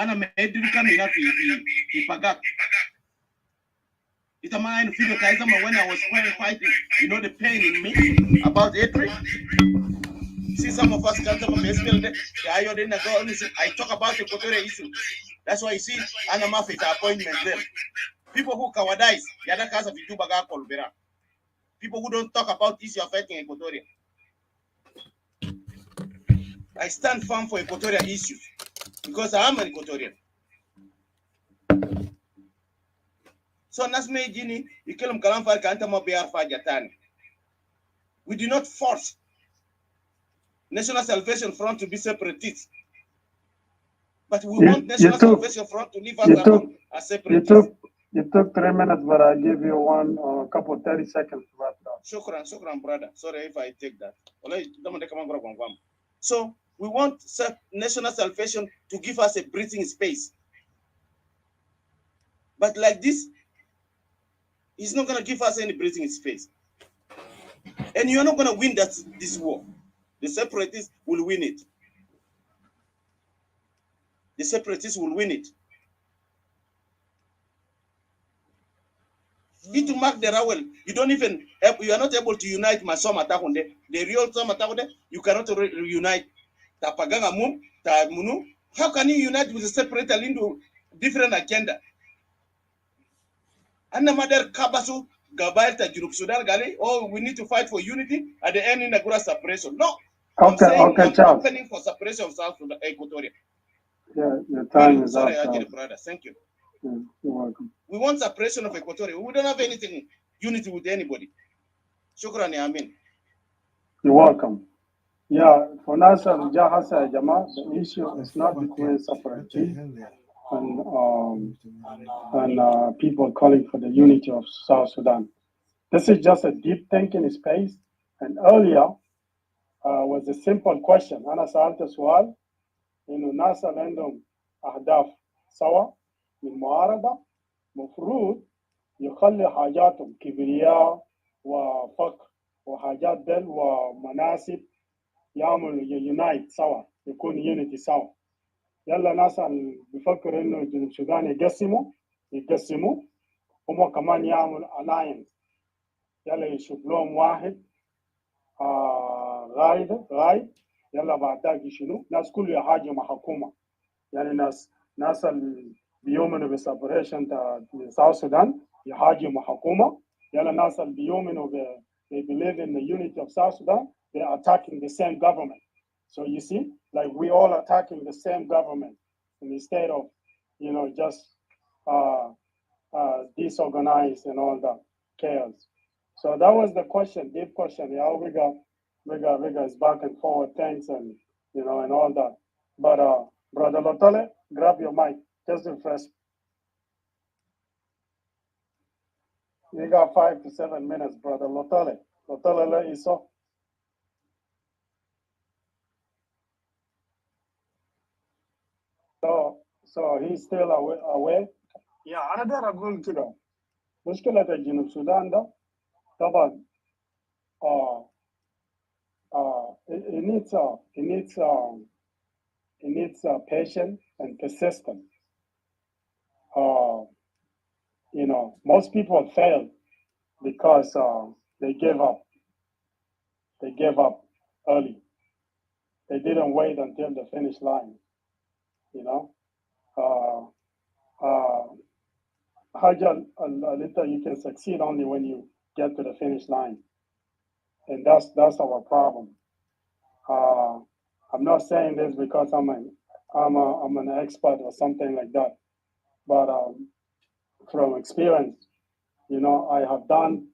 Ana medri kan ina fi pagak. It's a mind figure when I was fighting, you know the pain in me about hatred. See some of us come to my best build. I talk about the Equatorial issue. That's why you see Anama fit appointment there. People who cowardize, the other cause of Itubaga Colbera. People who don't talk about issue affecting Equatoria. I stand firm for Equatorial issues because I am an Equatorian. So Nasme Gini, you kill him Kalamfa Kantama Bear Fajatani. We do not force National Salvation Front to be separatists. But we want National Salvation Front to leave us alone as separatists. You took 3 minutes, but I give you one couple 30 seconds to wrap it up. Shukran, brother. Sorry if I take that. So we want National Salvation to give us a breathing space. But like this, it's not going to give us any breathing space. And you're not going to win this war. The separatists will win it. The separatists will win it. It mark the Rawel. You are not able to unite Masoma Tahunde. The real Soma Tahunde, you cannot reunite Tapaganga Mum, Munu. How can you unite with a separate into different agenda? And the mother Kabasu, Gabaita, Junub Sudan Gali, we need to fight for unity at the end in the Gura separation. No. I'm opening for separation of South Sudan, Equatoria. Yeah, your time is sorry, up. Brother. Thank you. Yeah, you're welcome. We want separation of Equatoria. We don't have anything unity with anybody. Shukran, Amin. You're welcome. Yeah, for Nasser Jahasa Jama, the issue is not between separatists and people calling for the unity of South Sudan. This is just a deep thinking space. And earlier was a simple question. Ana سألت سؤال إنه الناس اللي عندهم أهداف سوا من معارضة مفروض يخلي حاجاتهم كبرياء وفقر وحاجات دل ومناسب يعملوا يونايت سوا يكون يونيتي سوا. يلا ناس اللي بيفكروا إنه جنوب السودان يقسموا هم كمان يعملوا ألاينس. يلا يشوف لهم واحد غايد يلا بعدها شنو ناس كله يهاجم حكومه. يعني ناس اللي بيؤمنوا بسيبريشن تاع South Sudan يهاجموا حكومه. يلا ناس اللي بيؤمنوا they believe in the unity of South Sudan, they're attacking the same government. So you see, like we all attacking the same government instead of, just disorganized and all that chaos. So that was the question, deep question. Yeah, we got is back and forward, thanks, and and all that. But Brother Lotale, grab your mic, just refresh. You got 5 to 7 minutes, Brother Lotale. Lotale Iso. So he's still away. Yeah, أنا داير أقول كده مشكلة الجنوب السودان ده طبعا it needs patience and persistence. Most people fail because they gave up. They gave up early. They didn't wait until the finish line. You can succeed only when you get to the finish line, and that's our problem. I'm not saying this because I'm an expert or something like that, but from experience, I have done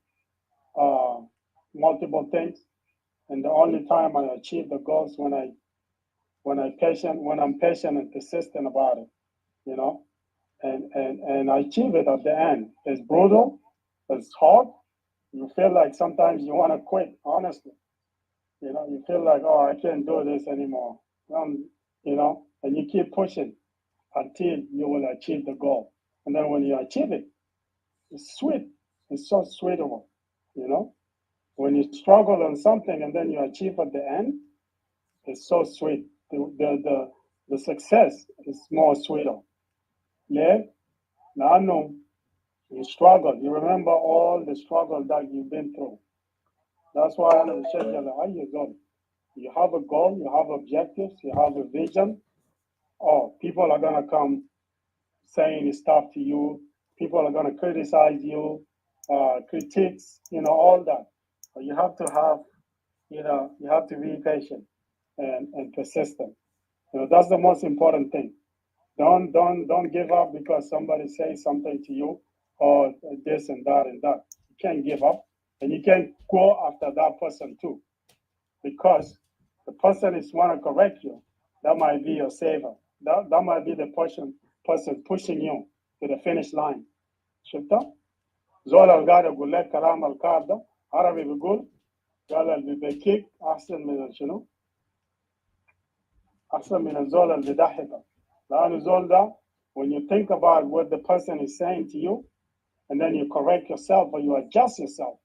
multiple things, and the only time I achieve the goals when I'm patient and persistent about it, and I achieve it at the end. It's brutal, it's hard. You feel like sometimes you want to quit, honestly. You feel like, oh, I can't do this anymore. And you keep pushing until you will achieve the goal. And then when you achieve it, it's sweet. It's so sweetable, When you struggle on something and then you achieve at the end, it's so sweet. The the success is more sweeter. Yeah, now you struggle. You remember all the struggle that you've been through. That's why I'm saying, how you go? You have a goal, you have objectives, you have a vision. Oh, people are gonna come saying stuff to you. People are gonna criticize you, critiques, all that. But you have to have, you have to be patient and persistent. That's the most important thing. Don't give up because somebody says something to you or this and that and that. You can't give up, and you can't go after that person too, because the person is want to correct you. That might be your savior. That might be the person pushing you to the finish line. شفتها؟ زول اللي قاعد يقول لك كلام الكار ده عربي بيقول قال اللي بيكيك احسن من شنو؟ احسن من الزول اللي بيضحك. لأن الزول ده, when you think about what the person is saying to you, and then you correct yourself or you adjust yourself,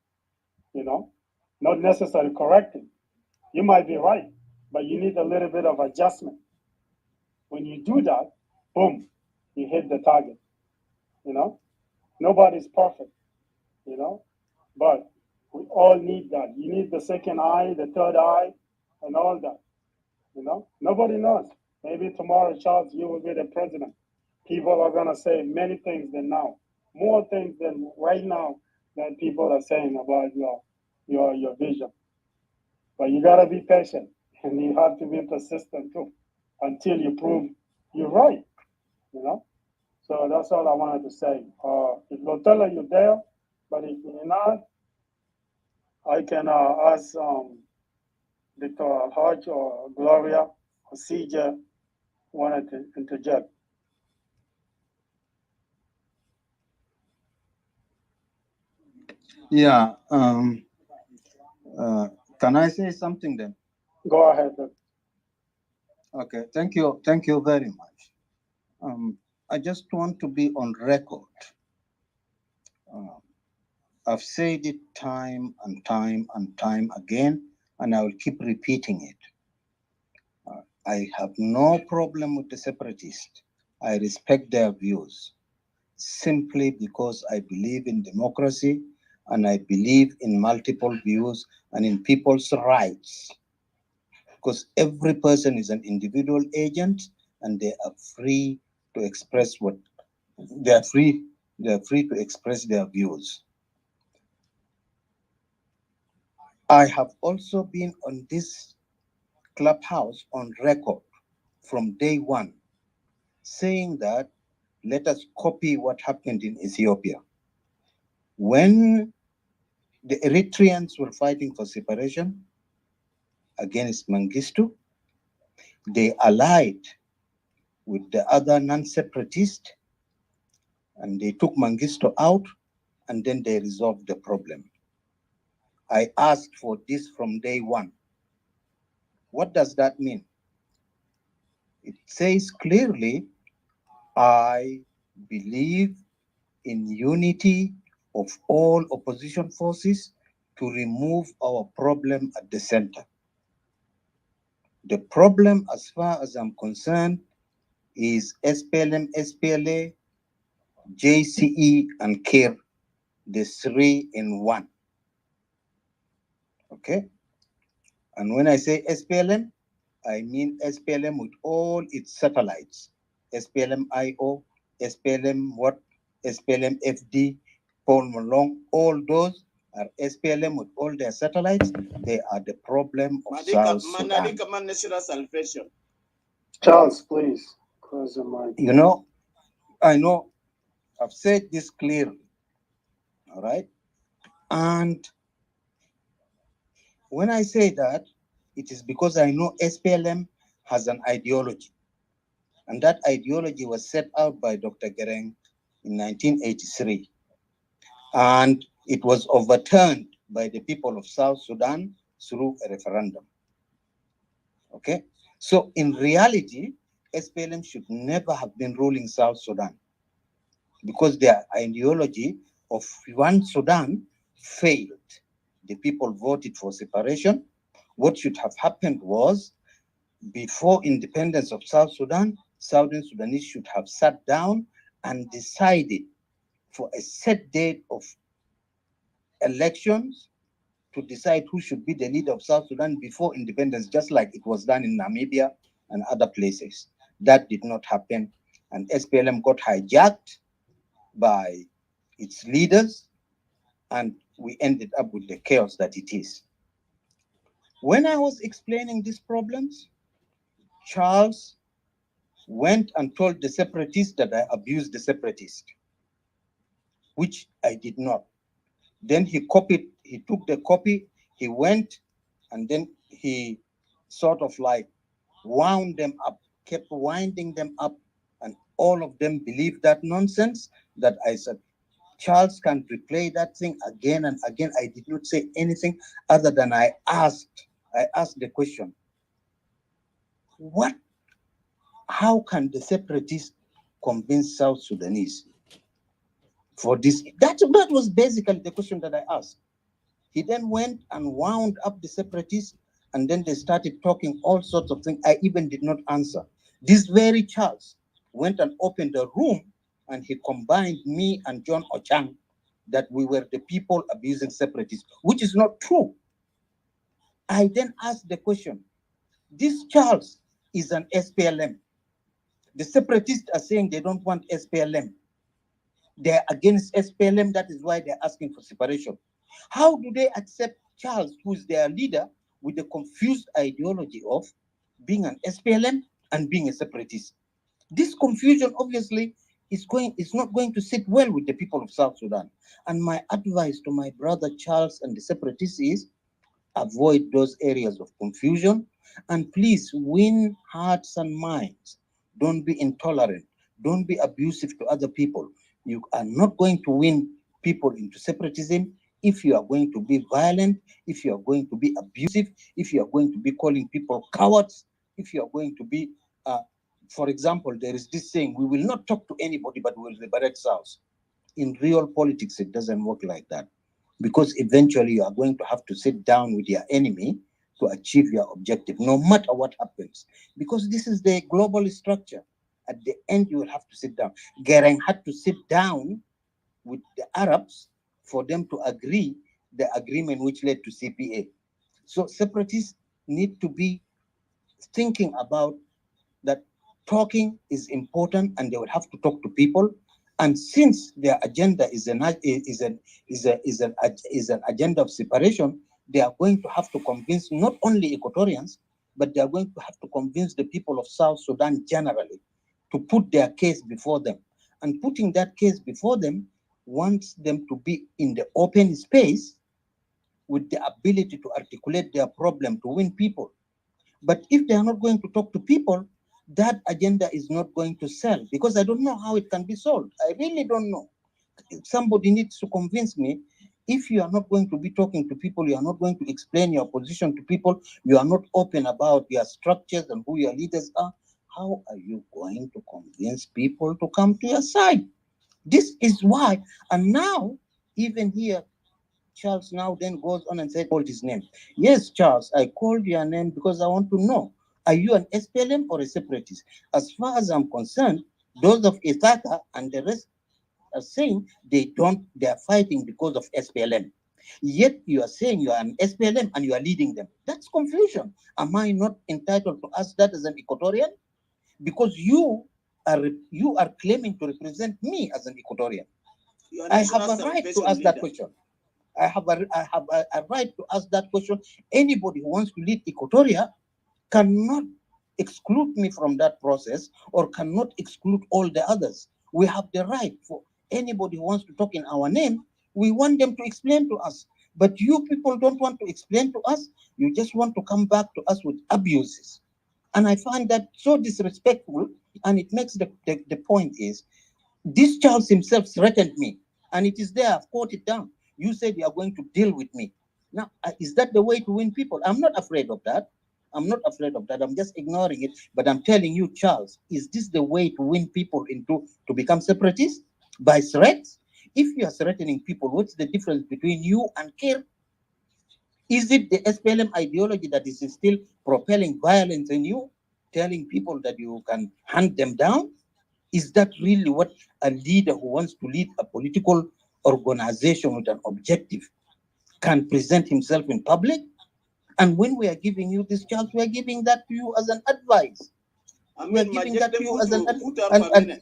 not necessarily correcting. You might be right, but you need a little bit of adjustment. When you do that, boom, you hit the target. Nobody's perfect, but we all need that. You need the second eye, the third eye, and all that. Nobody knows. Maybe tomorrow, Charles, you will be the president. People are gonna say many things than now, more things than right now that people are saying about your vision. But you gotta be patient and you have to be persistent too until you prove you're right. So that's all I wanted to say. If Lotella you're there, but if you're not, I can ask Dr. Hodge or Gloria or CJ wanted to interject. Yeah. Can I say something then? Go ahead. Okay. Thank you. Thank you very much. I just want to be on record. Uh, I've said it time and time and time again, and I will keep repeating it. I have no problem with the separatists. I respect their views simply because I believe in democracy and I believe in multiple views and in people's rights. Because every person is an individual agent and they are free to express what they are free. They are free to express their views. I have also been on this clubhouse on record from day one, saying that let us copy what happened in Ethiopia. When the Eritreans were fighting for separation against Mengistu, they allied with the other non-separatists and they took Mengistu out and then they resolved the problem. I asked for this from day one. What does that mean? It says clearly, I believe in unity of all opposition forces to remove our problem at the center. The problem, as far as I'm concerned, is SPLM, SPLA, JCE, and CARE, the three in one. Okay? And when I say SPLM, I mean SPLM with all its satellites. SPLM IO, SPLM what, SPLM FD, Paul Malong, all those are SPLM with all their satellites. They are the problem of South Sudan. Salvation. Charles, please close the mic. I know I've said this clearly, all right? And when I say that, it is because I know SPLM has an ideology. And that ideology was set out by Dr. Gereng in 1983. And it was overturned by the people of South Sudan through a referendum. Okay? So in reality, SPLM should never have been ruling South Sudan because their ideology of one Sudan failed. The people voted for separation. What should have happened was before independence of South Sudan, Southern Sudanese should have sat down and decided for a set date of elections to decide who should be the leader of South Sudan before independence, just like it was done in Namibia and other places. That did not happen, and SPLM got hijacked by its leaders, and we ended up with the chaos that it is. When I was explaining these problems, Charles went and told the separatists that I abused the separatists, which I did not. Then he took the copy, he went, and then he sort of like wound them up, kept winding them up, and all of them believed that nonsense that I said. Charles can replay that thing again and again. I did not say anything other than I asked the question, what, how can the separatists convince South Sudanese for this? That was basically the question that I asked. He then went and wound up the separatists, and then they started talking all sorts of things. I even did not answer. This very Charles went and opened a room, and he combined me and John Ochang that we were the people abusing separatists, which is not true. I then asked the question, this Charles is an SPLM. The separatists are saying they don't want SPLM. They're against SPLM. That is why they're asking for separation. How do they accept Charles, who is their leader, with the confused ideology of being an SPLM and being a separatist? This confusion obviously is not going to sit well with the people of South Sudan. And my advice to my brother Charles and the separatists is avoid those areas of confusion, and please win hearts and minds. Don't be intolerant. Don't be abusive to other people. You are not going to win people into separatism if you are going to be violent, if you are going to be abusive, if you are going to be calling people cowards, if you are going to be, for example, there is this saying, we will not talk to anybody, but we will liberate South. In real politics, it doesn't work like that, because eventually you are going to have to sit down with your enemy to achieve your objective, no matter what happens, because this is the global structure. At the end, you will have to sit down. Gering had to sit down with the Arabs for them to agree the agreement which led to CPA. So separatists need to be thinking about that talking is important, and they will have to talk to people. And since their agenda is an agenda of separation, they are going to have to convince not only Equatorians, but they are going to have to convince the people of South Sudan generally to put their case before them. And putting that case before them wants them to be in the open space with the ability to articulate their problem to win people. But if they are not going to talk to people, that agenda is not going to sell, because I don't know how it can be sold. I really don't know. Somebody needs to convince me. If you are not going to be talking to people, you are not going to explain your position to people, you are not open about your structures and who your leaders are, how are you going to convince people to come to your side? This is why. And now, even here, Charles now then goes on and said, called his name. Yes, Charles, I called your name because I want to know, are you an SPLM or a separatist? As far as I'm concerned, those of Ithaca and the rest are saying they are fighting because of SPLM. Yet you are saying you are an SPLM and you are leading them. That's confusion. Am I not entitled to ask that as an Equatorian? Because you are claiming to represent me as an Equatorian. I have a right to ask that question. I have a right to ask that question. Anybody who wants to lead Equatoria cannot exclude me from that process, or cannot exclude all the others. We have the right for anybody who wants to talk in our name. We want them to explain to us. But you people don't want to explain to us. You just want to come back to us with abuses. And I find that so disrespectful. And it makes the point is, this Charles himself threatened me, and it is there. I've quoted it down. You said you are going to deal with me. Now, is that the way to win people? I'm not afraid of that. I'm not afraid of that. I'm just ignoring it. But I'm telling you, Charles, is this the way to win people into to become separatists? By threats? If you are threatening people, what's the difference between you and Kir? Is it the SPLM ideology that is still propelling violence in you, telling people that you can hunt them down? Is that really what a leader who wants to lead a political organization with an objective can present himself in public? And when we are giving you this chance, we are giving that to you as an advice. We are giving that to you as an advice.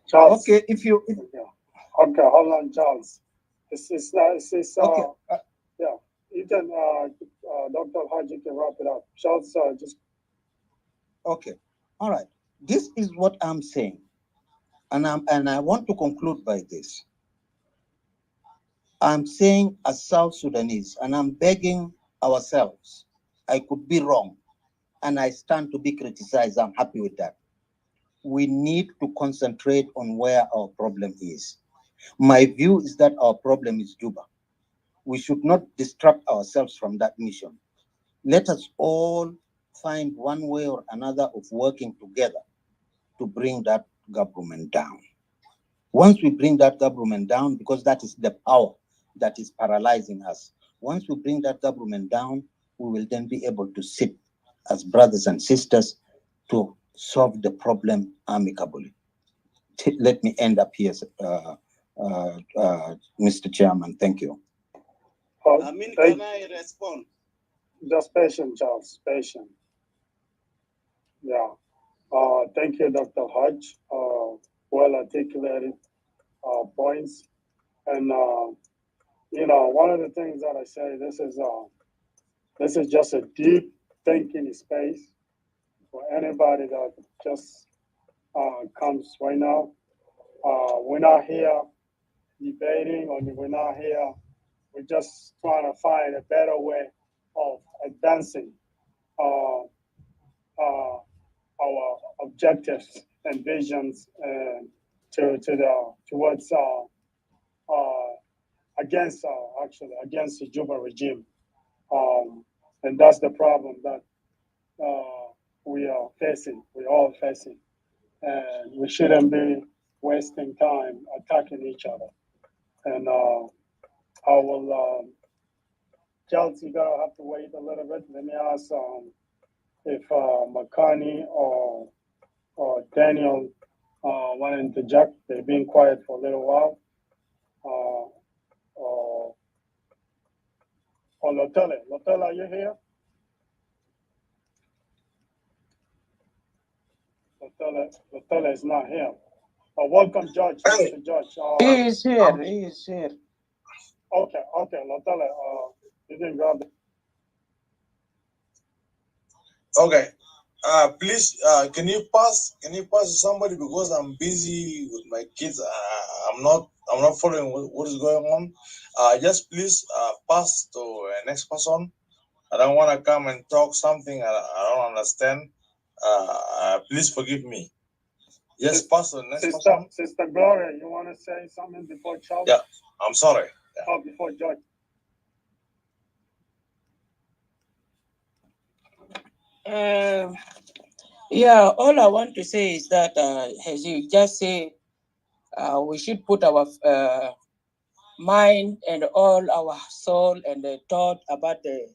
Charles. Okay, if you Okay, hold on, Charles. okay, Yeah, you can, Dr. Haji can wrap it up. Charles, just. okay, all right. This is what I'm saying, and I want to conclude by this. I'm saying as South Sudanese, and I'm begging ourselves. I could be wrong, and I stand to be criticized. I'm happy with that. We need to concentrate on where our problem is. My view is that our problem is Juba. We should not distract ourselves from that mission. Let us all find one way or another of working together to bring that government down. Once we bring that government down, because that is the power that is paralyzing us, once we bring that government down, we will then be able to sit as brothers and sisters to solve the problem amicably. Let me end up here, Mr. Chairman. Thank you. Can I respond? Just patient, Charles, patient. Yeah. Thank you, Dr. Hodge. Well articulated points. And, one of the things that I say, this is just a deep thinking space for anybody that just comes right now. We're not here debating, or we're not here. We're just trying to find a better way of advancing uh, our objectives and visions towards against against the Juba regime, and that's the problem that we are facing. We're all facing, and we shouldn't be wasting time attacking each other. And I will, Chelsea, you're gonna have to wait a little bit. Let me ask if Makani or Daniel want to interject. They've been quiet for a little while. Or Lotele. Lotele, are you here? Lotele is not here. Welcome, Judge. Mr. Judge. He is here. He is here. Okay, Lotele. You can grab the. Okay. Please, can you pass to somebody, because I'm busy with my kids. I'm not following what is going on. Just please pass to next person. I don't want to come and talk something I don't understand. Please forgive me. Yes, pass to the next person. Sister Gloria, you want to say something before Charles? Yeah, I'm sorry. Yeah. Oh, before George. Yeah, all I want to say is that, as you just say, we should put our mind and all our soul and the thought about the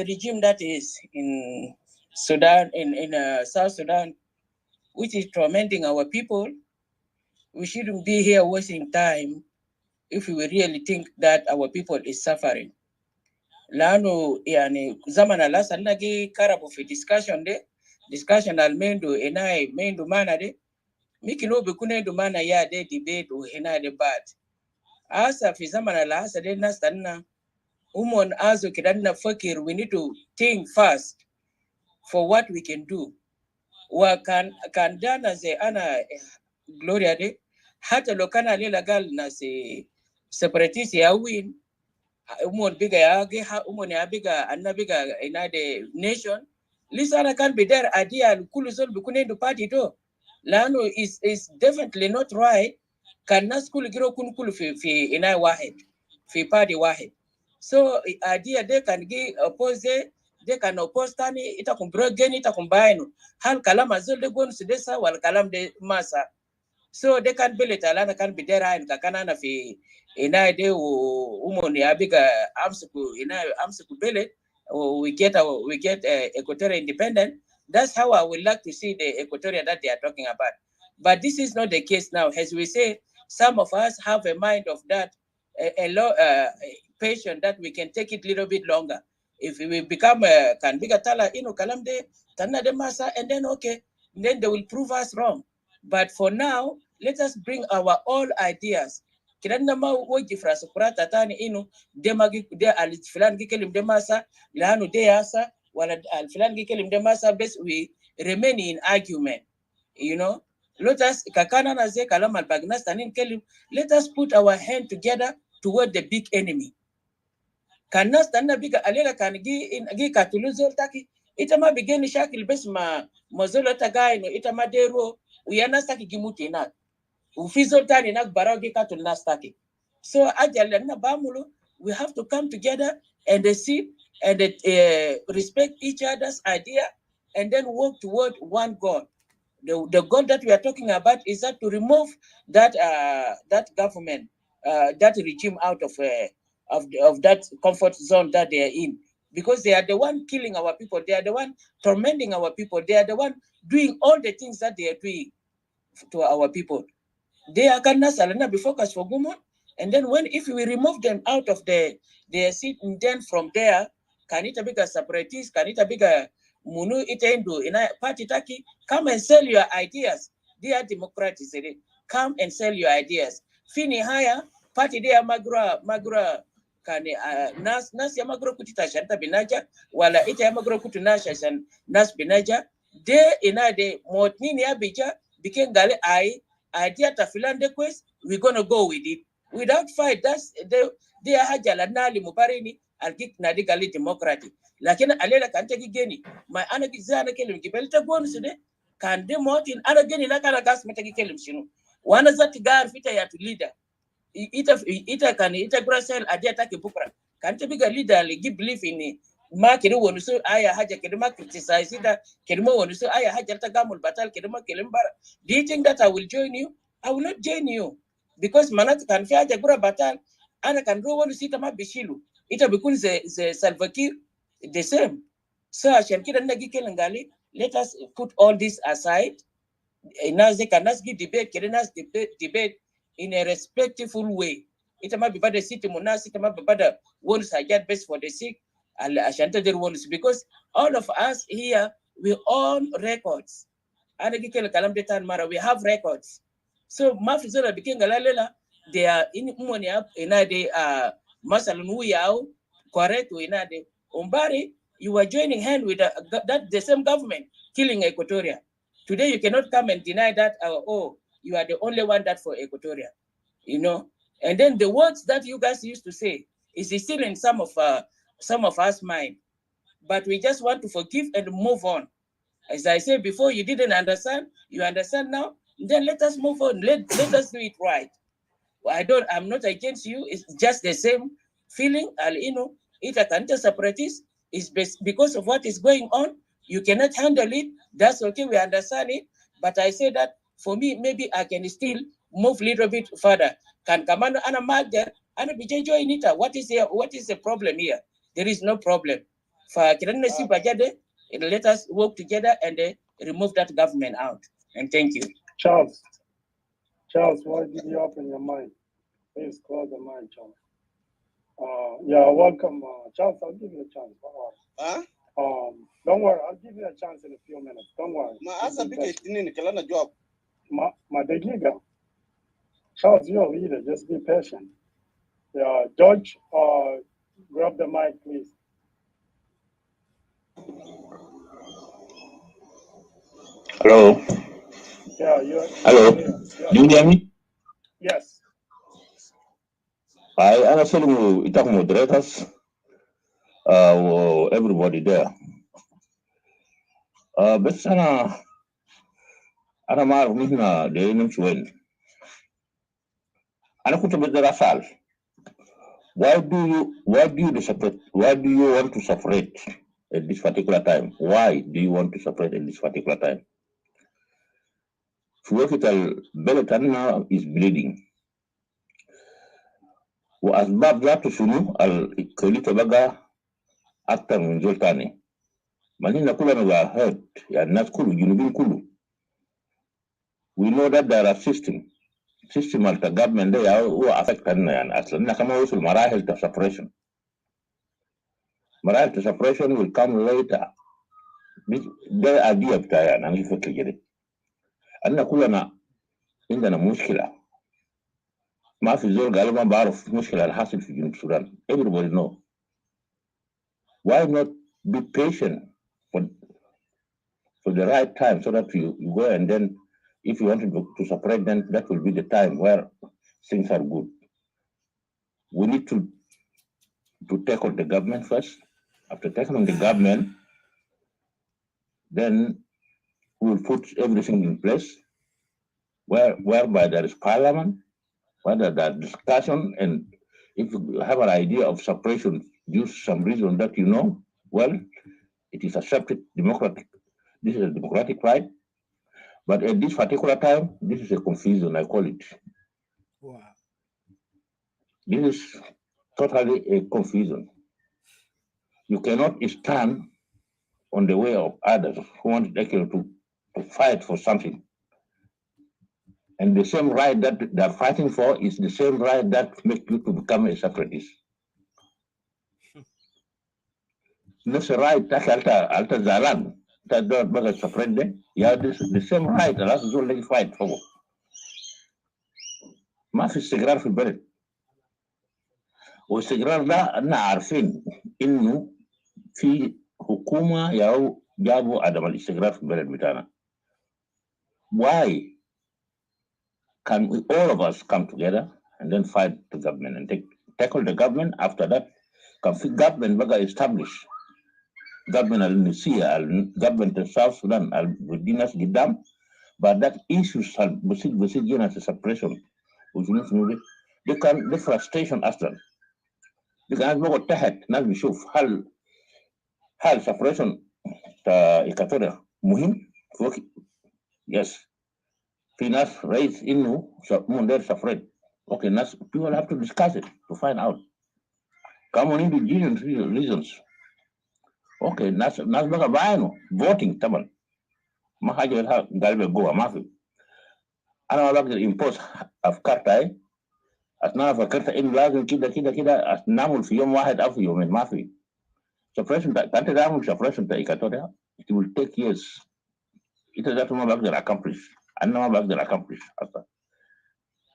regime that is in Sudan, in South Sudan, which is tormenting our people. We shouldn't be here wasting time if we really think that our people is suffering. Lano yani zamana la sanagi karabu fi discussion almendo enai mendo mana de mikilo bikune do mana ya de debate o hena de bad asa fi zamana la asa de nastanna umon azo kidanna fakir. We need to think fast for what we can do. Wa kan dana ze ana Gloria de hata lokana lela gal na se separatist ya win umon biga ya umon ya biga anna biga ina de nation lisana can be there idea kulu zol bikune do party to lano is definitely not right. Kan nas kulu giro kun kulu fi ina wahid fi party wahid. So idea they can give oppose, they can oppose tani itakum brogeni itakum bainu hal kalam azol de gon sudesa wal kalam de masa. So they can build it alana can be there and kakana fi ina de umoni abiga amsuku ina amsuku build it, we get Equatorial independent. That's how I would like to see the Equatorial that they are talking about. But this is not the case now. As we say, some of us have a mind of that, patient that we can take it a little bit longer. If we become can bigger tala kalamde tana de masa, and then okay, then they will prove us wrong. But for now, let us bring our all ideas. Kidanna ma woji frasa kurata tani demagi de al filan gikelim de masa lanu de yasa wala al filan gikelim de masa best we remain in argument. Let us kakana na ze kalam al bagnas tanin kelim, let us put our hand together toward the big enemy. Kanas tanna biga alela kan gi katuluzol taki itama bigeni shakil bes ma mozolo tagay no itama dero uyana staki gimuti na ufizol tani nak baragi katul nastaki. So ajalanna bamulu, we have to come together and see and respect each other's idea and then work toward one goal. The goal that we are talking about is that to remove that government, that regime out of that comfort zone that they are in, because they are the one killing our people, they are the one tormenting our people, they are the one doing all the things that they are doing to our people. They are gonna be focused for Gumon, and then if we remove them out of their seat, and then from there, can it be a separatist, can it be a munu itendo in a party taki, come and sell your ideas. They are democrats, come and sell your ideas. Fini haya, party they are magra kani nas ya magro kutita shanta binaja, wala ita ya magro kutunasha shan nas binaja, de ina de motnini abija, became gale idea tafilande quest, we're gonna go with it without fight. That's they are hajala nali mubarini algik nadigali democratic. Lakini alela kante gigeni my anagizana kelim gibelta bonsude kan de motin anageni na kana gas metagi kelim shinu wana zati gar fita ya to leader ita kan ita grasel adia take bukra kan te biga leader li give belief in ma kiri wonu so aya haja kiri ma criticize ita kiri ma wonu so aya haja ta gamul batal kiri ma kelimbara. Do you think that I will join you? I will not join you, because manat kan fi haja gura batal ana kan ro wonu sita ma bishilu ita bikun ze salvakir the same. So ashan kida nagi kelengali, let us put all this aside. Now they can ask debate, can ask debate in a respectful way. It might be bad the city monas, it might be bad ones I get best for the sick, and Ashanta der ones, because all of us here we own records. And we have records. So Mafizora became Galalela, they are in Munia inade Masalunu Yao, correct inade Umbari, you are joining hand with that the same government killing Equatoria. Today you cannot come and deny that you are the only one that for Equatoria, And then the words that you guys used to say is still in some of us mind, but we just want to forgive and move on. As I said before, you didn't understand, you understand now. Then let us move on. Let us do it right. I'm not against you. It's just the same feeling. It a counter separatist is because of what is going on. You cannot handle it. That's okay. We understand it. But I say that for me, maybe I can still move a little bit further. Can come on and mark there and be join it. What is the problem here? There is no problem. Let us work together and remove that government out. And thank you. Charles, why did you open your mind? Please close the mind, Charles. Yeah, welcome, Charles. I'll give you a chance. Don't worry, I'll give you a chance in a few minutes. Don't worry. Degiga. Charles, you're a leader. Just be patient. Yeah, George, grab the mic, please. Hello. Yeah, you're. Hello. Yeah. Do you hear me? Yes. I'm also talking moderators. Everybody there. بس أنا ما أعرف نحن دايرين نمشي وين. أنا كنت بدي أسأل. Why do you want to separate at this particular time? Why do you want to separate at this particular time? في وقت البلد عندنا is bleeding. وأسباب ذاته شنو الكلية بقى أكتر من زول تاني. مالنا كلنا بقى hurt يعني الناس كله الجنوبين كله. We know that there are system of the government ده هو affect لنا يعني أصلا كما وصل مراحل separation. مراحل separation will come later. ده idea بتاعي يعني أنا بفكر كده. أننا كلنا عندنا مشكلة. ما في زول قال ما بعرف مشكلة الحاصل في جنوب السودان. Everybody know. Why not be patient for the right time so that you go and then if you want to separate them, that will be the time where things are good. We need to take on the government first. After taking on the government, then we will put everything in place whereby there is parliament, whether there is discussion, and if you have an idea of separation due to some reason that you know, well, it is accepted democratic. This is a democratic right. But at this particular time, this is a confusion, I call it. Wow. This is totally a confusion. You cannot stand on the way of others who want actually to fight for something. And the same right that they're fighting for is the same right that makes you to become a separatist. Not a right that alter Zalan, that don't make a separate. Yeah, this the same right, and that's all they fight for. ما في استقرار في البلد. والاستقرار ده احنا عارفين انه في حكومه جابوا عدم الاستقرار في البلد بتاعنا. Why can we all of us come together and then fight the government and tackle the government? After that, can the government بقى establish government النسية government of South Sudan بدي ناس قدام but that issues بسيط جينا separation وجنود دي كان دي frustration اصلا. دي كانت بقى تحت ناس بيشوف هل separation إيكاتوريا مهم في وقت yes في ناس raise إنه مندير separate. Okay, ناس people have to discuss it to find out. Come on indigenous reasons. Okay, ناس بقى بعينه voting طبعا ما حاجة قلبي جوا ما في. أنا ما بقدر impose أفكار تاعي أثناء فكرت إنه لازم كده نعمل في يوم واحد أو في يومين ما في. Separation أنت تعمل separation إيكاتوريا it will take years. إنت ذاته ما بقدر accomplish. أنا ما بقدر accomplish أصلا.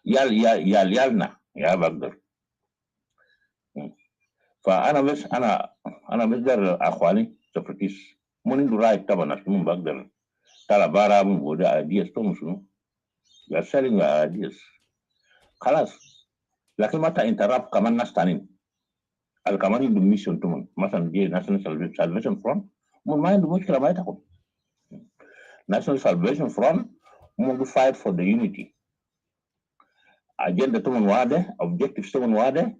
يالنا يا بقدر. فأنا بس أنا بقدر أخواني separatist. مو عنده رايت طبعا عشان بقدر ترى بارا من وده ideas توم شنو. You're selling your ideas. خلاص. لكن متى interrupt كمان ناس تانيين. كمان عنده ميشن توم مثلا جي National Salvation Front ما عنده مشكلة ما يتاخد. National Salvation Front مو fight for the unity. agenda تومن واحدة objectives تومن واحدة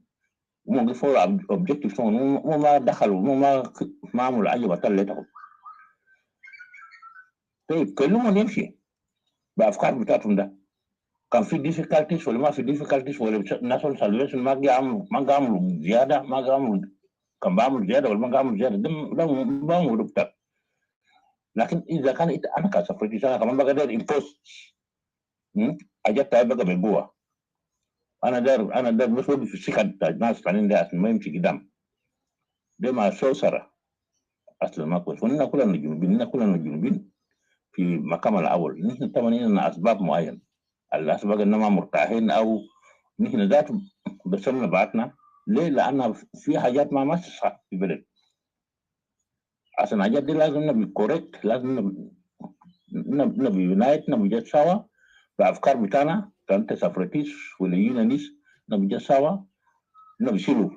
مو فور objectives تومن مو ما دخلوا مو ما عملوا أي بطل اللي تاخد. طيب كلهم يمشي بأفكار بتاعتهم ده. كان في difficulties ولا ما في difficulties ولا National Salvation ما عملوا زيادة ما عملوا كان بعمل زيادة ولا ما عملوا زيادة ده بعمل بتاع. لكن إذا كان أنا كسفرتي أنا كمان بقدر impose حاجات بقى بقوة. أنا داير مش ودي في السكة الناس ثانيين ده عشان ما يمشي قدام. ده مع سوسرة أصلا ما كويس. ونحن كلنا جنوبين في مقام الأول. نحن طبعا لنا أسباب معينة. الأسباب إنما مرتاحين أو نحن ذاته بسمنا بعتنا ليه؟ لأن في حاجات ما صح في البلد. عشان حاجات دي لازم نبي كوريكت لازم نبي يونايت نبي جت سوا بأفكار بتاعنا كأنت سفرتيس ولا يونانيس نبي جت سوا نبي شيلوا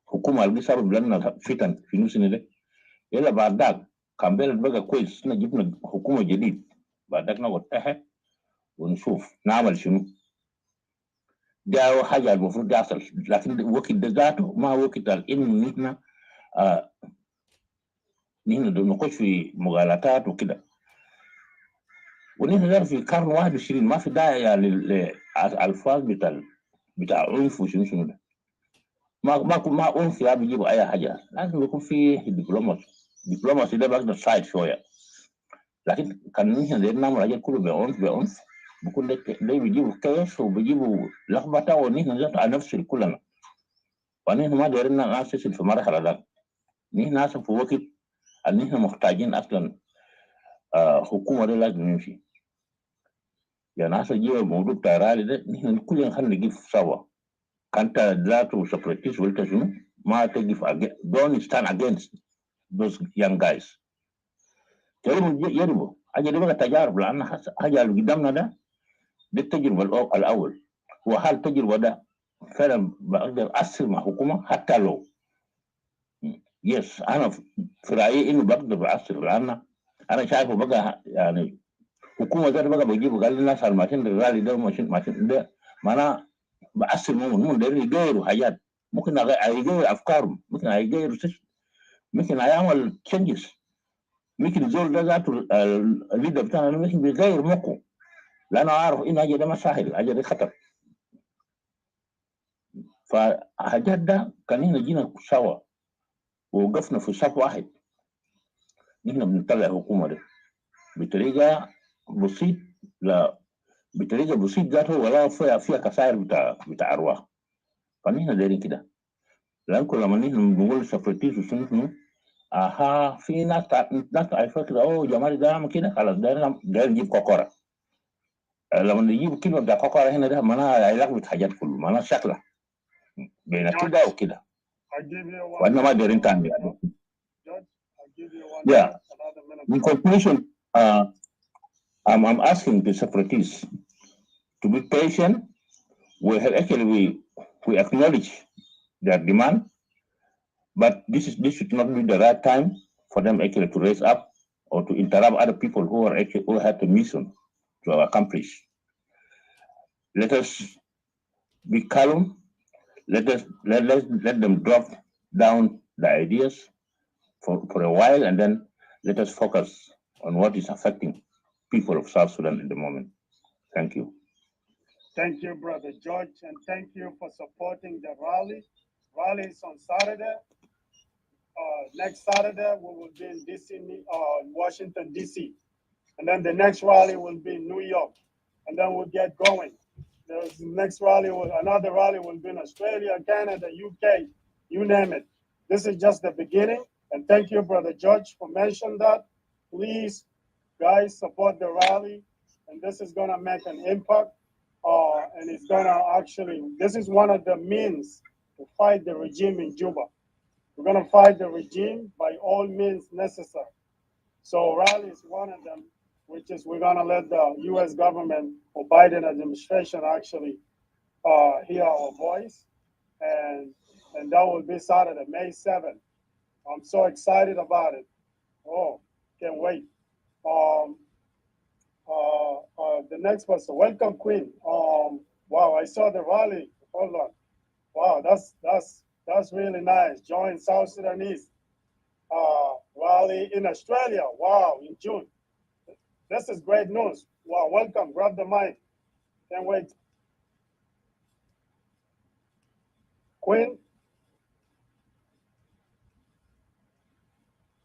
حكومة اللي سبب لنا فتن في نوسنا ده. إلا بعد ذاك كان بلد بقى كويس نجيبنا حكومة جديد بعد ذاك نقعد تحت ونشوف نعمل شنو. ده حاجة المفروض يحصل لكن وقت ده ذاته ما وقت إنه نحن نخش في مغالطات وكده. ونحن نعرف في القرن 21 ما في داعي يعني للألفاظ بتاع عنف وشنو شنو ده. ما عنف يا بيجيبوا أي حاجة، لازم يكون في دبلوماسي ده بقدر تساعد شوية. لكن كان نحن دايرين نعمل حاجات كله بعنف بكون ده بيجيبوا كيش وبيجيبوا لخبطة ونحن نزرع نفس كلنا، ونحن ما دايرين ناسس في مرحلة ده. نحن ناسس في وقت ان نحن محتاجين اصلا حكومة ده لازم نمشي. يعني هسه جيب الموضوع بتاع الرالي ده نحن كلنا خلينا نقف سوا، كانت ذاته سبريتيست ولا شنو ما تقف don't stand against those young guys. يجربوا حاجة دي بقى تجارب، لأن حاجة اللي قدامنا ده دي التجربة الأول، وهل التجربة ده فعلا بقدر أثر مع حكومة حتى لو يس أنا في رأيي إنه بقدر بأثر، لأن أنا شايفه بقى يعني حكومة ذات بقى بيجيبوا قال الناس الماشين الرالي ده ماشين ده معناه بأثر منهم دايرين يغيروا حاجات، ممكن يغير أفكارهم، ممكن يغير ممكن يعمل تشنجز، ممكن زول ده ذاته الليدر بتاعنا ممكن بيغير مخه، لأنه عارف إن حاجة ده ما سهل، حاجة ده خطر. فحاجات ده كان هنا جينا سوا ووقفنا في صف واحد، نحن بنطلع الحكومة ده بطريقة بسيط، لا بطريقة بسيط ذاته ولا فيها كسائر بتاع أرواح. فنحن دايرين كده، لأن كل ما نحن بنقول سفرتيز وشنو في ناس عارفة كده أوه جمال ده عمل كده خلاص داير نجيب كوكورة. لما نجيب كلمة بتاع كوكورة هنا ده معناها يلخبط حاجات كله، معناها شكلها بين كده وكده، وأنا ما دايرين تاني. Yeah. In conclusion, I'm asking the separatists to be patient. We acknowledge their demand, but this should not be the right time for them actually to raise up or to interrupt other people who have the mission to accomplish. Let us be calm. Let them drop down the ideas for a while, and then let us focus on what is affecting people of South Sudan at the moment. Thank you. Thank you, Brother George, and thank you for supporting the rally. Rally is on Saturday. Next Saturday, we will be in DC, Washington, D.C. And then the next rally will be in New York. And then we'll get going. The next rally, another rally will be in Australia, Canada, UK, you name it. This is just the beginning. And thank you, Brother George, for mentioning that. Please, guys, support the rally. And this is going to make an impact. And it's going to actually, this is one of the means to fight the regime in Juba. We're going to fight the regime by all means necessary. So rally is one of them, which is we're going to let the U.S. government or Biden administration actually hear our voice. And that will be Saturday, May 7th. I'm so excited about it. Oh, can't wait. The next person, welcome, Queen. Wow, I saw the rally. Hold on. Wow, that's really nice. Join South Sudanese rally in Australia. Wow, in June. This is great news. Wow, welcome. Grab the mic. Can't wait. Queen?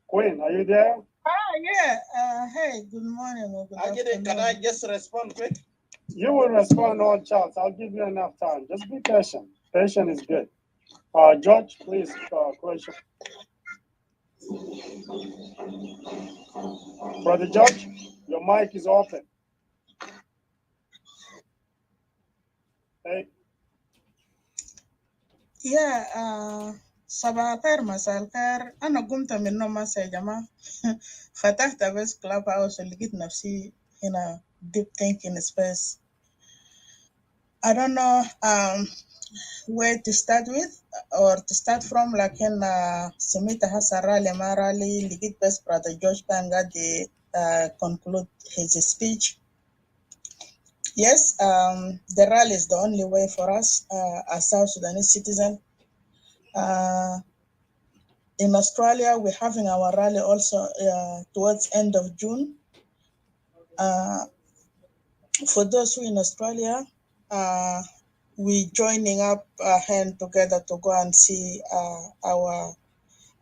Queen, are you there? Yeah. Hey, good morning. Or good afternoon. Can I just respond quick? You will respond all chance. I'll give you enough time. Just be patient. Patient is good. George, please, question. Brother George, your mic is open. Hey. Yeah. صباح الخير مساء الخير. أنا قمت من النوم هسه يا جماعة. فتحت بس كلاب هاوس ولقيت نفسي هنا deep thinking space. I don't know where to start with or to start from, لكن سميت هسه رالي ما رالي لقيت بس brother George كان قاعد conclude his speech. Yes, the rally is the only way for us as South Sudanese citizens. In Australia, we're having our rally also towards end of June. For those who in Australia, we joining up hand together to go and see our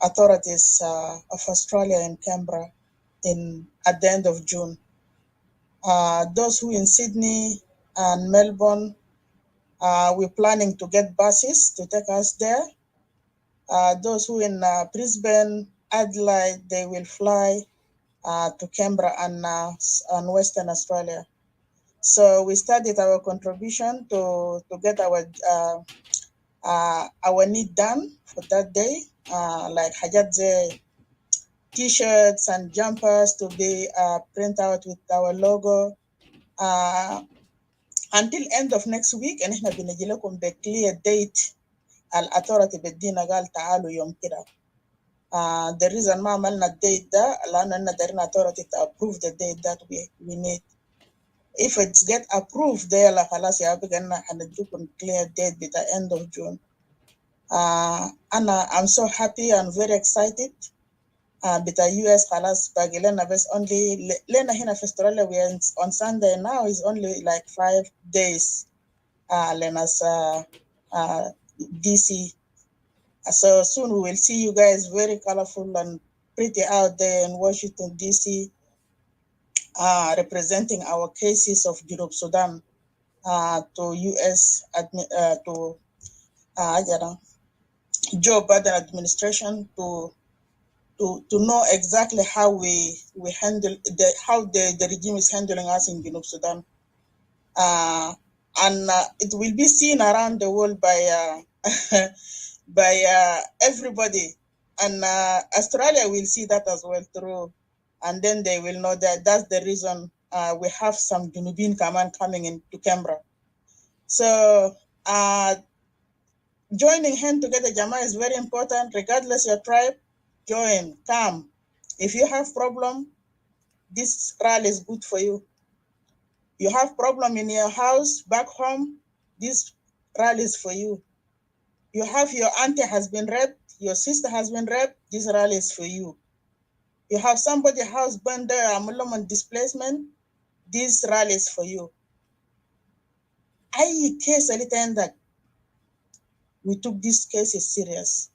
authorities of Australia in Canberra at the end of June. Those who in Sydney and Melbourne, we're planning to get buses to take us there. Those who in Brisbane, Adelaide, they will fly to Canberra and Western Australia. So we started our contribution to get our need done for that day, like hajat t-shirts and jumpers to be print out with our logo. Until end of next week, and احنا بنجي لكم the clear date الauthority بدينا قال تعالوا يوم كده. The reason ما عملنا الديت ده لأننا دارين authority to approve the date that we need. If it's get approved there la خلاص يا بقى هنديكم clear date بتاع end of June. I'm so happy and very excited. بتاع US خلاص باقي لنا بس only لنا هنا في Australia we are on Sunday now is only like 5 days لنا DC. So soon we will see you guys very colorful and pretty out there in Washington DC, representing our cases of Europe Sudan to US to Joe Biden administration to know exactly how we handle how the regime is handling us in Europe Sudan, and it will be seen around the world by by everybody, and Australia will see that as well through, and then they will know that that's the reason we have some Junubin command coming into Canberra. So joining hand together, Jama, is very important. Regardless your tribe, join, come. If you have problem, this rally is good for you. You have problem in your house, back home, this rally is for you. You have your auntie has been raped, your sister has been raped, this rally is for you. You have somebody house burned there, a displacement, this rally is for you. I case a little that we took this case is serious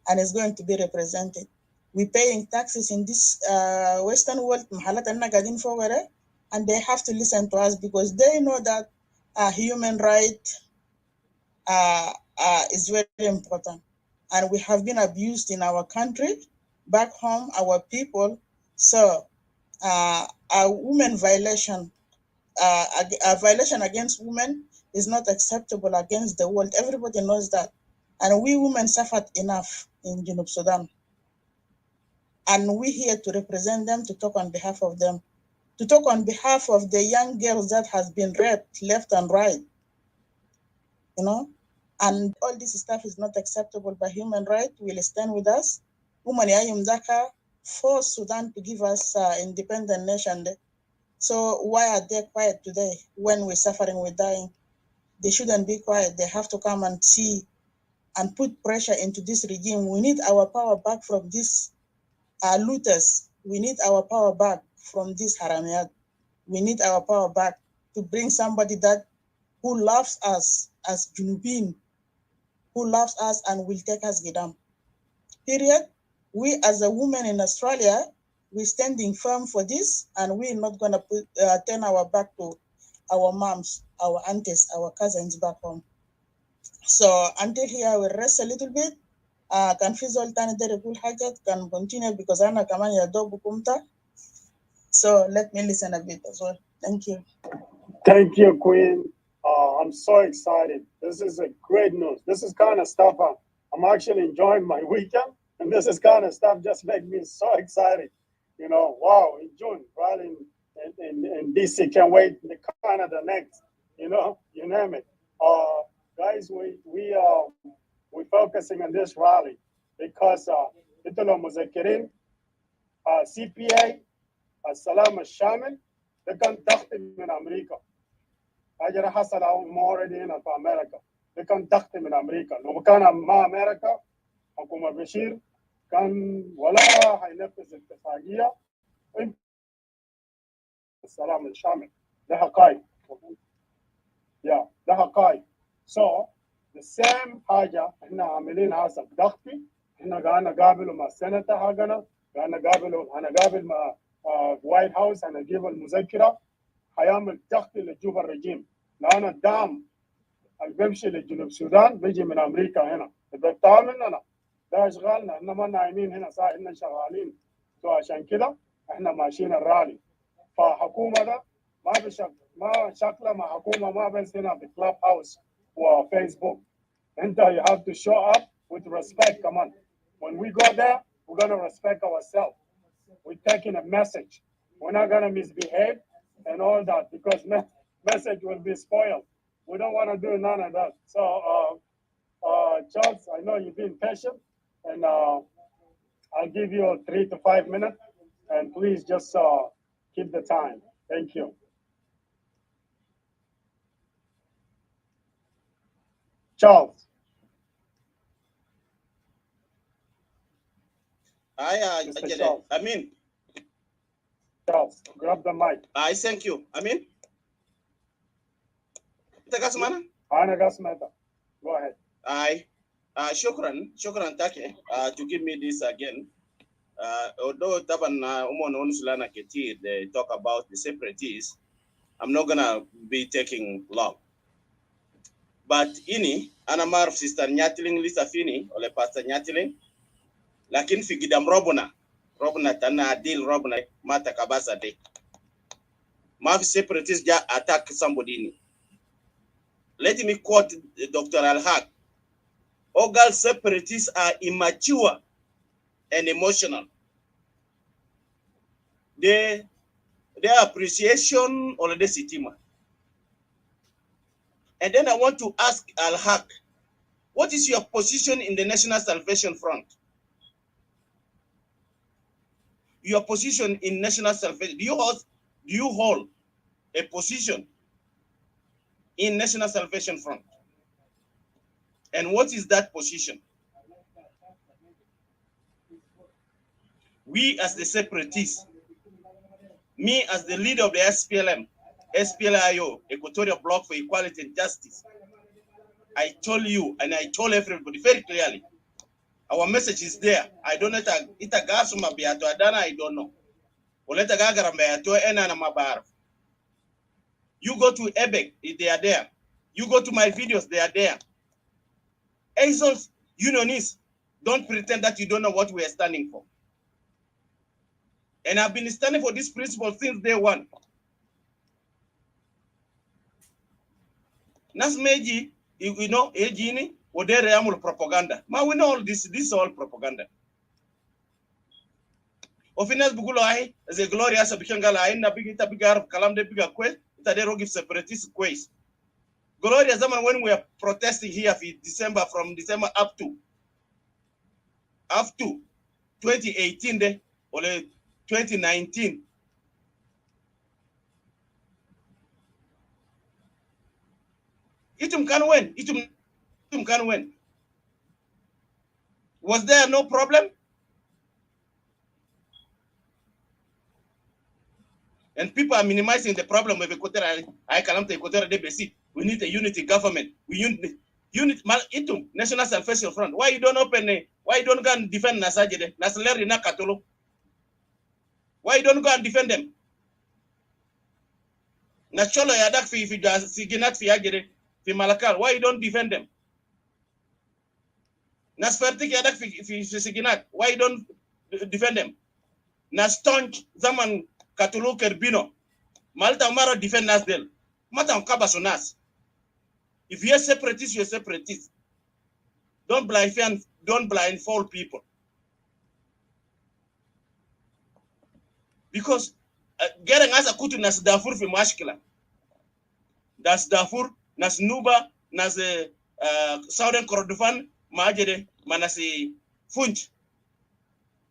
and is going to be represented. We're paying taxes in this Western world, and they have to listen to us because they know that human right is very important. And we have been abused in our country, back home, our people. So a woman violation, a violation against women is not acceptable against the world. Everybody knows that. And we women suffered enough in Junub Sudan. And we're here to represent them, to talk on behalf of them, to talk on behalf of the young girls that has been raped left and right, you know? And all this stuff is not acceptable by human rights. Will stand with us. Women Yayumzaka forced Sudan to give us independent nation. So why are they quiet today when we're suffering, we're dying? They shouldn't be quiet. They have to come and see and put pressure into this regime. We need our power back from these looters. We need our power back from this haramiyat. We need our power back to bring somebody that who loves us as Junubin, who loves us and will take us Gidam. Period. We as a woman in Australia, we're standing firm for this, and we're not going to turn our back to our moms, our aunties, our cousins back home. So until here, I will rest a little bit. Can Fizol Tani Derekul Hajat can continue because Anna Kamanya Dobu Kumta. So let me listen a bit as well. Thank you. Thank you, Queen. I'm so excited. This is a great news. This is kind of stuff I'm actually enjoying my weekend, and this is kind of stuff just make me so excited. You know, wow, in June, right in DC, can't wait the Canada next. You know, you name it. Guys, we're focusing on this rally because CPA السلام الشامل ده كان ضغط من امريكا. حاجه حصل مورد هنا في امريكا، ده كان ضغط من امريكا. لو كان مع امريكا حكومه بشير كان ولا هينفذ اتفاقيه السلام الشامل. ده حقائق. Yeah, ده حقائق. So the same حاجة احنا عاملين هسه ضغطي، احنا قاعدين نقابله مع السنتر حقنا، قاعدين هنقابل مع وايت هاوس، هنجيب المذكرة، هيعمل ضغط لجوب الرجيم، لأن الدعم اللي بيمشي لجنوب السودان بيجي من أمريكا هنا، بيقطعوا مننا، ده أشغالنا، احنا ما نايمين هنا صح، احنا شغالين. عشان كده احنا ماشيين الرالي. فحكومة ده ما شكله مع حكومة ما بس هنا في كلاب هاوس وفيسبوك. انت you have to show up with respect. Come on, when we go there we're gonna respect ourselves. We're taking a message. We're not gonna misbehave and all that, because message will be spoiled. We don't want to do none of that. So Charles, I know you've been patient, and I'll give you 3 to 5 minutes, and please just keep the time. Thank you. Charles. Mr. Charles. I mean, Charles, grab the mic. I thank you. I mean, Ana Gasmeta. Go ahead. Shukran take to give me this again. Although Taban Umon Onsulana Ketir, they talk about the separatists, I'm not gonna be taking long. But ini anamar sister Nyatiling Lisa Fini or le pastor Nyatiling, lakin figidam Robuna tana deal Robuna mata kabasa de. Mafi separatists ja attack somebody. Let me quote Dr. Al-Haq. All separatists are immature and emotional. Their appreciation or the sitima. And then I want to ask Al-Haq, what is your position in the National Salvation Front? Your position in National Salvation, do you hold a position in National Salvation Front? And what is that position? We as the separatists, me as the leader of the SPLM, SPLIO, Equatorial Bloc for Equality and Justice, I told you and I told everybody very clearly, our message is there. I don't know if Gasuma Beato Adana, I don't know. You go to EBEC, they are there. You go to my videos, they are there. Exals, unionists, don't pretend that you don't know what we are standing for. And I've been standing for this principle since day one. Nas meji, you know, ejini, odere amul propaganda. Ma we know all this is all propaganda. Ofinas bugulo ai, as a glorious abikangala ai na bigita bigar kalam de biga quest, itadero give separatist quest. Gloria zaman when we are protesting here from December up to 2018 de, or 2019. Itum can win. Was there no problem? And people are minimizing the problem of Equatorial. I can't Equatorial DBC. We need a unity government. We unit itum National Salvation Front. Why you don't why you don't go and defend Nasajede? Nasaleri na Katolo. Why you don't go and defend them? Nacholo yadak fi siginat fi agere fi Malakal. Why you don't defend them? Nasfertik yadak fi siginat. Why you don't defend them? Nastonch zaman Katolo Kerbino. Malta Mara defend Nasdel. Mata Kabasonas. If you're separatist, you're separatist. Don't blindfold people. Because getting us a kutu nas Darfur fi mashkila. Das Darfur, nas Nuba, nas Southern Kordofan, maajede, manasi Funch.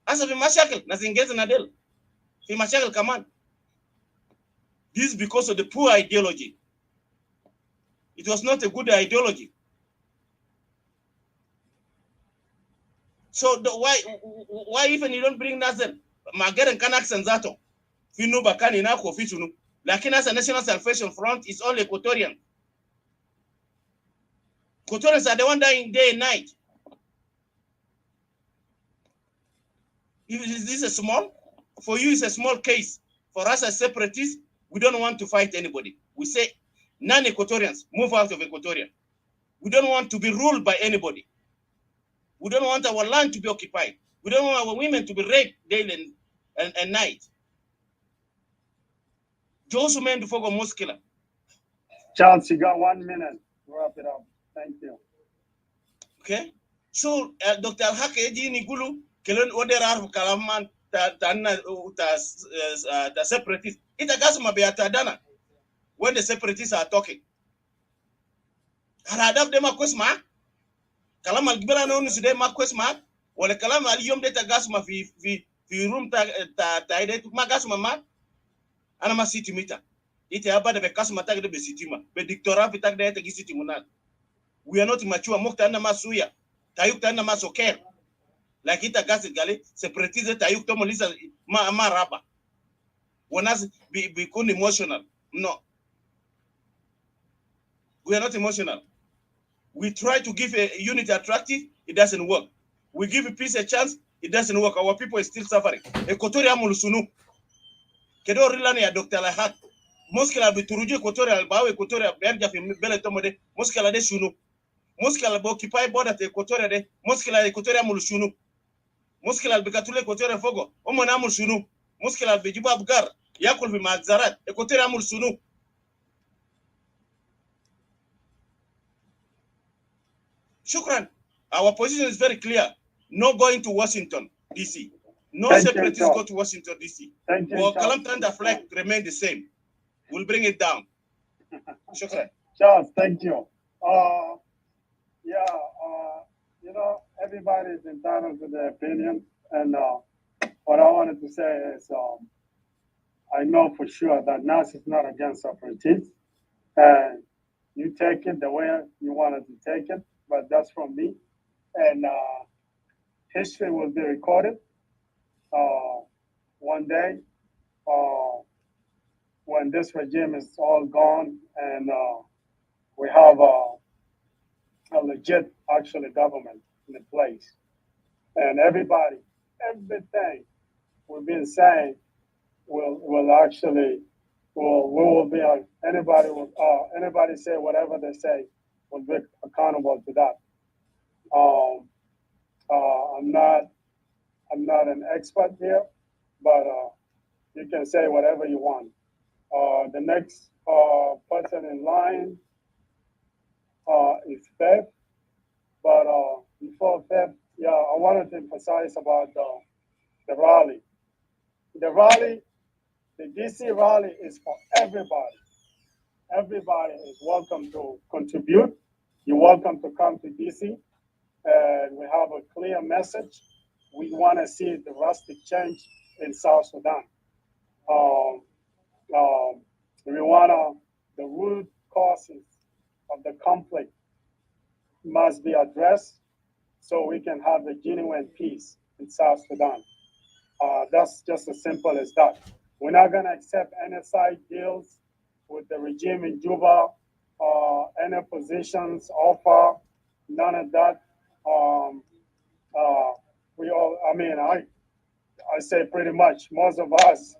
Asa fi mashakil, nas ingezi nadel. Fi mashakil kaman. This is because of the poor ideology. It was not a good ideology. So why even you don't bring Nazel? Mageren Kanak Senzato. Finuba Kanina Kofitunu. Lakin as a National Salvation Front, it's only Equatorian. Equatorians are the one dying day and night. Is this a small? For you, it's a small case. For us as separatists, we don't want to fight anybody. We say, non-Equatorians, move out of Equatoria. We don't want to be ruled by anybody. We don't want our land to be occupied. We don't want our women to be raped day and night. Those men before go muscular. Charles, you got 1 minute to wrap it up. Thank you. Okay? So, Dr. Al-Haq ni gulu, kelon order arf kalaman ta separatists. Ita gasma be atadana when the separatists are talking. Haradab de ma kwesma, kalam al-gbera no nusu de ma kwesma, wala kalam al-yom de ta gasma fi room ta ide ma gasma ma, ana ma city mita. Ite abada be kasma tag de be sitima, be dictora fi tag de ite gisiti munal. We are not mature, mokta anda ma suya, tayuk ta anda ma soker. Like ita gasi gali, separatists tayuk to molisa ma raba. Wanas become emotional. No. We are not emotional. We try to give a unity attractive, it doesn't work. We give a peace a chance, it doesn't work. Our people are still suffering. Equatoria mulusunu. Kedo rilani ya Dr. Lahat. Muskila bituruju Equatoria bawe Equatoria berja fi bele tomode. Muskila de shunu. Muskila bo occupy border te Equatoria de. Muskila Equatoria mulusunu. Muskila bikatule Equatoria fogo. Omo na mulusunu. Muskila bijibu abgar. Yakul fi mazarat. Equatoria mulusunu. Shukran. Our position is very clear. No going to Washington, D.C. No separatists go to Washington, D.C. Well, Kalamtanda flag remain the same. We'll bring it down. Shukran. Charles, thank you. You know, everybody is entitled to their opinion. And what I wanted to say is I know for sure that NAS is not against separatists. And you take it the way you wanted to take it, but that's from me. And history will be recorded one day when this regime is all gone and we have a legit, actually, government in place. And everything we've been saying will actually, we will be, anybody say whatever they say will be accountable to that. I'm not an expert here, but you can say whatever you want. The next person in line is Feb, but before Feb, I wanted to emphasize about the rally. The DC rally is for everybody. Everybody is welcome to contribute. You're welcome to come to DC. And we have a clear message. We want to see the drastic change in South Sudan. We want the root causes of the conflict must be addressed so we can have a genuine peace in South Sudan. That's just as simple as that. We're not going to accept any side deals with the regime in Juba, any positions, offer, none of that. I say pretty much most of us,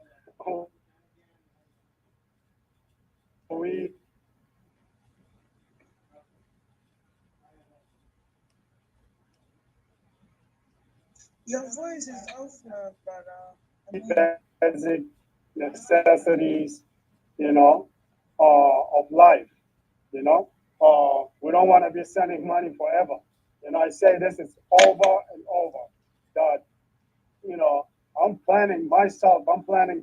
Your voice is off, brother. Basic necessities, of life, we don't want to be sending money forever. I say this is over and over that, I'm planning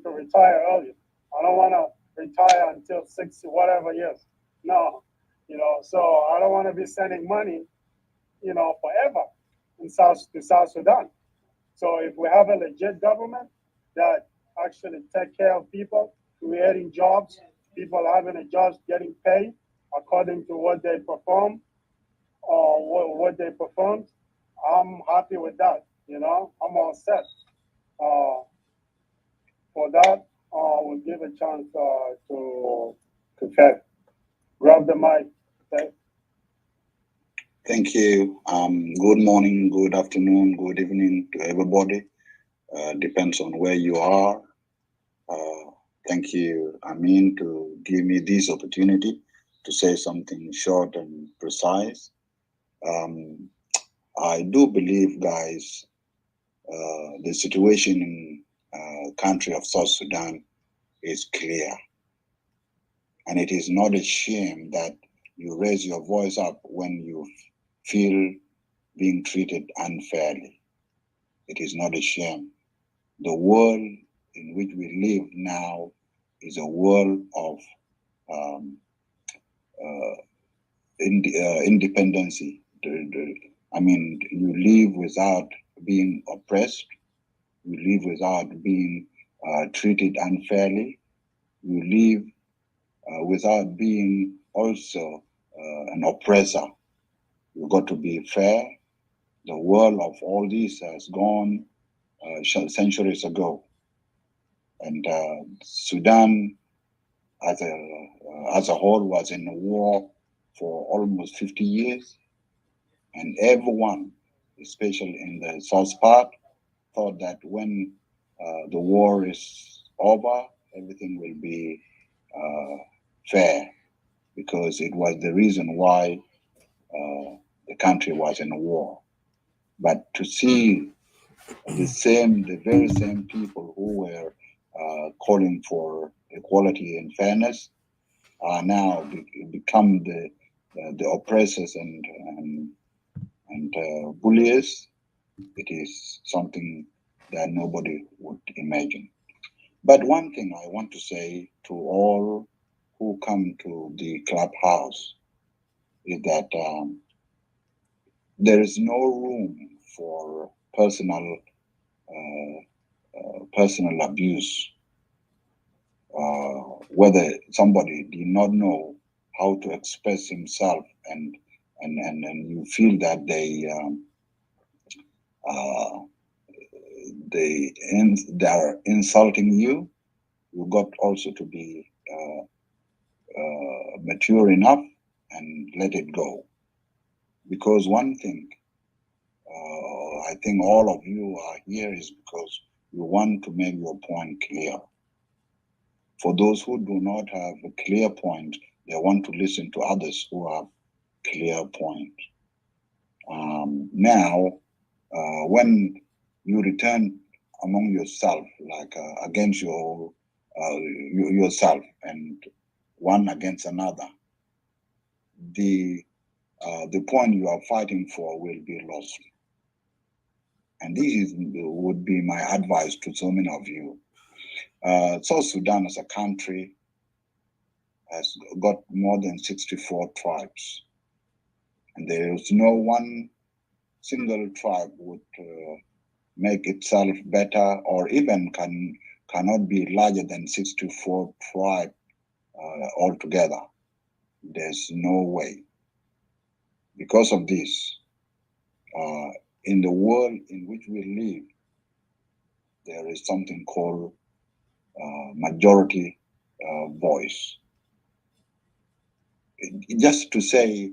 to retire early. I don't want to retire until 60, whatever years. No, so I don't want to be sending money, forever to South Sudan. So if we have a legit government that actually take care of people, creating jobs, people having a jobs, getting paid according to what they perform or what they performed, I'm happy with that. I'm all set for that. we'll give a chance to Fed. Grab the mic, Fed. Thank you. Good morning, good afternoon, good evening to everybody. Depends on where you are. Thank you, Amin, to give me this opportunity to say something short and precise. I do believe, guys, the situation in country of South Sudan is clear. And it is not a shame that you raise your voice up when you feel being treated unfairly. It is not a shame. The world in which we live now is a world of independency. I mean, you live without being oppressed. You live without being treated unfairly. You live without being also an oppressor. You've got to be fair. The world of all this has gone centuries ago. And Sudan as a whole was in a war for almost 50 years. And everyone, especially in the south part, thought that when the war is over, everything will be fair, because it was the reason why the country was in a war. But to see the very same people who were calling for equality and fairness are now become the oppressors and bullies. It is something that nobody would imagine. But one thing I want to say to all who come to the clubhouse is that there is no room for personal abuse. Whether somebody did not know how to express himself and you feel that they are insulting you, you got also to be mature enough and let it go. Because one thing, I think all of you are here is because you want to make your point clear. For those who do not have a clear point, they want to listen to others who have clear point. Now, when you return among yourself, like against yourself and one against another, the point you are fighting for will be lost. And this would be my advice to so many of you. South Sudan as a country has got more than 64 tribes. And there is no one single tribe would make itself better or even cannot be larger than 64 tribes altogether. There's no way. Because of this, in the world in which we live, there is something called majority voice. Just to say,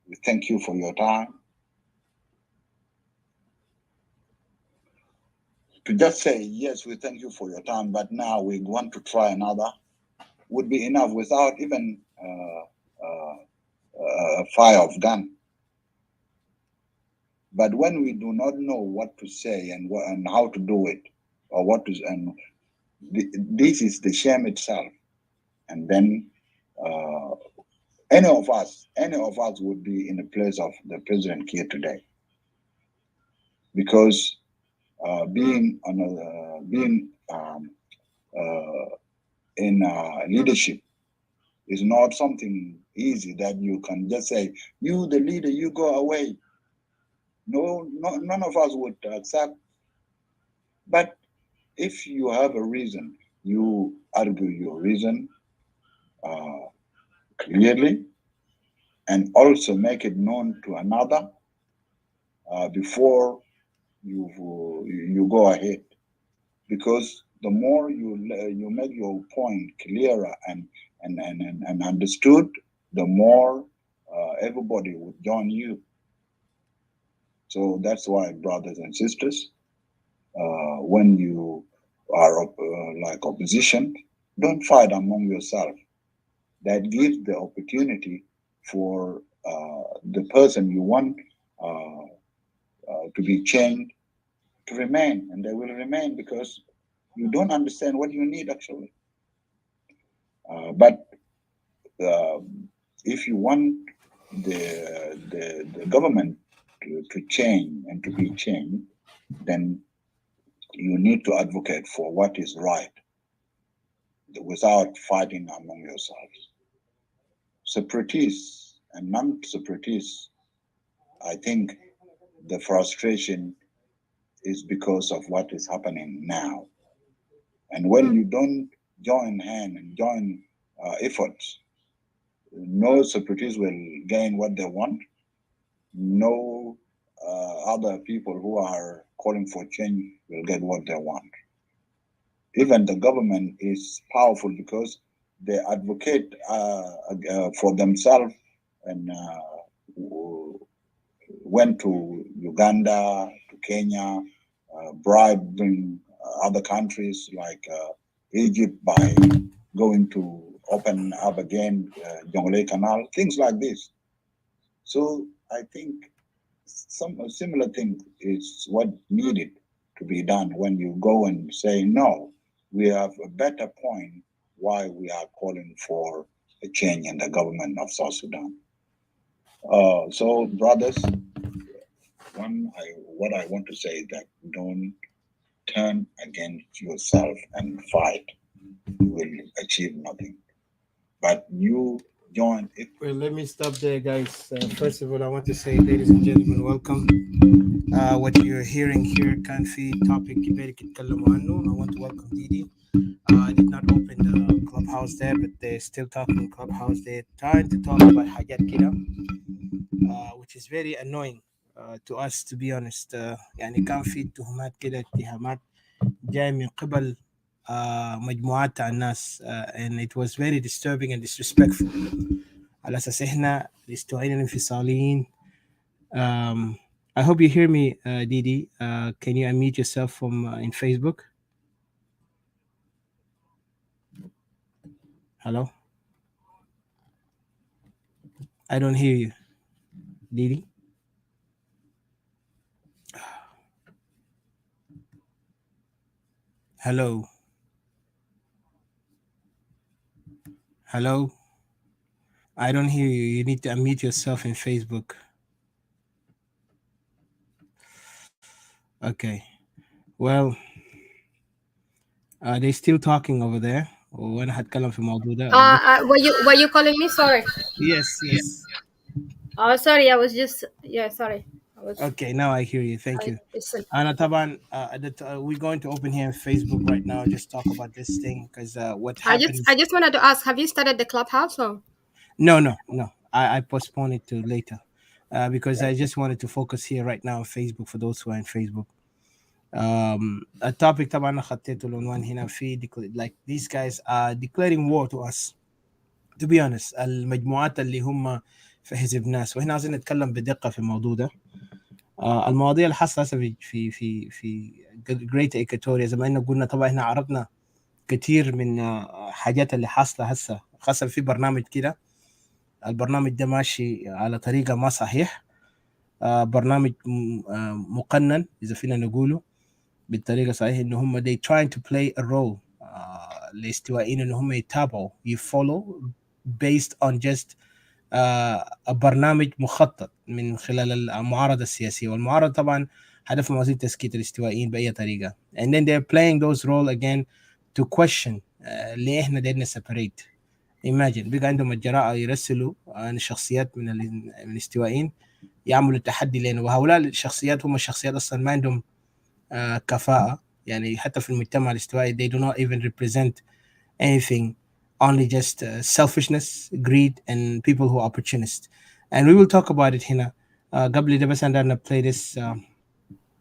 we thank you for your time. To just say, yes, we thank you for your time, but now we want to try another, would be enough without even a fire of gun. But when we do not know what to say and how to do it, or this is the shame itself. And then any of us would be in the place of the president here today, because being in leadership is not something easy that you can just say, you the leader, you go away. No, none of us would accept. But if you have a reason, you argue your reason clearly, and also make it known to another before you go ahead. Because the more you make your point clearer and understood, the more everybody would join you. So that's why, brothers and sisters, when you are like opposition, don't fight among yourself. That gives the opportunity for the person you want to be changed to remain, and they will remain because you don't understand what you need actually. But uh, if you want the government to change and to be changed, then you need to advocate for what is right without fighting among yourselves. Separatists and non-separatists, I think the frustration is because of what is happening now. And when you don't join hand and join efforts, no separatists will gain what they want. No other people who are calling for change will get what they want. Even the government is powerful because they advocate for themselves and went to Uganda, to Kenya, bribing other countries like Egypt by going to open up again Jonglei Canal, things like this. So I think some similar thing is what needed to be done when you go and say no. We have a better point why we are calling for a change in the government of South Sudan. So, brothers, what I want to say is that don't turn against yourself and fight. You will achieve nothing. But you join it. Well, let me stop there, guys. First of all, I want to say, ladies and gentlemen, welcome. What you're hearing here can be topic كبير يتكلموا عنه. I want to welcome Didi. I did not open the clubhouse there, but they're still talking clubhouse. They're trying to talk about حاجات كده, which is very annoying to us, to be honest. يعني كان في اتهامات كده, اتهامات جاي من قبل مجموعات تاع الناس, and it was very disturbing and disrespectful. على أساس إحنا الاستوائيين الانفصاليين. I hope you hear me, Didi. Can you unmute yourself from in Facebook? Hello? I don't hear you, Didi. Hello? Hello? I don't hear you. You need to unmute yourself in Facebook. Okay. Well, they're still talking over there. وأنا هتكلم في الموضوع ده. Were you calling me? Sorry. Yes. Oh, sorry. I was just sorry. I was. Okay, now I hear you. Thank you. Listen. Anna Taban, we're going to open here on Facebook right now. Just talk about this thing because what happened. I just wanted to ask: have you started the clubhouse or? No. I postponed it to later because I just wanted to focus here right now on Facebook for those who are in Facebook. التوبيك طبعا خطيته العنوان هنا في like these guys are declaring war to us, to be honest. المجموعات اللي هم في حزب ناس, وهنا عايزين نتكلم بدقة في الموضوع ده. المواضيع اللي حصلت هسه في Great Equatoria, زي ما قلنا طبعا احنا عرضنا كتير من حاجات اللي حاصله هسه, خاصة في برنامج كده. البرنامج ده ماشي على طريقة ما صحيح, برنامج مقنن إذا فينا نقوله بالطريقة صحيحة, إنه هم they trying to play a role الاستوائيين, إنه هم يتابعوا follow based on just برنامج مخطط من خلال المعارضة السياسية. والمعارضة طبعا هدفهم وسيلة تسكيت الاستوائيين بأي طريقة. and then they're playing those role again to question ليه إحنا دايرنا separate. imagine بقى عندهم الجراءة يرسلوا عن شخصيات من الاستوائيين يعملوا تحدي لنا, وهؤلاء الشخصيات هم الشخصيات أصلا ما عندهم كفاءة, يعني حتى في المجتمع الاستوائي they do not even represent anything, only just selfishness, greed, and people who are opportunists. And we will talk about it هنا. قبل ده بس عندنا play this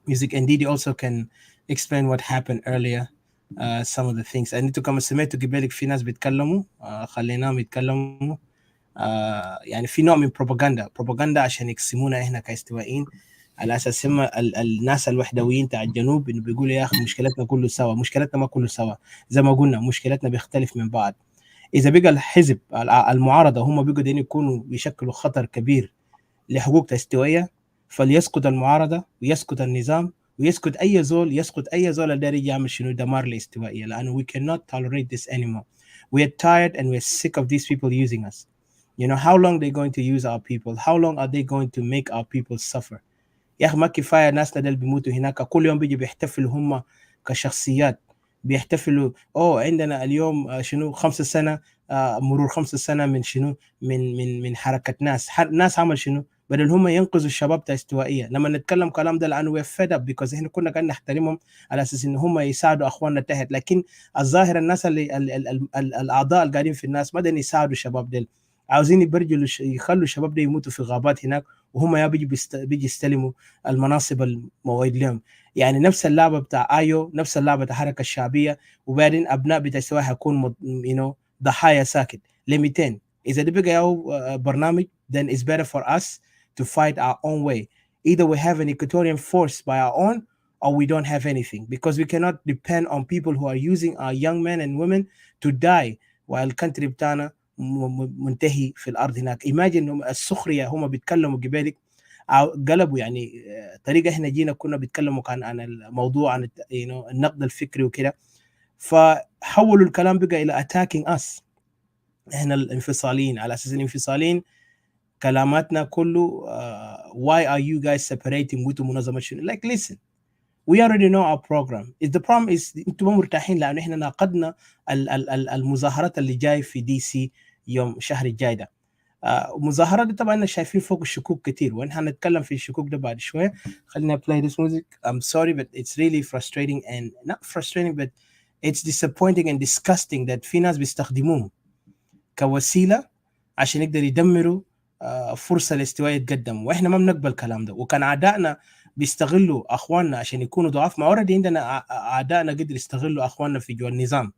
music, and Didi also can explain what happened earlier some of the things. انتوا كما سمعتوا قبلك في ناس بيتكلموا خليناهم يتكلموا. يعني في نوع من بروباغندا عشان يقسمونا احنا كاستوائيين على اساس هم الناس الوحدويين تاع الجنوب انه بيقولوا يا اخي مشكلتنا كله سوا. مشكلتنا ما كله سوا، زي ما قلنا مشكلتنا بيختلف من بعض. اذا بقى الحزب المعارضه هم بيقوا دين يكونوا بيشكلوا خطر كبير لحقوق الاستوائيه، فليسقط المعارضه ويسقط النظام ويسقط اي زول، يسقط اي زول اللي داري يعمل شنو دمار للاستوائيه، لانه we cannot tolerate this anymore. We are tired and we are sick of these people using us. You know how long they're going to use our people? How long are they going to make our people suffer? يا اخي ما كفايه ناسنا دول بيموتوا هناك كل يوم بيجي بيحتفلوا هم كشخصيات، بيحتفلوا عندنا اليوم شنو 5 سنه مرور 5 سنه من شنو من حركه ناس عمل شنو بدل هم ينقذوا الشباب تاع استوائيه. لما نتكلم كلام ده لانه we're fed up because احنا كنا قاعدين نحترمهم على اساس ان هم يساعدوا اخواننا تحت، لكن الظاهر الناس اللي الاعضاء القاعدين في الناس ما دين يساعدوا الشباب ديل، عاوزين يبرجلوا يخلوا الشباب دي يموتوا في غابات هناك وهم يا بيجي يستلموا المناصب الموعود لهم. يعني نفس اللعبه بتاع ايو، نفس اللعبه بتاع الحركه الشعبيه، وبعدين ابناء بتاع السواح هيكون ضحايا ساكت لميتين. اذا ده بقى برنامج then it's better for us to fight our own way. Either we have an Equatorian force by our own or we don't have anything, because we cannot depend on people who are using our young men and women to die while country بتاعنا منتهي في الارض هناك. imagine السخريه هم بيتكلموا قبالك قلبوا يعني طريقه احنا جينا كنا بيتكلموا عن الموضوع عن النقد الفكري وكده، فحولوا الكلام بقى الى attacking us احنا الانفصاليين، على اساس الانفصاليين كلاماتنا كله why are you guys separating وانتم منظمه شنو. like listen we already know our program. the problem is انتم مرتاحين لانه احنا ناقدنا المظاهرات اللي جاي في دي سي يوم شهر الجاي ده. مظاهرات طبعا شايفين فوق الشكوك كتير، وإحنا هنتكلم في الشكوك ده بعد شوية. خلينا play this music. I'm sorry but it's really frustrating and not frustrating but it's disappointing and disgusting that في ناس بيستخدموهم كوسيلة عشان يقدر يدمروا فرصة الاستواء يتقدم، وإحنا ما بنقبل الكلام ده. وكان أعدائنا بيستغلوا أخواننا عشان يكونوا ضعاف، ما already عندنا أعدائنا قدر يستغلوا أخواننا في جوا النظام،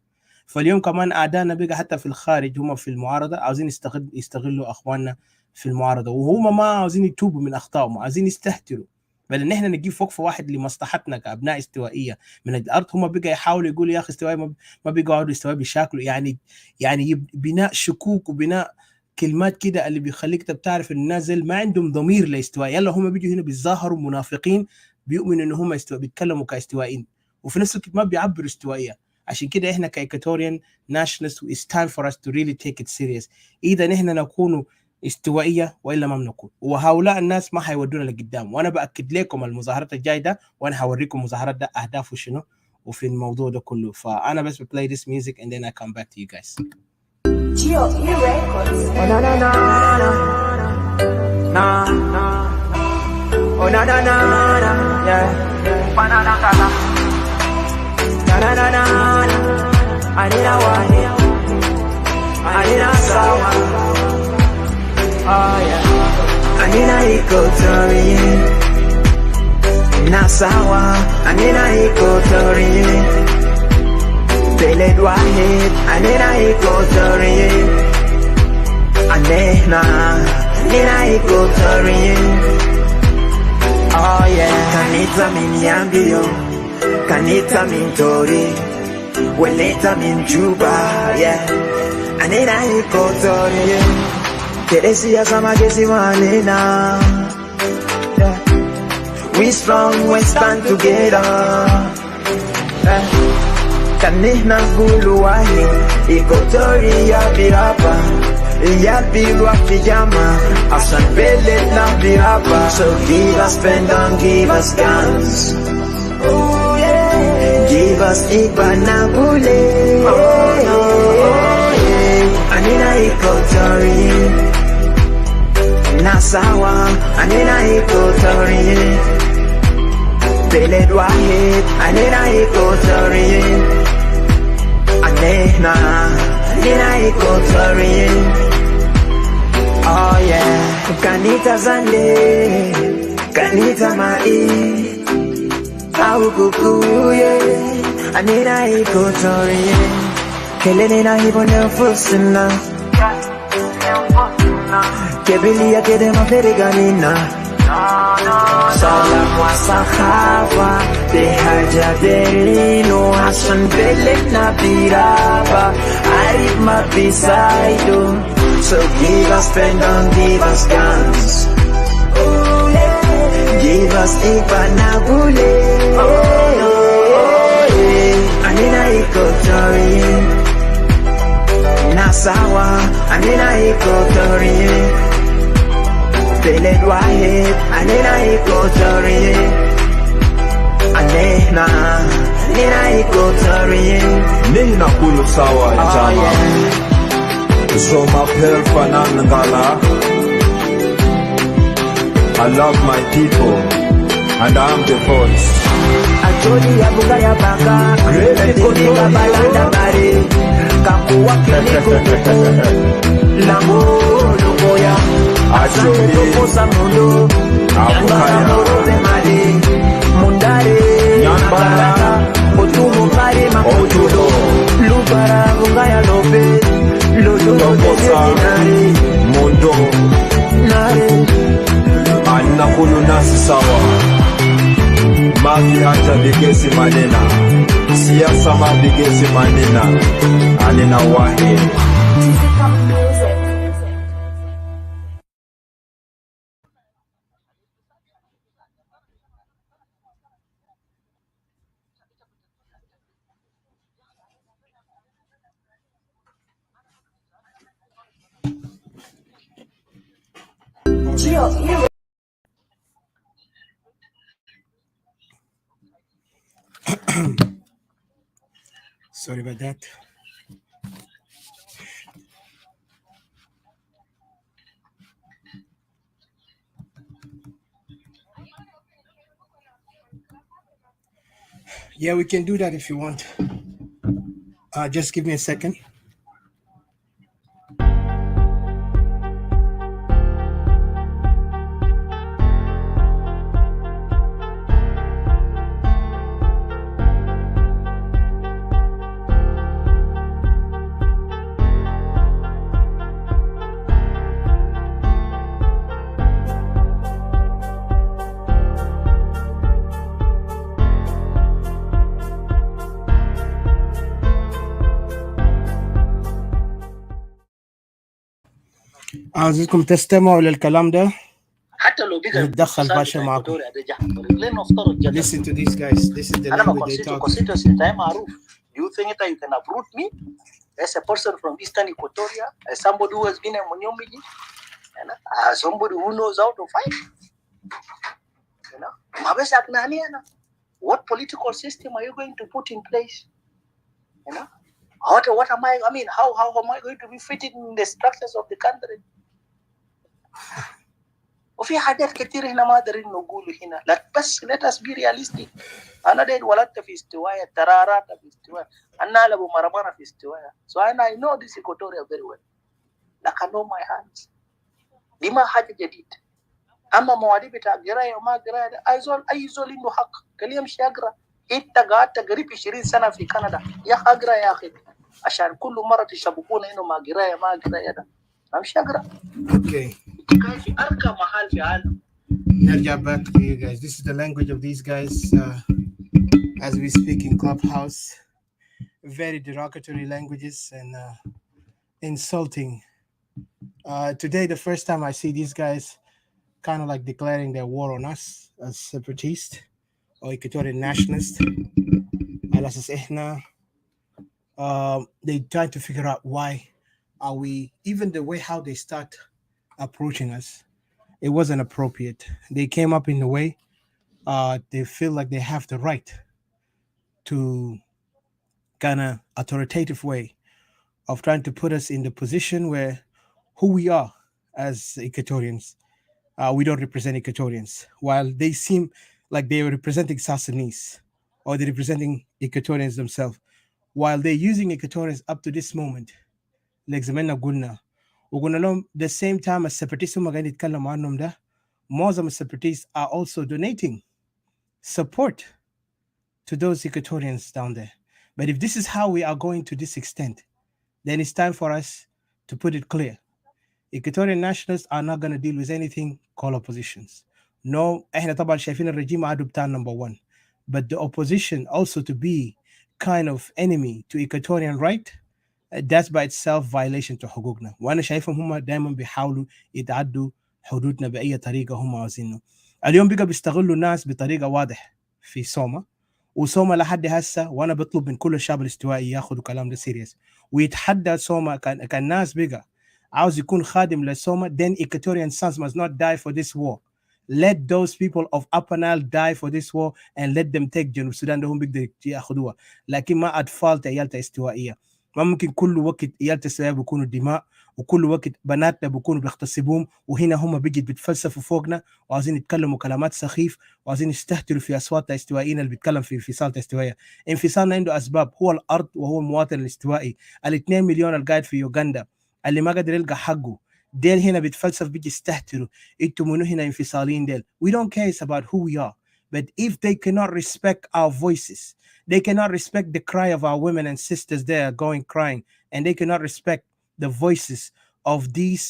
فاليوم كمان أعدائنا بقى حتى في الخارج هم في المعارضة عاوزين يستغلوا أخواننا في المعارضة، وهم ما عاوزين يتوبوا من أخطائهم، عاوزين يستهتروا بدل إن إحنا نجيب وقفة واحد لمصلحتنا كأبناء استوائية من الأرض. هم بقى يحاولوا يقولوا يا أخي استوائي ما بيقعدوا استوائي بشكل يعني بناء شكوك وبناء كلمات كده اللي بيخليك تعرف إن الناس ما عندهم ضمير لاستواء. يلا هم بيجوا هنا بيظاهروا منافقين بيؤمنوا إن هم بيتكلموا كاستوائيين وفي نفس الوقت ما بيعبروا استوائية. عشان كده احنا كايكاتوريان nationalists it's time for us to really take it serious. اذا نحن نكون استوائيه والا ما بنكون، وهؤلاء الناس ما حيودونا لقدام. وانا باكد لكم المظاهرات الجايه ده، وانا هوريكم مظاهرات ده اهدافه شنو وفي الموضوع ده كله. فانا بس play this music and then I come back to you guys. Anina iko tori na sawa, anina iko tori beled wahid, anina iko tori anina iko tori. Oh yeah, kanita minyambio, kanita mintori, weleta min juba, yeah. Anina iko tori Teresia sama gesi manina, yeah. We strong, we stand together, yeah. Kanina gulu wahi, iko tori ya birapa, ya bilwa pijama, asan bele na birapa. So give us pen and give us guns, oh yeah. Give us ibanabule, oh no, yeah. Anina iko tori Nasawa, anina iko tori beled wahid, anina iko tori anina iko tori. Oh yeah, kanita zande, kanita mai au kukuye, anina ikotorie kelele na hivyo nafusina kebilia kede maferiganina salam wa sahaba behaja berino hasan bele na biraba arif ma beside. So give us pen, don't give us guns. Give us ipanabule. Anina ikotori. Nasawa, anina ikotori. Beled wahid, anina ikotori. Anina ikotori. Nina kulu sawa ya jama. So my Nangala, I love my people and I'm the voice. Acholi ya bugaya baka, Kotika balanda bari, Kakuwa kiliko Lambo lugoya, Asante toko samundo, Yanga morobe mali, Mundare, Nyambara, Otumo mari makotudo, Lubara bugaya lobe, Mondo Anakulu nasi sawa Maki hata bigesi manena Siasa ma bigesi manena Anina wahe Sorry about that. Yeah, we can do that if you want. Just give me a second. عاوزكم تستمعوا للكلام ده حتى لو بقى نتدخل باشا معكم. Listen to these guys. This is the language they talk. معروف. Do you think that you can uproot me as a person from Eastern Equatoria, as somebody who has been a Munyomiji, as somebody who knows how to fight? You know, what political system are you going to put in place? You know, what am I? I mean, how am I going to be fitted in the structures of the country? وفي حاجات كتير هنا ما قادرين نقوله هنا. بس let us be realistic. أنا ده ولدت في استوايا، ترارات في استوايا، أنا لابو مرمانا في استوايا. So I know this Equatoria very well. Like I know my hands. دي ما حاجة جديد. أما موادي بتاع قراية وما قراية أي زول عنده حق. كل يمشي يقرأ. أنت قعدت قريب 20 سنة في كندا. يا أخي أقرأ يا أخي. عشان كل مرة تشبكونا إنه ما قراية ده. أمشي أقرأ. Okay. Now back to you guys. This is the language of these guys as we speak in Clubhouse. Very derogatory languages and insulting. Today, the first time I see these guys kind of like declaring their war on us as separatists or Equatorian nationalists. They try to figure out why are we, even the way how they start approaching us, it wasn't appropriate. They came up in a way they feel like they have the right to kind of authoritative way of trying to put us in the position where who we are as Equatorians, we don't represent Equatorians, while they seem like they are representing South Sudanese or they're representing Equatorians themselves, while they're using Equatorians up to this moment. Like Zemena Gulna, the same time as separatists Muslim separatists are also donating support to those Equatorians down there. But if this is how we are going to this extent, then it's time for us to put it clear. Equatorial nationalists are not going to deal with anything called oppositions. No, احنا طبعا شايفين الرجيم عدو بتاع number one. But the opposition also to be kind of enemy to Equatorian right, that's by itself violation to حقوقنا. وانا شايفهم هم دائما بيحاولوا يتعدوا حدودنا باي طريقه هم عاوزينه. اليوم بقى بيستغلوا الناس بطريقه واضح في سوما، وسوما لحد هسه وانا بطلب من كل الشعب الاستوائي ياخذوا كلام ده سيريس ويتحدى سوما. كان الناس بقى عاوز يكون خادم لسوما، then Equatorian sons must not die for this war. Let those people of Upper Nile die for this war and let them take جنوب السودان ده هم بيقدروا ياخذوها، لكن ما اطفال عيالتها استوائيه. ما ممكن كل وقت عيالتها استوائيه بيكونوا دماء، وكل وقت بناتنا بيكونوا بيغتصبوهم، وهنا هم بيجي بيتفلسفوا فوقنا وعايزين يتكلموا كلامات سخيف وعايزين يستهتروا في اصوات الاستوائيين اللي بيتكلم في انفصال استوائيه. انفصالنا عنده اسباب، هو الارض وهو المواطن الاستوائي. ال2 مليون القاعد في يوغندا اللي ما قادر يلقى حقه، ديل هنا بيتفلسف بيجي يستهتروا انتوا منو هنا انفصاليين ديل. We don't care about who we are, but if they cannot respect our voices, they cannot respect the cry of our women and sisters there going crying, and they cannot respect the voices of these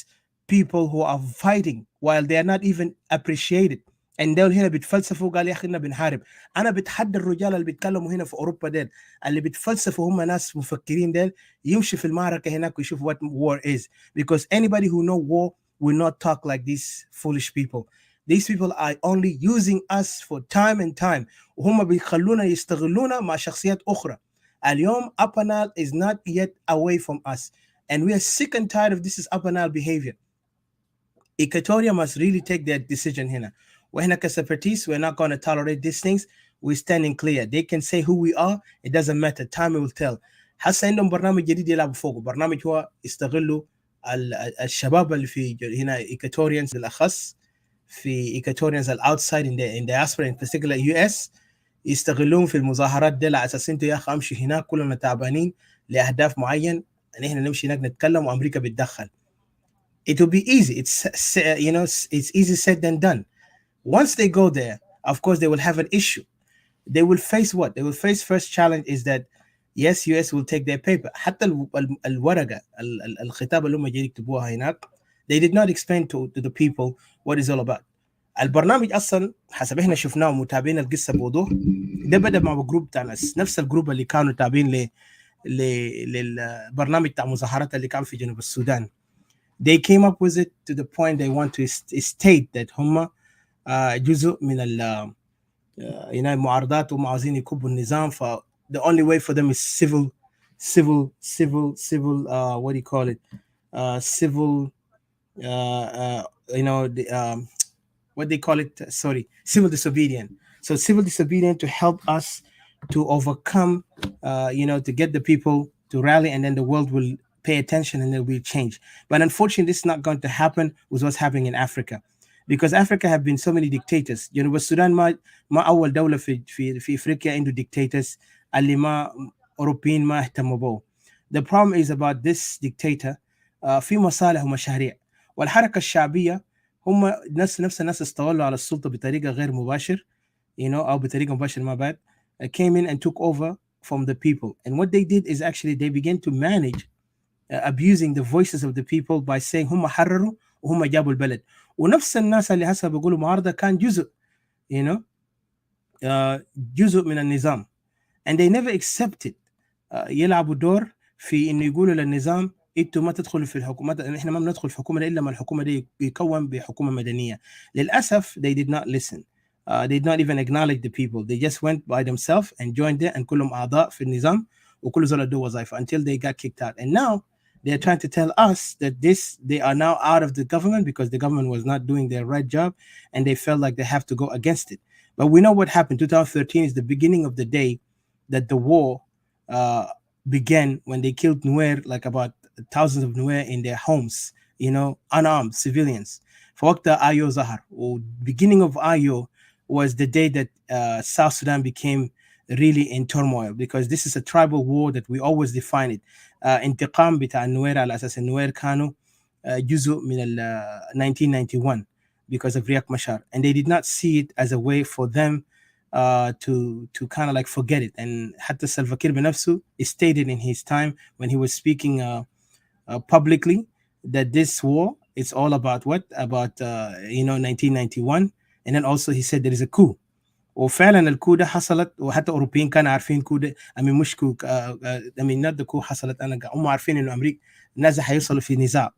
people who are fighting while they are not even appreciated. and دول هنا بيتفلسفوا قال يا اخي احنا بنحارب. انا بتحدى الرجال اللي بيتكلموا هنا في اوروبا ديل اللي بيتفلسفوا هم ناس مفكرين ديل يمشي في المعركه هناك ويشوف what war is, because anybody who know war will not talk like these foolish people. These people are only using us for time and time, وهم بيخلونا يستغلونا مع شخصيات اخرى. اليوم Upper Nile is not yet away from us, and we are sick and tired of this is Upper Nile behavior. Equatoria must really take their decision هنا. وإحنا كseparatists, we're not going to tolerate these things. We're standing clear. They can say who we are. It doesn't matter. Time will tell. هسه عندهم برنامج جديد يلعبوا فوقه. برنامج هو يستغلوا الشباب اللي في هنا Equatorians بالأخص في Equatorians outside in diaspora in particular US يستغلون في المظاهرات دي على أساس أنتوا يا أخي أمشي هناك كلنا تعبانين لأهداف معين، إن إحنا نمشي هناك نتكلم وأمريكا بتدخل. It will be easy. It's easy said than done. Once they go there, of course, they will have an issue. They will face what? They will face first challenge is that, yes, US will take their paper. حتى الورقة الخطاب اللي هم جايين يكتبوها هناك, they did not explain to the people what is all about. البرنامج أصلا حسب إحنا شفناه ومتابعين القصة بوضوح, ده بدأ مع جروب تاع نفس الجروب اللي كانوا تابعين للبرنامج تاع مظاهرات اللي كان في جنوب السودان. They came up with it to the point they want to state that هم جزء من المعارضات وهم عاوزين يكبوا النظام. ف the only way for them is civil what do you call it, civil what they call it, civil disobedience. So civil disobedience to help us to overcome, to get the people to rally, and then the world will pay attention and there will be change. But unfortunately, this is not going to happen with what's happening in Africa, because Africa have been so many dictators. Sudan ما أول دولة في أفريقيا عنده dictators اللي ما أوروبيين ما اهتموا به. The problem is about this dictator في مصالح ومشاريع, والحركة الشعبية هم نفس الناس استولوا على السلطة بطريقة غير مباشر, أو بطريقة مباشرة ما بعد, came in and took over from the people. And what they did is actually they began to manage abusing the voices of the people by saying هم حرروا وهم جابوا البلد. ونفس الناس اللي هسه بيقولوا معارضة كان جزء جزء من النظام, and they never accepted يلعبوا دور في إنه يقولوا للنظام انتوا ما تدخلوا في الحكومة, احنا ما بندخل في حكومة الا ما الحكومة دي يكون بحكومة مدنية. للأسف they did not listen. They did not even acknowledge the people. They just went by themselves and joined it, and كلهم أعضاء في النظام وكل زول ادوا وظائف until they got kicked out. And now they are trying to tell us that they are now out of the government because the government was not doing their right job, and they felt like they have to go against it. But we know what happened. 2013 is the beginning of the day that the war began, when they killed Nuer, like about thousands of Nuer in their homes, unarmed civilians. فوقتها Ayo Zahar, or beginning of Ayo was the day that South Sudan became really in turmoil, because this is a tribal war that we always define it. انتقام بتاع النوير على أساس النوير كانوا جزء من 1991 because of Riek Machar, and they did not see it as a way for them to kind of like forget it. And حتى Salva Kiir بنفسه stated in his time when he was speaking publicly that this war is all about what? About 1991. And then also he said there is a coup. وفعلا الكو ده حصلت وحتى اوروبيين كانوا عارفين كو ده امين مش كو امين نت كو حصلت انا هم عارفين انه امريكا الناس هيوصلوا في نزاع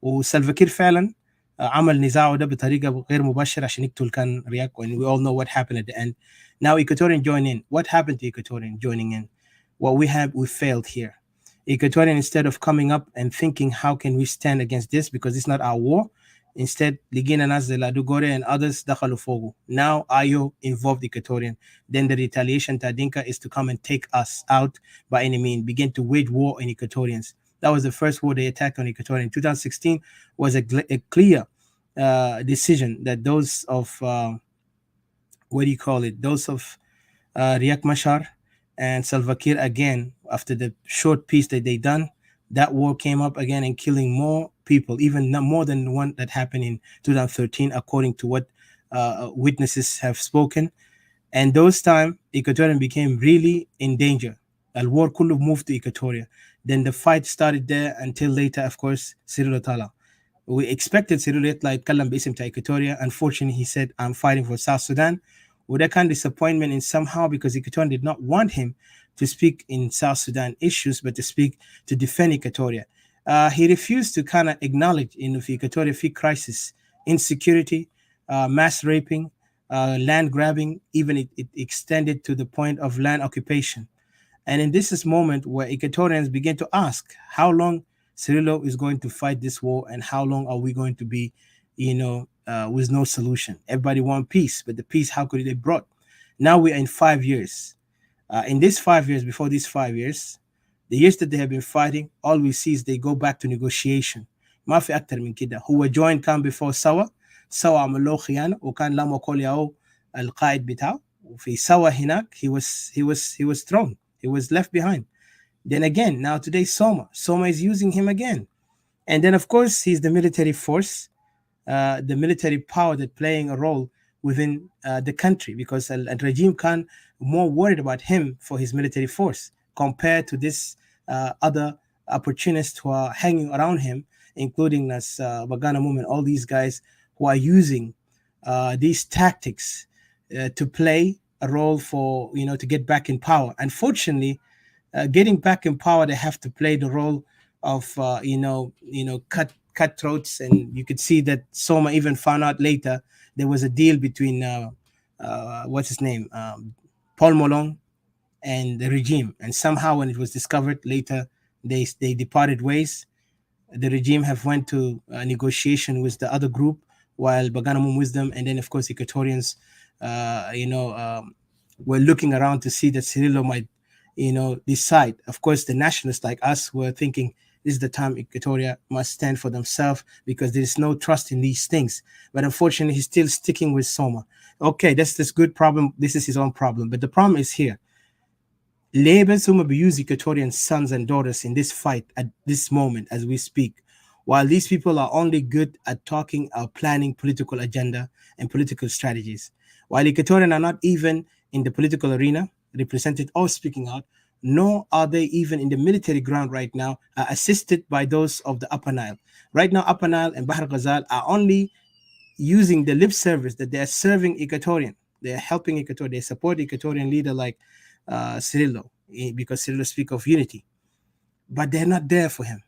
وسلفاكير فعلا عمل نزاعه ده بطريقه غير مباشره عشان يقتل كان رياك and we all know what happened at the end. Now Equatorian join in. What happened to Equatorian joining in? What we failed here. Equatorian, instead of coming up and thinking how can we stand against this because it's not our war, instead Ligina Nas de la Dugore and others dakhalu fogu. Now Ayo involved Equatorian. Then the retaliation to Adinka is to come and take us out by any means, begin to wage war on Equatorians. That was the first war they attacked on Equatorian. 2016 was a clear decision that those of those of Riek Machar and Salva Kiir again, after the short peace that they done, that war came up again and killing more people, even more than the one that happened in 2013, according to what witnesses have spoken. And those time, Equatorian became really in danger. Al war kullu moved to Equatoria. Then the fight started there until later, of course, Cyril Tala. We expected Cyril يطلع يتكلم باسم تاع Equatoria. Unfortunately, he said, I'm fighting for South Sudan. With that kind of disappointment in somehow because Equatorian did not want him to speak in South Sudan issues, but to speak to defend Equatoria. He refused to kind of acknowledge in the Equatoria fee crisis, insecurity, mass raping, land grabbing, even it extended to the point of land occupation. And in this is moment where Equatorians begin to ask how long Cirillo is going to fight this war and how long are we going to be, with no solution. Everybody want peace, but the peace, how could they brought? Now we are in 5 years. In these 5 years, before these 5 years, the years that they have been fighting, all we see is they go back to negotiation. ما في أكتر من كده. هو join كان before سوا عملوا خيانة وكان لما قول ياو القائد بتاعه وفي سوا هناك he was thrown. He was left behind. Then again, now today Soma is using him again. And then of course he's the military force, the military power that playing a role within the country because the regime can more worried about him for his military force compared to this other opportunists who are hanging around him, including as Bagana Movement, all these guys who are using these tactics to play a role for, to get back in power. Unfortunately, getting back in power, they have to play the role of, cutthroats. And you could see that Soma even found out later there was a deal between, what's his name, Paul Molong and the regime. And somehow when it was discovered later, they departed ways. The regime have went to negotiation with the other group while Baganamum wisdom. And then of course, Equatorians, were looking around to see that Cirillo might, decide. Of course, the nationalists like us were thinking this is the time Equatoria must stand for themselves because there is no trust in these things. But unfortunately, he's still sticking with Soma. Okay, that's this good problem. This is his own problem. But the problem is here. Labour Soma be use Equatorian sons and daughters in this fight at this moment as we speak. While these people are only good at talking or planning political agenda and political strategies. While Equatorian are not even in the political arena, represented or speaking out, nor are they even in the military ground right now, assisted by those of the Upper Nile. Right now, Upper Nile and Bahr Ghazal are only using the lip service that they are serving Equatorian. They are helping Equatorian. They support Equatorian leader like Cirillo, because Cirillo speak of unity. But they're not there for him.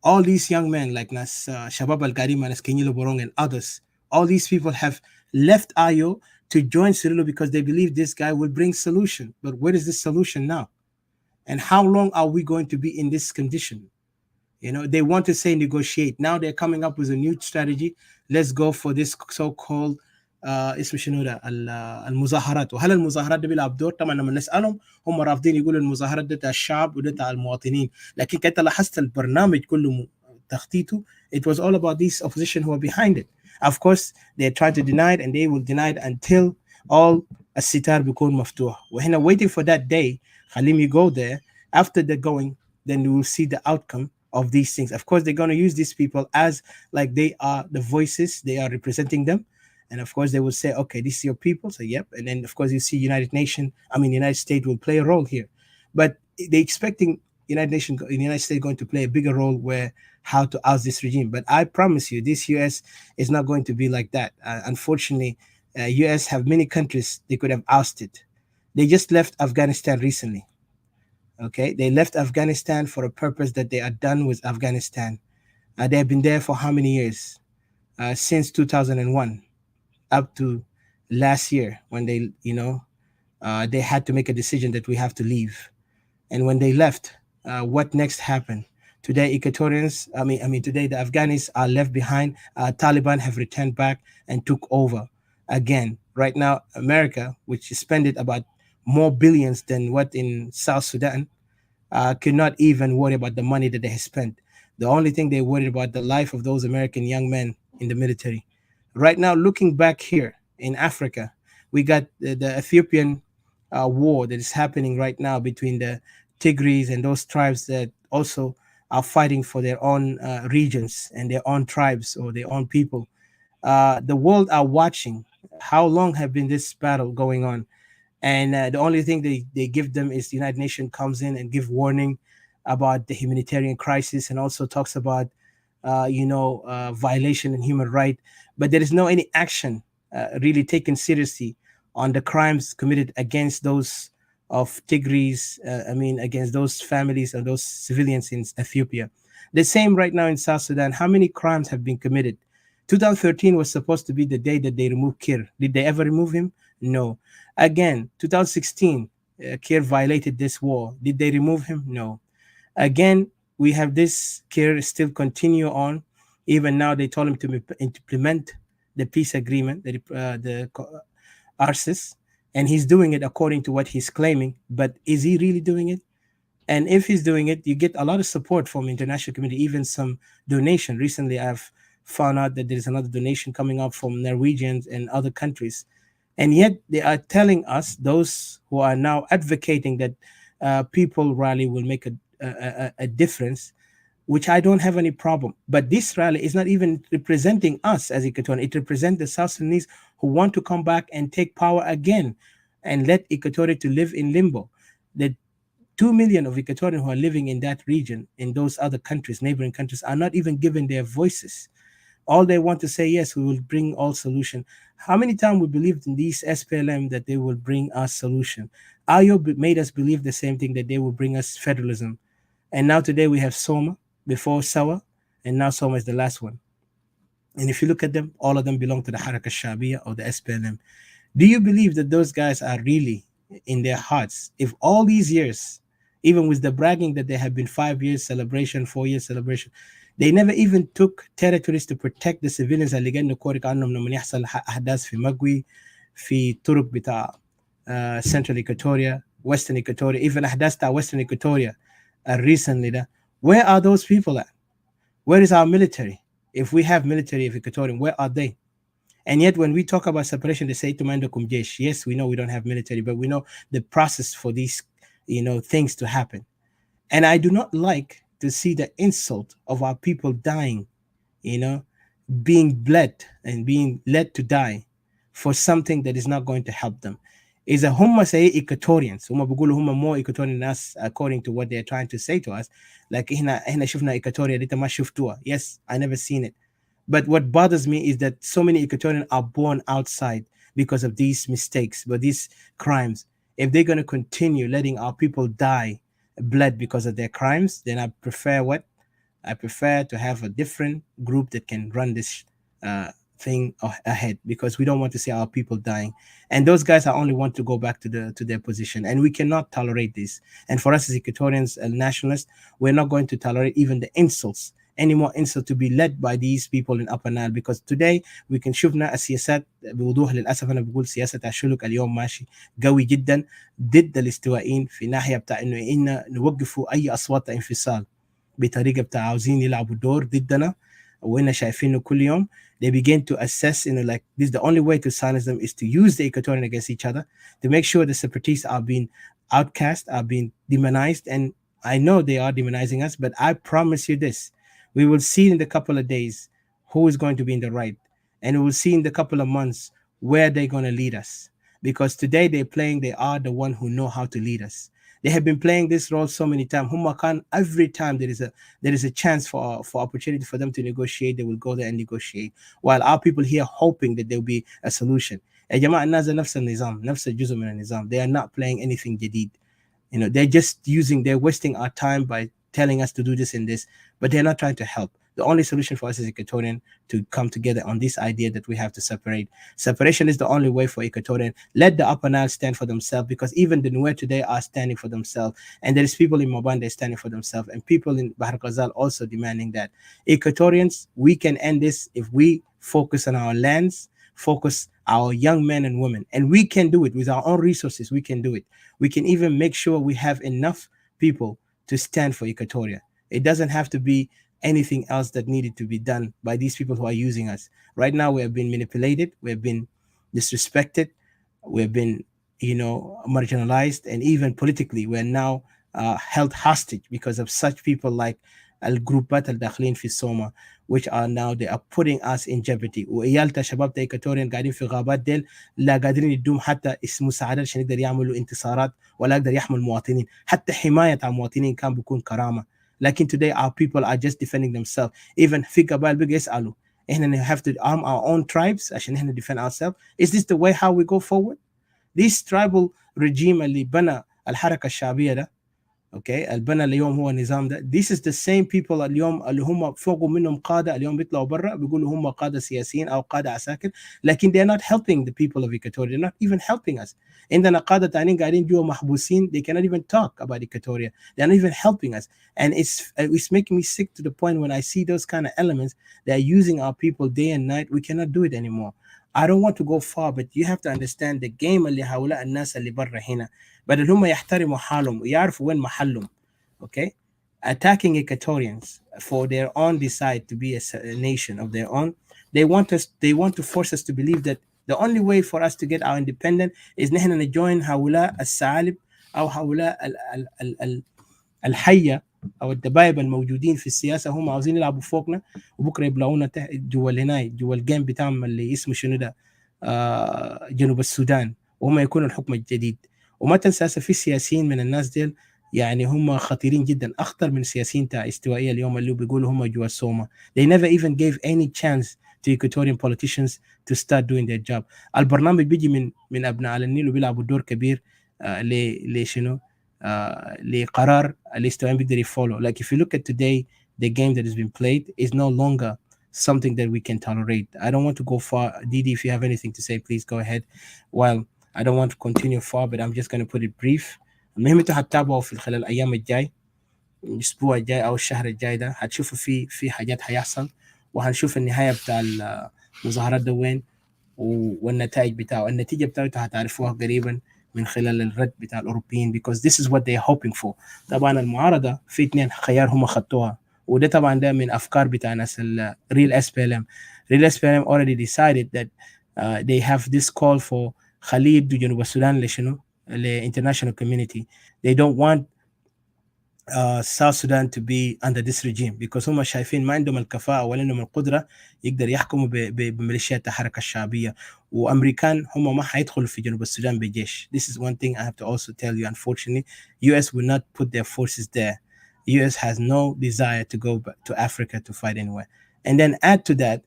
All these young men like Nas Shabab Al-Garima, Nas Kenyilo Borong and others, all these people have left Ayo to join Cirillo because they believe this guy will bring solution. But where is this solution now? And how long are we going to be in this condition? They want to say negotiate. Now they're coming up with a new strategy. Let's go for this so-called اسمه شنو ده المظاهرات. وهل المظاهرات ده بيلعب دور؟ طبعا لما نسالهم هم رافضين يقولوا المظاهرات ده بتاع الشعب وده بتاع المواطنين. لكن كنت لاحظت البرنامج كله تخطيطه, it was all about these opposition who are behind it. Of course, they tried to deny it and they will deny it until all الستار بيكون مفتوح. وهنا waiting for that day. خليهم go there. After they're going, then we will see the outcome of these things. Of course, they're going to use these people as like they are the voices, they are representing them. And of course, they will say, okay, this is your people. So, yep. And then, of course, you see United States will play a role here. But they expecting United States going to play a bigger role where how to oust this regime. But I promise you, this U.S. is not going to be like that. Unfortunately, U.S. have many countries they could have ousted. They just left Afghanistan recently. Okay, they left Afghanistan for a purpose that they are done with Afghanistan. They have been there for how many years? Since 2001 up to last year when they had to make a decision that we have to leave. And when they left, what next happened? Today, today the Afghans are left behind. Taliban have returned back and took over again. Right now, America, which spent about more billions than what in South Sudan, could not even worry about the money that they have spent. The only thing they worried about the life of those American young men in the military. Right now, looking back here in Africa, we got the Ethiopian war that is happening right now between the Tigris and those tribes that also are fighting for their own regions and their own tribes or their own people. The world are watching. How long have been this battle going on? And the only thing they give them is the United Nations comes in and give warning about the humanitarian crisis and also talks about violation in human right, but there is no any action really taken seriously on the crimes committed against those of Tigris, against those families and those civilians in Ethiopia. The same right now in South Sudan. How many crimes have been committed? 2013 was supposed to be the day that they removed Kir. Did they ever remove him? No. Again, 2016, Kir violated this war. Did they remove him? No. Again, we have this Kir still continue on. Even now, they told him to implement the peace agreement, the ARCIS, and he's doing it according to what he's claiming. But is he really doing it? And if he's doing it, you get a lot of support from international community, even some donation. Recently, I've found out that there's another donation coming up from Norwegians and other countries. And yet they are telling us, those who are now advocating that people rally will make a difference, which I don't have any problem. But this rally is not even representing us as Equatorian. It represents the South Sudanese who want to come back and take power again and let Equatoria to live in limbo. The 2 million of Equatorians who are living in that region, in those other countries, neighboring countries, are not even given their voices. All they want to say, yes, we will bring all solution. How many times we believed in these SPLM that they will bring us solution? Ayo made us believe the same thing, that they will bring us federalism. And now today we have Soma, before Sawa, and now Soma is the last one. And if you look at them, all of them belong to the Haraka Shabiya or the SPLM. Do you believe that those guys are really in their hearts? If all these years, even with the bragging that there have been 5 years celebration, 4 years celebration, they never even took territories to protect the civilians اللي قاعدين نكورك عنهم لما يحصل أحداث في مقوي في طرق بتاع Central Equatoria, Western Equatoria, even أحداث بتاع Western Equatoria recently. Where are those people at? Where is our military? If we have military of Equatorian, where are they? And yet when we talk about separation, they say Tumandakum Jesh. Yes, we know we don't have military, but we know the process for these things to happen. And I do not like to see the insult of our people dying, being bled and being led to die for something that is not going to help them. Is a hum say Equatorians, hum بيقولوا هم more Equatorian than us according to what they're trying to say to us. Like هنا شفنا Equatoria دي ما شفتوها. Yes, I never seen it. But what bothers me is that so many Equatorians are born outside because of these mistakes, but these crimes. If they're going to continue letting our people die, bled because of their crimes, then I prefer what? I prefer to have a different group that can run this thing ahead, because we don't want to see our people dying. And those guys are only want to go back to their position, and we cannot tolerate this. And for us as Equatorians and nationalists, we're not going to tolerate even the insults, any more insult to be led by these people in Upper Nile, because today we can شوفنا السياسات بوضوح. للاسف انا بقول سياسه الشلوك اليوم ماشي قوي جدا ضد الاستوائيين في ناحيه بتاع انه نوقفوا اي اصوات انفصال بطريقه بتاع عاوزين يلعبوا دور ضدنا، وإنا شايفينه كل يوم. They begin to assess, like this, the only way to silence them is to use the Equatorian against each other, to make sure the separatists are being outcast, are being demonized. And I know they are demonizing us, but I promise you this, we will see in a couple of days who is going to be in the right. and we'll see in the couple of months where they're going to lead us. Because today they are the one who know how to lead us. They have been playing this role so many times. Every time there is a chance for opportunity for them to negotiate, they will go there and negotiate. While our people here hoping that there will be a solution. يا جماعة الناس نفس النظام نفس الجزء من النظام. They are not playing anything جديد. They're wasting our time by telling us to do this and this, but they're not trying to help. The only solution for us as Equatorian to come together on this idea that we have to separate. Separation is the only way for Equatorian. Let the Upper Nile stand for themselves, because even the Nuer today are standing for themselves. And there is people in Mobanda standing for themselves, and people in Bahar Ghazal also demanding that. Equatorians, we can end this if we focus on our lands, focus our young men and women. And we can do it with our own resources. We can do it. We can even make sure we have enough people to stand for Equatoria. It doesn't have to be anything else that needed to be done by these people who are using us. Right now, we have been manipulated, we have been disrespected, we have been, marginalized, and even politically, we're now held hostage because of such people like الجروبات الداخلين في السوما, which are now they are putting us in jeopardy. وعيالتا شباب ايكاتوريان قاعدين في غابات ديل لا قادرين يدوم حتى مساعدات عشان يقدر يعملوا انتصارات ولا يقدر يحموا المواطنين. حتى حماية المواطنين كان بيكون كرامة. لكن today our people are just defending themselves. Even في قبائل بقى يسألوا احنا have to arm our own tribes عشان احنا defend ourselves. Is this the way how we go forward? This tribal regime اللي بنى الحركة الشعبية ده, اوكي, البنا اليوم هو النظام ده. This is the same people اليوم اللي هم فوقوا منهم قادة اليوم بيطلعوا برا بيقولوا هم قادة سياسيين او قادة عساكر, لكن they are not helping the people of Equatoria. They're not even helping us. عندنا قادة تانيين قاعدين جوا محبوسين. They cannot even talk about Equatoria. They're not even helping us. And it's making me sick to the point when I see those kind of elements. They're using our people day and night. We cannot do it anymore. I don't want to go far, but you have to understand the game اللي هؤلاء الناس اللي برا هنا بدل هم يحترموا حالهم ويعرفوا وين محلهم. Okay, attacking Equatorians for their own decide to be a nation of their own. They want to force us to believe that the only way for us to get our independence is نحن نجوين هؤلاء الثعالب أو هؤلاء الحية أو الدبايب الموجودين في السياسة. هم عاوزين يلعبوا فوقنا وبكرة يبلعونا جوا هناي جوا الجيم بتاعهم اللي اسمه شنو ده, جنوب السودان, وهم يكونوا الحكم الجديد. وما تنسى في سياسيين من الناس ديل يعني هم خطيرين جدا, اخطر من سياسيين تاع استوائيه اليوم اللي بيقولوا هم جوا السوما. They never even gave any chance to Equatorian politicians to start doing their job. البرنامج بيجي من ابناء على النيل وبيلعبوا دور كبير لشنو لقرار الاستوائيين بيقدر يفولو. Like if you look at today, the game that has been played is no longer something that we can tolerate. I don't want to go far. Didi, if you have anything to say, please go ahead. While I don't want to continue far, but I'm just going to put it brief. المهم انتوا هتتابعوا في خلال الايام الجاي, الاسبوع الجاي او الشهر الجاي ده, هتشوفوا في حاجات هيحصل, وهنشوف النهايه بتاع المظاهرات ده وين, والنتائج بتاعه. النتيجه بتاعته هتعرفوها قريبا من خلال الرد بتاع الاوروبيين, because this is what they are hoping for. طبعا المعارضه في 2 خيار هم خدوها, وده طبعا ده من افكار بتاع ناس real SPLM. real SPLM already decided that they have this call for خليه يدوا جنوب السودان لشنو international community. They don't want South Sudan to be under this regime because هم شايفين ما عندهم الكفاءة ولا عندهم القدرة يقدر يحكموا بميليشيات الحركة الشعبية, وأمريكان هم ما حيدخلوا في جنوب السودان بجيش. This is one thing I have to also tell you. Unfortunately, US will not put their forces there. US has no desire to go back to Africa to fight anywhere. And then add to that,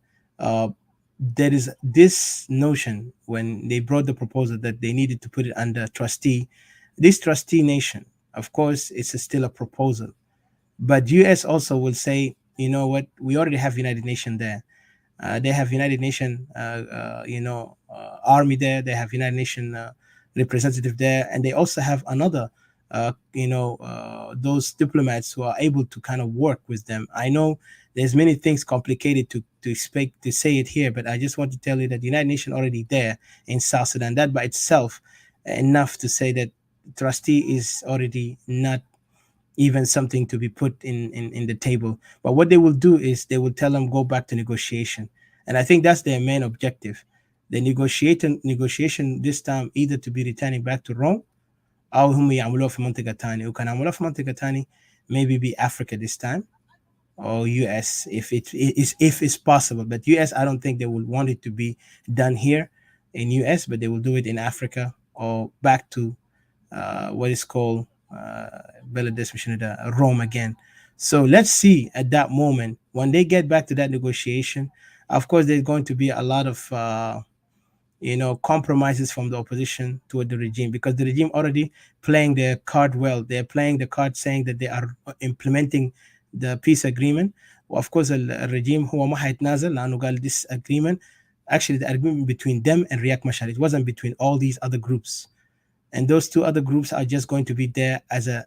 there is this notion when they brought the proposal that they needed to put it under trustee. This trustee nation, of course, it's still a proposal, but US also will say, you know what, we already have United Nations there. They have United Nations, army there. They have United Nations representative there, and they also have another, those diplomats who are able to kind of work with them. I know there's many things complicated to say it here, but I just want to tell you that the United Nations already there in South Sudan. That by itself enough to say that trustee is already not even something to be put in the table. But what they will do is they will tell them go back to negotiation. And I think that's their main objective. The negotiation this time either to be returning back to Rome أو هم يعملوها في منطقة تانية, وكان عملوها في منطقة تانية maybe be Africa this time, or US if it's possible. But US, I don't think they will want it to be done here in US, but they will do it in Africa or back to what is called Beladesh Rome again. So let's see at that moment when they get back to that negotiation. Of course, there's going to be a lot of compromises from the opposition toward the regime, because the regime already playing their card well. They're playing the card saying that they are implementing the peace agreement. Of course, الرجيم هو ما حيتنازل لأنه قال this agreement, actually the agreement between them and Riek Machar. It wasn't between all these other groups, and those two other groups are just going to be there as an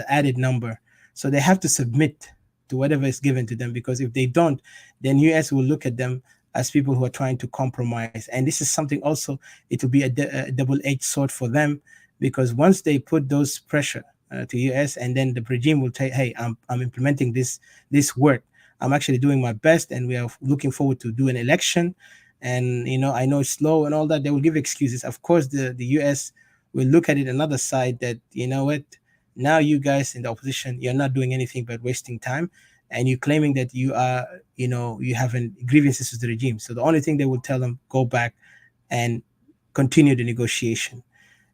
added number. So they have to submit to whatever is given to them, because if they don't, then US will look at them as people who are trying to compromise. And this is something also, it will be a double-edged sword for them, because once they put those pressure to US, and then the regime will say, hey, I'm implementing this work, I'm actually doing my best, and we are looking forward to do an election, and I know it's slow and all that, they will give excuses. Of course, the US will look at it another side, that what, now you guys in the opposition, you're not doing anything but wasting time, and you're claiming that you are you have grievances with the regime. So the only thing they will tell them, go back and continue the negotiation.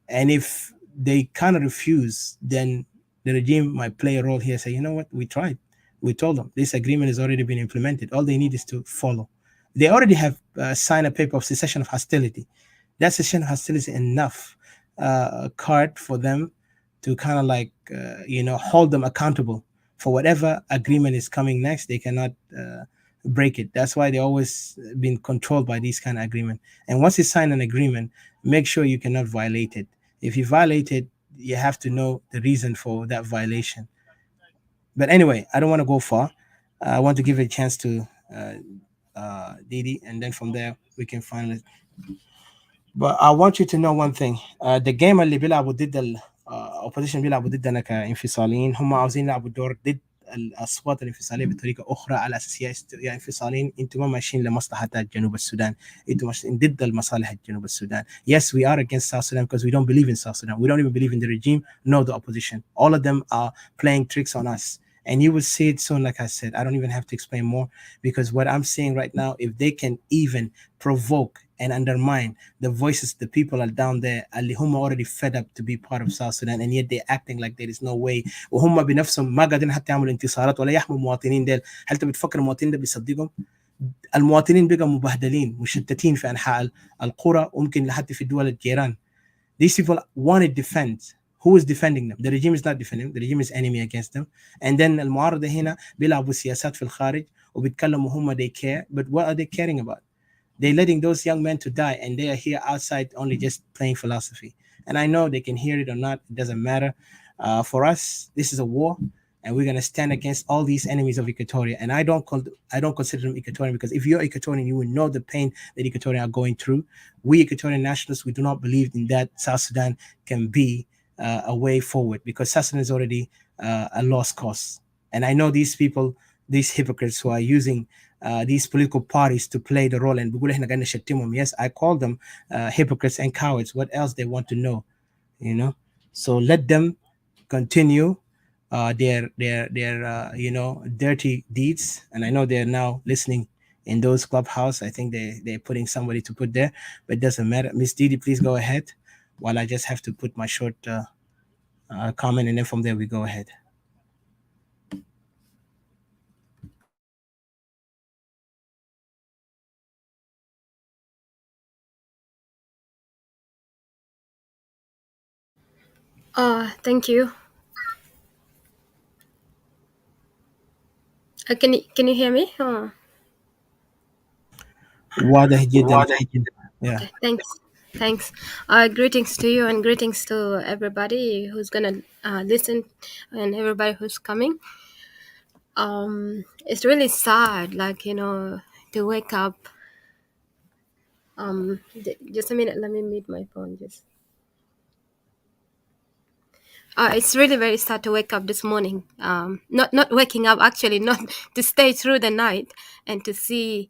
And if they kind of refuse, then the regime might play a role here, say, you know what, we tried, we told them this agreement has already been implemented, all they need is to follow. They already have signed a paper of cessation of hostility. That cessation of hostility is enough card for them to kind of like hold them accountable for whatever agreement is coming next. They cannot break it. That's why they always been controlled by these kind of agreement. And once you sign an agreement, make sure you cannot violate it. If you violate it, you have to know the reason for that violation. But anyway, I don't want to go far. I want to give a chance to Didi, and then from there we can finally. But I want you to know one thing. The game اللي بيلعبوا ضد opposition بيلعبوا ضدنا كانفصاليين، هم عاوزين يلعبوا دور ضد الاصوات الانفصاليه بطريقه اخرى، على اساس يا انفصاليين انتم ما ماشيين لمصلحه جنوب السودان، انتم ماشيين ضد المصالح جنوب السودان. Yes, we are against South Sudan because we don't believe in South Sudan. We don't even believe in the regime nor the opposition. All of them are playing tricks on us. And you will see it soon. Like I said, I don't even have to explain more, because what I'm seeing right now, if they can even provoke and undermine the voices, the people are down there اللي هم already fed up to be part of South Sudan, and yet they're acting like there is no way، وهم بنفسهم ما قادرين حتى يعملوا انتصارات ولا يحموا المواطنين ديل. هل انت بتفكر المواطنين ده بيصدقهم؟ المواطنين بقوا مبهدلين مشتتين في انحاء القرى، وممكن لحد في الدول الجيران. These people want to defend. Who is defending them? The regime is not defending them. The regime is enemy against them. And then المعارضة هنا بيلعبوا سياسات في الخارج وبيتكلموا هم they care, but what are they caring about? They're letting those young men to die, and they are here outside only just playing philosophy. And I know they can hear it or not, it doesn't matter. For us, this is a war, and we're gonna stand against all these enemies of Equatoria. And I don't consider them Equatorian, because if you're Equatorian, you will know the pain that Equatorian are going through. We Equatorian nationalists, we do not believe in that South Sudan can be a way forward, because South Sudan is already a lost cause. And I know these people, these hypocrites who are using these political parties to play the role, and بيقولوا احنا قاعدين نشتمهم. Yes, I call them hypocrites and cowards. What else they want to know, So let them continue their dirty deeds. And I know they're now listening in those clubhouse. I think they're putting somebody to put there, but it doesn't matter. Miss Didi, please go ahead, while I just have to put my short comment, and then from there we go ahead. Thank you. Can you hear me? واضح جدا. Yeah. Okay, thanks. Greetings to you, and greetings to everybody who's gonna listen, and everybody who's coming. It's really sad, like, to wake up. Just a minute, let me mute my phone. It's really very sad to wake up this morning. Not waking up, actually, not to stay through the night and to see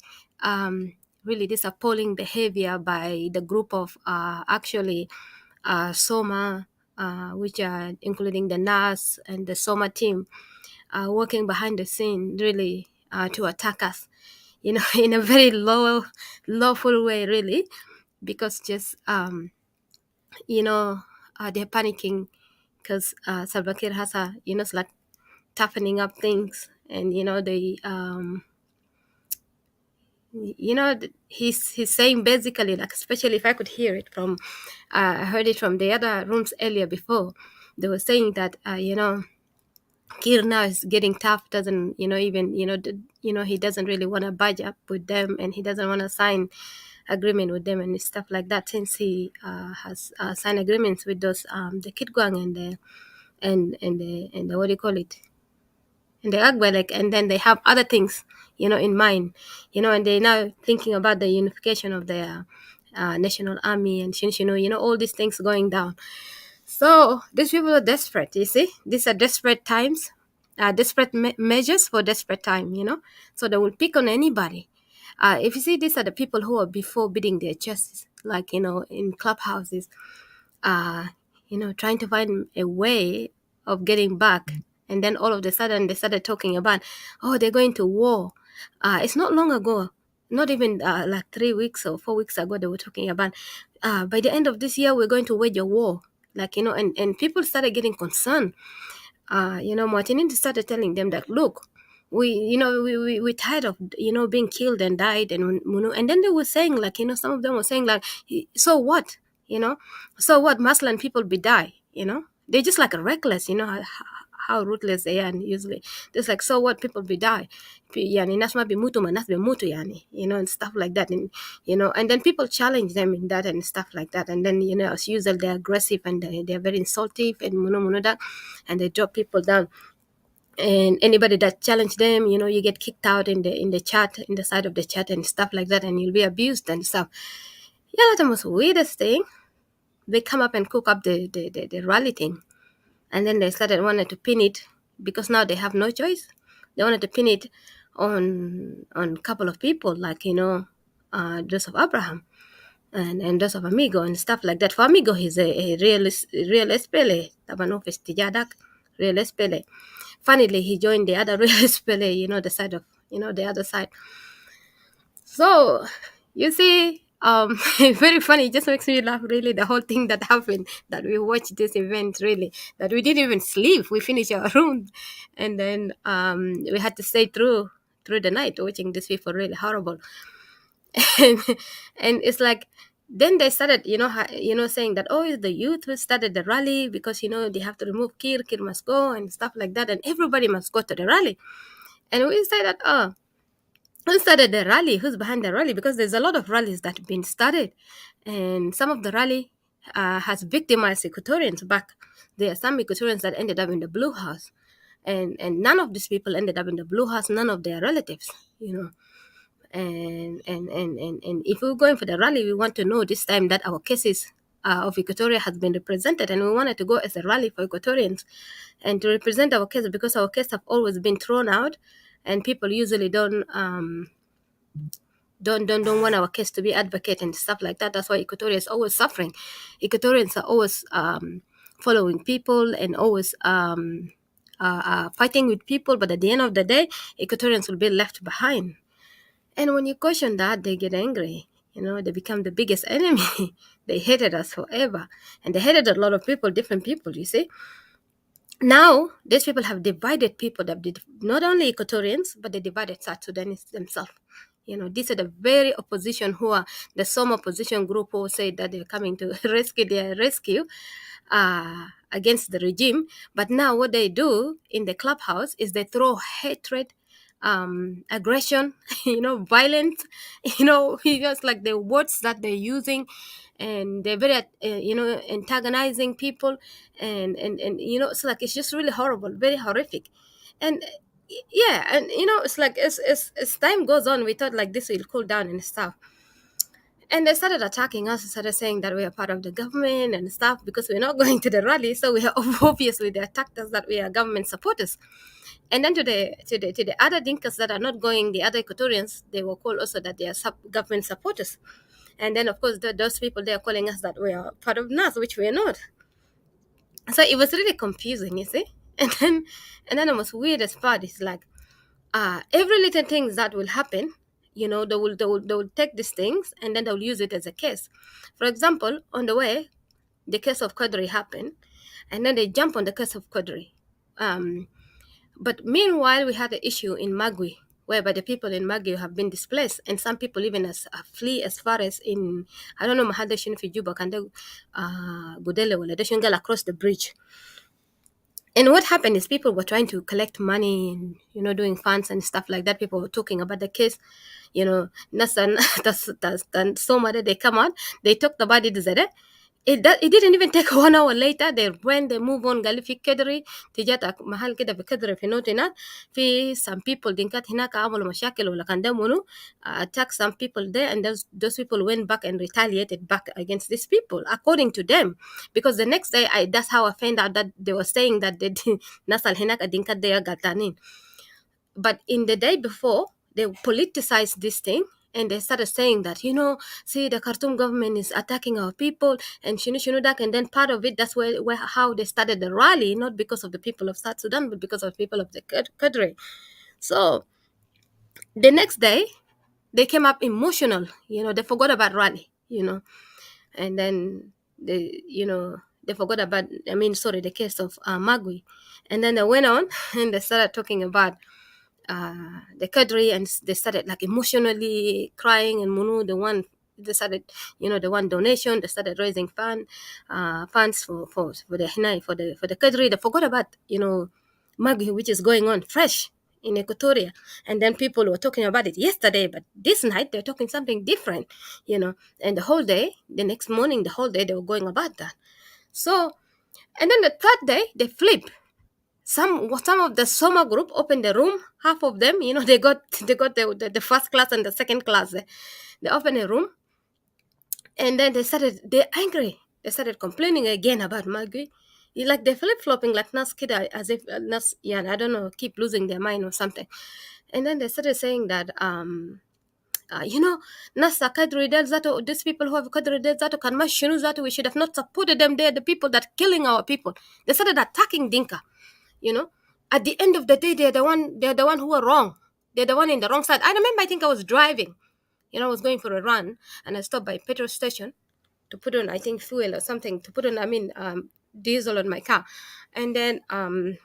really this appalling behavior by the group of actually Soma, which are including the NAS and the Soma team. working behind the scene really to attack us, in a very lawful way, really, because just they're panicking because Salva Kiir has it's like toughening up things, and they he's saying basically, like, especially if I could hear it from I heard it from the other rooms earlier before. They were saying that Kir now is getting tough, doesn't even he doesn't really want to budge up with them, and he doesn't want to sign agreement with them and stuff like that, since he has signed agreements with those the Kitgwang and the what do you call it, and the Agbalek, and then they have other things in mind, and they're now thinking about the unification of the national army and Shinshino, all these things going down. So these people are desperate. You see, these are desperate times, desperate measures for desperate time. So they will pick on anybody. If you see, these are the people who are before beating their chests, like in clubhouses, trying to find a way of getting back. And then all of a sudden they started talking about, oh, they're going to war. It's not long ago, not even like 3 weeks or 4 weeks ago, they were talking about, by the end of this year, we're going to wage a war. Like, and people started getting concerned. Martin started telling them that, look, we're tired of, being killed and died. And then they were saying, like, some of them were saying, like, so what? So what? Muslim people be die, they're just like reckless, how ruthless they are. And usually just like, so what, people be die, yani nas ma be mutu ma nas be mutu, yani, and stuff like that. And and then people challenge them in that and stuff like that. And then as usual, they're aggressive and they're very insultive and muno that, and they drop people down. And anybody that challenge them, you get kicked out in the chat, in the side of the chat and stuff like that, and you'll be abused and stuff. Yeah, the most weirdest thing, they come up and cook up the rally thing, and then they started wanting to pin it, because now they have no choice. They wanted to pin it on a couple of people, like Joseph Abraham and Joseph Amigo and stuff like that. For Amigo, he's a real SPLA, Taban office Tijadak, real SPLA. Funnily, he joined the other real SPLA, the side of the other side. So you see, very funny. It just makes me laugh, really, the whole thing that happened, that we watched this event, really, that we didn't even sleep. We finished our room, and then we had to stay through the night watching these people, really horrible. And it's like, then they started, saying that, oh, it's the youth who started the rally, because they have to remove Kir must go and stuff like that, and everybody must go to the rally. And we say that, oh, who started the rally? Who's behind the rally? Because there's a lot of rallies that have been started, and some of the rally has victimized Equatorians back. There are some Equatorians that ended up in the Blue House, and none of these people ended up in the Blue House. None of their relatives, And if we're going for the rally, we want to know this time that our cases of Equatoria has been represented, and we wanted to go as a rally for Equatorians and to represent our case, because our case have always been thrown out, and people usually don't want our case to be advocate and stuff like that. That's why Equatoria is always suffering. Equatorians are always following people and always fighting with people, but at the end of the day, Equatorians will be left behind. And when you question that, they get angry. They become the biggest enemy. They hated us forever, and they hated a lot of people, different people. You see. Now, these people have divided people, that did not only Equatorians, but they divided South Sudanese themselves. These are the very opposition who are the some opposition group who say that they're coming to rescue against the regime. But now what they do in the clubhouse is they throw hatred, aggression, violence, just like the words that they're using, and they're very, antagonizing people, and it's like, it's just really horrible, very horrific. And yeah, and it's like, as time goes on, we thought like this will cool down and stuff. And they started attacking us, started saying that we are part of the government and stuff, because we're not going to the rally. So we are obviously, they attacked us that we are government supporters. And then to the other Dinkas that are not going, the other Equatorians, they were called also that they are government supporters. And then of course those people, they are calling us that we are part of NAS, which we are not. So it was really confusing, you see. And then the most weirdest part is like, every little things that will happen, they will take these things and then they'll use it as a case. For example, on the way, the case of Qadri happened, and then they jump on the case of Qadri. But meanwhile, we had the issue in Magui, whereby the people in Magui have been displaced, and some people even flee as far as in, I don't know, Mahadashin fi Juba, can they Gudele, wala, they should go across the bridge. And what happened is people were trying to collect money and, doing funds and stuff like that. People were talking about the case, Nasan, that's so much. They come on, they took the body to Zede. It didn't even take 1 hour later. They move on. قال في كدري تجات محل كده في كدري في نوت هناك في some people دينكات هناك عملوا مشاكل ولا كان ده منو attack some people there, and those people went back and retaliated back against these people according to them, because the next day that's how I found out that they were saying that they nasal هناك دينكات they are قتانين. But in the day before, they politicized this thing and they started saying that, see, the Khartoum government is attacking our people and shinu dak. And then part of it, that's where how they started the rally, not because of the people of South Sudan, but because of the people of the Kadri. So the next day, they came up emotional, they forgot about rally, and then they forgot about, the case of Magui. And then they went on and they started talking about the Kadri, and they started like emotionally crying, and Munu, they started, the one donation, they started raising funds for the Hinai, for the Kadri. They forgot about, Magi, which is going on fresh in Equatoria. And then people were talking about it yesterday, but this night they're talking something different, and the next morning, the whole day they were going about that. So, and then the third day they flip. Some of the Soma group opened the room. Half of them, they got the first class and the second class. They opened a room, and then they're angry. They started complaining again about Magui. Like they're flip flopping like Nas Kida, as if Nas, I don't know, keep losing their mind or something. And then they started saying that Nasa Kadri Del Zato, these people who have Kadri Del Zato can Shinu Zato, we should have not supported them. They're the people that killing our people. They started attacking Dinka. At the end of the day, they're the one who are wrong. They're the one in the wrong side. I remember, I think I was driving, I was going for a run, and I stopped by a petrol station to put on, I think, fuel or something, to put on, diesel on my car. And then, and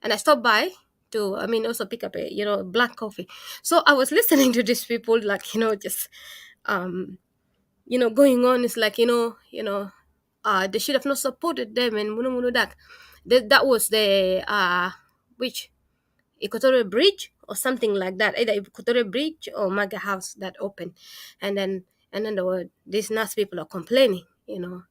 I stopped by to, also pick up a, black coffee. So I was listening to these people, like, just, going on. It's like, they should have not supported them, and munu dak. That was the which Equatorial Bridge or something like that, either Equatorial Bridge or Maga House that opened, and then there were these nice people are complaining. They're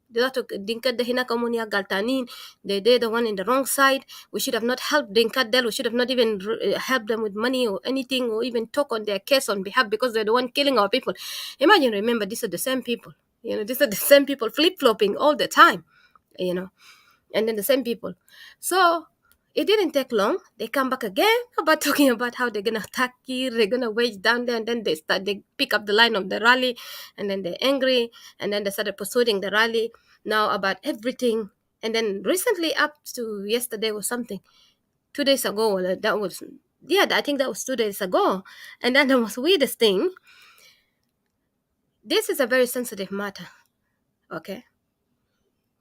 the one in the wrong side. We should have not helped Dinka Del. We should have not even helped them with money or anything, or even talk on their case on behalf, because they're the one killing our people. Imagine, remember, these are the same people. These are the same people flip-flopping all the time, and then the same people. So it didn't take long. They come back again about talking about how they're gonna attack you, they're gonna wage down there, and then they pick up the line of the rally, and then they're angry, and then they started pursuing the rally now about everything. And then recently, up to yesterday or something, 2 days ago, that was, I think that was 2 days ago. And then the most weirdest thing, this is a very sensitive matter, okay?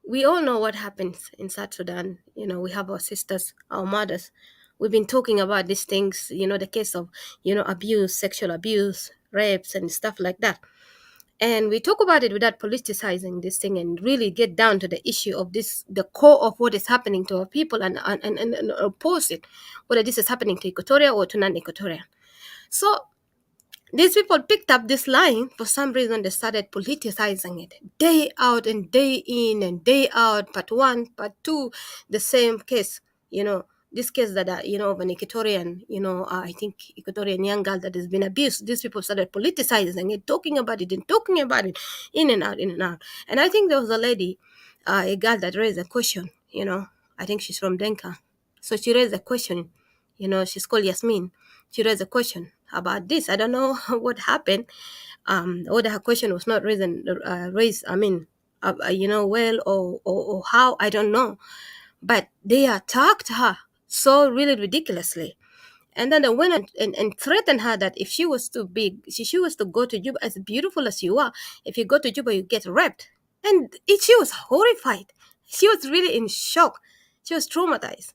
We all know what happens in South Sudan. We have our sisters, our mothers. We've been talking about these things, the case of, abuse, sexual abuse, rapes, and stuff like that. And we talk about it without politicizing this thing, and really get down to the issue of this, the core of what is happening to our people, and oppose it, whether this is happening to Equatoria or to non-Equatoria. So these people picked up this line. For some reason, they started politicizing it. Day out and day in and day out, part one, part two, the same case. This case that, of an Equatorian, I think Equatorian young girl that has been abused. These people started politicizing it, talking about it, in and out, in and out. And I think there was a lady, a girl that raised a question, I think she's from Denka. So she raised a question, she's called Yasmin. She raised a question about this. I don't know what happened. Whether her question was not raised, well, or how, I don't know. but they attacked her so really ridiculously. And then they went and threatened her that if she was too big, she was to go to Juba, as beautiful as you are, if you go to Juba, you get raped. And she was horrified. She was really in shock. She was traumatized.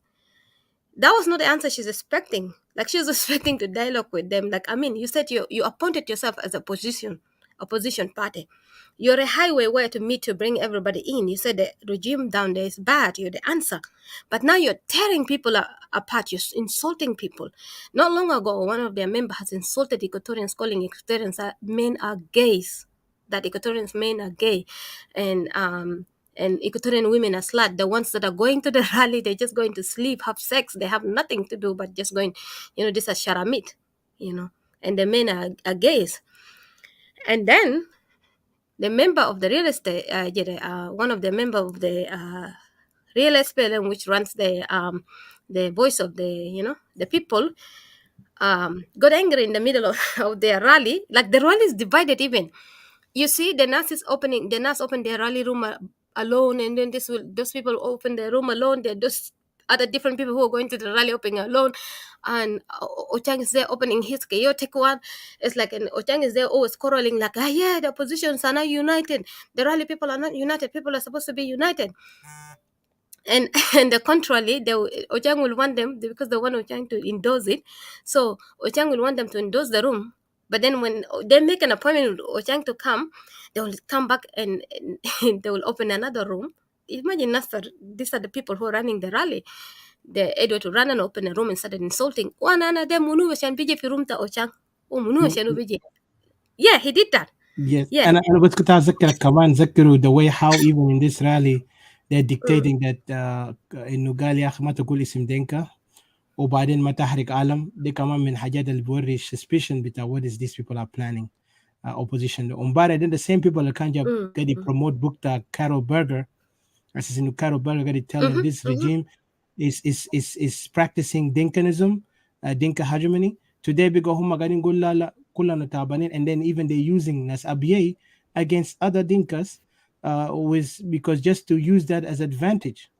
That was not the answer she's expecting. Like, she was expecting to dialogue with them. Like, I mean, you said you appointed yourself as a opposition party. You're a highway where to meet to bring everybody in. You said the regime down there is bad. You're the answer. But now you're tearing people apart. You're insulting people. Not long ago, one of their members has insulted Equatorians, calling Equatorians men are gays. That Equatorians men are gay. And Equatorian women are slut. The ones that are going to the rally, they're just going to sleep, have sex. They have nothing to do but just going, this is sharamit, and the men are gays. And then the member of the real estate, one of the member of the real estate, which runs the voice of the people, got angry in the middle of their rally. Like, the rally is divided even. You see, the nurse opened their rally room alone, and then those people open their room alone. There are those other different people who are going to the rally opening alone, and Ochang is there opening his chaotic one. It's like, and Ochang is there always quarreling, like, yeah, the oppositions are not united. The rally people are not united. People are supposed to be united. And and the contrary, Ochang will want them, because they want Ochang to endorse it. So Ochang will want them to endorse the room. But then when they make an appointment with Ochang to come, they will come back and they will open another room. Imagine, Nasser, these are the people who are running the rally. They're able to run and open a room and started insulting. One another munu shan biji fi room ta Ochang. Oh, munu shan biji. Yeah, he did that. Yes, Yeah. أنا بس كنت أذكرك كمان ذكروا the way how even in this rally they're dictating that إنه قال يا أخي ما تقول اسم دينكا وبعدين ما تحرق علم. دي كمان من حاجات اللي بوري suspicion بتاع what is these people are planning opposition. ومبارح then the same people اللي كان جاب قاعد promote book بتاع Carol Berger. أساس إنه Carol Berger قاعد telling this regime is practicing Dinkanism, Dinka hegemony. Today بيقوا هم قاعدين يقول لا لا كلنا تعبانين, and then even they're using ناس أبيي against other Dinkas because just to use that as advantage.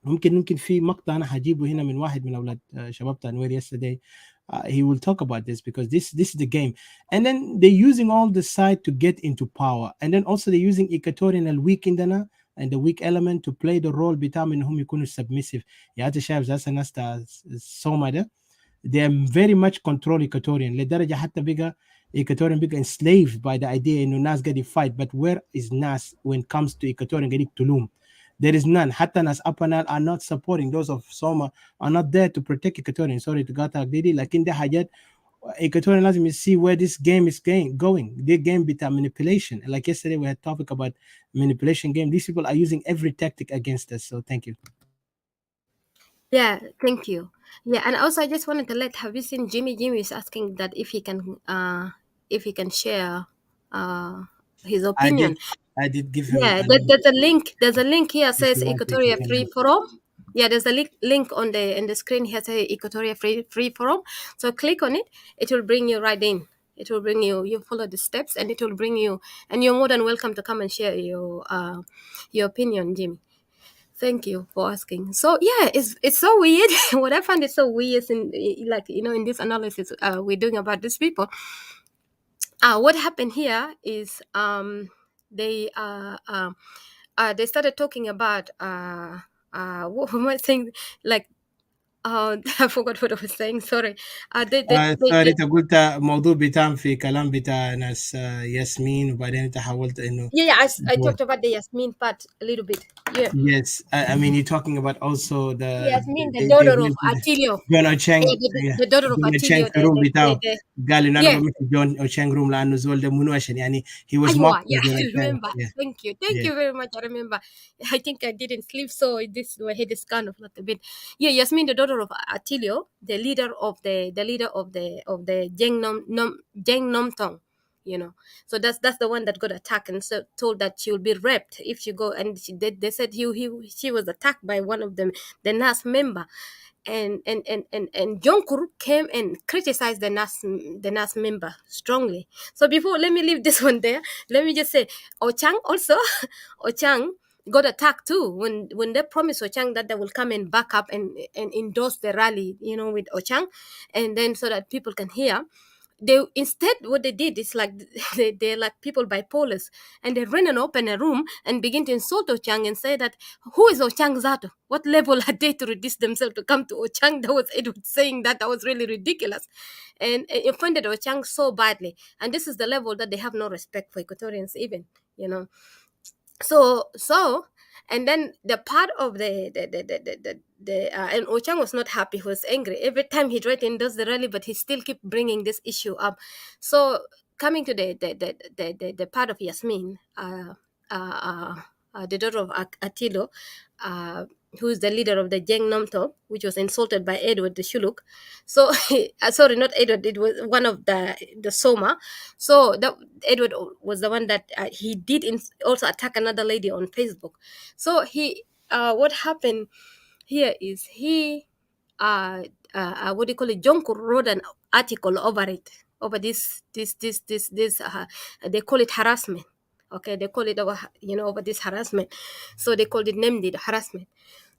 ممكن في مقطع أنا هجيبه هنا من واحد من أولاد شباب تنوير yesterday. He will talk about this because this is the game. And then they're using all the side to get into power. And then also they're using Equatorian weak عندنا and the weak element to play the role بتاع انهم يكونوا submissive. يعني انت شايف زي الناس تاع سوما ده they are very much control Equatorian لدرجة حتى بقى Equatorian بقى enslaved by the idea انه ناس قاعد fight, but where is NAS when it comes to Equatorian قاعد تلوم? There is none. حتى ناس أبنال are not supporting, those of Soma are not there to protect Equatorian. Sorry to قاطعك ديدي, لكن ده حاجات Equatorian لازم see where this game is going. The game بتاع manipulation. Like yesterday we had topic about manipulation game. These people are using every tactic against us. So thank you. Yeah, thank you. Yeah, and also I just wanted to have you seen Jimmy? Jimmy is asking that if he can share his opinion. I did give him. Yeah, there's a link. There's a link here says Equatoria Free Forum. Yeah, there's a link on the screen here says Equatoria Free Forum. So click on it. It will bring you right in. It will bring you. You follow the steps, and it will bring you. And you're more than welcome to come and share your opinion, Jimmy. Thank you for asking. So yeah, it's so weird. What I find is so weird in this analysis we're doing about these people. What happened here is they started talking about what am I saying? Like I forgot what I was saying. Sorry. sorry انت قلت موضوع بتاعهم في كلام بتاع ناس ياسمين وبعدين انت حاولت انه I talked about the Yasmin part a little bit. Yeah. Yes, I mean you're talking about also the Yasmin, the daughter of Attilio. John Ocheng. The daughter of Attilio. قال لي انا بمشي جون اوتشانج روم لانه زول ده منو عشان يعني he was mocked. Yeah, I remember. Yeah. Thank you very much. I remember. I think I didn't sleep, so my head is kind of like a bit. Yeah, Yasmin, the daughter of Attilio, the leader of the Jeng Nom Tong. So that's the one that got attacked and so told that she will be raped if she go. And they said she was attacked by one of them, the NAS member. And Jonkur came and criticized the NAS member strongly. So before, let me leave this one there. Let me just say, Ochang also, Ochang, got attacked too when they promised Ochang that they will come and back up and endorse the rally, with Ochang, and then so that people can hear. They instead what they did is like they're like people bipolars, and they ran and open a room and begin to insult Ochang and say that who is Ochang Zato? What level are they to reduce themselves to come to Ochang? That was Edward saying that was really ridiculous, and it offended Ochang so badly. And this is the level that they have no respect for Equatorians even, so and then the part of and Ochang was not happy. He was angry every time he tried to endorse the rally, but he still keep bringing this issue up. So coming to the part of Yasmin, the daughter of Attilo, who is the leader of the Jeng Nomto, which was insulted by Edward the Shuluk. So sorry, not Edward, it was one of the Soma. So that Edward was the one that he did also attack another lady on Facebook. So he what happened here is he what do you call it, Jonko wrote an article over this they call it harassment. Okay, they call it over this harassment. So they called it named it harassment.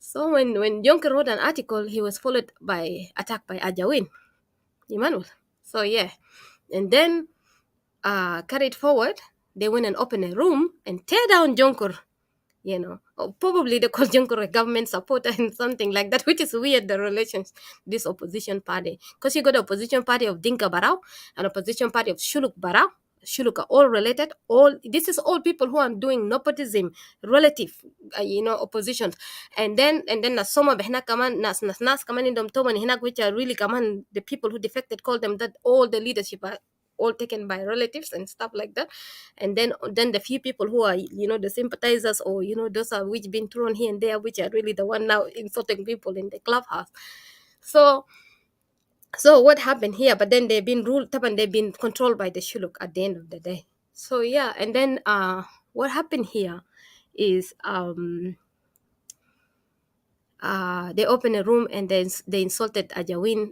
So when Jonker wrote an article, he was followed by attack by Ajawin Emmanuel. So yeah, and then carried forward, they went and opened a room and tear down Jonker. Or probably they call Jonker a government supporter and something like that, which is weird, the relations, this opposition party. Because you got the opposition party of Dinka Barao and opposition party of Shuluk Barao. Shuluk are all related. This is all people who are doing nepotism, relative, oppositions. And then Nasoma Behna Kaman, Nas Kaman in Domtoman Hinak, which are really Kaman, the people who defected, call them that all the leadership are all taken by relatives and stuff like that. And then the few people who are the sympathizers, or those are which been thrown here and there, which are really the one now insulting people in the clubhouse. So what happened here? But then they've been ruled up and they've been controlled by the Shuluk at the end of the day. So yeah, and then what happened here is they opened a room and then they insulted Ajawin.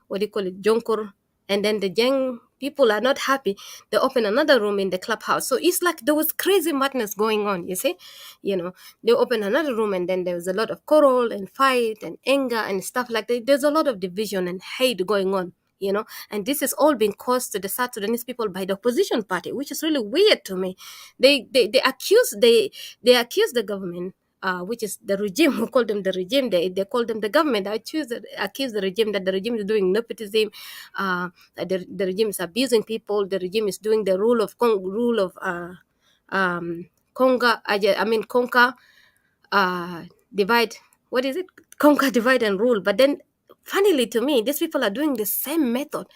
What do you call it, Jonkur. And then the Jeng people are not happy. They open another room in the clubhouse. So it's like there was crazy madness going on, you see. They open another room and then there was a lot of quarrel and fight and anger and stuff like that. There's a lot of division and hate going on. And this is all being caused to the South Sudanese people by the opposition party, which is really weird to me. They accuse the government, which is the regime, who call them the regime, they call them the government. I accuse the regime that the regime is doing nepotism, the regime is abusing people, the regime is doing the rule of conquer, divide, what is it? Conquer, divide and rule. But then funnily to me, these people are doing the same method.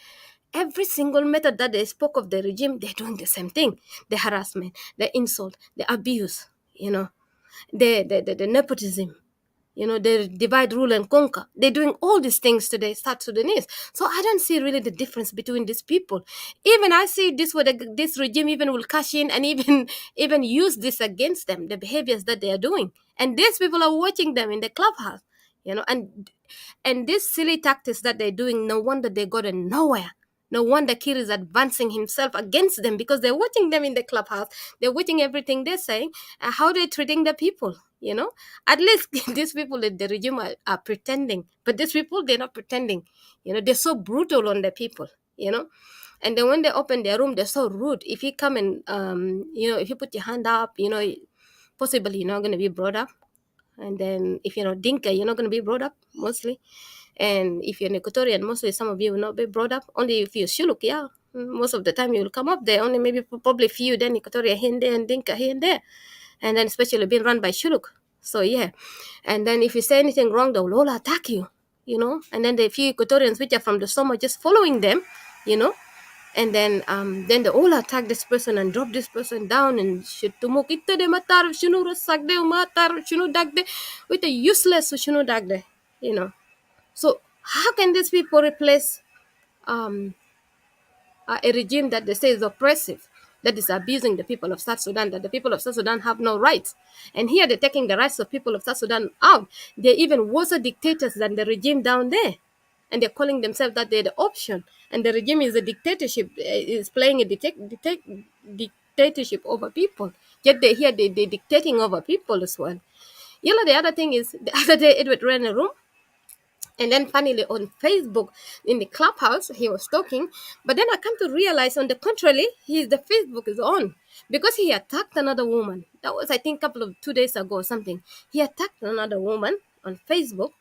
Every single method that they spoke of the regime, they're doing the same thing. The harassment, the insult, the abuse, the nepotism, they divide, rule, and conquer. They're doing all these things to the South Sudanese. So I don't see really the difference between these people. Even I see this this regime even will cash in and even use this against them, the behaviors that they are doing. And these people are watching them in the clubhouse, and these silly tactics that they're doing, no wonder they got nowhere. No wonder Kir is advancing himself against them, because they're watching them in the clubhouse. They're watching everything they're saying, how they're treating the people. At least these people in the regime are pretending, but these people, they're not pretending. They're so brutal on the people. And then when they open their room, they're so rude. If you come and if you put your hand up, possibly you're not going to be brought up. And then if you're not Dinka, you're not going to be brought up mostly. And if you're an Equatorian, mostly some of you will not be brought up. Only if you're Shuluk, yeah. Most of the time you will come up there. Only maybe probably few, then Equatoria here and there, and Dinka here and there. And then especially being run by Shuluk. So yeah. And then if you say anything wrong, they will all attack you. And then the few Equatorians which are from the Soma just following them, and then they all attack this person and drop this person down and shit tumuk ito de matar shunu rasak de matar shunu dag de with a useless shunu dag de. So how can these people replace a regime that they say is oppressive, that is abusing the people of South Sudan, that the people of South Sudan have no rights? And here they're taking the rights of people of South Sudan out. They're even worse dictators than the regime down there. And they're calling themselves that they're the option. And the regime is a dictatorship, is playing a dictatorship over people, yet they're dictating over people as well. You know, the other thing is, the other day Edward ran a room, and then finally on Facebook, in the clubhouse, he was talking. But then I come to realize, on the contrary, the Facebook is on, because he attacked another woman. That was, I think, 2 days ago or something. He attacked another woman on Facebook.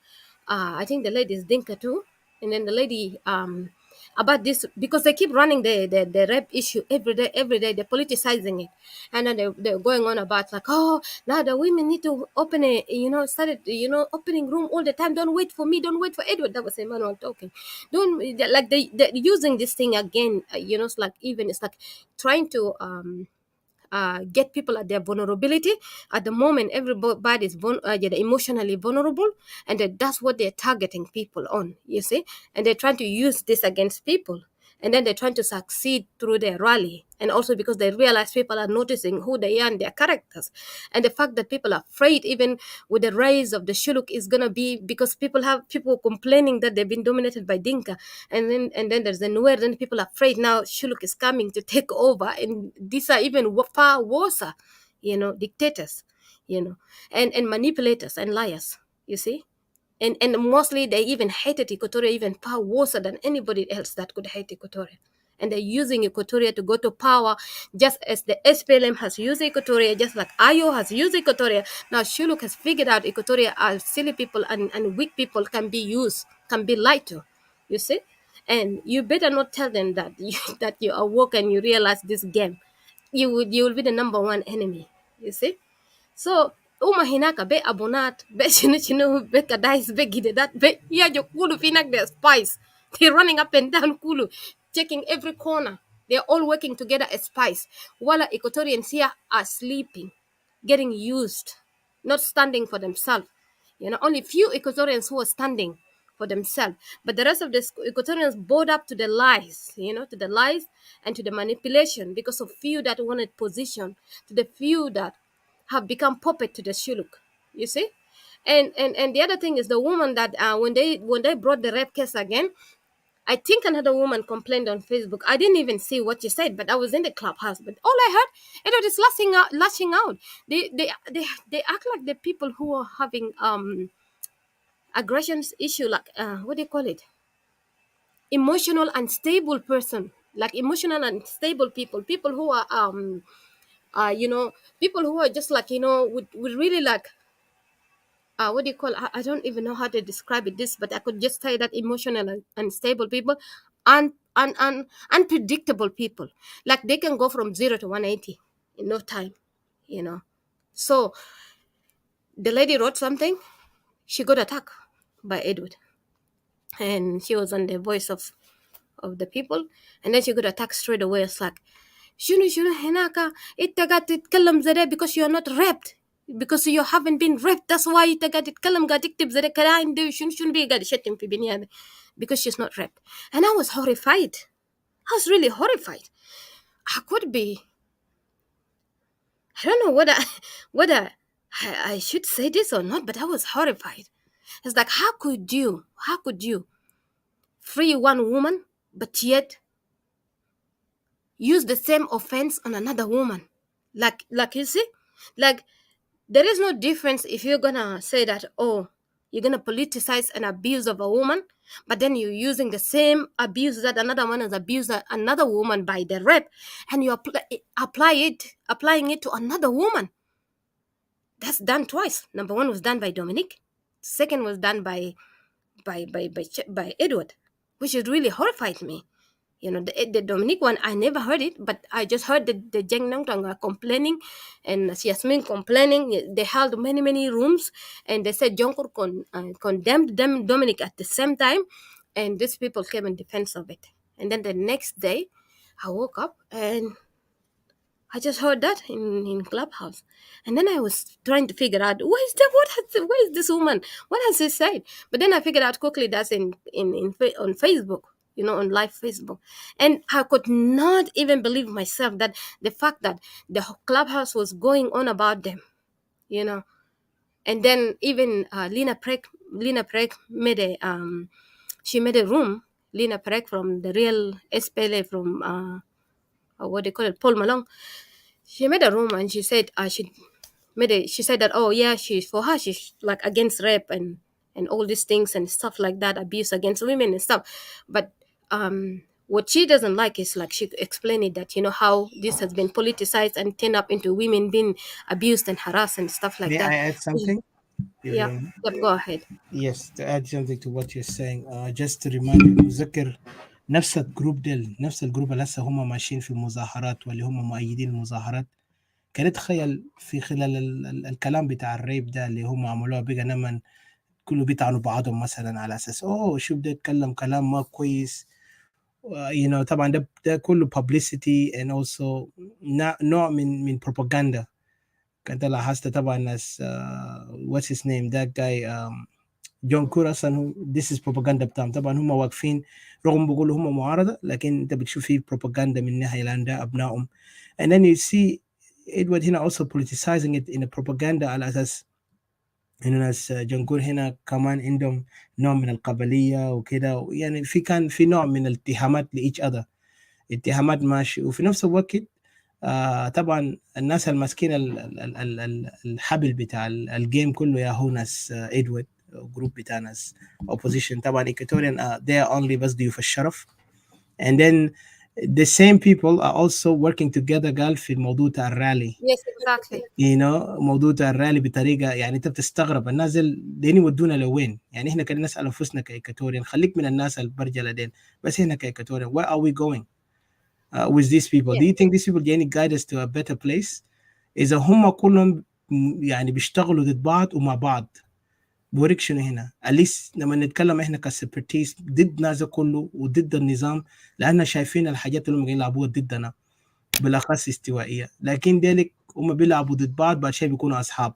I think the lady is Dinka too. And then the lady, about this, because they keep running the rape issue every day, they're politicizing it. And then they're going on about, like, oh, now the women need to open started, opening room all the time. Don't wait for me, don't wait for Edward. That was Emmanuel talking. Don't, like, they're using this thing again, it's like, even, it's like trying to get people at their vulnerability. At the moment, everybody is emotionally vulnerable, and that's what they're targeting people on, you see. And they're trying to use this against people, and then they're trying to succeed through their rally. And also because they realize people are noticing who they are and their characters. And the fact that people are afraid, even with the rise of the Shuluk, is going to be because people complaining that they've been dominated by Dinka. And then there's the Nuer. Then people are afraid now Shuluk is coming to take over. And these are even far worse, dictators, and manipulators and liars, you see. And mostly they even hated Equatoria even far worse than anybody else that could hate Equatoria. And they're using Equatoria to go to power, just as the SPLM has used Equatoria, just like Ayo has used Equatoria. Now Shuluk has figured out Equatoria are silly people, and weak people can be used, can be lied to, you see. And you better not tell them that that you are woke and you realize this game. You will be the number one enemy, you see. So uma hinaka be abonat be shinu be kadais be gidedat be ya jo kulu finak their spies. They're running up and down kulu, checking every corner. They're all working together as spies. While Equatorians here are sleeping, getting used, not standing for themselves. Only few Equatorians who are standing for themselves. But the rest of the Equatorians bought up to the lies, to the lies and to the manipulation, because of few that wanted position, to the few that have become puppet to the Shuluk. You see? And the other thing is the woman that when they brought the rape case again, I think another woman complained on Facebook. I didn't even see what she said, but I was in the clubhouse. But all I heard, it was lashing out. They act like the people who are having aggressions issue, like what do you call it? Emotional unstable person, like emotional unstable people who are people who are just like would really like what do you call, I don't even know how to describe it this, but I could just say that emotional and unstable people, unpredictable people, like they can go from 0 to 180 in no time. So the lady wrote something, she got attacked by Edward, and she was on the voice of the people, and then she got attacked straight away. It's like, شنو هناك انت قاعد تتكلم زي ده because you're not raped, because you haven't been raped, that's why انت قاعد تتكلم قاعد تكتب زي ده كلام ده شنو بيه قاعد يشتم في بني آدم because she's not raped. And I was horrified. I was really horrified. I could be, I don't know whether I should say this or not, but I was horrified. It's like, how could you free one woman but yet use the same offense on another woman? Like you see, like there is no difference if you're gonna say that, oh, you're gonna politicize an abuse of a woman, but then you're using the same abuse that another man has abused another woman by the rape, and you applying it to another woman. That's done twice. Number one was done by Dominic. Second was done by Edward, which has really horrified me. The Dominic one, I never heard it, but I just heard the Jeng Nangtang complaining and Yasmin complaining. They held many rooms, and they said Jonkur condemned them, Dominic, at the same time, and these people came in defense of it. And then the next day, I woke up and I just heard that in Clubhouse, and then I was trying to figure out where is this woman? What has she said? But then I figured out quickly that's on Facebook, on live Facebook, and I could not even believe myself that the fact that the Clubhouse was going on about them, and then even Lena Prek made she made a room. Lena Prek from the real SPLA from what they call it, Paul Malong. she made a room and she said she said that, oh yeah, she's like against rape and all these things and stuff like that, abuse against women and stuff. But what she doesn't like is, like, she explained it, that, how this has been politicized and turned up into women being abused and harassed and stuff like May that. I add something? Yeah, go ahead. Yes, to add something to what you're saying, just to remind you مذكر نفس الجروب نفس الجروب اللي هسه هم ماشيين في المظاهرات واللي هم مؤيدين المظاهرات. كان تخيل في خلال الكلام بتاع الريب ده اللي هم عملوه بقى نمن كله بيطعنوا بعضهم مثلا على اساس شوف ده يتكلم كلام ما كويس. طبعا ده كله publicity and also نوع من propaganda. كنت لاحظت طبعا ناس what's his name that guy جون كور اصلا this is propaganda بتاعهم. طبعا هم واقفين رغم بيقولوا هم معارضه، لكن انت بتشوف فيه propaganda من ناحيه لان ابنائهم. And then you see Edward هنا also politicizing it in a propaganda على اساس انه ناس جون كور هنا كمان عندهم نوع من القبليه وكده، يعني كان في نوع من الاتهامات لايتش اذر، اتهامات ماشي. وفي نفس الوقت طبعا الناس الماسكين الحبل بتاع الجيم كله يا هو ناس ادوارد جروب بتاع ناس opposition. طبعا Equatorian they are only بس ضيوف الشرف. And then the same people are also working together قال في الموضوع تاع الرالي. Yes, exactly. موضوع تاع الرالي بطريقه يعني انت بتستغرب الناس دين يودونا لوين. يعني احنا كنا نسال انفسنا كايكاتوريان، خليك من الناس البرجله دين، بس هنا كايكاتوريان where are we going with these people? Do you think these people can guide us to a better place? إذا هم كلهم يعني بيشتغلوا ضد بعض ومع بعض، بوريك شنو هنا. أليس لما نتكلم إحنا كسبرتيست ضد ناس كله وضد النظام، لأننا شايفين الحاجات اللي هم يلعبوها ضدنا بالأخص استوائية، لكن ذلك هم بيلعبوا ضد بعض، بعد شيء بيكونوا أصحاب،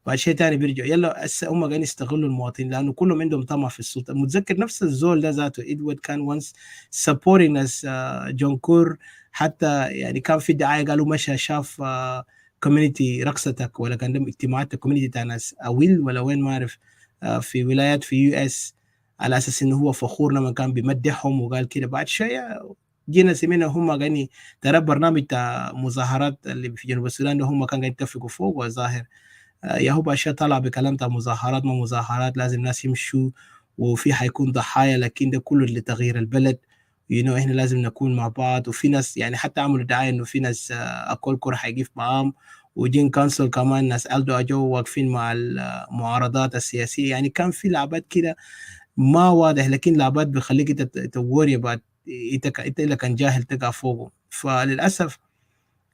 بعد شيء تاني بيرجعوا يلا هم قاعدين يستغلوا المواطنين لأنه كلهم عندهم طمع في السلطة. متذكر نفس الزول ده ذاته إدوارد كان once supporting us جون كور، حتى يعني كان في دعاية قالوا مشى شاف كوميونيتي رقصتك ولا كان لهم اجتماعات كوميونيتي تاع ناس أويل ولا وين ما أعرف في ولايات في يو اس، على أساس إنه هو فخور لما كان بيمدحهم وقال كده. بعد شوية جينا سمعنا هم قاعدين ترى برنامج تاع مظاهرات اللي في جنوب السودان ده هم كانوا يتفقوا فوق، وظاهر يا هو باشا طلع بكلام تاع مظاهرات ما مظاهرات لازم ناس يمشوا وفي حيكون ضحايا، لكن ده كله لتغيير البلد. احنا لازم نكون مع بعض. وفي ناس يعني حتى عملوا دعايه انه في ناس اكل كره حيجي معاهم، وجين كانسل كمان ناس الدو اجو واقفين مع المعارضات السياسيه. يعني كان في لعبات كده ما واضح، لكن لعبات بيخليك انت توري بعد انت اللي كان جاهل تقع فوقه. فللاسف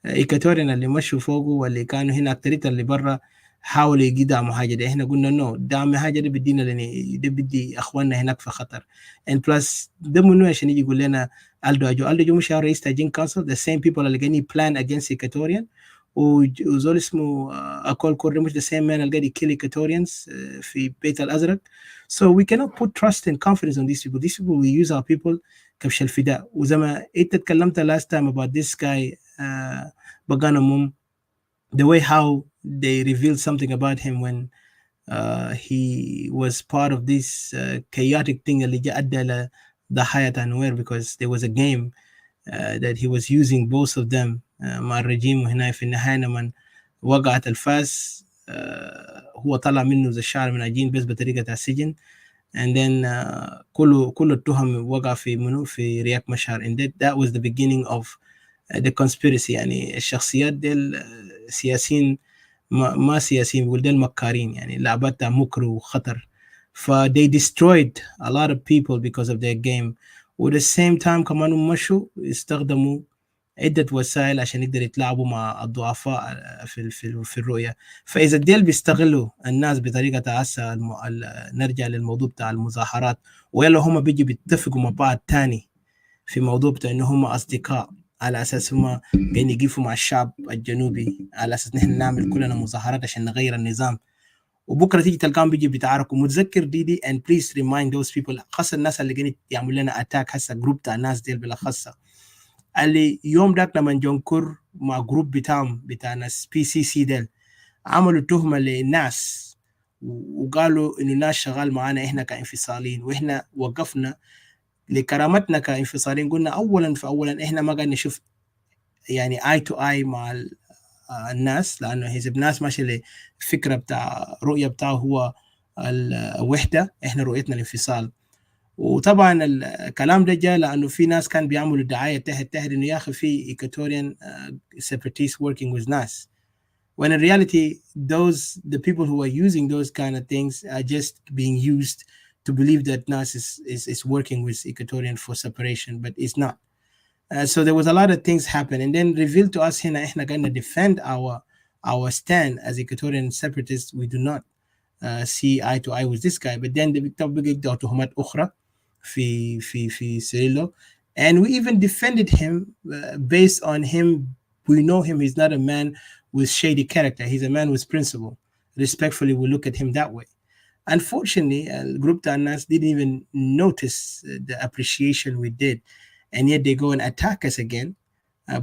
ايكاتوريان اللي مشوا فوقه واللي كانوا هنا اكتريت اللي برا حاولوا يدعموا حاجه دي. احنا قلنا نو دعم حاجه دي بدينا ده بدي اخواننا هناك في خطر. ان بلس ده منو عشان يجي يقول لنا الدو مش رئيس تاجين كونسل ذا سيم بيبل اللي قاعدين بلان اجينست ايكاتوريان، وزول اسمه اكول كوري مش ذا سيم مان اللي قاعد يكيل ايكاتوريانز في بيت الازرق. So we cannot put trust and confidence on these people. These people we use our people كبش الفداء. وزي ما انت تكلمت last time about this guy Bagana Mum, the way how they revealed something about him when he was part of this chaotic thing اللي جاء أدى لضحايا تنوير because there was a game that he was using both of them مع الرجيم. وهنا في النهاية لما وقعت الفاس هو طلع منه زي الشعر من عجين بس بطريقة السجن. and then كل التهم وقع في رياك مشهر. and that was the beginning of the conspiracy. يعني الشخصيات دي سياسيين ما سياسيين بيقول ديل مكارين، يعني لعبات مكر وخطر. they destroyed a lot of people because of their game. و the same time كمان مشوا استخدموا عدة وسائل عشان يقدروا يتلاعبوا مع الضعفاء في الرؤية. فإذا ديل بيستغلوا الناس بطريقة تعسى نرجع للموضوع بتاع المظاهرات، ويلا هم بيجي بيتفقوا مع بعض تاني في موضوع بتاع إنه هم أصدقاء على أساس هم قاعدين يقفوا مع الشعب الجنوبي على أساس نحن نعمل كلنا مظاهرات عشان نغير النظام، وبكرة تيجي تلقاهم بيجي بيتعاركوا. متذكر دي and please remind those people خاصة الناس اللي قاعدين يعملوا لنا أتاك هسه جروب بتاع الناس ديل بالأخص اللي يوم داك لما جونكور مع جروب بتاع ناس PCC ديل عملوا تهمة للناس وقالوا إنه الناس شغال معانا إحنا كانفصاليين، وإحنا وقفنا لكرامتنا كانفصاليين. قلنا أولا إحنا ما قاعد نشوف يعني eye to eye مع الناس، لانه حزب الناس ماشي لفكره بتاع رؤيه بتاعه هو الوحده، احنا رؤيتنا الانفصال. وطبعا الكلام ده جاء لانه في ناس كان بيعملوا دعايه تحت انه يا اخي في ايكواتوريان separatists working with NAS, when in reality the people who are using those kind of things are just being used to believe that NAS is working with Equatorian for separation, but it's not. So there was a lot of things happen, and then revealed to us هنا احنا قاعدين defend our stand as Equatorian separatists. We do not see eye to eye with this guy, but then بيقدروا تهمات أخرى في Cirillo, and we even defended him based on him. We know him. He's not a man with shady character. He's a man with principle. Respectfully, we look at him that way. Unfortunately, Group Tanas didn't even notice the appreciation we did, and yet they go and attack us again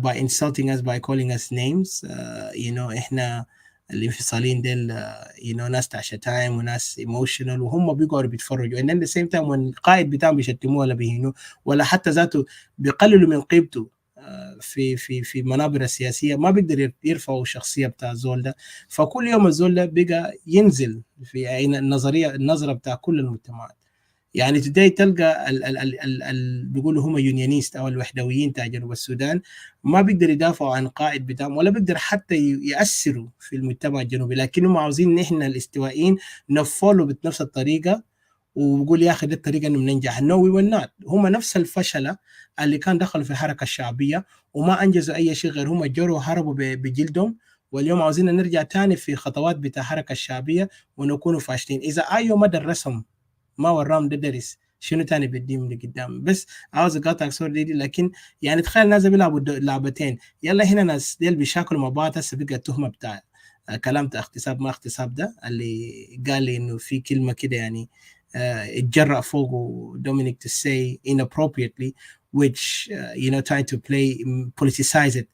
by insulting us, by calling us names. إحنا الانفصاليين ديل ناس تاع شتايم وناس ايموشنال، وهم بيقعدوا بيتفرجوا. and then the same time when القائد بتاعهم بيشتموه ولا بيهينوه ولا حتى ذاته بيقللوا من قيمته في منابر السياسيه، ما بيقدر يرفعوا الشخصيه بتاع الزول ده. فكل يوم الزول ده بقى ينزل في عين النظره بتاع كل المجتمعات. يعني today تلقى بيقولوا هم يونيونيست او الوحدويين تاع جنوب السودان ما بيقدر يدافعوا عن قائد بتاعهم ولا بيقدر حتى يأثروا في المجتمع الجنوبي، لكنهم عاوزين نحن الاستوائيين نفولوا بنفس الطريقه وبقول يا اخي دي الطريقه انه ننجح. نو وي ويل نوت. هم نفس الفشله اللي كان دخلوا في الحركه الشعبيه وما انجزوا اي شيء غير هم جروا وهربوا بجلدهم، واليوم عاوزين نرجع تاني في خطوات بتاع الحركه الشعبيه ونكونوا فاشلين. اذا ايو ما درسهم ما وراهم ده درس شنو تاني بديهم لقدام؟ بس عاوز اقاطعك سوري دي، لكن يعني تخيل الناس بيلعبوا لعبتين، يلا هنا ناس ديل بيشاكلوا مع بعض. هسه بقى التهمه بتاع كلام اغتصاب ما اغتصاب ده اللي قال لي انه في كلمه كده يعني اتجرأ فوقه Dominic to say inappropriately which trying to play politicize it.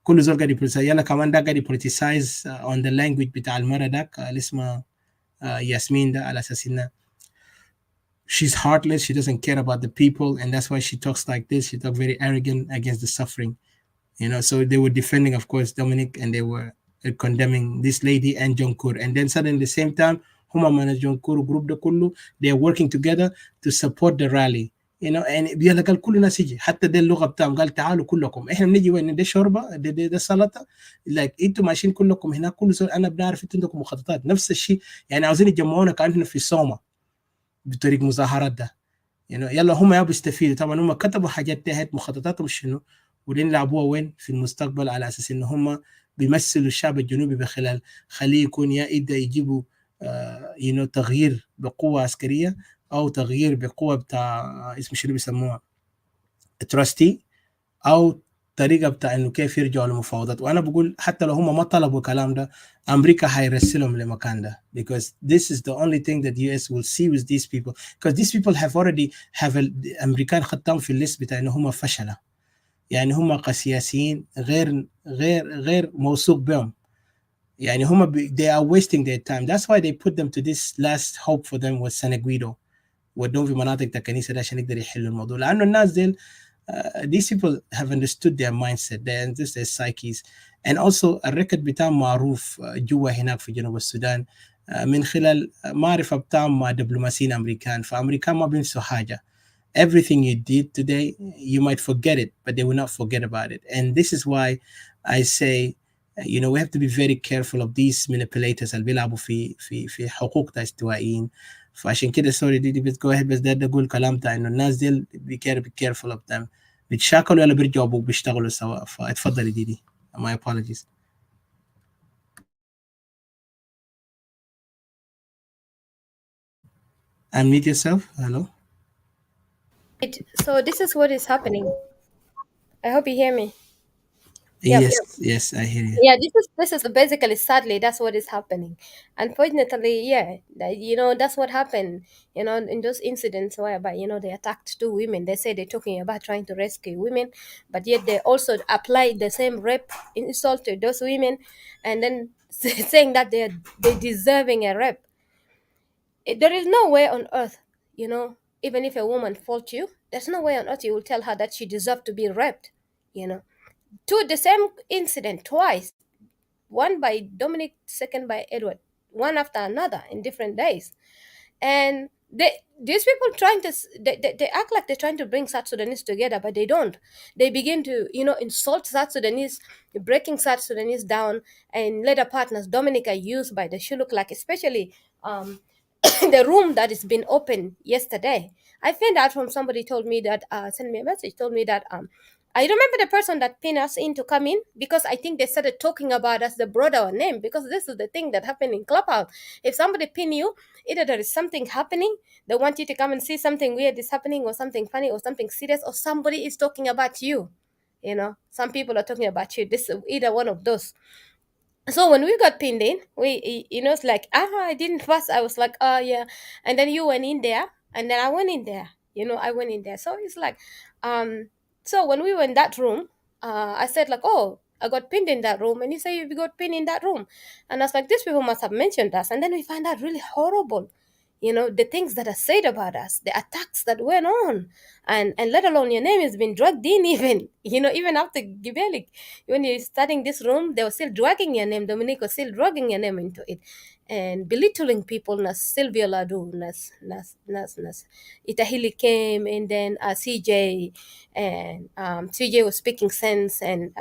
كل زول قاعد يبوليسايز، يلا كمان ده قاعد يبوليسايز on the language بتاع المرة داك اللي اسمها ياسمين ده، على اساس انها she's heartless, she doesn't care about the people, and that's why she talks like this. She talks very arrogant against the suffering, so they were defending, of course, Dominic, and they were condemning this lady and Jonkur. And then suddenly, at the same time, Huma and Jonkur group the kullu, they are working together to support the rally. And بيلا قال كلنا سيجي، حتى ده اللغه بتاعهم قال تعالوا كلكم، احنا بنيجي وين؟ ده شوربه، ده سلطه، انتوا ماشيين كلكم هنا، كل زول انا بنعرف انتوا عندكم مخططات نفس الشيء، يعني عاوزين يجمعونا كاننا في صومه بطريق مظاهرات ده. يلا هم يا بيستفيدوا. طبعا هم كتبوا حاجات تحت مخططاتهم شنو، ودين لعبوها وين في المستقبل، على اساس ان هم بيمثلوا الشعب الجنوبي بخلال خليه يكون يا إذا يجيبوا تغيير بقوه عسكريه او تغيير بقوه بتاع اسم شنو بيسموها تراستي، او طريقه بتاع انه كيف يرجعوا للمفاوضات. وانا بقول حتى لو هم ما طلبوا الكلام ده امريكا هيرسلهم لمكان ده because this is the only thing that US will see with these people, because these people have already امريكان خدتهم في الليست بتاع ان هم فشله، يعني هم كسياسيين غير موثوق بهم، يعني هم they are wasting their time. That's why they put them to this last hope for them was Seneguido، ودهم في مناطق الكنيسه ده عشان يقدر يحلوا الموضوع، لانه الناس ديل these people have understood their mindset, they understood their psyches. And also الركض بتاعهم معروف جوا هناك في جنوب السودان من خلال معرفة بتاعهم مع دبلوماسيين أمريكان. فأمريكان ما بينسوا حاجة. Everything you did today, you might forget it, but they will not forget about it. And this is why I say, we have to be very careful of these manipulators اللي بيلعبوا في حقوق الاستوائيين. فعشان كده سوري دي بس go ahead، بس ده اقول كلام تاع انه الناس دي be careful of them، بيتشاكلوا ولا بيرجعوا بيشتغلوا سوا. فاتفضلي ديدي. My apologies. Unmute yourself. Hello. So this is what is happening. I hope you hear me. Yes, I hear you. Yeah, this is basically, sadly, that's what is happening. Unfortunately, that's what happened. In those incidents whereby they attacked two women. They say they're talking about trying to rescue women, but yet they also applied the same rape insult to those women, and then saying that they're deserving a rape. There is no way on earth, even if a woman fault you, there's no way on earth you will tell her that she deserved to be raped. To the same incident twice. one by Dominic, second by Edward, one after another in different days. And these people trying to they act like they're trying to bring South Sudanese together, but they don't. They begin to insult South Sudanese, breaking South Sudanese down, and later partners. Dominic are used by the Shuluk, like especially the room that has been open yesterday. I found out from somebody told me that sent me a message, told me that I remember the person that pinned us in to come in, because I think they started talking about us, they brought our name, because this is the thing that happened in Clubhouse. If somebody pin you, either there is something happening, they want you to come and see something weird is happening, or something funny, or something serious, or somebody is talking about you. Some people are talking about you. This is either one of those. So when we got pinned in, it's like, I didn't first. I was like, oh yeah, and then you went in there, and then I went in there. I went in there. So it's like, so when we were in that room, I said like, oh, I got pinned in that room, and you say you got pinned in that room, and I was like, these people must have mentioned us, and then we find out really horrible. The things that are said about us, the attacks that went on, and let alone your name has been dragged in, even even after Gibelik, when you're starting this room, they were still dragging your name. Dominic was still dragging your name into it, and belittling people. Nas Sylvia Ladu, Nas Itahili came, and then CJ, and CJ was speaking sense, and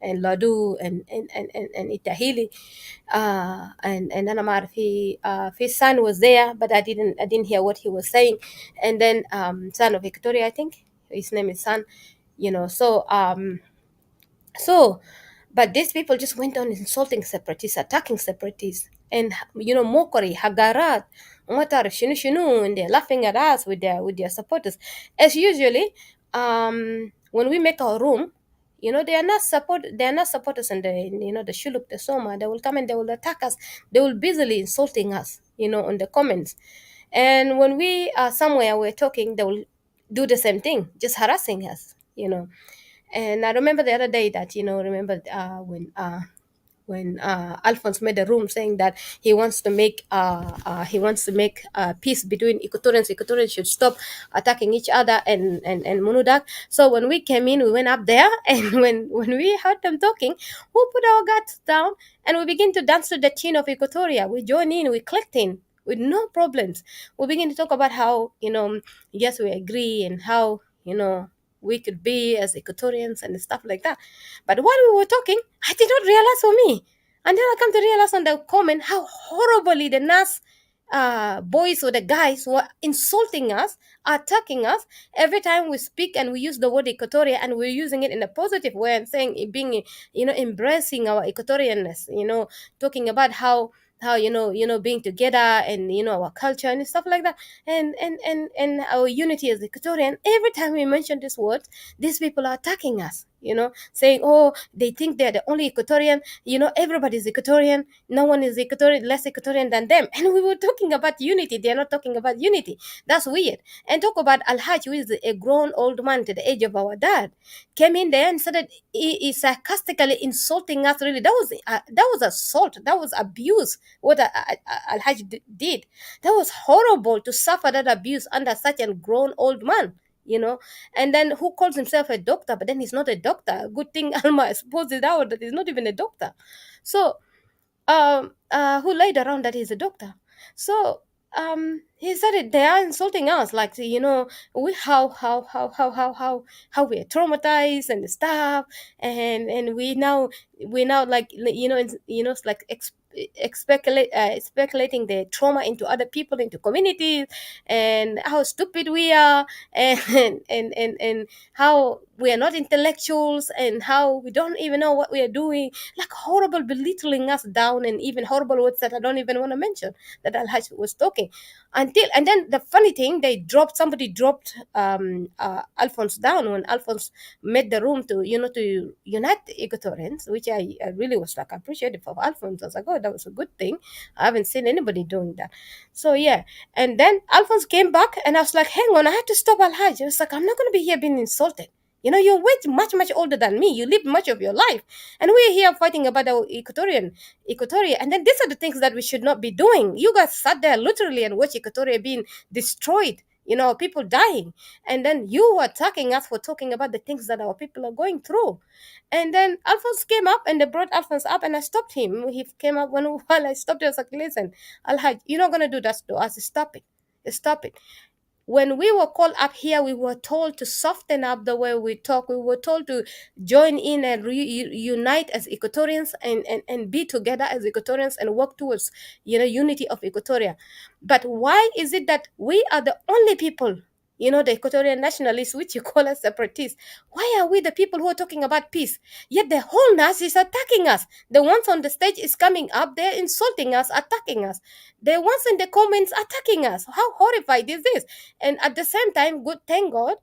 Ladu, and Itahili, and then his son was there, but I didn't hear what he was saying. And then son of Victoria, I think his name is Son. So, but these people just went on insulting separatists, attacking separatists, and mockery, hagarat, matar shunu shunu, and they're laughing at us with their supporters. As usually, when we make our room, they are not supporters, and the shuluk, the soma, they will come and they will attack us. They will busily insulting us, on the comments. And when we are somewhere, we're talking, they will do the same thing, just harassing us. And I remember the other day that when Alphonse made a room saying that he wants to make peace between Equatorians. Equatorians should stop attacking each other, and Munudak. So when we came in, we went up there, and when we heard them talking, we put our guards down and we begin to dance to the tune of Equatoria. We joined in, we clicked in with no problems. We begin to talk about how yes, we agree, and how we could be as Equatorians and stuff like that. But while we were talking, I did not realize for me. And then I come to realize on the comment how horribly the Nas boys or the guys were insulting us, attacking us every time we speak, and we use the word Equatoria, and we're using it in a positive way and saying it, being embracing our Equatorianness, talking about how being together, and our culture and stuff like that, and our unity as Equatorian. Every time we mention this word, these people are attacking us, saying, oh, they think they're the only Equatorian, everybody's Equatorian, no one is Equatorian, less Equatorian than them. And we were talking about unity, they're not talking about unity. That's weird. And talk about Al-Haj, who is a grown old man to the age of our dad, came in there and started sarcastically insulting us. Really, that was assault, that was abuse, what Al-Haj did. That was horrible, to suffer that abuse under such a grown old man, and then who calls himself a doctor, but then he's not a doctor. Good thing Alma exposed it out that he's not even a doctor. So who laid around that he's a doctor. So he said it, they are insulting us, like, we how we are traumatized and stuff, and we now like, it's like speculating the trauma into other people, into communities, and how stupid we are, and how we are not intellectuals, and how we don't even know what we are doing, like horrible belittling us down, and even horrible words that I don't even want to mention that Al-Haj was talking. And then the funny thing, somebody dropped Alphonse down when Alphonse made the room to unite the Equatorians, which I really was like appreciative of Alphonse. I was like, oh, that was a good thing. I haven't seen anybody doing that. So yeah. And then Alphonse came back, and I was like, hang on, I had to stop Al-Haj. I was like, I'm not going to be here being insulted. You're way much older than me. You lived much of your life. And we're here fighting about our Equatoria. And then these are the things that we should not be doing. You guys sat there literally and watched Equatoria being destroyed, people dying. And then you were attacking us for talking about the things that our people are going through. And then Alphonse came up, and they brought Alphonse up, and I stopped him. He came up while I stopped him. I was like, listen, Alhaj, you're not going to do that to us. Stop it. Stop it. When we were called up here, we were told to soften up the way we talk. We were told to join in and unite as Equatorians, and be together as Equatorians and work towards, unity of Equatoria. But why is it that we are the only people, the Equatorian nationalists, which you call us separatists? Why are we the people who are talking about peace? Yet the whole NAS is attacking us. The ones on the stage is coming up, they're insulting us, attacking us. The ones in the comments attacking us. How horrified is this? And at the same time, thank God,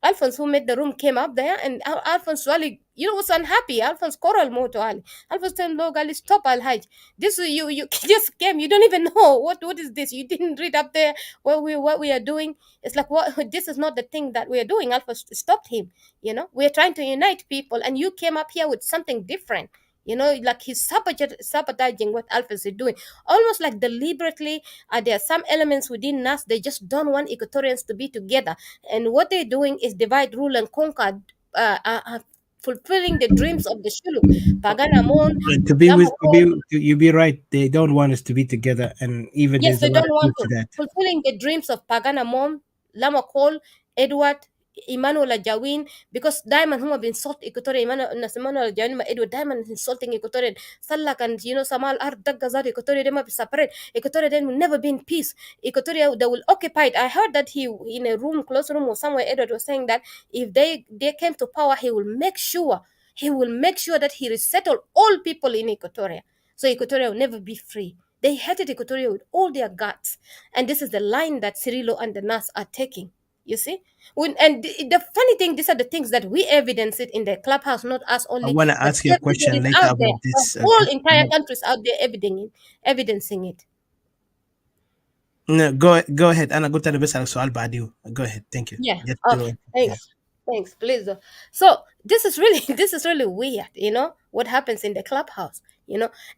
Alphonse, who made the room, came up there, and Alphonse really, was unhappy. Alphonse Coral Moto Ali. Alphonse told Log Ali, stop Al Haj. This you just came. You don't even know what is this. You didn't read up there what we are doing. It's like, what, this is not the thing that we are doing. Alphonse stopped him. We are trying to unite people, and you came up here with something different. Like he's sabotaging what Alphonse is doing, almost like deliberately. There are some elements within us, they just don't want Equatorians to be together. And what they're doing is divide, rule, and conquer, fulfilling the dreams of the Shuluk. Pagana Mon, To be with, Lama, you be right. They don't want us to be together, and even yes, there's a they lot don't of want proof to. to that. Fulfilling the dreams of Pagana Mom, Lama Cole, Edward, Emmanuel Jawin, because Diamond who have insulted Equatorial, Emmanuel Jawin, Edward Diamond is insulting Equatorial. Salak and Samal are Dagazar, Equatorial, they might be separate. Equatorial then will never be in peace. Equatorial, they will occupy it. I heard that he, in a room, close room or somewhere, Edward was saying that if they came to power, he will make sure that he resettle all people in Equatoria. So Equatoria will never be free. They hated Equatoria with all their guts. And this is the line that Cirillo and the NAS are taking. You see? And the funny thing, these are the things that we evidence it in the clubhouse, not us I only, want to but ask you a question everybody's later out there. about The this. whole entire country is out there evidencing it. No, go ahead. أنا قلت أنا بسألك سؤال بعديه. Go ahead. Thank you. Yeah. Just Okay. Thanks, please. So this is really weird, what happens in the clubhouse,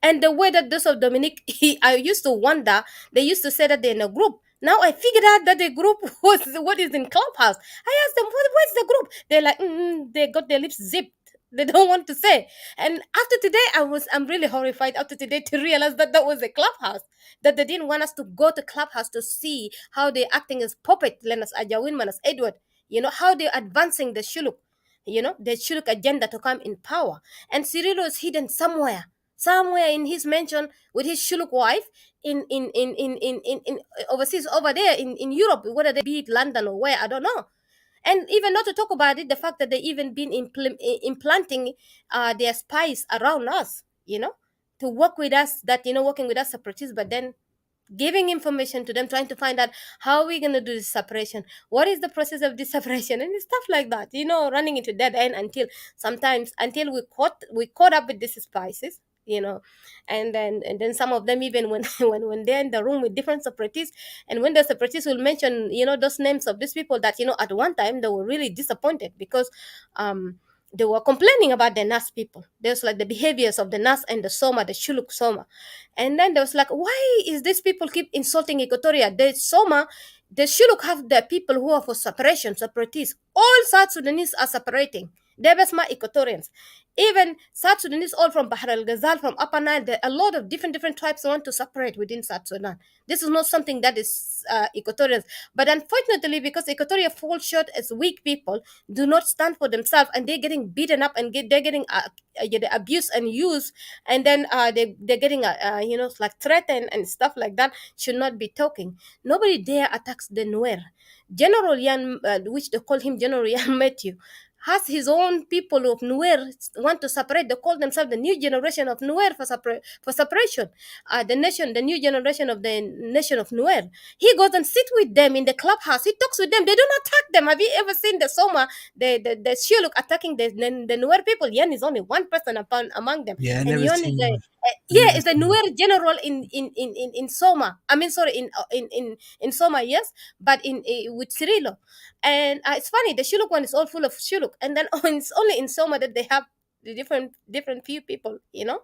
and the way that those of Dominique, I used to wonder. They used to say that they're in a group. Now I figured out that the group was what is in clubhouse. I asked them, what's the group? They're like, they got their lips zipped. They don't want to say. And after today, I'm really horrified after today to realize that that was a clubhouse. That they didn't want us to go to clubhouse to see how they're acting as puppet, Lenas Ajawin, Manas Edward, how they're advancing the Shuluk, the Shuluk agenda to come in power. And Cirillo is hidden somewhere in his mansion with his Shuluk wife in overseas, over there in Europe, whether they be it London or where, I don't know. And even not to talk about it, the fact that they even been implanting their spies around us, to work with us, that, working with us separatists, but then giving information to them, trying to find out how we're going to do this separation, what is the process of this separation, and stuff like that, running into dead end until we caught up with these spices, and then some of them, even when when they're in the room with different separatists, and when the separatists will mention, those names of these people that, at one time they were really disappointed because they were complaining about the NAS people. There's like the behaviors of the NAS and the Soma, the Shuluk Soma. And then there was like, why is these people keep insulting Equatoria? The Soma, the Shuluk have the people who are for separation, separatists. All South Sudanese are separating. They're Besma Equatorians. Even South Sudanese, all from Bahr al Ghazal, from Upper Nile, a lot of different tribes want to separate within South Sudan. This is not something that is Equatorians. But unfortunately, because Equatoria falls short as weak people, do not stand for themselves, and they're getting beaten up, and they're getting abused and used, and then they're getting like threatened and stuff like that. Should not be talking. Nobody dare attacks the Nuer. General Yan, which they call him General Yan Matthew, has his own people of Nuer want to separate. They call themselves the new generation of Nuer for separation. The new generation of the nation of Nuer. He goes and sit with them in the clubhouse. He talks with them. They don't attack them. Have you ever seen the Soma, the Shuluk attacking the Nuer people? Yan is only one person among them. Yeah, I And never Yan seen is one. is a Nuer general in Soma. I mean, sorry, in Soma, yes, but with Cirillo. And it's funny, the Shuluk one is all full of Shuluk, and then it's only in Soma that they have the different few people, but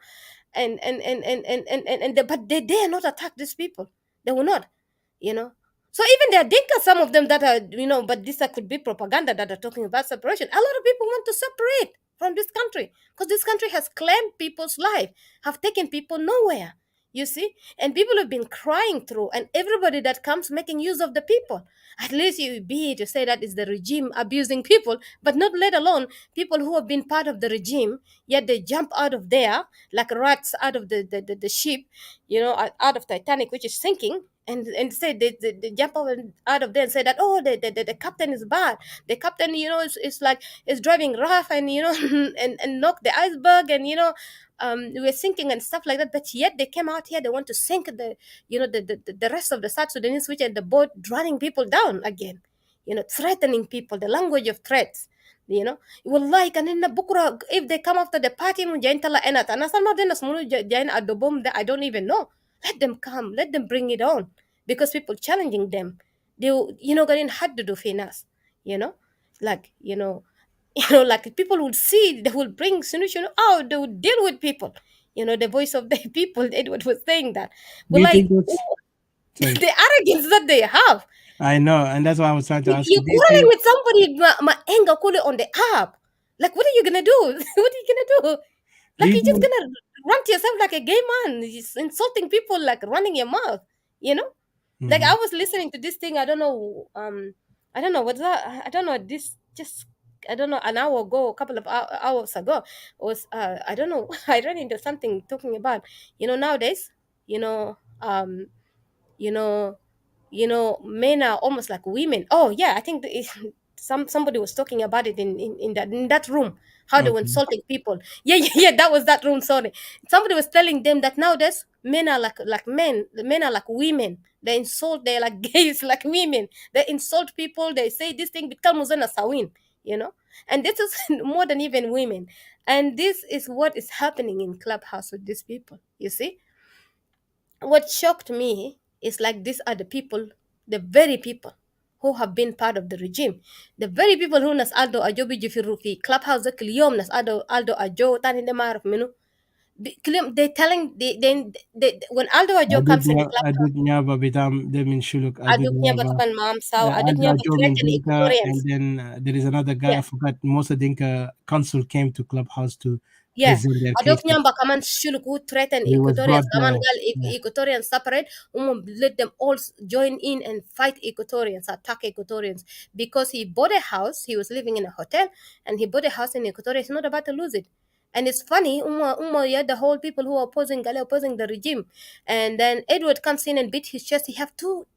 they dare not attack these people. They will not, you know. So even there are Dinka, some of them that are, but this could be propaganda that are talking about separation. A lot of people want to separate from this country because this country has claimed people's life, have taken people nowhere. You see, and people have been crying through, and everybody that comes making use of the people. At least you be to say that is the regime abusing people, but not let alone people who have been part of the regime, yet they jump out of there like rats out of the ship, out of Titanic, which is sinking, and say they jump out of there and say that, oh, the captain is bad. The captain, is like is driving rough, and and knock the iceberg, and we're sinking and stuff like that. But yet they came out here, they want to sink the rest of the South Sudanese, which are the boat, running people down again, threatening people, the language of threats. Wallahi kan inna bukra if they come after the party mun jain tala enat ana sama de nas munu jain adobom that I don't even know. Let them come, let them bring it on, because people challenging them, they getting hard to do finas, you know like like people would see, they will bring solution out, they would deal with people, the voice of the people. Edward was saying that. Do Well, you like, think that's sorry? the arrogance that they have. I know, and that's why I was trying to ask you. You're Do you quarreling think with somebody, my anger cooler on the app. Like, what are you gonna do? What are you gonna do? do Like, you you're just think gonna run to yourself like a gay man, just insulting people, like running your mouth, you know? Like, I Mhm. was listening to this thing, I don't know what's that, I don't know, this just, I don't know, an hour ago, a couple of hours ago, was, I don't know, I ran into something talking about, nowadays, you know, um, you know, men are almost like women. Oh yeah, I think somebody was talking about it in that room, how they were Okay. insulting people. Yeah, yeah, yeah, that was that room. Sorry, somebody was telling them that nowadays men are like men. The men are like women. They insult. They're like gays, like women. They insult people. They say this thing become muzana sawin. And this is more than even women. And this is what is happening in clubhouse with these people. You see, what shocked me is like these are the people, the very people who have been part of the regime, the very people who nas Aldo Ajo biji fi clubhouse ذاك اليوم nas Aldo Ajo tani de marf minu they telling they when Aldo Ajo comes in the clubhouse. Adud Nyaba Bitam Demin Shuluk, Adud Aduk Nyaba Nyaba, taban maam saw, Aduk Nyaba Jomin threaten Dinka, and Equatorians. then there is another guy, Yeah. I forgot, Musa Dinka Council came to Clubhouse to Yeah, present their adok cases. nyamba kaman shuluk who threaten He was Equatorians. brought Kaman there. gal Yeah. Equatorians separate. Let them all join in and fight Equatorians, attack Equatorians, because he bought a house. He was living in a hotel, and he bought a house in Equatoria. He's not about to lose it. And it's funny, yeah, the whole people who are opposing Gale, opposing the regime, and then Edward comes in and beat his chest. He have two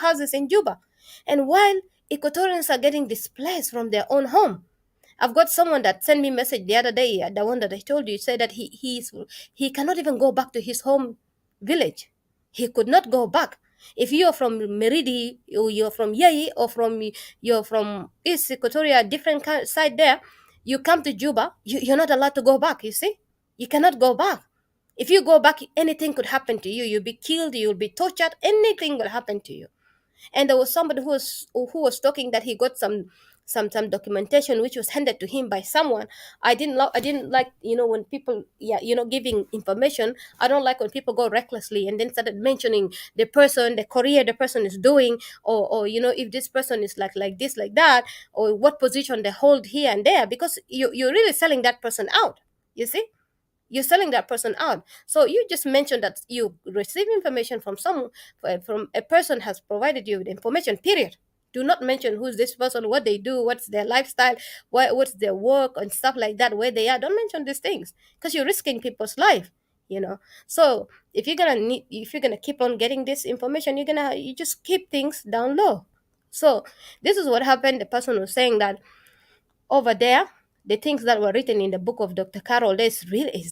houses in Juba, and while Equatorians are getting displaced from their own home. I've got someone that sent me message the other day, the one that I told you, said that he cannot even go back to his home village. He could not go back. If you're from Meridi, or you're from Yei, or you're from East Equatoria, different side there, you come to Juba, you're not allowed to go back. You see, you cannot go back. If you go back, anything could happen to you. You'll be killed. You'll be tortured. Anything will happen to you. And there was somebody who was talking that he got some documentation which was handed to him by someone. I didn't like, when people, yeah, giving information. I don't like when people go recklessly and then started mentioning the person, the career the person is doing, or if this person is like this, like that, or what position they hold here and there, because you're really selling that person out. You see, you're selling that person out. So you just mentioned that you receive information from from a person has provided you with information, period. Do not mention who's this person, what they do, what's their lifestyle, what's their work and stuff like that, where they are. Don't mention these things, because you're risking people's life. So if you're gonna keep on getting this information, you just keep things down low. So this is what happened. The person was saying that over there, the things that were written in the book of Dr. Carol is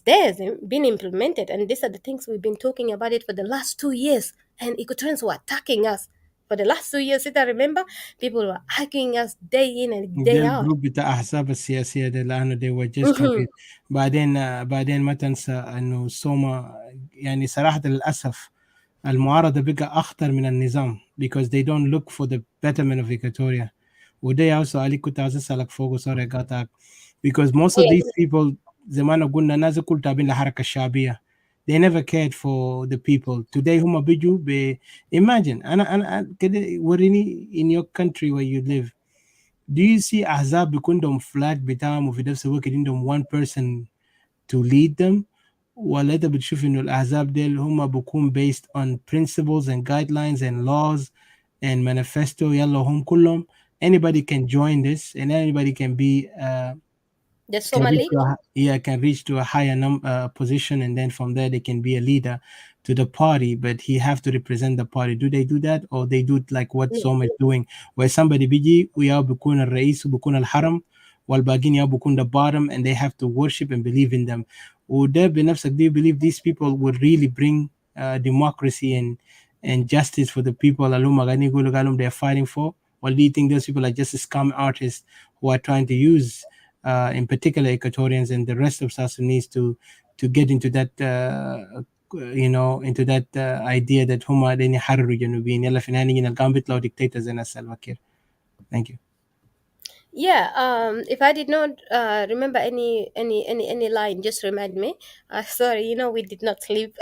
there, been implemented, and these are the things we've been talking about it for the last 2 years. And Equatorians were attacking us for the last 2 years. I remember people were arguing us day in and ده day out. الجروب بتاع أحزاب السياسية ده لأنه they were just Mhm. talking. بعدين ما تنسى إنه سوما يعني صراحة للأسف المعارضة بقى أخطر من النظام because they don't look for the betterment of Equatoria. وده سؤالي كنت عايز أسألك فوق sorry I got that because most of these people زي ما أنا قلنا ناس كل تابعين للحركة الشعبية. they never cared for the people. Today, huma biju be imagine. In your country where you live, do you see Ahzab بيكون flag بتاعهم وفي نفس الوقت عندهم one person to lead them؟ ولا انت بتشوف انه الاحزاب ديل هم بيكون based on principles and guidelines and laws and manifesto يلا هم كلهم anybody can join this and anybody can be The Somali. can reach to a higher position, and then from there they can be a leader to the party, but he have to represent the party. Do they do that, or they do it like what Soma is doing, where somebody بيجي ويا بيكون الرئيس وبيكون الحرم والباقين يا بيكون the bottom, and they have to worship and believe in them. وده بنفسك, do you believe these people would really bring democracy and justice for the people اللي هم قاعدين يقولوا قالوا they're fighting for? Or do you think those people are just scam artists who are trying to use in particular Equatorians and the rest of South Sudanese to get into that into that idea that هما دين يحرروا جنوبيين يلا في النهاية نيجي نلقاهم بيطلعوا dictators زي Salva Kiir. Thank you. Yeah, if I did not remember any line, just remind me. Sorry, we did not sleep.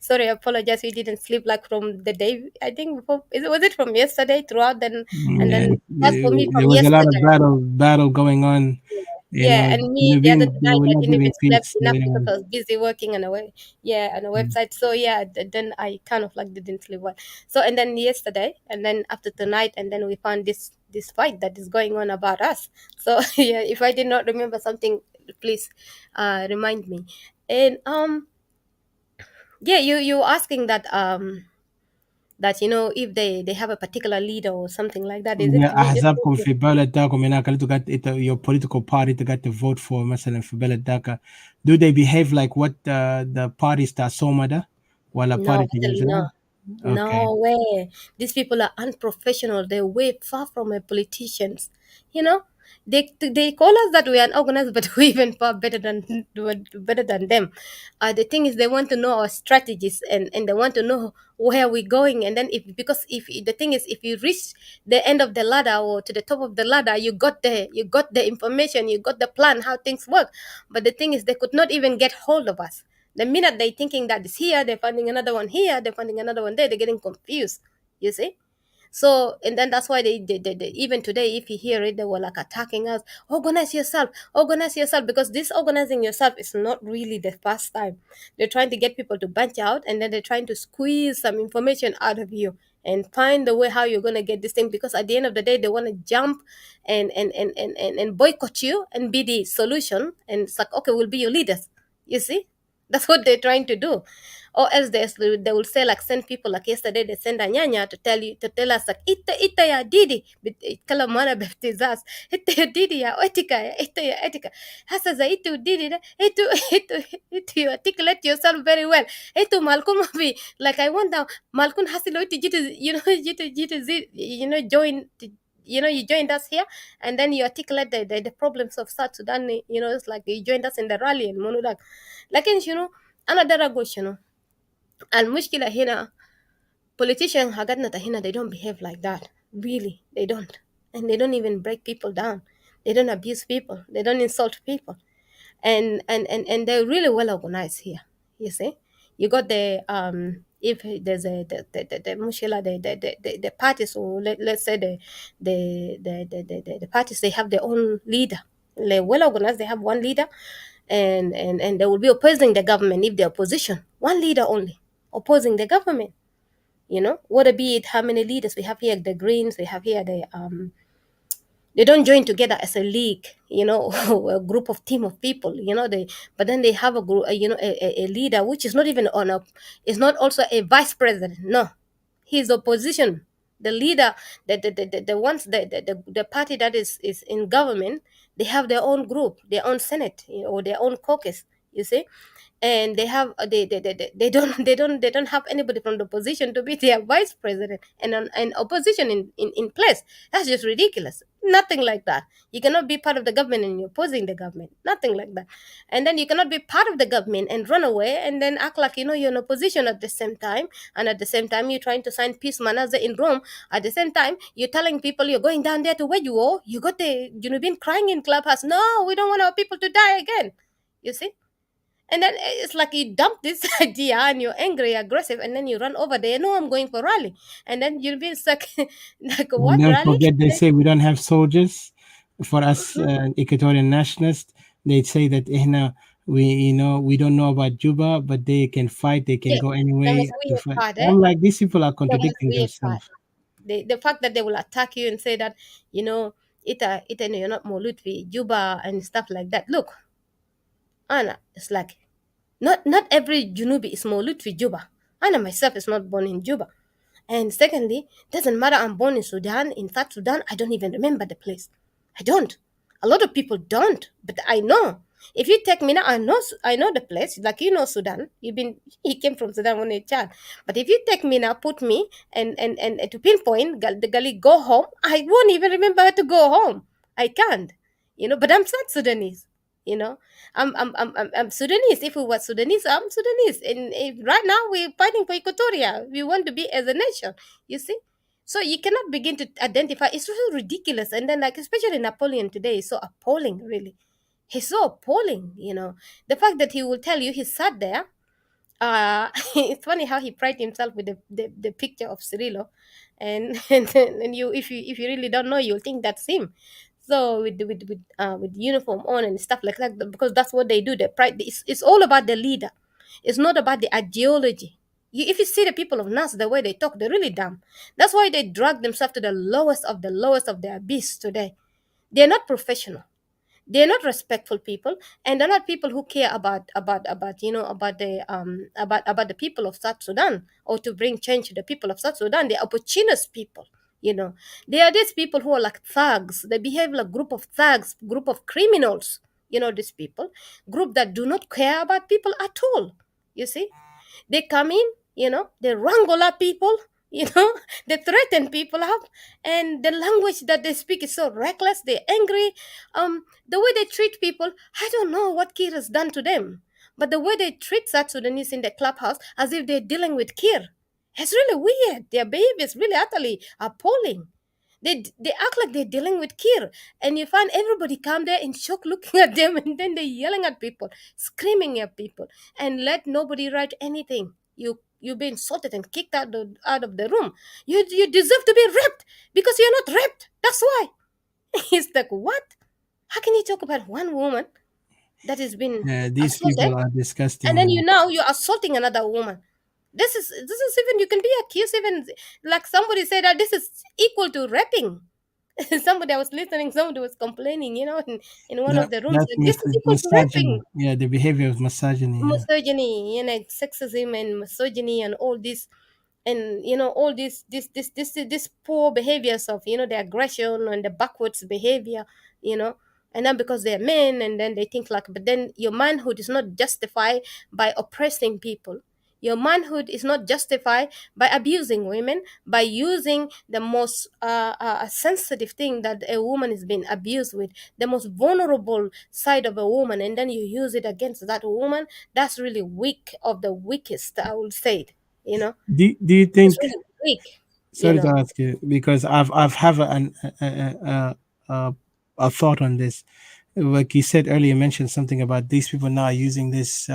Sorry, I apologize. We didn't sleep like from the day. I think before, was it from yesterday throughout? And then that's for me There from was a lot yesterday. of battle going on. Yeah, and me the other They night were I not didn't giving even sleep peace to enough because anyone. I was busy working on a website. So yeah, then I kind of like didn't sleep well. So and then yesterday, and then after tonight, and then we found this fight that is going on about us. So yeah, if I did not remember something, please remind me. And yeah, you asking that if they have a particular leader or something like that, is it? Can you just أحزابكم في بلد داكم هناك اللي your political party you got to vote for مثلا في بلد داك, do they behave like what the parties بتاع سوما ده ولا No, party actually, no. Okay. No way. These people are unprofessional. They're way far from politicians. You know, they call us that we are unorganized, but we're even far better than them. The thing is, they want to know our strategies, and they want to know where we're going. And then because the thing is, if you reach the end of the ladder or to the top of the ladder, you got the information, you got the plan how things work. But the thing is, they could not even get hold of us. The minute they thinking that it's here, they're finding another one here, they're finding another one there, they're getting confused. You see? So, and then that's why they even today, if you hear it, they were like attacking us. Organize yourself, because this organizing yourself is not really the first time. They're trying to get people to bunch out, and then they're trying to squeeze some information out of you and find the way how you're gonna get this thing. Because at the end of the day, they want to jump and boycott you and be the solution. And it's like, okay, we'll be your leaders. You see? That's what they're trying to do. Or else they will say, like, send people, like yesterday they send a nyanya to tell us like ita ya didi kala mwana beftizas ita ya didi ya etika ya ita ya etika hasa za itu didi da itu you articulate yourself very well itu malkum bi, like I wonder malkun hasilo itu jitu join you joined us here, and then you articulate the problems of South Sudan. It's like you joined us in the rally and monodag. لكن أنا دايرة أقول المشكلة هنا politicians حقتنا هنا, they don't behave like that. Really, they don't. And they don't even break people down. They don't abuse people. They don't insult people. And they're really well organized here. You see? You got the if there's the mushkila, the parties, or let's say the parties, they have their own leader. They're well organized, they have one leader, and they will be opposing the government. If the opposition, one leader only opposing the government, what be it how many leaders we have here, the Greens, we have here they don't join together as a league, a group of team of people, but then they have a group, a leader which is not even is not also a vice president. No, he's opposition. The leader, the ones, the party that is in government, they have their own group, their own senate, or their own caucus. You see, and they have they don't have anybody from the opposition to be their vice president and an opposition in place. That's just ridiculous. Nothing like that. You cannot be part of the government and you're opposing the government. Nothing like that. And then you cannot be part of the government and run away and then act like you're in opposition at the same time. And at the same time you're trying to sign peace manaza in Rome. At the same time you're telling people you're going down there to wage war. You got the been crying in clubhouse. No, we don't want our people to die again. You see. And then it's like you dump this idea and you're angry, aggressive, and then you run over there. No, I'm going for rally. And then you'll be stuck like, And what don't rally? forget, they say we don't have soldiers. For us Mhm. Equatorian nationalists, they say that we don't know about Juba, but they can fight. They can Yeah, go the anyway most to weird fight. part, eh? I'm like, these people are The most contradicting weird part. themselves. The fact that they will attack you and say that, you know, you're not Molutvi, Juba, and stuff like that. Look, Anna, it's like not every Junubi is Molutvi Juba. Anna myself is not born in Juba. And secondly, doesn't matter I'm born in Sudan, in South Sudan, I don't even remember the place. I don't. A lot of people don't, but I know. If you take me now, I know the place. Like you know Sudan. He came from Sudan when he was a child. But if you take me now, put me and to pinpoint the gully, go home, I won't even remember how to go home. I can't. But I'm South Sudanese. You know, I'm Sudanese. If we were Sudanese, I'm Sudanese. And right now we're fighting for Equatoria. We want to be as a nation. You see, so you cannot begin to identify. It's really ridiculous. And then, like especially Napoleon today is so appalling. Really, he's so appalling. The fact that he will tell you he sat there. It's funny how he pride himself with the picture of Cirillo, and and you if you really don't know, you'll think that's him. So with uniform on and stuff like that, because that's what they do. The pride, it's all about the leader. It's not about the ideology. If you see the people of Nas, the way they talk, they're really dumb. That's why they drag themselves to the lowest of the abyss today. They're not professional. They're not respectful people, and they're not people who care about the people of South Sudan, or to bring change to the people of South Sudan. They're opportunist people. They are these people who are like thugs. They behave like group of thugs, group of criminals. These people, group that do not care about people at all. You see, they come in, they wrangle up people, you know, they threaten people up, and the language that they speak is so reckless. They're angry. The way they treat people, I don't know what Kir has done to them, but the way they treat South Sudanese in the clubhouse as if they're dealing with Kir, it's really weird. Their behavior is really utterly appalling. They act like they're dealing with Kir, and you find everybody come there in shock looking at them, and then they're yelling at people, screaming at people, and let nobody write anything. You've been insulted and kicked out of the room. You deserve to be ripped because you're not ripped. That's why. It's like, what? How can you talk about one woman that has been These assaulted, people are and then disgusting. you're assaulting another woman? This is even, you can be accused, even like somebody said that this is equal to raping. Somebody, I was listening, somebody was complaining, in one That of the rooms, that's that this is equal to misogyny. raping. Yeah, the behavior of misogyny. Yeah. Misogyny, sexism and misogyny and all this, and all this poor behaviors of the aggression and the backwards behavior, you know and then because they're men, and then they think like, but then your manhood is not justified by oppressing people. Your manhood is not justified by abusing women, by using the most sensitive thing that a woman is being abused with, the most vulnerable side of a woman, and then you use it against that woman. That's really weak of the weakest, I will say it. you know Do you it's think? really weak. you Sorry to know ask you because I've have a thought on this. Like you said earlier, you mentioned something about these people now using this.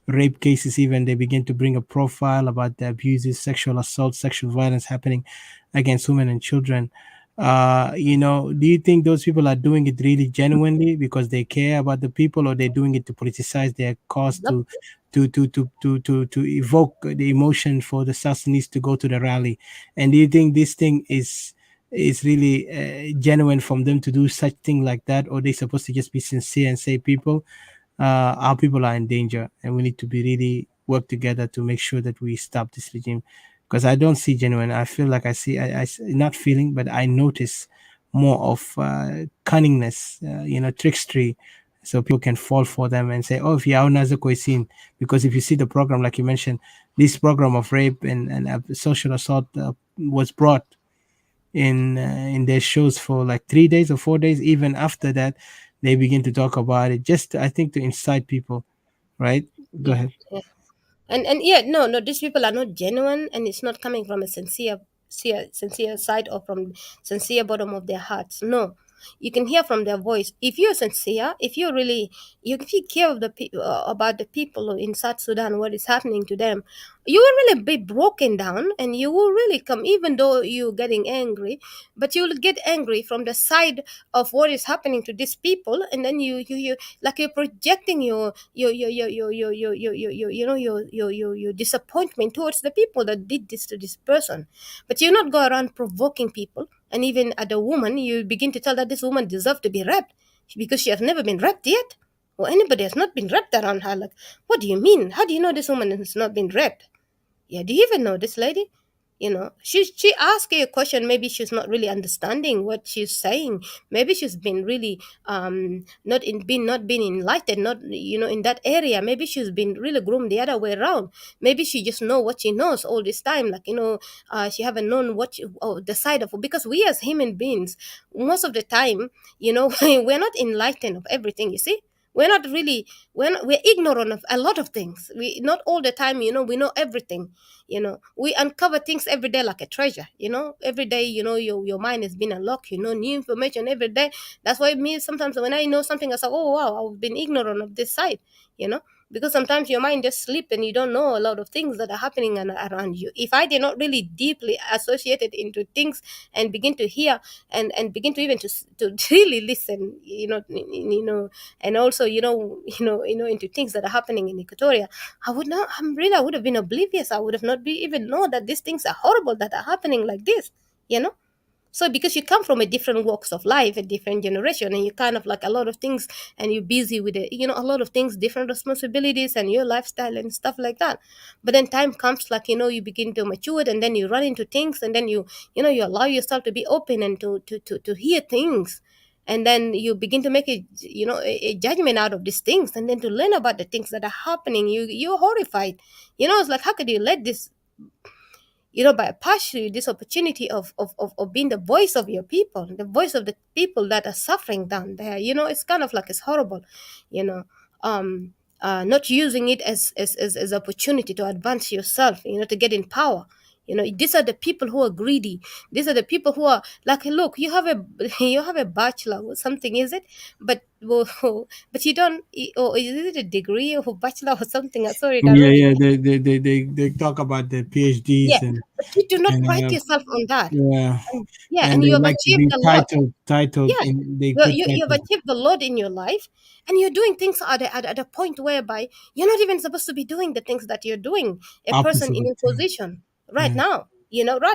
Rape cases, even they begin to bring a profile about the abuses, sexual assault, sexual violence happening against women and children. Do you think those people are doing it really genuinely because they care about the people, or they're doing it to politicize their cause, Nope. to evoke the emotion for the South Sudanese to go to the rally? And do you think this thing is really genuine from them to do such thing like that, or they supposed to just be sincere and say, people, our people are in danger, and we need to be really work together to make sure that we stop this regime? Because I don't see genuine. I feel like not feeling, but I notice more of cunningness, trickstery, so people can fall for them and say, "Oh, if you are Nazakoisin," because if you see the program, like you mentioned, this program of rape and social assault was brought in their shows for like 3 days or 4 days. Even after that, they begin to talk about it, just I think to incite people, right? Go Yeah, ahead. yeah. And yeah, no, these people are not genuine, and it's not coming from a sincere side, or from sincere bottom of their hearts. No, You can hear from their voice. If you're sincere, if you really you care of the about the people in South Sudan, what is happening to them, you will really be broken down, and you will really come, even though you're getting angry, but you will get angry from the side of what is happening to these people, and then you like you're projecting your disappointment towards the people that did this to this person. But you not go around provoking people, and even at a woman you begin to tell that this woman deserves to be raped because she has never been raped yet, or anybody has not been raped around her. Like, what do you mean? How do you know this woman has not been raped? Yeah, do you even know this lady? She asked you a question. Maybe she's not really understanding what she's saying. Maybe she's been really not been enlightened, not in that area. Maybe she's been really groomed the other way around. Maybe she just know what she knows all this time. Like, she haven't known the side of, because we as human beings, most of the time, we're not enlightened of everything. You see, we're not really we're ignorant of a lot of things. We not all the time, we know everything. We uncover things every day like a treasure. Every day, your mind has been unlocked, new information every day. That's why me sometimes when I know something, I say, oh wow, I've been ignorant of this side. you know because sometimes your mind just sleep and you don't know a lot of things that are happening around you. If I did not really deeply associated into things and begin to hear and begin to even to really listen, and also into things that are happening in Equatoria, I would have been oblivious. I would have not be even know that these things are horrible that are happening like this. you know so because you come from a different walks of life, a different generation, and you kind of like a lot of things, and you're busy with it, a lot of things, different responsibilities and your lifestyle and stuff like that. But then time comes, like, you begin to mature, and then you run into things, and then you allow yourself to be open and to hear things. And then you begin to make a judgment out of these things, and then to learn about the things that are happening, you're horrified. It's like, how could you let this bypass you this opportunity of being the voice of your people, the voice of the people that are suffering down there. It's kind of like it's horrible. you know um not using it as opportunity to advance yourself, to get in power. These are the people who are greedy. These are the people who are like, look, you have a you have a bachelor or something, is it? But but you don't, or is it a degree or bachelor or something? Sorry, I Yeah, don't yeah. even. They talk about the Yeah, PhDs but you do not and pride yourself on that. yeah, And yeah, and and you they have like to achieved be a lot. titled, Yeah, and they you, put you, you've titles. achieved a lot in your life, and you're doing things at a point whereby you're not even supposed to be doing the things that you're doing. A person Opposite in of your true. position right Yeah.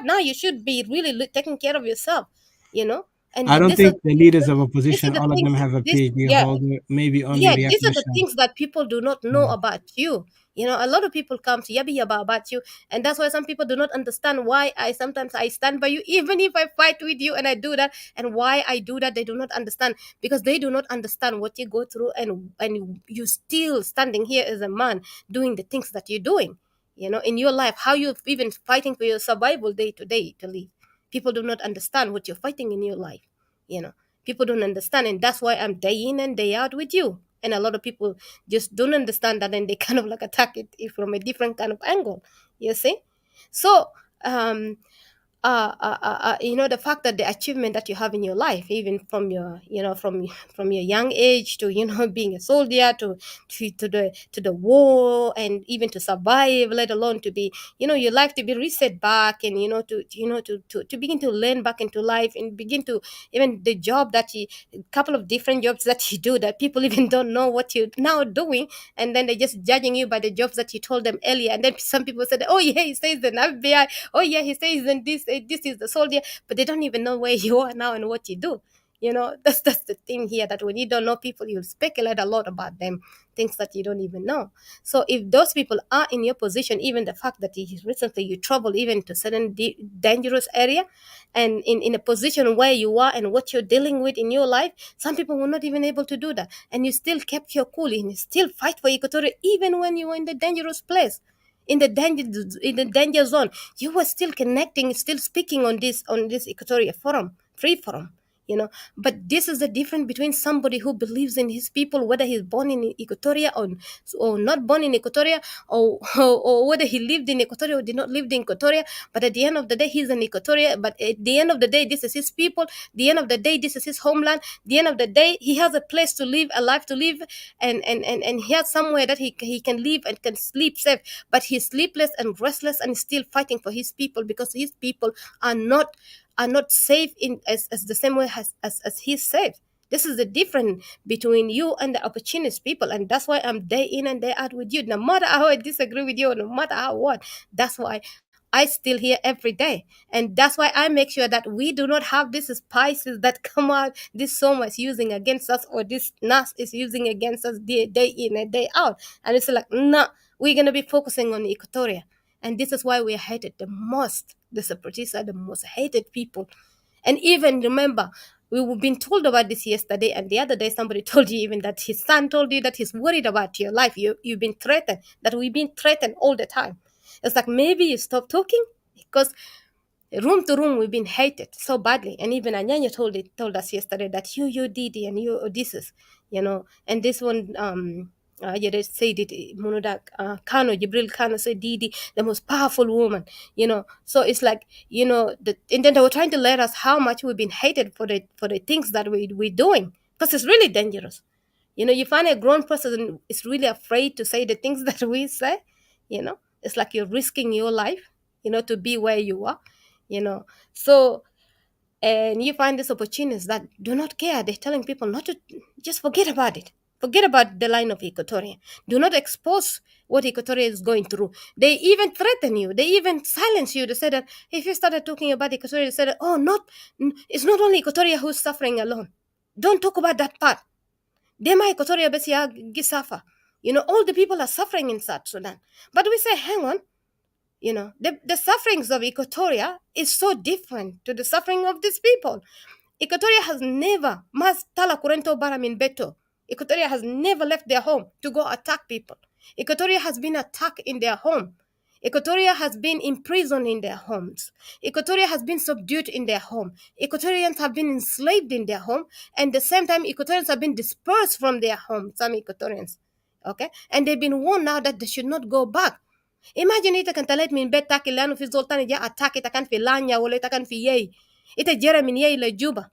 now, you should be really taking care of yourself. You know, and I don't this is think the leaders of this is opposition, the all of things. them, have a This PhD Yeah, holder. Maybe only yeah, Riek these are the Machar. things that people do not know Yeah. about you. A lot of people come to yabby yabba about you, and that's why some people do not understand why I stand by you, even if I fight with you and I do that. And why I do that, they do not understand, because they do not understand what you go through, and you still standing here as a man doing the things that you're doing. In your life, how you're even fighting for your survival day to day to live. People do not understand what you're fighting in your life. You know People don't understand, and that's why I'm day in and day out with you. And a lot of people just don't understand that, and they kind of like attack it from a different kind of angle. You see. So um the fact that the achievement that you have in your life, even from your from your young age to being a soldier to the war, and even to survive, let alone to be your life to be reset back, and to begin to learn back into life, and begin to even the job that you couple of different jobs that you do, that people even don't know what you're now doing, and then they're just judging you by the jobs that you told them earlier. And then some people said, oh yeah, he says the FBI, oh yeah, he says and this is the soldier, but they don't even know where you are now and what you do. That's the thing here, that when you don't know people, you'll speculate a lot about them, things that you don't even know. So if those people are in your position, even the fact that recently you travel even to certain dangerous area, and in a position where you are and what you're dealing with in your life, some people were not even able to do that, and you still kept your cool, and you still fight for Equatorial even when you were in the dangerous place, in the danger zone. You were still connecting, still speaking on this Equatorial forum, free forum. you know. But this is the difference between somebody who believes in his people, whether he's born in Equatoria or not born in Equatoria, or whether he lived in Equatoria or did not live in Equatoria. But at the end of the day, he's in Equatoria. But at the end of the day, this is his people. The end of the day, this is his homeland. The end of the day, he has a place to live, a life to live, and he has somewhere that he can live and can sleep safe. But he's sleepless and restless and still fighting for his people, because his people are not safe in as the same way as he's safe. This is the difference between you and the opportunist people, and that's why I'm day in and day out with you. No matter how I disagree with you, no matter how what, that's why I still here every day. And that's why I make sure that we do not have these spices that come out, this Soma is using against us, or this Nas is using against us day in and day out. And it's like, no, we're going to be focusing on Equatoria. And this is why we are hated the most. The separatists are the most hated people. And even remember, we've been told about this yesterday, and the other day somebody told you even that his son told you that he's worried about your life. You've been threatened, that we've been threatened all the time. It's like, maybe you stop talking, because room to room we've been hated so badly. And even Anyanya told us yesterday that you Didi and you Odysseus, you know. And this one you just said it, Munudak Kano, Jibril Kano said Didi, the most powerful woman, you know. So it's like, you know, and then they were trying to let us how much we've been hated for the things that we're doing, because it's really dangerous. You know, you find a grown person is really afraid to say the things that we say, you know. It's like you're risking your life, you know, to be where you are, you know. So, and you find these opportunities that do not care. They're telling people not to, just forget about it. Forget about the line of Equatoria. Do not expose what Equatoria is going through. They even threaten you. They even silence you. They say that if you started talking about Equatoria, they said, oh, it's not only Equatoria who's suffering alone. Don't talk about that part. Dema Equatoria Besia Gisafa. You know, all the people are suffering in South Sudan. But we say, hang on, you know, the sufferings of Equatoria is so different to the suffering of these people. Equatoria has never, mas tala curento baramin beto. Equatoria has never left their home to go attack people. Equatoria has been attacked in their home. Equatoria has been imprisoned in their homes. Equatoria has been subdued in their home. Equatorians have been enslaved in their home. And at the same time, Equatorians have been dispersed from their home, some Equatorians. Okay? And they've been warned now that they should not go back. Imagine ita kan talet min bet taki lanu fi zoltani ja attack ita kan fi lanya wala ita kan fi yei. Ita jera min yei la Juba.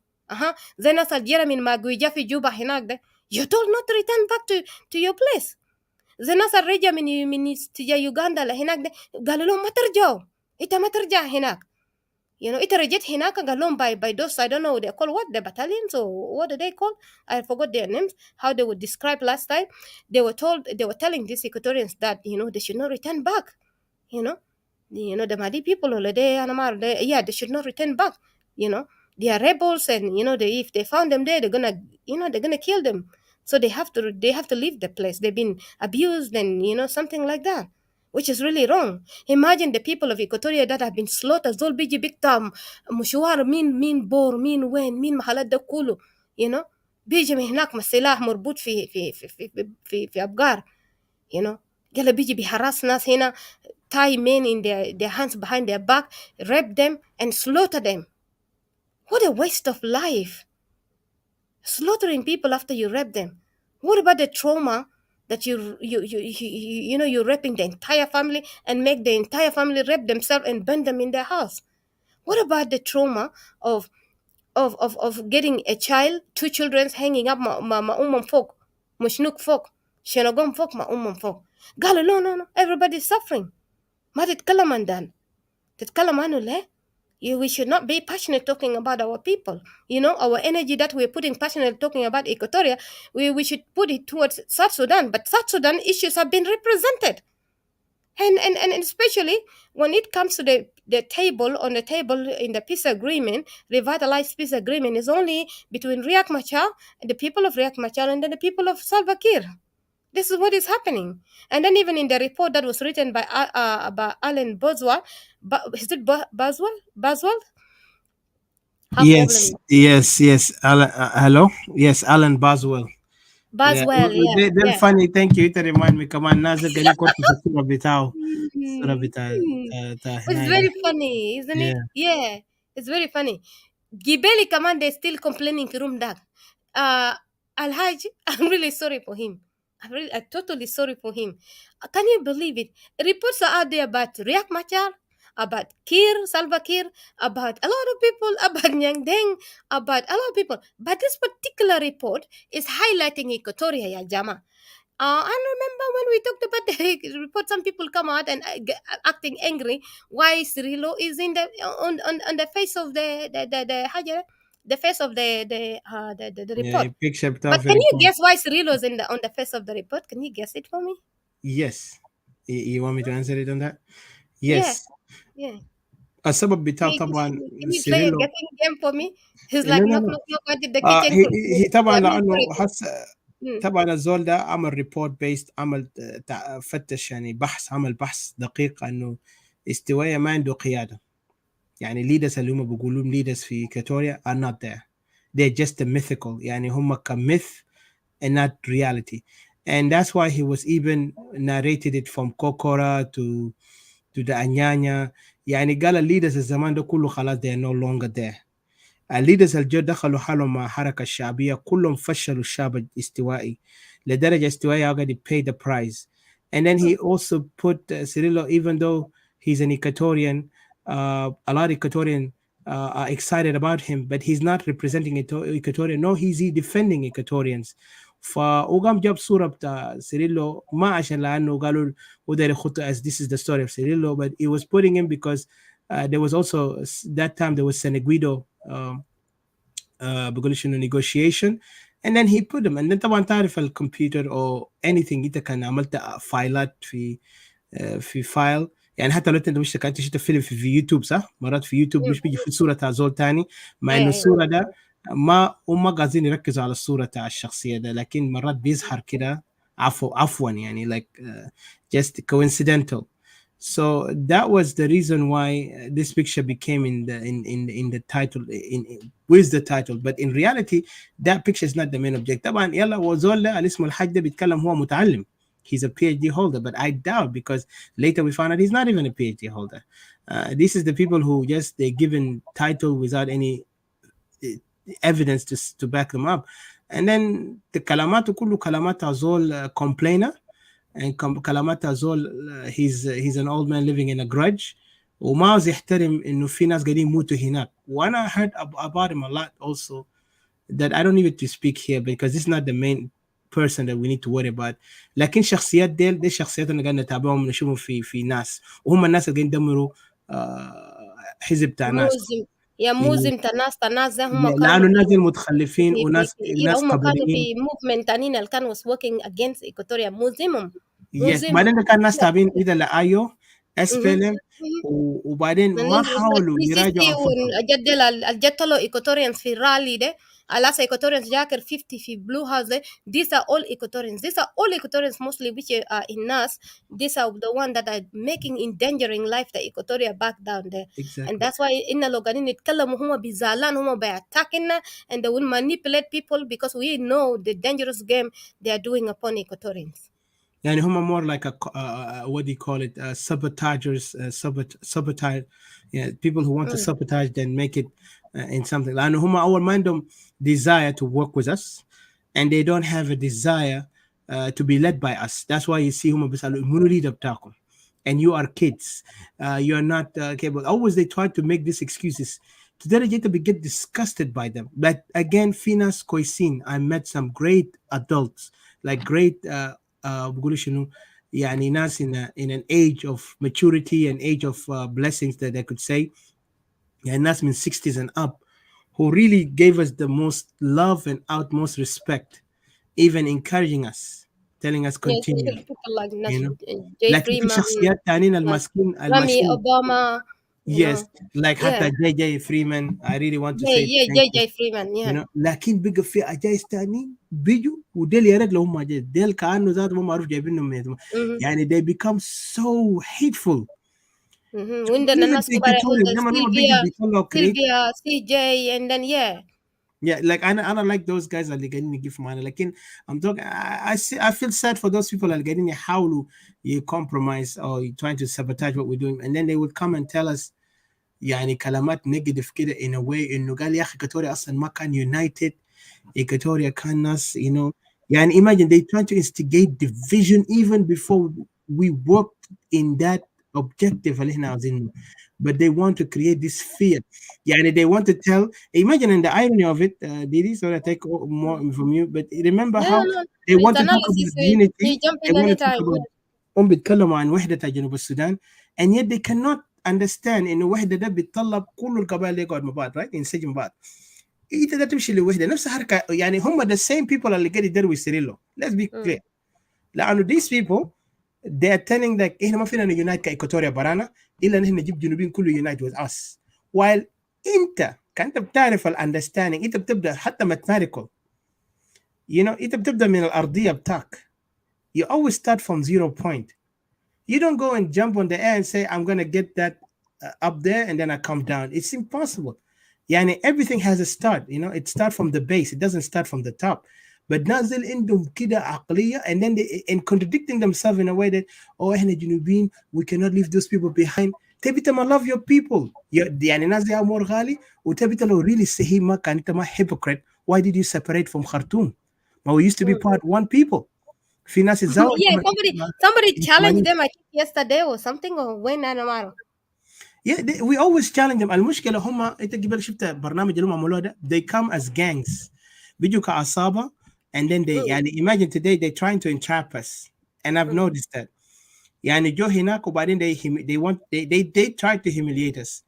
Zena sal jera min maguija fi Juba hinak de. You're told not to return back to your place. Zena sal reja min tija Uganda la hinak de. Galulom matarjao. Ita matarja hinak. You know, ita reject hinaka galom by those, I don't know, they're called what, the battalions, or what do they call? I forgot their names, how they would describe last time. They were telling these Equatorians that, you know, they should not return back. You know, the Madi people, or they should not return back. You know, they are rebels, and, you know, if they found them there, they're gonna kill them. So they have to leave the place. They've been abused, and, you know, something like that, which is really wrong. Imagine the people of Equatoria that have been slaughtered. Zol biji biktam, mushuar min bor, min wen, min mahalat da kulu, you know. Biji mihnak masilah murbut fi abgar, you know. Gala biji biharas nas hina, tie men in their hands behind their back, rape them and slaughter them. What a waste of life. Slaughtering people after you rape them. What about the trauma that you're raping the entire family and make the entire family rape themselves and burn them in their house? What about the trauma of getting a child, two children hanging up ma folk, mushnuk folk, shenogom folk ma folk? Galo, no, everybody's suffering. Ma titkalam andan. Titkalam anu le? We should not be passionate talking about our people. You know, our energy that we're putting passionate talking about Equatoria, we should put it towards South Sudan. But South Sudan issues have been represented. And especially when it comes to the table, on the table in the peace agreement, revitalized peace agreement is only between Riek Machar, the people of Riek Machar, and then the people of Salva Kiir. This is what is happening. And then even in the report that was written by Alan Boswell, is it Boswell? Yes. Alan, hello? Yes, Alan Boswell. Boswell, They're funny. Thank you. It remind me. Come on, Nazar. Can you quote the surah bitao? Surah bitao. It's very funny, isn't it? Yeah, it's very funny. Gibeli command, they still complaining room that. Alhaji, I'm really sorry for him. I'm totally sorry for him. Can you believe it? Reports are out there about Riek Machar, about Salva Kiir, about a lot of people, about Nyang Deng, about a lot of people. But this particular report is highlighting Equatoria, ya Jama. I remember when we talked about the report, some people come out and acting angry. Why Cirilo is in the on the face of the face of the report. Yeah, picture But of the can you report. guess why Cirilo is in the on the face of the report? Can you guess it for me? Yes. You want me to answer it on that? Yeah, Yes. yeah. السبب بتاعه طبعا Can you play a سيريلو. guessing game for me? He's لا like لا knock لا knock knock at the kitchen. هي طبعا I'm really لانه sorry. هسه Mm. طبعا الزول ده عمل ريبورت بيست، عمل فتش يعني عمل بحث دقيق انه استوائيه ما عنده قياده. يعني leaders اللي هم بيقولون leaders في كاتوريا are not there. They're just a mythical. يعني هم كمyth and not reality. And that's why he was even narrated it from Kokora to the Anyanya. يعني قال leaders الزمان ده كله خلاص they are no longer there. الليدرز الجو دخلوا حالهم مع حركة الشعبية كلهم فشلوا الشعب الاستوائي لدرجة استوائية already paid the price. And then he also put Cirillo, even though he's an Equatorian, a lot of Equatorian are excited about him, but he's not representing Equatorian. No, he's defending Equatorians. فوقام جاب صورة بتاع سيريلو ما عشان لأنه قالوا وداري يخطوا as this is the story of Cirillo, but he was putting him because there was also that time there was Seneguido بقول انه negotiation, and then he put them. and then طبعا تعرف الكمبيوتر او anything انت كان عملت فايلات في فايل. يعني حتى لو انت مش كنت شفت فيلم في يوتيوب صح، مرات في يوتيوب مش بيجي في صوره تاع زول تاني مع انه الصوره ده ما قاعدين يركزوا على الصوره تاع الشخصيه ده، لكن مرات بيظهر كده عفوا يعني like just coincidental. So that was the reason why this picture became in the title with the title, but in reality that picture is not the main object. طبعا يلا وزول ده اللي اسمه الحاج ده بيتكلم هو متعلم. He's a PhD holder, but I doubt because later we found out he's not even a PhD holder. This is the people who just they're given title without any evidence to back them up. And then the كلاماته كله كلامات زول complainer, and كلامات زول he's an old man living in a grudge وما عاوز يحترم انه في ناس قاعدين يموتوا هناك. وانا heard about him a lot also that I don't need to speak here because this is not the main person that we need to worry about. لكن شخصيات دي الشخصيات اللي قاعدين نتابعهم ونشوفهم في ناس، وهم الناس اللي قاعدين يدمروا حزب تاع ناس. يا موزم تناس ده هم كانوا لانه الناس المتخلفين وناس هم كانوا قبليين. في موفمنت تانيين اللي كانوا was working against Equatoria. موزمهم بعدين كان ناس تابعين اذا لايو SPLM وبعدين ما حاولوا يراجعوا انفسهم. الجدلوا Equatorians في الرالي ده Alasa Equatorians جاكر 50 في blue house ده. These are all Equatorians. These are all Equatorians mostly which are in NAS. These are the one that are making endangering life the Equatoria back down there. Exactly. And that's why إن لو قاعدين يتكلموا هم بيزعلان هم بيattackنا and they will manipulate people because we know the dangerous game they are doing upon Equatorians. يعني هم more like a what do you call it, sabotagers, sabotage, yeah, people who want to sabotage then make it in something. لأنه هم أول ما عندهم desire to work with us and they don't have a desire to be led by us. That's why you see هم بيسألوا منو leader بتاعكم and you are kids, you are not capable. Always they try to make these excuses to درجة we get disgusted by them. But again في ناس كويسين. I met some great adults, like great بقول شنو يعني ناس in an age of maturity and age of blessings that I could say, يعني ناس من 60s and up who really gave us the most love and utmost respect, even encouraging us, telling us continue. Yes, people like you know? Jeffrey لكن في شخصيات تانيين المسكين Rami Obama. Yes, like حتى JJ Freeman. I really want to say JJ Freeman. Yeah. You know, لكن بقى في أجايز تاني بيجوا وديل يا ريت لو هم أجايز ديل كأنه ذات ما معروف جايبينهم يعني they become so hateful. وعندنا الناس Sylvia CJ and then yeah, like I like those guys اللي قاعدين يجيبوا معنا. لكن I'm talking I feel sad for those people اللي قاعدين يحاولوا compromise or trying to sabotage what we're doing, and then they would come and tell us يعني كلمات نيجاتيف كده in a way انه قال يا اخي ايكوتوريا اصلا ما كان united. Equatoria كان ناس يعني imagine they trying to instigate division even before we worked in that objective اللي احنا عاوزينه. But they want to create this fear. يعني they want to tell, imagine in the irony of it, Didi, so I take more from you, but remember No, how no, they his want to talk analysis about unity, we jump they in want to talk anytime. about هم بيتكلموا عن وحدة جنوب السودان, and yet they cannot understand إنه وحدة ده بيتطلب كل القبائل اللي يقعد مع بعض, right, ينسجم بعض. انت ده تمشي لوحده نفس حركه, يعني هم the same people اللي قاعد يدروا يسيريلو. let's be clear. لانه these people they are telling that احنا ما فينا نيونايت كايكوتوريا برانا الا ان احنا نجيب جنوبين كله يونايت with us. while كانت بتعرف الاندرستاندينج, انت بتبدا حتى mathematical, انت بتبدا من الارضيه بتاعك. you always start from 0 point. You don't go and jump on the air and say I'm gonna get that up there and then I come down. It's impossible. يعني everything has a start, it starts from the base, it doesn't start from the top. But نازل عندهم كده عقلية, and then they and contradicting themselves in a way that احنا جنوبيين we cannot leave those people behind. تبي ما love your people, يعني ناس زي أمور غالي, وتبي لو really صحيح ما كان انت ما hypocrite, why did you separate from Khartoum? we used to be part one people. في ناس الزاوية Yeah, somebody challenged them, I think yesterday or something, or when أنا ما أعرف. Yeah, we always challenge them. المشكلة هم, انت قبل شفت برنامج اللي هم عملوه ده, they come as gangs, بيجوا كعصابة, and then they يعني imagine today they trying to entrap us, and I've noticed that. يعني جو هناك وبعدين they try to humiliate us.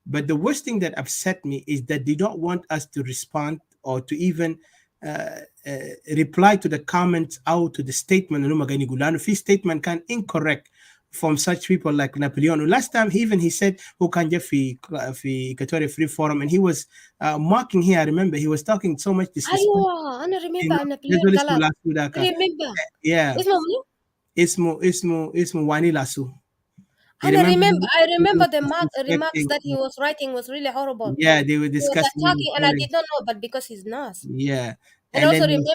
But the worst thing that upset me is that they don't want us to respond or to even reply to the comments or to the statement اللي هم قاعدين يقولوا, لأنه في statement كان incorrect from such people like Napoleon. Last time he said who can get في Equatorial Free Forum, and he was mocking here. I remember he was talking so much disrespect. أيوة أنا remember Napoleon قال. remember. Yeah. اسمه منو؟ اسمه واني لاسو. I remember the remarks that he was writing was really horrible. Yeah, they were discussing. He was attacking, and I did not know, but because he's Nas. Yeah. And also remember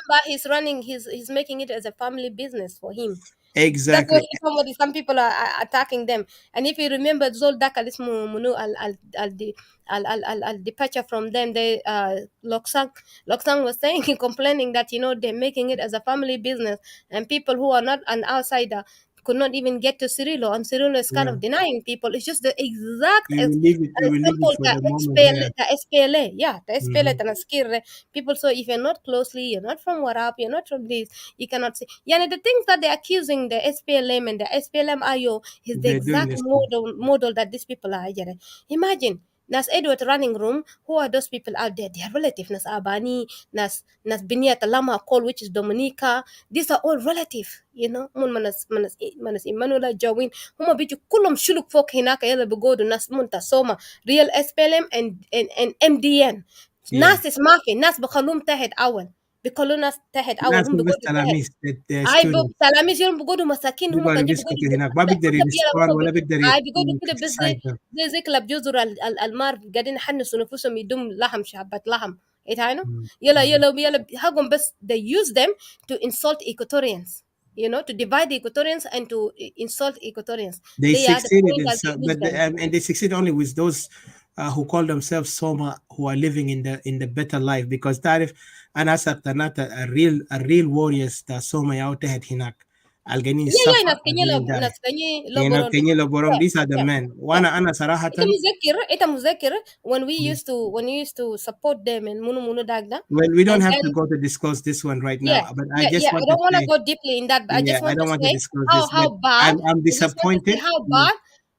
he's making it as a family business for him. Exactly. That's what some people are attacking them. And if you remember Zol Dak Munu al departure from them, they Loksang was saying, complaining that they're making it as a family business, and people who are not an outsider could not even get to Cirillo, and Cirillo is kind of denying people. It's just the exact example the SPLA, the SPLA Tanaskir. People, so if you're not closely, you're not from Warap, you're not from this, you cannot see. Yeah, the things that they're accusing the SPLM and the SPLM IO is the exact model that these people are. Imagine. Nas Edward running room, who are those people out there? They are relatives. Nas Abani, Nas Binia Talama Call, which is Dominica. These are all relative, Mun Manas Emmanuel Jawin, Huma Biju Kulum Shuluk Folk Hinaka Yellow Begodu, Nas Munta Soma, real SPLM and MDN. Nas is Mafi, Nas Bakalum Tahed Awel. بيقولوا ناس تحت اول هم بيقولوا تلاميذ تلاميذ يوم بيقولوا مساكين هم كانوا بيقولوا هناك ما بيقدر يرسبون ولا بيقدر بيقولوا كده بس زي كلاب جزر المار قاعدين يحنسوا نفسهم يدوم لحم شعبات لحم يلا حقهم بس they use them to insult Equatorians, to divide the Equatorians and to insult Equatorians. They succeeded and they succeed only with those who call themselves Soma, who are living in the better life, because تعرف أنا سأقتنعت a real warriors that Soma out there هناك الجنين these are the men. وأنا صراحة أنت مذكر when we used to support them and منو داغدا. Well, we don't have to go to discuss this one right now, but I just want I don't want to go deeply in that, but I just want to say how bad. I'm disappointed.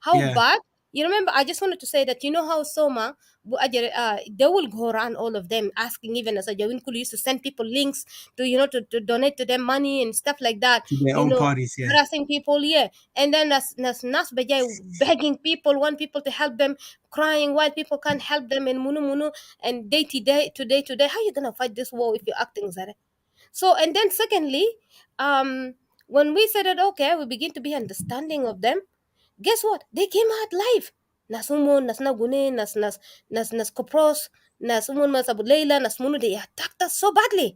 How bad. You remember, I just wanted to say that how Soma, they will go around all of them asking, even as a Jawin Kulu used to send people links to to donate to them money and stuff like that. To their own parties, harassing people, and then Nas Bajai begging people, want people to help them, crying while people can't help them, and munu and day to day, how are you gonna fight this war if you're acting Zare? So, and then secondly, when we said that okay, we begin to be understanding of them. Guess what? They came out live. Nasumun, Nasnagune, Nas Kopros, Nasumun, Masabu Leila, Nasmunu, they attacked us so badly.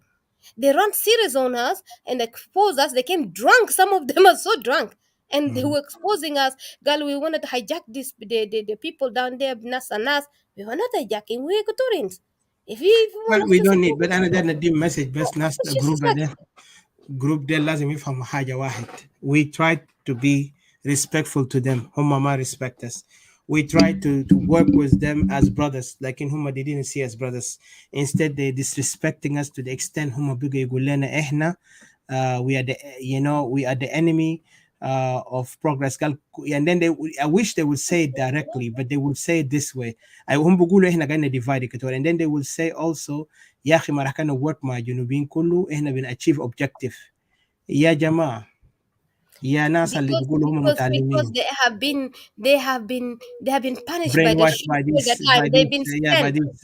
They run series on us and expose us. They came drunk. Some of them are so drunk. and they were exposing us. Girl, we wanted to hijack the people down there, Nas and Nas. We were not hijacking, we were Equatorians. If you Well, want us we to don't need, support but us, أنا ده ندي message بس it's ناس just جروب that. ده group ده لازم يفهموا حاجة واحد. We try to be respectful to them. هم ما respect us. We try to work with them as brothers. لكن هم they didn't see us brothers. Instead they disrespecting us to the extent هم بيجوا يقول لنا إحنا we are the we are the enemy of progress. And then I wish they would say it directly, but they would say it this way. هم بيقولوا إحنا قاعدين divide Equatorial. And then they will say also يا أخي ما راح كنا work مع جنوبين كله إحنا بن achieve objective. يا جماعة يا ناس اللي بيقولوا هم Because متعلمين they have been punished by the brainwashed shit by all the this time. They've been by sent. this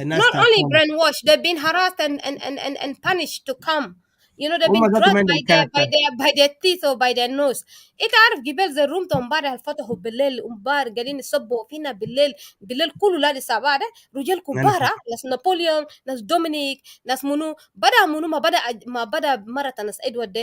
Not ناس only تاعتهم brainwashed, they've been harassed and punished to come. They've هم been ذاتهم grabbed عندهم character. by their teeth or by their nose. انت عارف جبال زي الروم امبارح الفتحوا بالليل امبارح قاعدين يصبوا فينا بالليل كله لا لسابع ده رجال أنا كبار ناس نابليون ناس دومينيك ناس منو ما بدا مرة ناس ادوارد ده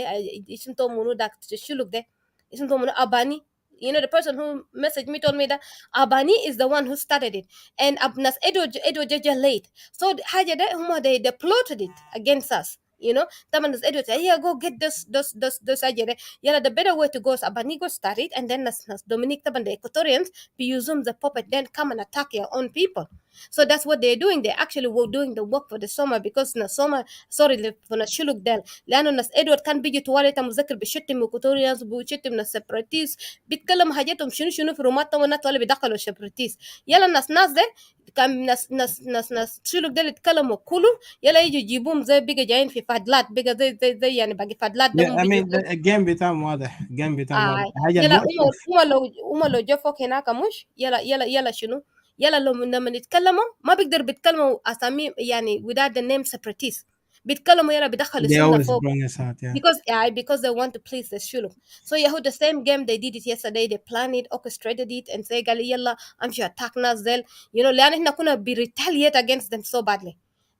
اسمه منو ده الشلوك ده اسمه منو اباني. The person who messaged me told me that Abani is the one who started it, and Abnas Edward Jaja late. So حاجة ده هم they plotted it against us. طبعا ناس Edward say, here go get this حاجة ده. The better way to go is Abani go start it, and then nas Dominic طبعا the Equatorians be using the puppet then come and attack your own people. So that's what they're doing. They actually were doing the work for the summer because Soma sorry for Nashuluk Del. لأنه ناس إدوارد كان بيجي تواليت مذكر بيشتم إيكوتوريانز بيشتم ناس سيبراتيست بيتكلم حاجاتهم شنو في روماتهم والناس اللي بيدخلوا السيبراتيست. يلا ناس ده كان ناس شلوك ده اللي يتكلموا كله يلا يجوا يجيبوهم زي بقى جايين في فادلات بقى زي يعني باقي فادلات ده I mean الجيم بتاعهم واضح حاجة يلا المؤسف. هم لو جو فوق هناك مش يلا شنو يلا لما يتكلموا ما بيقدر بيتكلموا اسامي يعني without the name separatist بيتكلموا يلا بيدخل They اسمنا always فوق bring us out, yeah. because they want to please the shuluk. So the same game they did it yesterday. They planned it, orchestrated it, and say قال يلا امشي attack ناس ذيل لان احنا كنا retaliate against them so badly.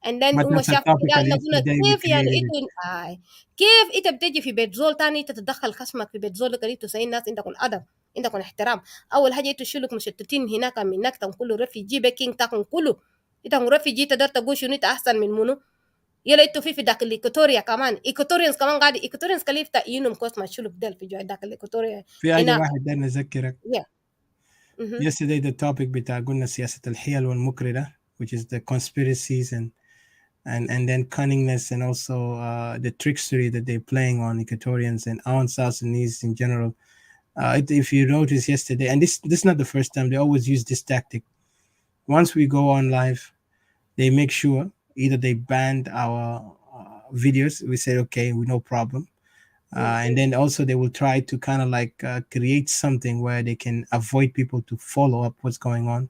And then But that's a شافوا topic كده that قلنا yesterday we كيف يعني created it. انتوا كيف انت بتجي في بيت زول تاني انت تتدخل خصمك في بيت زول لك انتوا سايين ناس عندكم ادب عندكم احترام. اول حاجه انتوا شلوك مشتتين هناك منك كله رفيجي بكين تاكم كله انت رفيجي تقدر تقول شنو انت احسن من منو يلا انتوا في داك الايكوتوريا كمان ايكوتوريانز كمان قاعد ايكوتوريانز كليف تاينهم كوست ما شلوك دل في جوا داك الايكوتوريا في حاجة هناك واحد ده نذكرك. Yesterday the topic بتاع قلنا سياسة الحيل والمكردة, which is the conspiracies and then cunningness and also the trickery that they're playing on Equatorians and on South Sudanese in general. If you notice yesterday, and this is not the first time, they always use this tactic. Once we go on live, they make sure either they banned our videos. We say, okay, no problem. And then also they will try to kind of like create something where they can avoid people to follow up what's going on.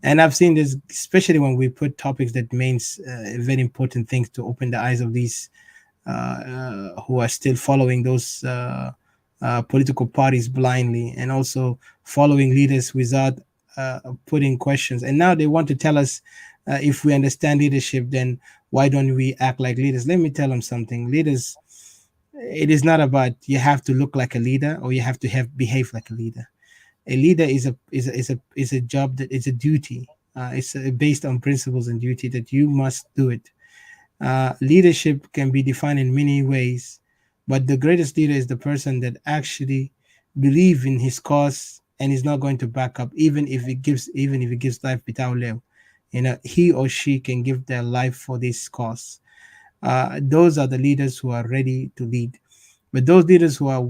And I've seen this, especially when we put topics that means very important things to open the eyes of these who are still following those political parties blindly, and also following leaders without putting questions. And now they want to tell us if we understand leadership, then why don't we act like leaders? Let me tell them something. Leaders, it is not about you have to look like a leader or you have to behave like a leader. A leader is a job that is a duty. It's based on principles and duty that you must do it. Leadership can be defined in many ways, but the greatest leader is the person that actually believes in his cause and is not going to back up, even if it gives life without lev. He or she can give their life for this cause. Those are the leaders who are ready to lead. But those leaders who are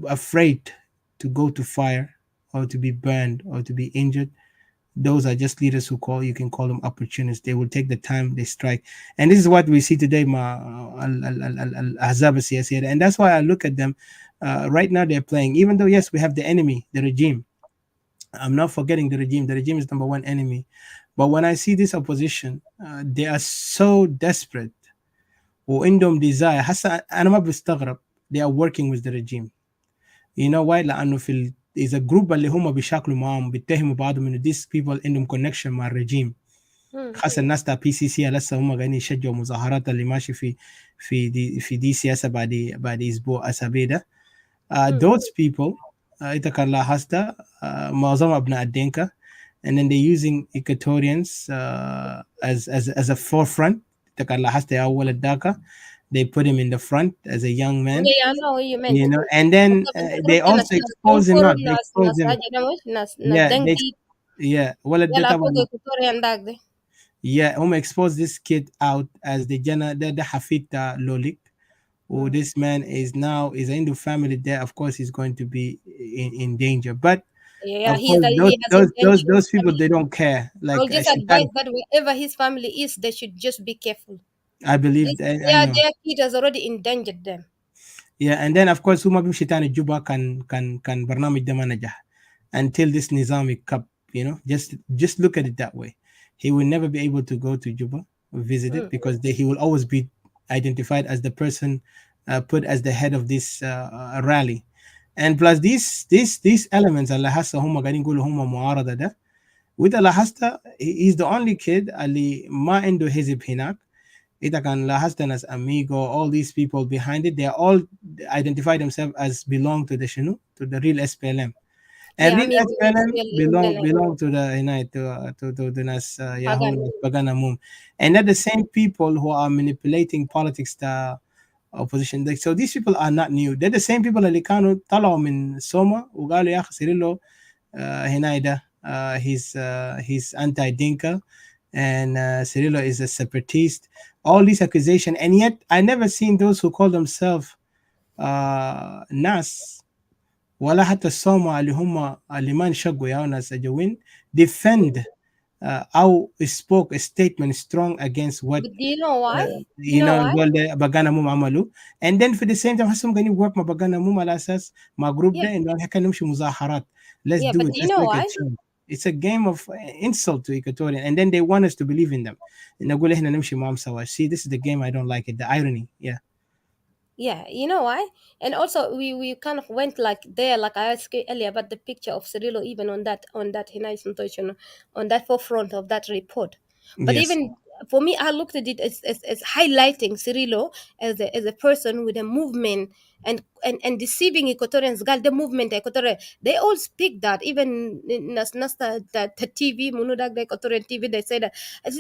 afraid to go to fire or to be burned or to be injured, those are just leaders who you can call them opportunists. They will take the time, they strike. And this is what we see today, and that's why I look at them. Right now they're playing, even though yes, we have the enemy, the regime. I'm not forgetting the regime. The regime is number one enemy. But when I see this opposition, they are so desperate. وعندهم desire. أنا ما بستغرب. They are working with the regime. You know why? لأنه is a group اللي هم بيشاكلوا معهم بيتهموا بعضهم إنه these people عندهم connection مع الرجيم. خاصة الناس تاع PCC لسه هم قاعدين يشجعوا مظاهرات اللي ماشي في دي سياسة بعد أسابيع ده. Those people, ita kan lahasta, معظم أبناء الدنكا, and then they're using Equatorians as a forefront. ita kan lahasta ya أول الداكا, they put him in the front as a young man, Yeah, I know what you meant. and then Because they بالتربية also ناس expose him ينفر out. They ناس expose ناس him. حاجة ده مش ناس Yeah, دنكي ولد ده يلا فوق طبعا. إكواتوريان داك ده. Yeah, expose this kid out as the Hafita Lolik. Oh, this man is into family there. Of course, he's going to be in danger. But Yeah, of course, he has intentions. those people, they don't care. I will Like just advise Shaitan, that wherever his family is, they should just be careful. I believe. This, I know. their kid has already endangered them. Yeah, and then of course, Huma Bim Shaitan Juba can برنامج ده ما نجح until this Nizami Cup. Just look at it that way. He will never be able to go to Juba or visit it because he will always be identified as the person put as the head of this rally. And plus these elements اللي هسه هم قاعدين يقولوا هم معارضة ده, وإذا لاحظت he's the only kid اللي ما عنده حزب هناك. إذا كان لاحظت ناس Amigo, all these people behind it, they all identify themselves as belong to the شنو, to the real SPLM. And Yeah, real amigo, SPLM SPLM. belong to the to the nas Pagan. Pagana Mum. And they're the same people who are manipulating politics to opposition. So these people are not new. They're the same people اللي كانوا طلعوا من سوما وقالوا يا أخي سيريلو هنا he's anti-Dinka, and Cirillo is a separatist. All these accusations, and yet I never seen those who call themselves NAS ولا حتى الصومعة اللي ما انشقوا يا ناس أجوين defend أو spoke a statement strong against what But do you know why? You know why? Bagana Mum عملوا, and then for the same time هسهم قاعدين work مع Bagana Mum على أساس مع جروب ده إنه إحنا نمشي مظاهرات. Let's Yeah, do but it. do you Let's know make a why? change. It's a game of insult to Equatorian, and then they want us to believe in them. نقول إحنا نمشي معهم سوا. See, this is the game I don't like it. The irony, yeah. Yeah, you know why? And also we kind of went like there, like I asked you earlier about the picture of Cirillo, even on that Hinai Santosh, on that forefront of that report. But Yes. even for me, I looked at it as highlighting Cirillo as a person with a movement and deceiving Equatorians. Gal the movement Equatorial, they all speak that. Even the TV, Munudag the Equatorian TV, they say that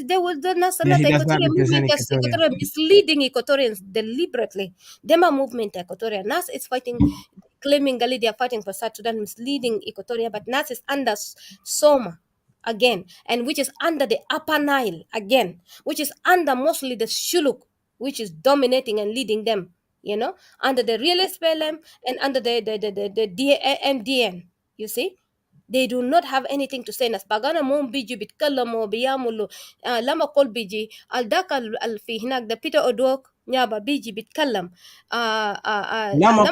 they will the Nasa Yeah, he does not Equatorial represent movement, just Equatoria. Equatorial misleading Equatorians deliberately. Dema movement Equatoria. NAS is fighting, claiming Gali they are fighting for South Sudan, misleading Equatoria, but NAS is under Soma again, and which is under the Upper Nile again, which is under mostly the Shuluk, which is dominating and leading them, under the real SPLM and under the MDN, you see. They do not have anything to say. Nas bagana mom biji bitkallamo biyamulu lama kol biji al daka al fi hinak the Peter Odok nyaba biji bitkallam Lama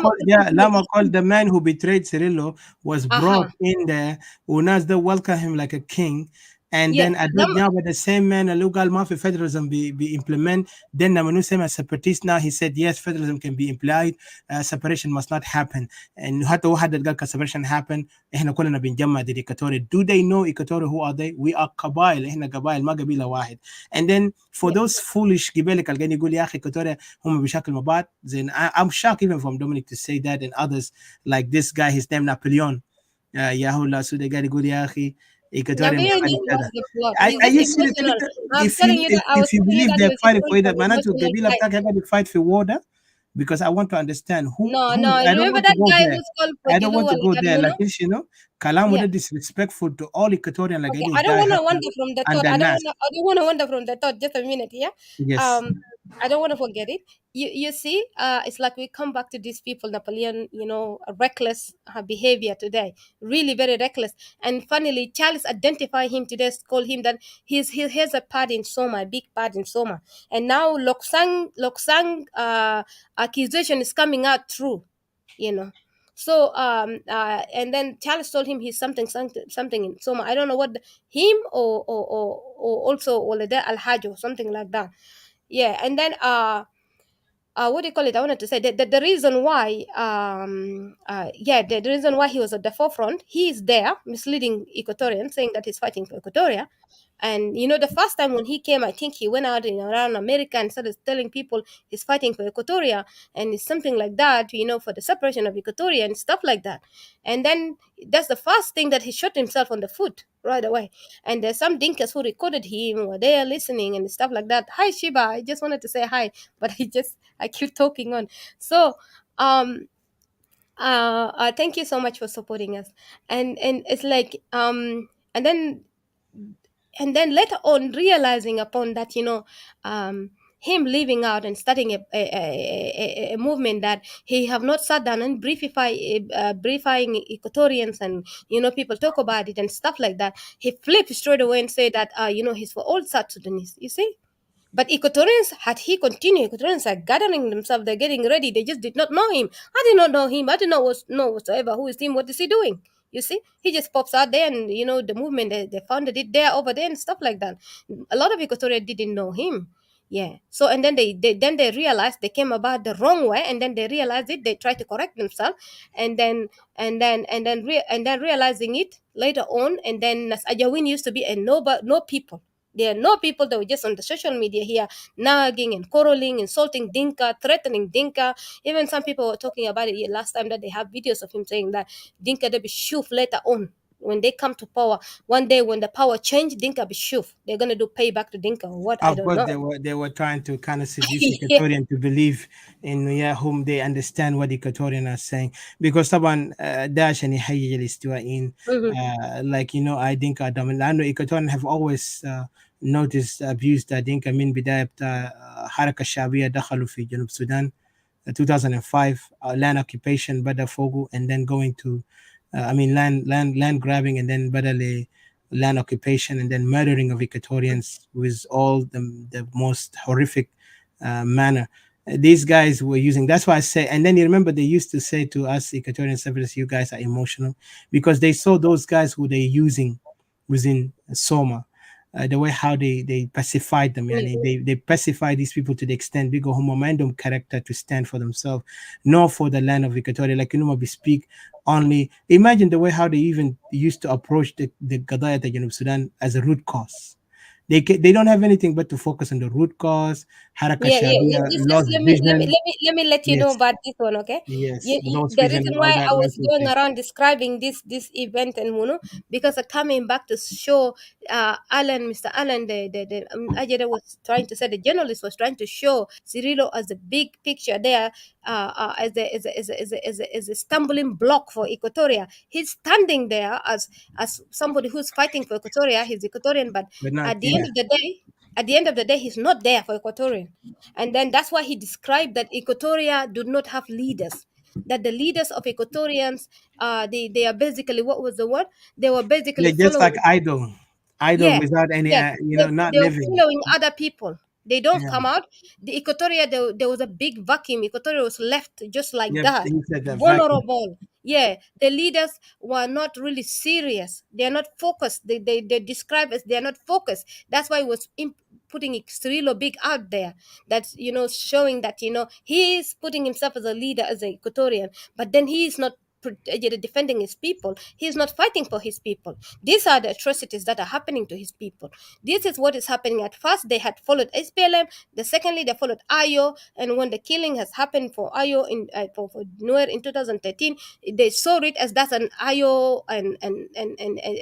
lama called the man who betrayed Cirillo was brought in there. Unas they welcome him like a king. And then at the same man, a legal mafia federalism be implement. Then Namanu same as separatist now, he said yes, federalism can be implied, separation must not happen. And hatta had that separation happen. احنا كلنا بنجمع دي Equatorial. Do they know Equatorial? Who are they? We are قبائل. احنا قبائل ما قبيلة واحد. And then for those foolish قبائل اللي قاعدين يقول يا أخي Equatorial هم بشكل ما بعض. Then I'm shocked even from Dominic to say that, and others like this guy, his name Napoleon. Yahoo so they قاعد يقول يا أخي Equatorial. Are you serious? If you believe they're fighting for it, Manatu Gabila Taka fight for water, because I want to understand who. No. I don't Remember want that to go guy there. who's called I don't want to go there. Like Pagilu? this, Kalam would disrespectful to all Equatorian. Like Okay, I don't want to wander from the thought. I don't want to wander from the thought. Just a minute here. Yes. I don't want to forget it. You see, it's like we come back to these people, Napoleon, reckless behavior today, really very reckless. And finally, Charles identify him today, call him that he has a part in Soma, a big part in Soma. And now Loksang accusation is coming out true, So and then Charles told him he's something in Soma. I don't know what him or also Olede Al Haj or something like that. Yeah, and then what do you call it? I wanted to say that the reason why the reason why he was at the forefront, he is there misleading Equatorians, saying that he's fighting for Equatoria, And the first time when he came, I think he went out around America and started telling people he's fighting for Equatoria and it's something like that, for the separation of Equatoria and stuff like that. And then that's the first thing that he shot himself on the foot right away. And there's some Dinkas who recorded him, were there listening and stuff like that. Hi Shiba, I just wanted to say hi, but I keep talking on. So thank you so much for supporting us. And it's like and then later on realizing upon that, him leaving out and starting a movement that he have not sat down and briefing Equatorians, and people talk about it and stuff like that. He flipped straight away and said that he's for all South Sudanese, you see. But Equatorians, had he continued, Equatorians are gathering themselves, they're getting ready. They just did not know him. I did not know him. I did not know whatsoever. Who is him? What is he doing? You see, he just pops out there, and the movement they founded it there, over there, and stuff like that. A lot of Equatorians didn't know him. Yeah. So and then they realized they came about the wrong way, and then they realized it. They tried to correct themselves, and then realizing it later on, and then as Ajawin used to be a no people. There are no people that were just on the social media here nagging and quarreling, insulting Dinka, threatening Dinka. Even some people were talking about it last time that they have videos of him saying that Dinka they be shoof later on when they come to power. One day when the power change, Dinka be shoof. They're gonna do payback to Dinka or what? I Of don't course, know. they were trying to kind of seduce Yeah. Equatorian to believe in whom they understand what Equatorian are saying, because طبعا ده عشان يهيج الاستوائيين. Mhm. Like I think لأنه Equatorian have always noticed abused Dinka من بداية بتاع حركة الشعبية دخلوا في جنوب السودان 2005 land occupation بدا فوقه, and then going to land grabbing, and then بدا land occupation, and then murdering of Equatorians with all the most horrific manner. These guys were using, that's why I say, and then you remember they used to say to us Equatorian separatists, you guys are emotional, because they saw those guys who they're using within Soma. The way how they pacified them, they pacify these people to the extent big homomandum character to stand for themselves, not for the land of Equatoria. Like we speak only. Imagine the way how they even used to approach the Gadaya Janub Sudan as a root cause. They don't have anything but to focus on the root cause. Haraka Yeah. Sharia Just lost let vision. me let you know Yes, about this one, okay? yes, lost The vision reason and all why that I was nonsense going thing. around describing this event and because coming back to show Mr. Allen, Ajede was trying to say, the journalist was trying to show Cirillo as a big picture there, as a stumbling block for Equatoria. He's standing there as somebody who's fighting for Equatoria. He's Equatorian, but But not, at the end yeah. of the day, he's not there for Equatorian. And then that's why he described that Equatoria do not have leaders. That the leaders of Equatorians, they are basically, what was the word? They were basically Yeah, just like following. idle Yeah, without any, yeah. not They're living. following other people. They don't Yeah, come out. The Equatoria, there was a big vacuum. Equatoria was left just like yeah. that, He said the vacuum. vulnerable. Yeah, the leaders were not really serious. They are not focused. They describe as they are not focused. That's why it was putting Cirilo big out there. That's showing that he is putting himself as a leader, as a Equatorian, but then he is not defending his people. He is not fighting for his people. These are the atrocities that are happening to his people. This is what is happening. At first they had followed SPLM, the secondly they followed Ayo, and when the killing has happened for Ayo for Nuer in 2013, they saw it as that's an Ayo and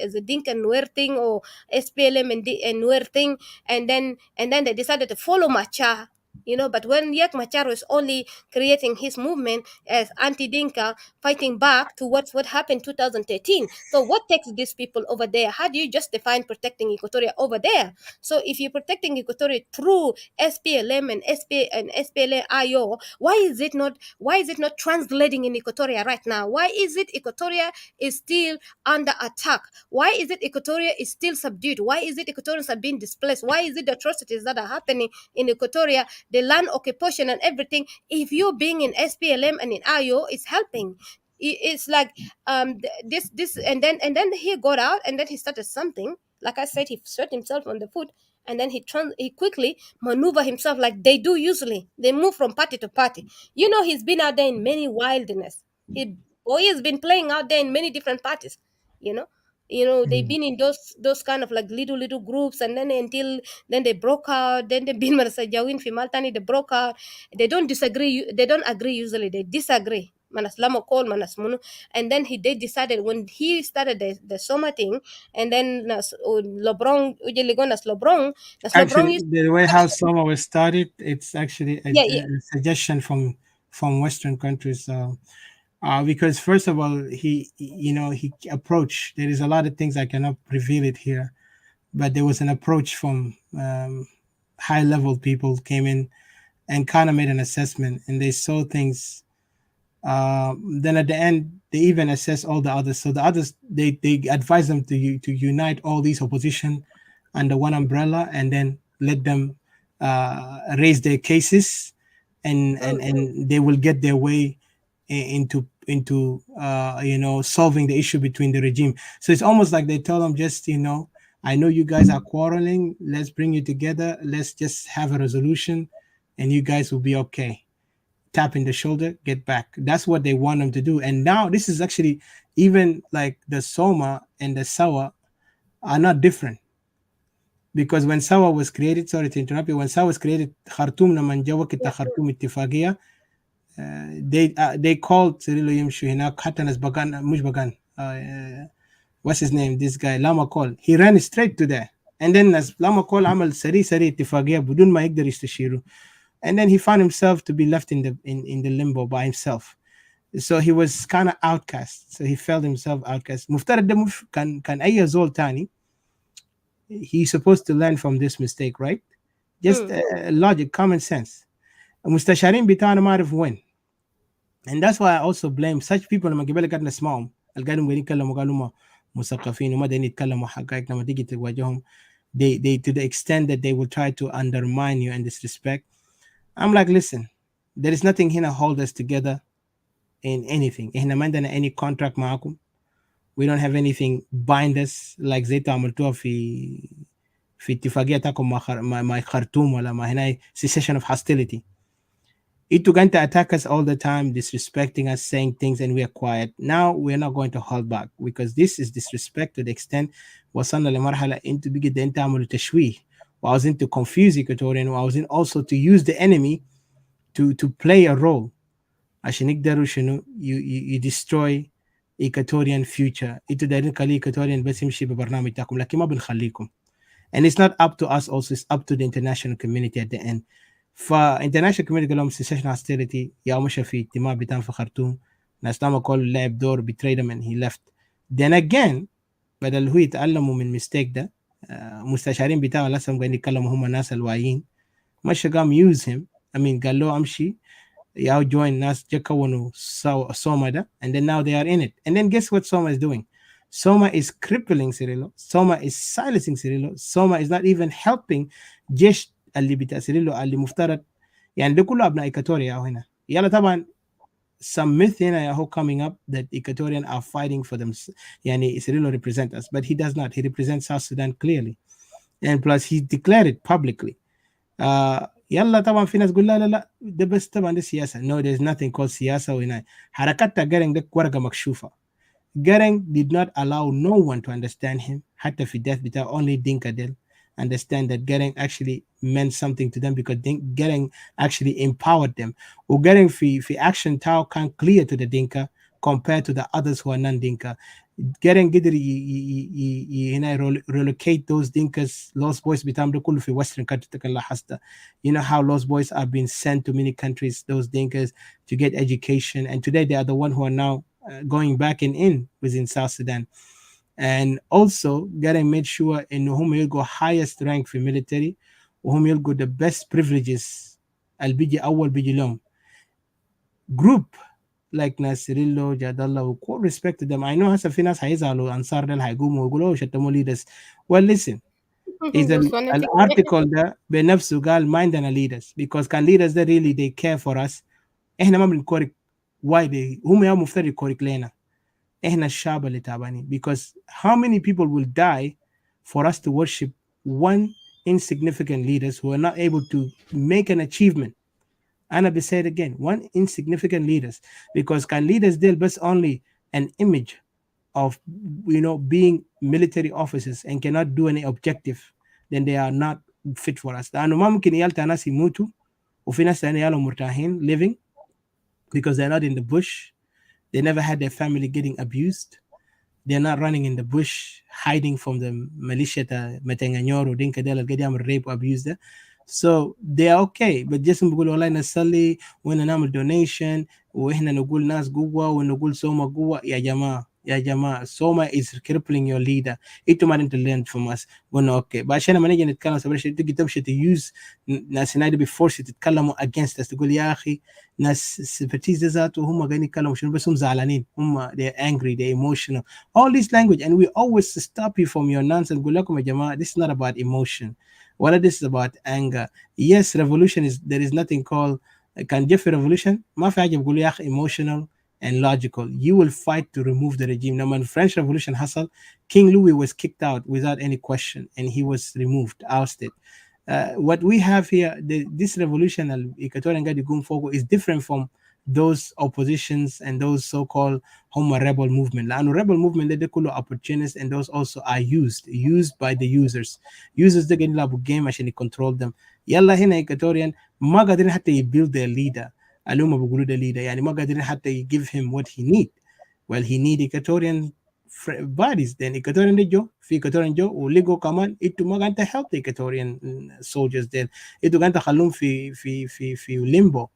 as a Dink and Nuer thing, or SPLM and Nuer thing, and then they decided to follow Machar. But when Yak Machar was only creating his movement as anti-Dinka, fighting back towards what happened 2013. So what takes these people over there? How do you just define protecting Equatoria over there? So if you're protecting Equatoria through SPLM and SPLA-IO, why is it not translating in Equatoria right now? Why is it Equatoria is still under attack? Why is it Equatoria is still subdued? Why is it Equatorians are being displaced? Why is it the atrocities that are happening in Equatoria, the land occupation and everything? If you being in SPLM and in IO is helping. It's like this and then he got out, and then he started something. Like I said, he shot himself on the foot, and then he quickly maneuver himself like they do usually. They move from party to party. He's been out there in many wilderness. He has been playing out there in many different parties. You know, You know, they've been in those kind of like little groups, and then until then they broke out. Then they been Marasajawin Fimaltani, they broke out. They don't disagree, they don't agree usually, they disagree. Manas Lama call Manas Munu. And then they decided when he started the Soma thing, and then Lobrong Ujeligo Nas Lobrong Actually, used the way how Soma was started, it's actually yeah, yeah. a suggestion from Western countries. Because first of all, he approached. There is a lot of things I cannot reveal it here, but there was an approach from high level people came in and kind of made an assessment, and they saw things. Then at the end, they even assess all the others. So the others, they advise them to unite all these opposition under one umbrella, and then let them raise their cases, and they will get their way into solving the issue between the regime. So it's almost like they tell them, just I know you guys are quarreling. Let's bring you together. Let's just have a resolution, and you guys will be okay. Tap in the shoulder, get back. That's what they want them to do. And now this is actually even like the Soma and the Sawa are not different. Because when Sawa was created, sorry to interrupt you, when Sawa was created, Khartoum naman jawa kita Khartoum ittifaqiya, they called Cirilo Yimshu هناك حتى ناس بقان مش بقان what's his name, this guy Lama Call, he ran straight to there. And then as Lama Call عمل سريع اتفاقية بدون ما يقدر يستشيره, and then he found himself to be left in the limbo by himself. So he was kind of outcast. So he felt himself outcast. مفترض ده كان أي زول تاني, he's supposed to learn from this mistake, right? Just logic, common sense. المستشارين بتاعنا ما أعرف وين. And that's why I also blame such people. لما قبل قعدنا نسمعهم القاعدين قاعدين يتكلموا قالوا ما مثقفين وما دايرين يتكلموا حقائق, لما تيجي تواجههم they to the extent that they will try to undermine you and disrespect. I'm like, listen, there is nothing here to hold us together in anything. إحنا ما عندنا any contract معكم. We don't have anything bind us like زي تعملتوها في اتفاقية تاكم مع خرطوم ولا مع هنا cessation of hostility. It took to attack us all the time, disrespecting us, saying things, and we are quiet. Now we're not going to hold back because this is disrespect to the extent وصلنا لمرحلة انتوا بقيت انت تعملوا تشويه, وعاوزين to confuse Equatorian, وعاوزين also to use the enemy to play a role عشان يقدروا شنو you destroy Equatorian future. انتوا دايرين خلي Equatorian بس يمشي ببرنامج تاعكم, لكن ما بنخليكم. And it's not up to us also, it's up to the international community at the end. فانترناشونال كوميونتي قال لهم سيشن هوستيليتي يا مشى في اجتماع بتاعهم في خرطوم, ناس لما كل لعب دور betrayed him and he left. Then again بدل هو يتعلموا من ميستيك ده, مستشارين بتاعه لسه قاعدين يتكلموا هم الناس الواعيين, مشى قام use him. I mean قال له امشي ياو join ناس جا كونوا سوما ده, and then now they are in it. And then guess what Soma is doing? Soma is crippling Cirillo. Soma is silencing Cirillo. Soma is not even helping جيش اللي بتاع سيريلو اللي مفترض يعني ده كله ابناء ايكاتوريا هنا. يلا طبعا some myth هنا ياهو coming up that Equatorian are fighting for them. يعني سيريلو represent us, but he does not. He represents South Sudan clearly, and plus he declared it publicly. يلا طبعا في ناس تقول لا لا لا ده بس طبعا ده سياسه. No, there's nothing called سياسه وهنا. حركات جارين ده ورقه مكشوفه. Gering did not allow no one to understand him. حتى في death بتاع only Dinka did understand that Gering actually meant something to them because Gering actually empowered them. Or Gering في action تاعه كان clear to the Dinka compared to the others who are non-Dinka. Gering قدر هنا relocate those Dinkas, lost boys بتاعهم ده كله في Western country كان لاحظت. You know how lost boys are being sent to many countries, those Dinkas, to get education, and today they are the one who are now going back and in within South Sudan. And also Gering made sure انهم يلقوا highest rank في military, وهم يلقوا the best privileges اللي بيجي اول بيجي لهم. Group like ناصريلو جاد الله وكل respect to them. I know هسه في ناس هيزعلوا انصار دول هيقوموا ويقولوا شتموا leaders. Well listen, إذا الارتكل ده بنفسه قال ما عندنا leaders because كان leaders ده really they care for us. احنا ما بنكورك why they هم يا مفترض يكورك لنا. احنا الشعب اللي تعبانين because how many people will die for us to worship one insignificant leaders who are not able to make an achievement. أنا say it again, one insignificant leaders, because can leaders deal but only an image of being military officers and cannot do any objective, then they are not fit for us. لأنه ما ممكن عيال ناس يموتوا وفي ناس ثانية عيالهم مرتاحين living because they're not in the bush. They never had their family getting abused. They're not running in the bush hiding from the militia Metenganyor or Dinka Del Gadiam rape or abuse there. So they are okay. But just نقول والله نصلي ونعمل donation وإحنا نقول ناس جوا ونقول سوما جوا يا جماعة سوما is crippling your leader. إنتوا ما أنتوا learn from us. قلنا okay. بعد عشان ما نيجي نتكلم سبرش تيجي تمشي to use ناس نايد بفورس يتكلموا against us تقول يا أخي ناس separatists ذاته هم قاعدين يتكلموا شنو بس هم زعلانين هم they're angry they're emotional all this language and we always stop you from your nonsense. نقول لكم يا جماعة this is not about emotion. What this is about anger. Yes, revolution is there is nothing called can جف revolution ما في حاجة بقول يا أخي emotional and logical. You will fight to remove the regime. Now when French Revolution hustle, King Louis was kicked out without any question and he was removed, ousted. What we have here, this revolution Equatorian Guard going forward is different from those oppositions and those so-called Homo rebel movement. And rebel movement they call opportunists and those also are used by the users. Users they get lab game actually control them. يلا هنا Equatorian ما قادرين حتى يbuild their leader. اللي هم بيقولوا the leader يعني ما قادرين حتى give him what he need. Well he need Equatorian bodies. Then Equatorian de jo في Equatorian جو ولقوا كمان انتوا ما قاعد help the Equatorian soldiers then انتوا قاعد تخلوهم في limbo.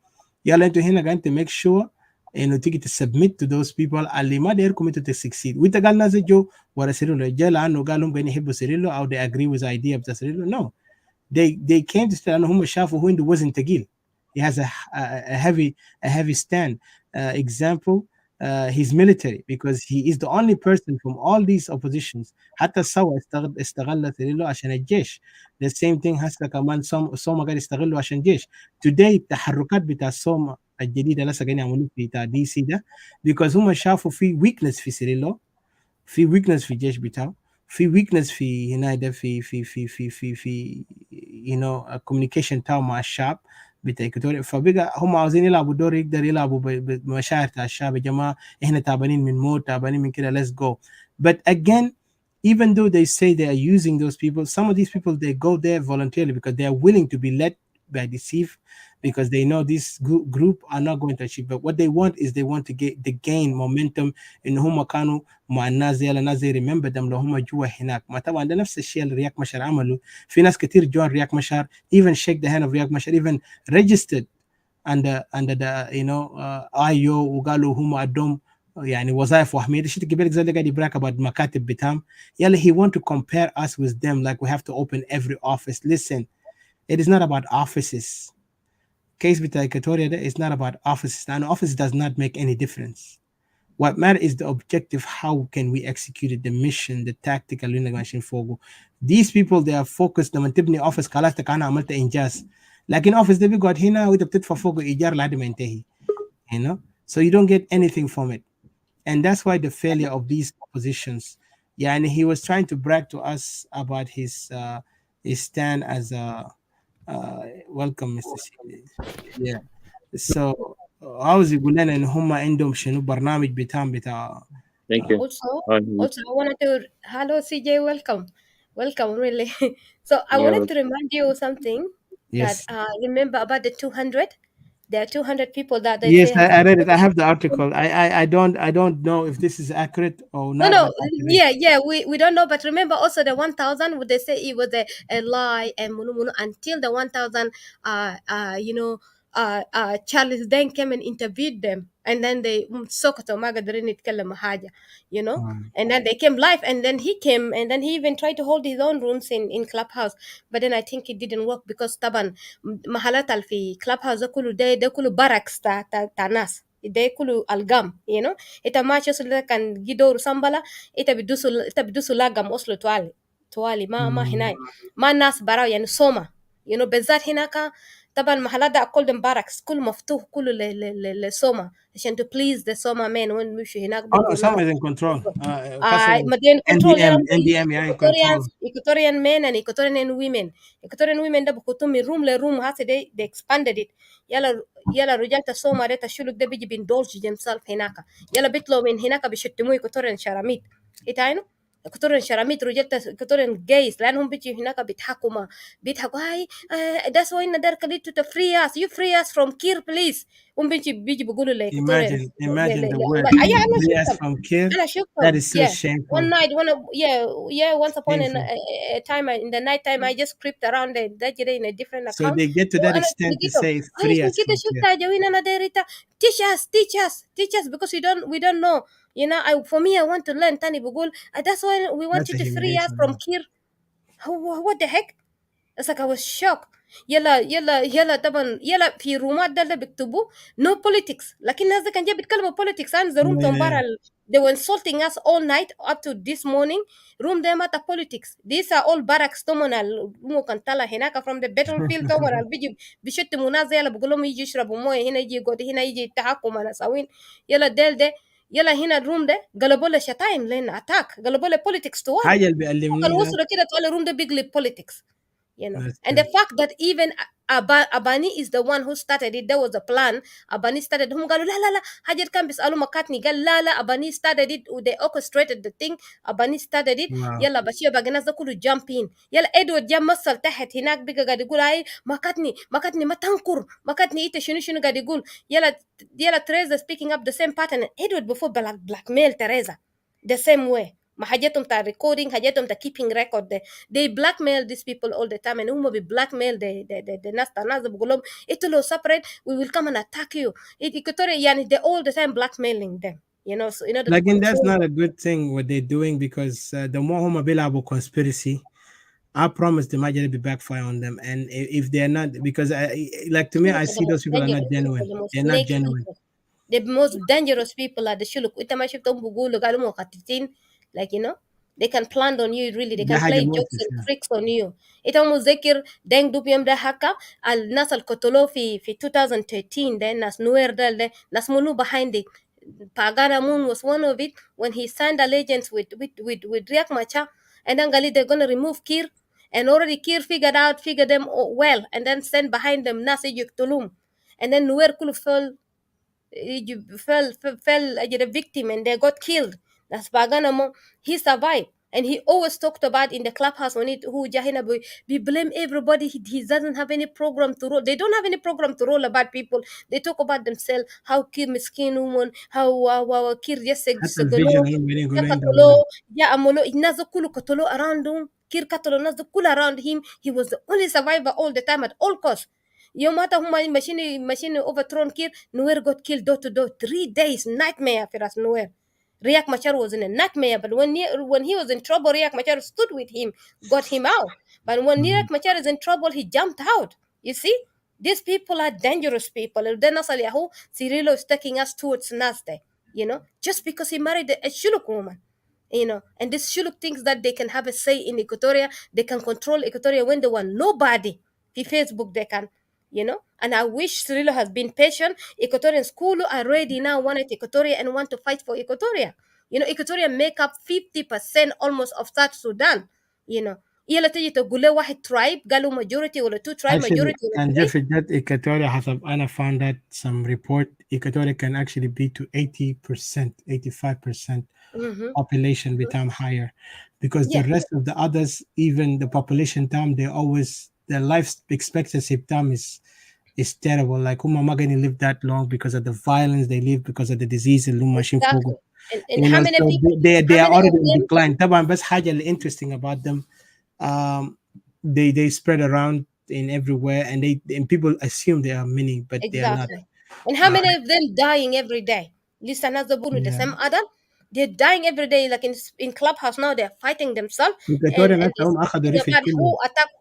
يلا انتوا هنا قاعد make sure انه تيجي submit to those people اللي ما دايركم انتوا succeed. وانت قال ناس جو ورا سيريلو جا لانه قالوا هم قاعدين يحبوا سيريلو او they agree with the idea بتاع سيريلو. No, they came to لانه هم شافوا هو عنده وزن ثقيل. He has a heavy stand. Example, he's military because he is the only person from all these oppositions. حتى سوا استغل سيريلو عشان الجيش. The same thing هسه كمان سوما قاعد يستغلوا عشان الجيش. Today التحركات بتاع سوما الجديدة لسه قاعدين يعملوا في بتاع دي سي ده because هم شافوا في weakness في سيريلو في weakness في الجيش بتاعه في weakness في هنا ده في you know communication تاعه مع الشعب بتاع إكواتوريا. فبقى هم عاوزين يلعبوا دور يقدر يلعبوا بمشاعر تاع الشعب. يا جماعة احنا تعبانين من موت تعبانين من كده let's go. But again even though they say they are using those people, some of these people they go there voluntarily because they are willing to be led by deceive because they know this group are not going to achieve. But what they want is they want to gain momentum ان هم كانوا مع الناس زي الناس زي remember them لو هم جوا هناك. ما طبعا ده نفس الشيء اللي رياك مشار عمله. في ناس كتير جوا رياك مشار even shake the hand of رياك مشار even registered under the you know IO وقالوا هم عندهم يعني وظائف وهميه. دي شيء كبير زي اللي قاعد يبراك about مكاتب بتاعهم. يلا he want to compare us with them like we have to open every office. Listen, it is not about offices. Case بتاع Equatoria is not about offices. And office does not make any difference. What matters is the objective. How can we execute it, the mission, the tactical اللي ماشيين فوقه. These people they are focused لما تبني office خلاص أنا عملت إنجاز. لكن office ده بيقعد هنا وإنت بتدفع فوقه إيجار لحد ما ينتهي. You know, so you don't get anything from it. And that's why the failure of these oppositions. Yeah, and he was trying to brag to us about his stand as a welcome, Mr. C. Yeah. So عاوز يقول لنا إن هم عندهم شنو برنامج بتاع. Thank you. Also, I wanted to hello CJ, welcome really. So I wanted to remind you something. Yes. That remember about the 200. There are 200 people that they yes, say. I read it. I have the article. I don't know if this is accurate or not. No, yeah, we don't know. But remember also the 1,000. Would they say it was a lie and munu until the 1,000 you know Charles then came and interviewed them, and then they Sokoto Magadarin haja, you know, and then they came live, and then he came, and then he even tried to hold his own rooms in Clubhouse, but then I think it didn't work because taban mahalat alfi Clubhouse de kulu barracks ta nas de kulu algam, you know, ita macho sula kan gidoru sambala ita bidusu lagam oslo tuali ma hinai ma nas barao yani soma, you know, bezat hinaka طبعا المحلات ده call them barracks، كله مفتوح كله للسوما عشان to please the Soma men when بيمشوا هناك Oh no, بيلقوا Sama ناس. is in control. خاصة But they in control NDM, them, they use NDM yeah, in control. Equatorian men and Equatorian women. Equatorian women ده بخطوهم من room لroom هسه they expanded it. يلا رجال السوما ده الشلوك ده بيجي بيندولج themselves هناك. يلا بيطلعوا من هناك بيشتموا Equatorian شراميط. إنتوا Equatorian شراميط رجال Equatorian gays لأنهم بيجي هناك بيضحكوا هاي that's why إن دار كليتو to free us, you free us from Kir please. بيجي بيقولوا ل Equatorian. Imagine the word free us from Kir. أنا شفتهم. That is so Yeah. shameful. One night, once upon a time in the night time, I just creeped around that in a different So account. they get to that extent to say free us from Kir. Teach us because we don't know. You know, for me, I want to learn. Tani Bugul, that's why we want That's you a to free us humiliation. from Kir. What the heck? It's like I was shocked. يلا طبعا يلا في رومات ده اللي بيكتبوا no politics، لكن الناس ده كان جاي بيتكلموا politics. and the room تنبارا they were insulting us all night up to this morning. room ده ماتا politics. These are all barracks طمنا مو كان طلع هناك from the battlefield طمنا بيجي بيشتموا ناس يلا بيقول لهم يجي يشربوا مويه هنا، يجي يقعد هنا، يجي يتحكموا على سوين. يلا ديل ده يلا هنا الروم ده قلبوا له شتايم لين اتاك، قلبوا له politics طوال. حاجة اللي بيعلمني كانوا وصلوا كده طوال الروم ده بيقلب politics. You know, That's and the fact that even Abani is the one who started it, there was a plan. Abani started. هم قالوا لا لا لا حاجة كان بيسألوا مكاتني قال لا لا Abani started it. They orchestrated the thing. Abani started it. Wow. يلا بشير بقى الناس ده كله jump in. يلا إدوارد جاب مصل تحت هناك بقى قاعد يقول هاي مكاتني ما تنكر مكاتني إنت شنو قاعد يقول. يلا تريزا speaking up the same pattern. Edward before blackmail Teresa the same way. ما حاجتهم بتاع recording، حاجتهم بتاع keeping record they blackmail these people all the time and هم blackmail the ناس بقول لهم انتوا لو separate we will come and attack you. يعني they all the time blackmailing them, you know, so in order to Like, and that's control not them. a good thing what they're doing, because the more هم بيلعبوا conspiracy, I promise the might be backfire on them. And if they're not, because like to me, I see those people are not genuine. They're not genuine. The most dangerous people are the shuluk. انت ما شفتهم بيقولوا قالوا مقاتلين, like you know they can plant on you really, they ده can حاجة play jokes مؤسفة. and tricks on you. انت مذكر دين دوب يوم ده هكا الناس اللي قتلوه في 2013 ده ناس نوير ده ناس منو behind it. Pagana Moon was one of it when he signed allegiance with Riek Machar, and then Gali they're gonna remove Kir, and already Kir figured them well, and then sent behind them Nas Tulum, and then Nuer Kulu fell a victim and they got killed. That's Paganamo. He survived. And he always talked about in the clubhouse when who Jahina we blame everybody. He doesn't have any program to roll. They don't have any program to roll about people. They talk about themselves, how Kir miskin woman, how Kir just حتى الفيجن هم بيقولوا عندهم. الناس كله قتلوه around him. Kir قتلوا الناس كله around him. He was the only survivor all the time at all costs. يوم هذا هم machine overthrown Kir, Nuer got killed door to door. 3 days, nightmare for us, Nuer. Riek Machar was in a nightmare, but when he was in trouble, Riek Machar stood with him, got him out. But when Riek Machar is in trouble, he jumped out. You see? These people are dangerous people. Then Yahu, Cirillo is taking us towards Nasdaq, you know, just because he married a Shuluk woman. You know, and this Shuluk thinks that they can have a say in Equatoria, they can control Equatoria when they want nobody. The Facebook they can, you know. And I wish Cirillo has been patient. Equatorian school are ready now, wanted Equatoria and want to fight for Equatoria. You know, Equatoria make up 50% almost of South Sudan, you know. يلا تيجي تقول له واحد tribe قالوا majority ولا two tribe Actually, majority ولا and three. just that Equatoria حسب أنا found that some report Equatoria can actually be to 80%, 85% population become higher, because the rest of the others, even the population time, they always their life expectancy time is terrible. Like هم ما going to live that long because of the violence they live, because of the disease اللي هم ماشيين فوقه. And how many so people? they how are many already of in them? decline. طبعا بس حاجة اللي interesting about them, they spread around in everywhere, and people assume there are many, but they are not. Exactly. And how many of them dying every day? Listen, as the the same other, they're dying every day. Like in clubhouse now, they're fighting themselves, Equatorial and ناس هم they're أخذوا speaking ريفت about who كله. attack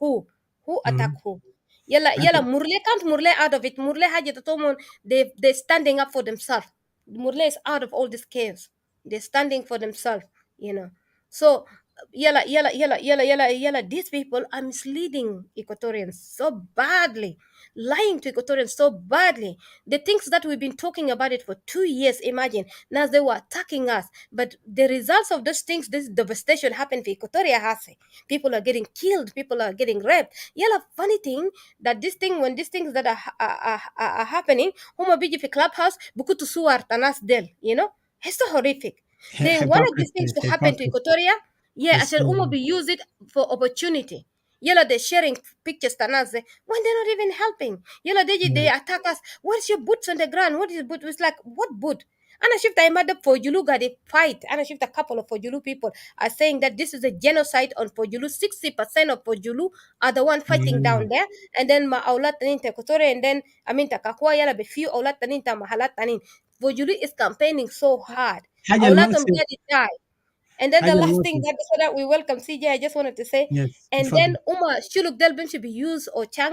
who attack who. Yalla, Murle can't Murle out of it. Murle had they're standing up for themselves. Murle is out of all this chaos. They're standing for themselves, you know. So These people are misleading Equatorians so badly, lying to Equatorians so badly. The things that we've been talking about it for 2 years, imagine, now they were attacking us. But the results of those things, this devastation happened to Equatoria Hase. People are getting killed, people are getting raped. Funny thing that this thing, when these things that are happening, huma biji fi clubhouse, bukutu suwar tanas del, it's so horrific. They wanted these things to happen to hypocrisy. Equatoria. Yeah, I It's said so Umo be use it for opportunity. They're sharing pictures tanaze when they're not even helping. They attack us. What's your boots on the ground? What is boot? It's like, what boot? And I shift I mad up for Julu got a fight. And I shift a couple of Fojulu people are saying that this is a genocide on Fojulu. 60% of Fojulu are the one fighting down there. And then ma aulat tanin Ekotore, and then I mean takakwa yala be few aulat tanin ta mahalat tanin. Fojulu is campaigning so hard. حاجة Aulatum المؤسف daddy die. And then the حاجة last thing المؤسف that so that we welcome CJ, I just wanted to say, yes and تفضل. then shuluk del bin should be used or chang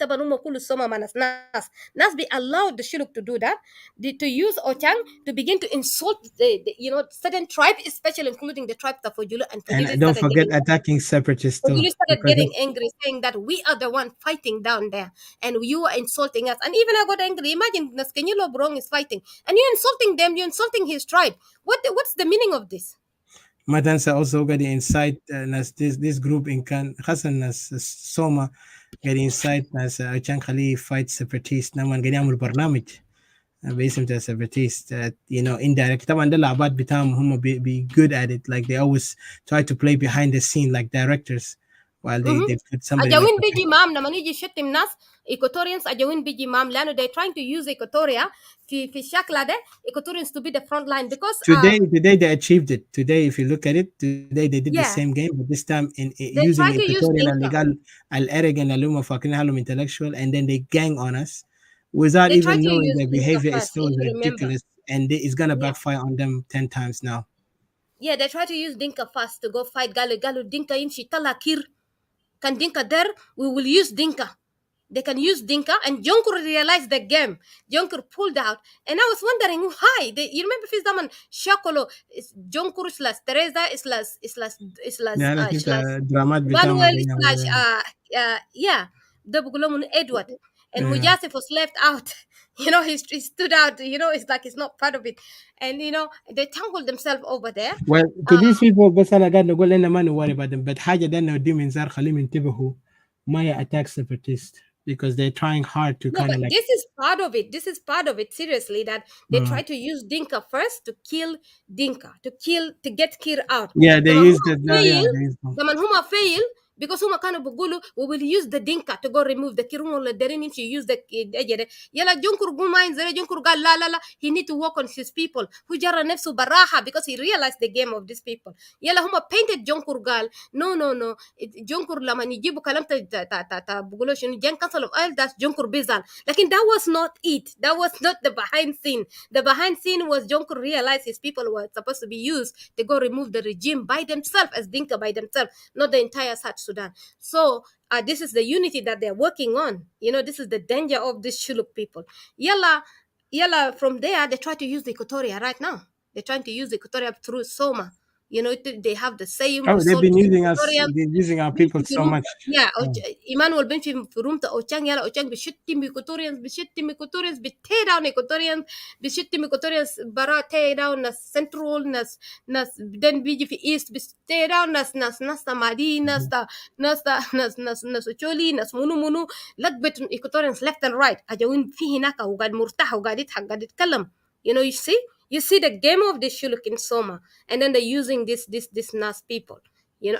taban kulu soma manas nas be allowed the shuluk to do that, to use or chang to begin to insult the certain tribe, especially including the tribe of Fojulu, and And Fojulu don't started forget getting attacking separatists too, Fojulu started because getting angry, saying that we are the one fighting down there, and you are insulting us. And even I got angry. Imagine Naskenyulo Brong is fighting, and you're insulting them. You're insulting his tribe. What's the meaning of this? ما تنسى also قاعد incite ناس this group إن كان خاصة ناس سوما قاعد incite ناس عشان خليه fight separatist. نعم قاعد يعمل برنامج باسم بتاع separatist indirect. طبعا ده العباد بتاعهم هم be good at it, like they always try to play behind the scene like directors while they put somebody like Ajawin biji mam na maniji shittim nas Equatorians ajawin biji mam lano they're trying to use Equatoria fi shakla de Equatorians to be the front line because today they achieved it. Today if you look at it, today they did the yeah, same game, but this time in they using try to use Equatorian Dinka. illegal al-arrogant aluma fucking halum intellectual, and then they gang on us without They try even to knowing use their Dinka behavior is first, so if you remember. ridiculous, and it's gonna Yeah. backfire on them 10 times now. Yeah, they try to use Dinka first to go fight Galu Dinka imshi talakir. Can Dinka there? We will use Dinka. They can use Dinka, and Jonkur realized the game. Jonkur pulled out, and I was wondering why. You remember Fizdaman Shakolo is Jonkur slash Teresa Yeah, like it's slash a drama Manuel slash betama. yeah, the Bugulamun Edward, and Yeah. Mujasif was left out. He stood out. It's like he's not part of it, and they tangled themselves over there. Well, to these people بس انا قاعد نقول لنا ما worry about them, but حاجه ده انه دي منظار خليهم ينتبهوا ما attack separatists, because they're trying hard to No, kind but of like this is part of it. This is part of it. Seriously, that they try to use Dinka first to kill Dinka, to get Kir out. yeah, they The use Manhuma the yeah, fail. they use them. The Manhuma fail because Huma kind of bugulu. We will use the Dinka to go remove the Kirumo. Derin she use the Yala Junkur Guma in Zere Junkur Gal la la la. He need to work on his people. Hujara nefsu baraha because he realized the game of these people. Yala Huma painted Junkur Gal. No. Junkur lama nijibu kalam ta bugulo shunu Jan Council of Oil. That's Junkur Bizal. Like, that was not it. That was not the behind scene. The behind scene was Jonkur realized his people were supposed to be used to go remove the regime by themselves, as Dinka by themselves, not the entire South Sudan. So this is the unity that they're working on. This is the danger of these Shuluk people. Yalla, from there, they try to use the Equatoria right now. They're trying to use the Equatoria through Soma. They have the same Oh, they've result been to using us, Equatoria. they're using our people so much. Yeah, Yeah. Emmanuel been في room to Ochang yala Ochang بشتم Equatorians tear down Equatorians بشتم Equatorians bara tear down nas central nas then بيجي في east tear down nas tamadi nas Ocholi nas munu لقبت Equatorians left and right أجاوين في هناك وقاعد مرتاح وقاعد يضحك قاعد يتكلم. You see the game of the Shuluk in Soma, and then they're using this Nas people.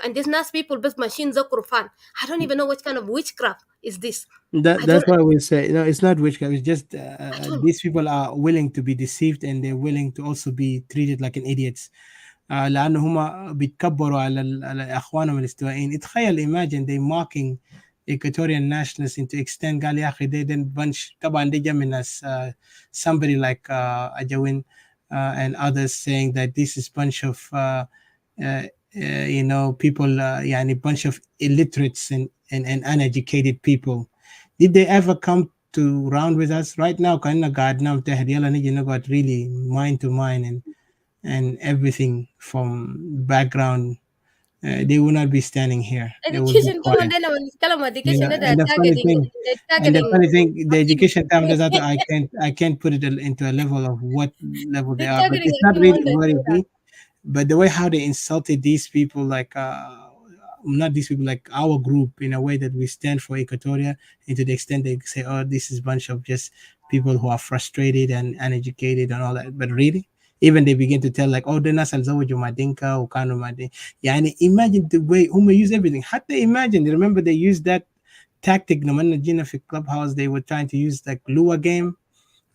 And these Nas people, but machines are fun. I don't even know what kind of witchcraft is this. That's why we say, it's not witchcraft. It's just don't- these people are willing to be deceived, and they're willing to also be treated like an idiots. لأنه هم بيتكبروا على أخوانهم الاستوائيين. اتخيل, imagine they mocking Equatorian nationalists into extent. قال يا أخي they didn't bunch. طبعا دي جا من ناس somebody like Ajawin and others saying that this is bunch of people, يعني bunch of illiterates and uneducated people. Did they ever come to round with us? Right now كأننا قعدنا متحد يلا نيجي نقعد really mind to mind and everything from background they will not be standing here. They will be Education quiet. someone then when kalam You education know, they're and the funny targeting thing, they're and the targeting funny thing, the Akim. education time does that I can't put it into a level of what level they They're are, but targeting it's not Akim really on the worrying Twitter. me. But the way how they insulted these people, like not these people, like our group, in a way that we stand for Equatoria, and to the extent they say, "Oh, this is a bunch of just people who are frustrated and uneducated and all that." But really, even they begin to tell like, "Oh, the nas alzawaju madinka ukano madin." Yeah, and imagine the way whom use everything. How they imagine? Remember they used that tactic. No man Gina for clubhouse, they were trying to use like Lua game.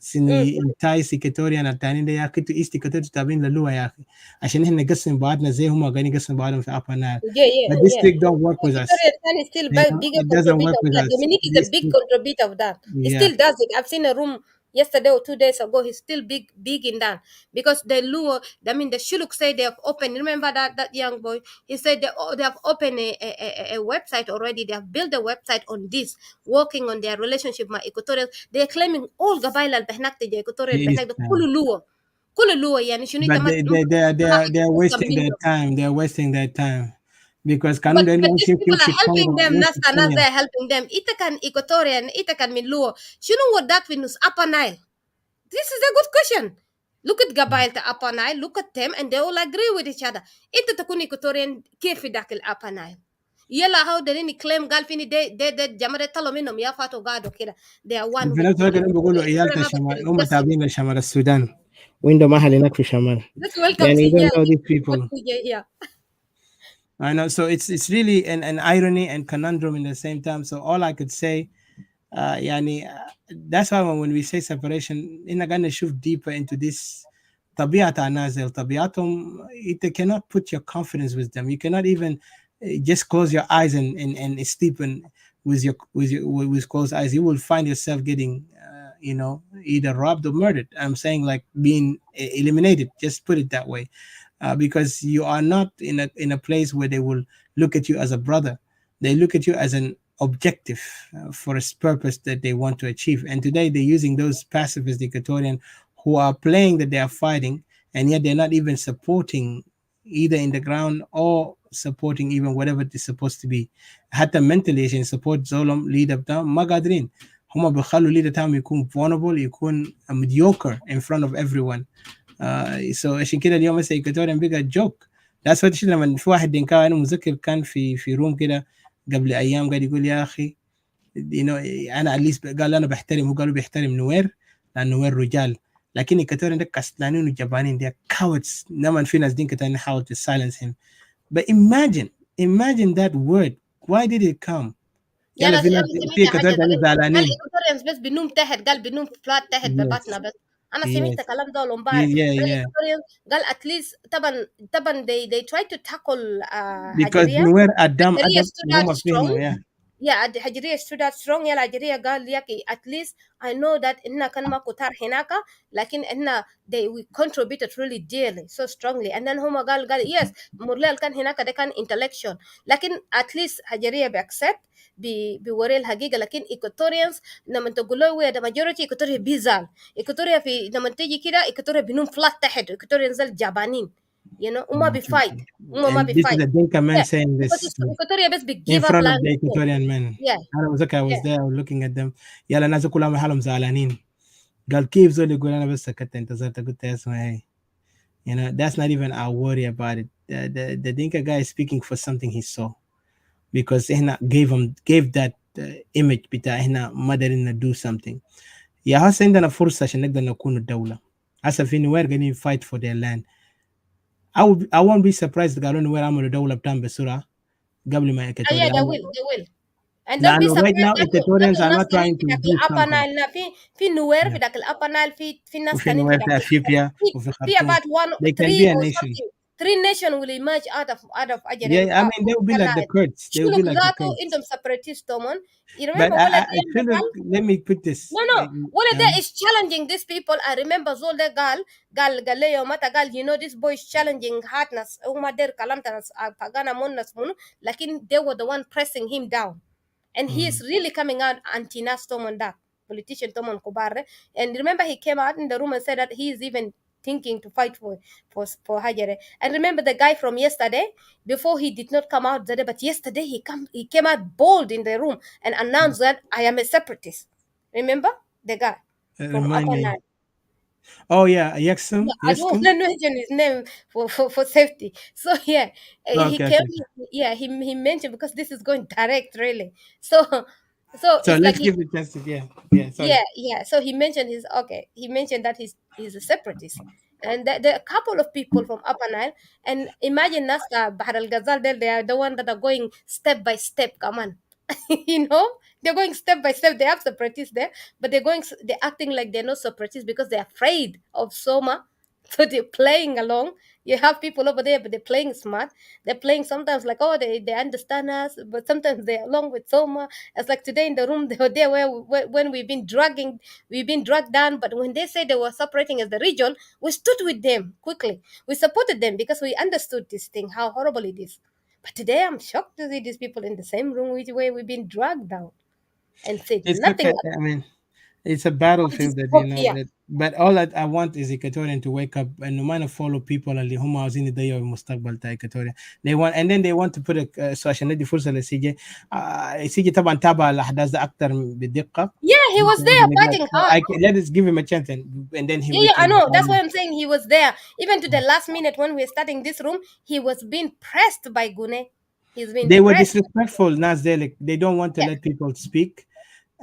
Sinu enticed Equatorian التانيين ده يا أخي تو إيست إيكوتوريا تابعين للوا يا أخي عشان إحنا نقسم بعضنا زي هم قاعدين يقسم بعضهم في Upper Nile. Yeah. But this trick don't work with us. Equatorial Sun is still You know, bigger it doesn't contributor work of with that. us. Dominique is a This big trick, contributor of that. He yeah. still does it. I've seen a room yesterday or 2 days ago. He's still big in that because the Luo. I mean, the Shuluk say they have opened. Remember that young boy? He said they have opened a website already. They have built a website on this, working on their relationship with Equatorial. They are claiming all Gabaila al-Behnak the Equatorial It is, Behnak the Kulu Luo. كل اللي هو يعني شنو انت but ما they are تفهم wasting their منه. time. They are wasting their time because But kanun da but ilmu these people are shi helping Congo, them. shi Nasa Kenya. they're helping them. Ita kan Equatorian, ita kan min Luo. Shunu wadak finus Upper Nile? This is a good question. Look at Gabail to Upper Nile. Look at them, and they all agree with each other. Ita takun Equatorian كيف dak Upper Nile? Yala how they didn't claim Galfini de jamare talo minum ya fato gado kida. They are one في with نفس الوقت with هم بيقولوا عيال Equatorial شمال هم discussing. تابعين لشمال السودان وعنده محل هناك في شمال. Let's welcome يعني you CJ. don't know these people. Yeah. I know. So it's really an irony and conundrum in the same time. So all I could say, يعني that's why when we say separation, إننا قاعد نشوف deeper into this. طبيعة الناس طبيعتهم, you cannot put your confidence with them. You cannot even just close your eyes and sleep with closed eyes. You will find yourself getting either robbed or murdered. I'm saying like being eliminated. Just put it that way. Because you are not in a place where they will look at you as a brother. They look at you as an objective for a purpose that they want to achieve. And today they're using those pacifist Equatorian who are playing that they are fighting, and yet they're not even supporting either in the ground or supporting even whatever it's supposed to be. حتى mentally عشان support زولهم leader بتاعهم ما قادرين. هم بيخلوا leader بتاعهم يكون vulnerable, يكون mediocre in front of everyone. So عشان كده اليوم مثلا ايكواتوريان بقى جوك. That's what الشيء لما في واحد دينكاوي انا متذكر كان في روم كده قبل ايام قاعد يقول يا اخي انا اتليست قال انا بحترم, هو قالوا بيحترم نوير لان نوير رجال, لكن ايكواتوريان ده كسلانين وجبانين, they are cowards. نما في ناس دينكا تاني حاول to silence him. But imagine that word. Why did it come? يلا في ناس انا في سمعت حاجه ايكواتوريان قاعدين ظريفه. قال زعلانين. ايكوتوريانز بس بنوم تحت، قال بنوم فلات تحت ببطنه Yes, بس. انا سمعت yes, كلام ده امبارح. قال yeah. ايكوتوريانز قال اتليست طبعا they try to tackle Because حجريه. نوير قدام حجريه ادب stood out وهم strong. فهموا. Yeah, حجريه stood out strong. يلا حجريه قال ياكي at least I know that إننا كان ما كتار هناك، لكن إحنا we contributed really dearly so strongly. And then هما قال yes مرلال كان هناك ده كان intellectual، لكن at least حجريه بيaccept بوري الحقيقة. لكن Equatorians لما تقول له we are the majority Equatoria بيزال. Equatoria في لما تيجي كده Equatoria بنوم flat تحت. Equatorians الجبانين وما بيفايت ما And this is بيفايت. a Dinka man Yeah, saying because this Equatoria بس in give up front of land. the Equatorian men. Yeah, I was yeah. there, I was looking at them. يلا الناس كلهم حالهم زعلانين. قال كيف زول يقول أنا بس سكت انتظرت قلت اسمع hey. That's not even our worry about it. The Dinka guy is speaking for something he saw. Because هنا gave that image بتاع هنا ما قدرنا do something. يا هسه عندنا فرصة عشان نقدر نكون الدولة. هسه في نوير قاعدين fight for their land. I won't be surprised قالوا نوير عملوا دولة بتاعهم بسرعة قبل ما Yeah, إيكواتوريا. they will. And don't be لأنه right surprised now that Equatorians are الناس not كانين trying في to ذاك do الأبر something. نايل في نوير Yeah. في ذاك الأبر نايل في ناس وفي كانين في نوير ذاك في أثيوبيا في وفي في خرطوم. about one They can three be a or nation. something. Three nation will emerge out of Yeah, Ajere I mean they will be like the Kurds. They will شنو be like the ذاته Kurds. عندهم separatist تومن. You But remember ولد I feel like, let me put this. no ولد ده is challenging these people. I remember زول ده قال لي يوم متى قال you know this boy is challenging hardness وما دير كلام تناس pagana مونس منو، لكن they were the one pressing him down. And he is really coming out anti-Nas Tomon that politician Tomon Kubare. And remember he came out in the room and said that he is even thinking to fight for Hajere. And remember the guy from yesterday, before he did not come out today, but yesterday he came out bold in the room and announced that I am a separatist. Remember the guy from Remind Upper me. Nile? Oh yeah, Yeah, Yexum. I don't want Yexum. to mention his name for safety. So yeah, he Okay, came. okay. Yeah, he mentioned because this is going direct really. So So it's like let's give it a chance to, yeah. Sorry. yeah. So he mentioned his okay. He mentioned that he's a separatist, and there are a couple of people from Upper Nile. And imagine Nasta Bahar al Ghazal, they are the one that are going step by step. Come on, they're going step by step. They have separatists there, but they're acting like they're not separatists because they're afraid of Soma. So they're playing along. You have people over there, but they're playing smart. They're playing sometimes like, oh, they understand us, but sometimes they're along with Soma. It's like today in the room, they were there when we've been dragged down. But when they said they were separating as the region, we stood with them quickly. We supported them because we understood this thing, how horrible it is. But today I'm shocked to see these people in the same room with where we've been dragged down and said It's nothing. okay. I mean, it's a It is battlefield that hope here. that. But all that I want is Equatorian to wake up and no matter follow people اللي هم عاوزين يضيعوا المستقبل تاع Equatoria. They want and then they want to put a so عشان ندي فرصة لسيجي. سيجي طبعا تابع الأحداث ده أكتر بدقة. Yeah, he was there fighting hard. Let us give him a chance and then Yeah, we I can. know. That's why I'm saying he was there. Even to the last minute when we were starting this room, he was being pressed by Gune. He's been They were pressed. disrespectful ناس ذلك. They don't want to Yeah. let people speak.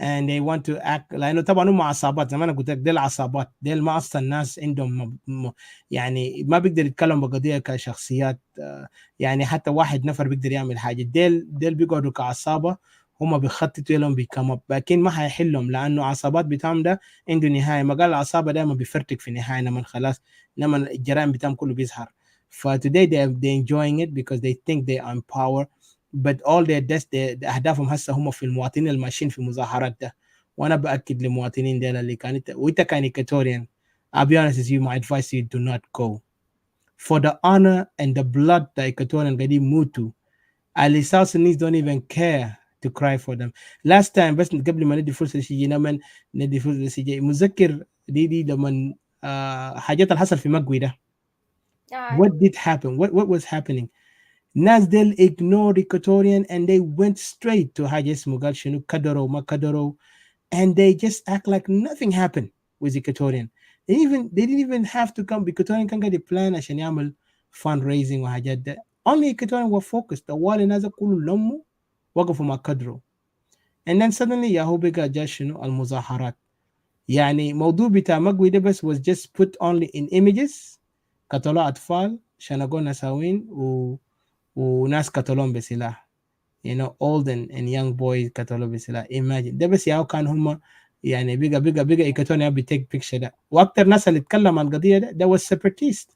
And they want to act لانه طبعا هم عصابات زي ما انا قلت لك ديل عصابات ديل ما اصلا الناس عندهم يعني ما بيقدر يتكلم بقضيه كشخصيات يعني حتى واحد نفر بيقدر يعمل حاجه ديل بيقعدوا كعصابه هم بيخططوا لهم بيكم لكن ما حيحلهم لانه عصابات بتاعهم ده عنده نهايه ما قال العصابه دائما بيفرتك في النهايه لما خلاص لما الجرائم بتاعهم كله بيظهر ف today they enjoying it because they think they are in power but all اهدافهم هسه هم في المواطنين اللي ماشيين في المظاهرات ده وانا باكد للمواطنين دول اللي كانت وانت كان Equatorian I'll be honest with you my advice is do not go for the honor and the blood that Equatorian قاعدين يموتوا اللي South Sudanese don't even care to cry for them last time بس قبل ما ندي فرصه لشيء لما ندي فرصه لشيء متذكر دي لما حاجات اللي حصل في مقوي ده what did happen what was happening Nasdel ignored Equatorian and they went straight to Haji Smugal Shinu Kadoro Makadoro and they just act like nothing happened with Equatorian. They didn't even have to come. Equatorian can get the plan عشان يعمل fundraising وحاجات ده. Only Equatorian were focused. The wall الناس كله لموا وقفوا مع كدرو. And then suddenly ياهو بقى جا شنو المظاهرات. يعني موضوع بتاع مقوي ده بس was just put only in images قتلوا أطفال شنقوا نساوين وناس قتلوهم بسلاح old and young boys قتلوا بسلاح imagine ده بس ياهو كان هم يعني بقى إيكاتونيا بتيك بيكشر ده واكتر ناس اللي اتكلم عن القضيه ده was separatist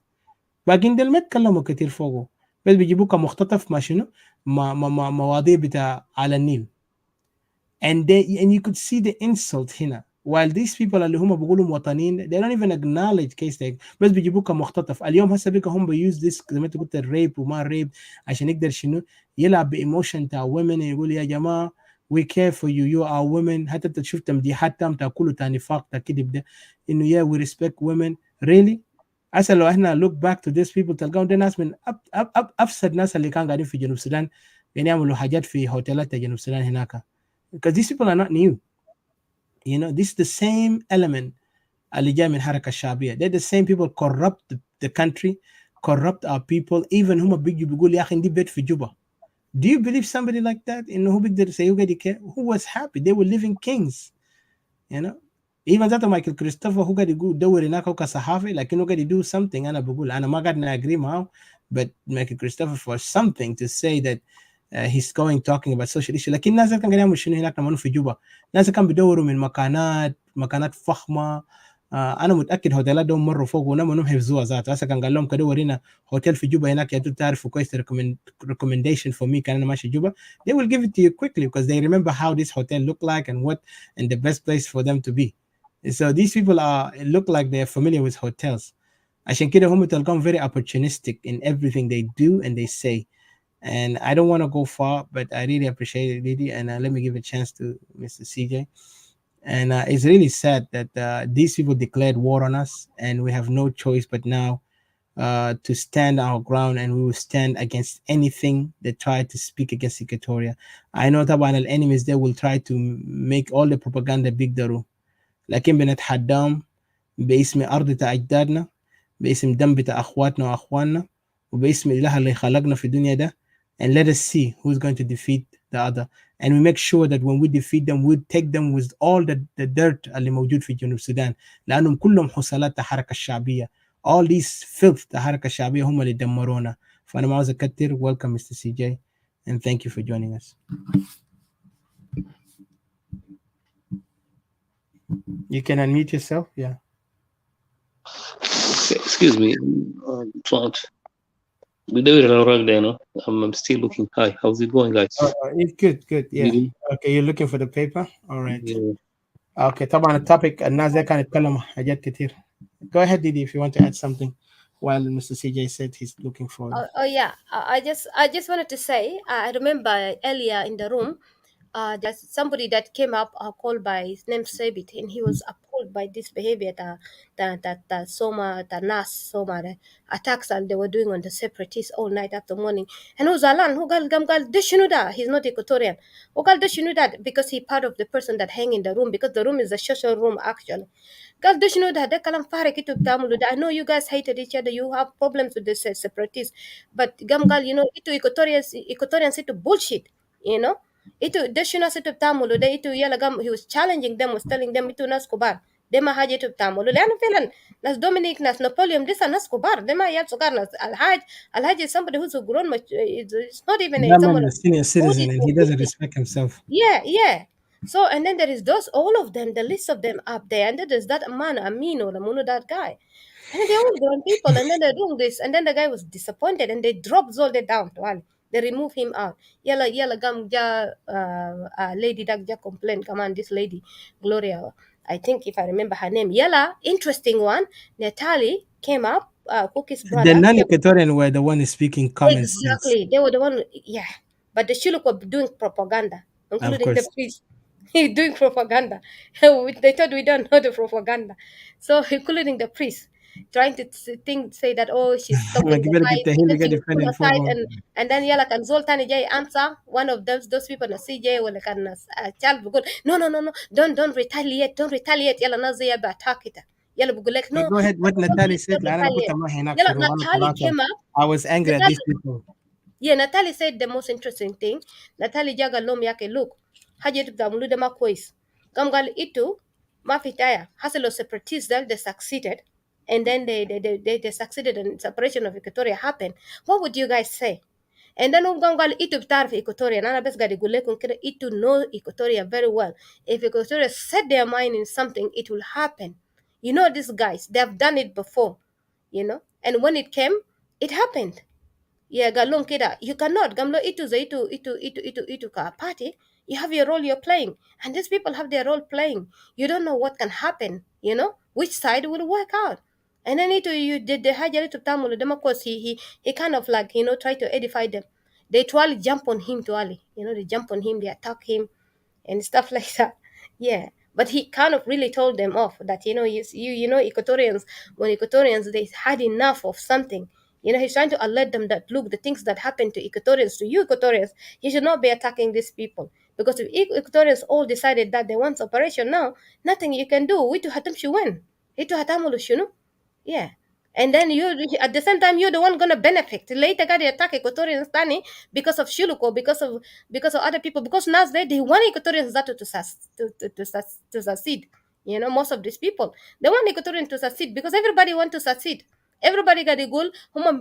باقيين دول ما اتكلموا كتير فوقه بس بيجيبوه كمختطف مع شنو مواضيع بتاع على النيل and you could see the insult هنا while these people اللي هم بيقولوا وطنيين they don't even acknowledge case like بس بيجيبوه كمختطف اليوم هسه بقى هم بيuse this زي ما انت قلت الريب وما ريب عشان يقدر شنو يلعب بايموشن تاع women يقول يا جماعه we care for you you are women حتى انت تشوف تمديحات تام تاع كله تاع نفاق تاع كذب ده انه yeah we respect women really هسه لو احنا look back to these people تلقاهم ده ناس من افسد ناس اللي كانوا قاعدين في جنوب السودان يعني يعملوا حاجات في هوتيلات جنوب السودان هناك because these people are not new this is the same element اللي جاي من الحركه الشعبيه they're the same people corrupt the country corrupt our people even هم بيجوا بيقول يا اخي دي بيت في جوبا do you believe somebody like that انه هو بيقدر يسوي قاعد who was happy they were living kings even ذاته مايكل كريستوفر هو قاعد يقول دور هناك هو كصحافي لكنه قاعد يدو something انا بقول انا ما قاعد agree معه but مايكل كريستوفر for something to say that he's going talking about social issue لكن الناس كان قاعد يعمل شنو هناك لما في جوبا الناس كان بيدوروا من مكانات فخمه انا متاكد هوتيلات دول مروا فوق ونما حفظوها ذات هسه كان قال لهم كده ورينا هوتيل في جوبا هناك يا تعرفوا كويس recommendation for me كان انا ماشي جوبا they will give it to you quickly because they remember how this hotel look like and the best place for them to be so these people look like they're familiar with hotels عشان كده هم تلقاهم very opportunistic in everything they do and they say and I don't want to go far but I really appreciate it Lady and let me give a chance to Mr. CJ And it's really sad that these people declared war on us, and we have no choice but now to stand our ground, and we will stand against anything that try to speak against Equatoria. I know طبعا enemies they will try to make all the propaganda بيقدروا، لكن بنتحداهم باسم أرض بتاع أجدادنا، باسم دم بتاع أخواتنا وأخواننا، وباسم الإله اللي خلقنا في الدنيا ده. And let us see who's going to defeat the other. And we make sure that when we defeat them, we take them with all the dirt اللي موجود في جنوب السودان، لأنهم كلهم حصلات الحركة الشعبية. All these filth الحركة الشعبية هم اللي دمرونا. فأنا ما عاوز أكتر. Welcome Mr. CJ and thank you for joining us. You can unmute yourself. Yeah. Excuse me. Trot. We do it around there, no? I'm still looking. Hi, how's it going, guys? It's good. Yeah. Okay, you're looking for the paper. All right. Yeah. Okay. طبعا التوبيك الناس ده كانت يتكلموا حاجات كتير. Go ahead, Didi, if you want to add something while Mr. CJ said he's looking for it. Yeah. I just wanted to say I remember earlier in the room. There's somebody that came up called by his name Sabit, and he was appalled by this behavior that Soma, the Nas Soma, the attacks that they were doing on the separatists all night after morning. And who's Alan? Who gal Deshinuda? He's not Equatorian. Who gal Deshinuda? Because he part of the person that hang in the room, because the room is a social room actually. Gal Deshinuda, de kalam fare kitu tamuluda. I know you guys hated each other. You have problems with the separatists, but Gamgal, itu Equatorians into bullshit, Itu deshuna situ tamulu de itu yala gam he was challenging them, was telling them itu nas kubar dema haja itu tamulu lana filan nas Dominic nas Napoleon this nas kubar dema yat sukar nas alhaj is somebody who's grown much it's not even That man someone is a senior citizen and he doesn't respect himself. yeah so and then there is those all of them, the list of them up there, and then there's that man Amino the Munu that guy. And they're all grown people, and then they're doing this, and then the guy was disappointed, and they dropped Zolde down to Ali. They remove him out. Yalla gam ja lady that ja complained. Come on, this lady, Gloria. I think if I remember her name. Yalla, interesting one. Natali came up, Cookie's brother. The non-Equatorian were the one speaking common sense. Exactly. They were the one, yeah. But the Shuluk were doing propaganda, including the priest. He's doing propaganda. They thought we don't know the propaganda. So including the priest trying to say that she's stopping the fight, even she was put aside, and then yala can Zoltani Jay answer one of those people na CJ will can child good. No, don't retaliate, yala nazia ba attack it. Yala bugulek no. Go ahead. What Natalie said. Natalie came up. I was angry at these people. Yeah, Natalie said the most interesting thing. Natalie jaga lom yake look. Haja tutamulu dema kois. Gamgal itu mafitaya. Haselo separatists that they succeeded. And then they succeeded and separation of Equatoria happened. What would you guys say? And then Gamgal itu btarf Equatoria. Nana bes gadi gulekun kira itu know Equatoria very well. If Equatoria set their mind in something, it will happen. You know these guys, they have done it before. And when it came, it happened. Yeah, galong kida. You cannot. Gamlo itu ka party. You have your role you're playing. And these people have their role playing. You don't know what can happen, which side will work out. And then you did the hajari to tamulu them, of course he kind of like, try to edify them. They try to jump on him to Ali. They jump on him, they attack him and stuff like that. Yeah. But he kind of really told them off that, Equatorians, when Equatorians, they had enough of something. He's trying to alert them that, look, the things that happen to Equatorians, to you Equatorians, you should not be attacking these people. Because if Equatorians all decided that they want separation now, nothing you can do. We to hatam shuwen. Itu hatamulu shunu. Yeah. And then you, at the same time, you're the one gonna benefit. Later, got attack Equatorians Tani because of Shuluko, because of other people. Because now they want Equatorians to succeed. Most of these people they want Equatorians to succeed because everybody want to succeed. Everybody got a goal.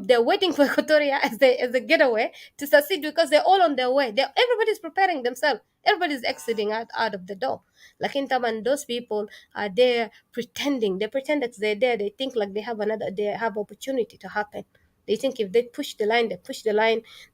They're waiting for Equatoria as a getaway to succeed because they're all on their way. Everybody's preparing themselves. Everybody's exiting out of the door. Like in Taman, those people are there pretending. They pretend that they're there. They think like they have opportunity to happen. They think if they push the line,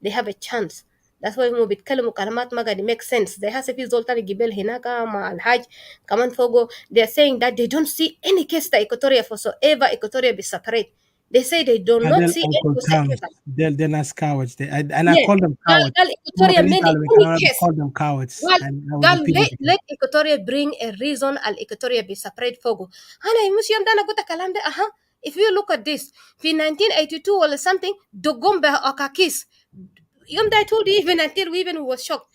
they have a chance. That's why هم بيتكلموا كلمات ما قاعد make sense. They has في زول تاني جبال هناك مع الحاج كمان فوقه. They're saying that they don't see any case that Equatoria for so ever Equatoria be separate. They say they do not Adel see any Uncle Tom. whatsoever. They're not cowards. I Yeah, call them cowards. Gal Equatoria made We any cannot case. call them cowards. Gal And I will Gal repeat it again. let Equatoria bring a reason al Equatoria be separate fogo. Hana museum dana guta kalamde aha. If you look at this, in 1982 or something, Dogombe Okakis. Yom I told you even until we even was shocked.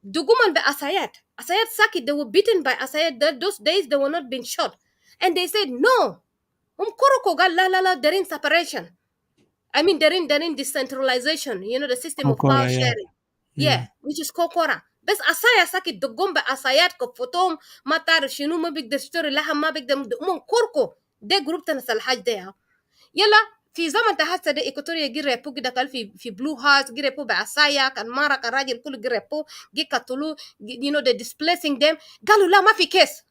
Duguman be Asayat. Asayat Saki, they were beaten by Asayat. Those days they were not being shot. And they said no. Koroko gal la they're in separation. I mean, they're in decentralization, the system of power Kokora, yeah. sharing. Yeah, which is Kokora. Bes asaya saki dogomba asayat ko fotom matar shinu ma big the story laha ma big them korko de group tan salhaj de yala في زمن تحسه ده إيكوتوريا جي ريبو كده قال في بلو هاوس جي ريبو بعصايا كان مارا كان راجل كله جي ريبو جي قتلوا they displacing them قالوا لا ما في كيس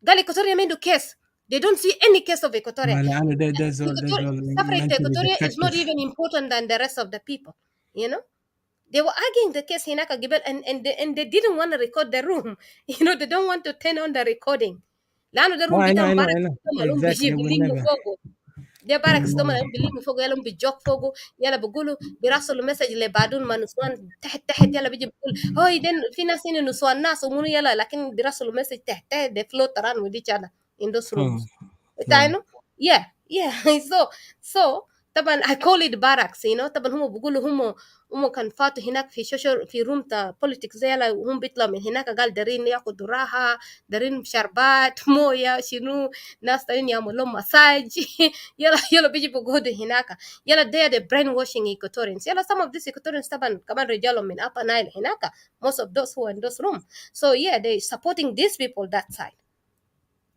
قال إيكوتوريا ما عنده كيس they don't see any case of Equatoria. Separate Equatoria is not even important than the rest of the people. They were arguing the case Hinaka Gibel and they didn't want to record the room. They don't want to turn on the recording. Lano the room bitam barak malum biji bilimu fogo. They barak stoma bilimu fogo yalum bijok fogo yala bugulu birasulu message le badun manuswan تحت yala biji bugul oh then في ناس هنا نسوان ناس ومنو يلا لكن birasulu message تحت they float around with each other in those rooms. Yeah. So طبعا I call it barracks طبعا هم بيقولوا هم كان فاتوا هناك في روم تا politics زي لا هم بيطلعوا من هناك قال دارين ياخدوا راحة دارين شربات موية شنو ناس دارين يعملوا لهم مساج يلا بيجي بيقعدوا هناك يلا they are the brainwashing Equatorians يلا some of these Equatorians طبعا كمان رجالهم من Upper Nile هناك most of those who are in those rooms so yeah they supporting these people that side.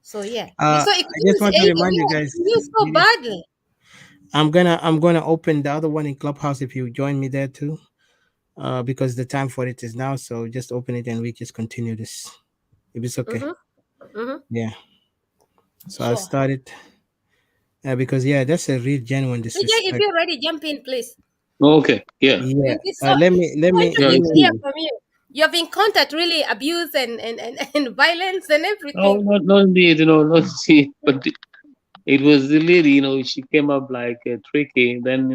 So yeah, I just want to remind you guys. So badly. I'm gonna open the other one in Clubhouse if you join me there too, because the time for it is now. So just open it and we just continue this, if it's okay. Yeah. So I'll start it. Because that's a real genuine disrespect. If you're ready, jump in, please. Okay. Yeah. Yeah. Let me hear from you. You have encountered really abuse and violence and everything. Oh, not indeed, not see, but it was the lady, she came up like tricky. Then,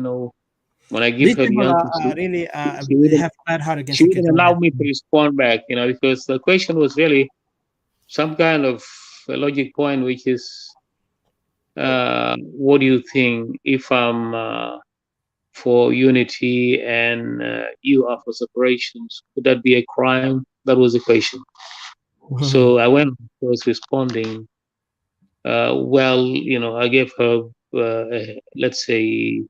when I give These her the people answer, really have bad heart against she wouldn't allow me to respond back, because the question was really some kind of a logic point, which is, what do you think if I'm for unity and you are for separations? Could that be a crime? That was the question. So I went, was responding. Well, I gave her, let's say,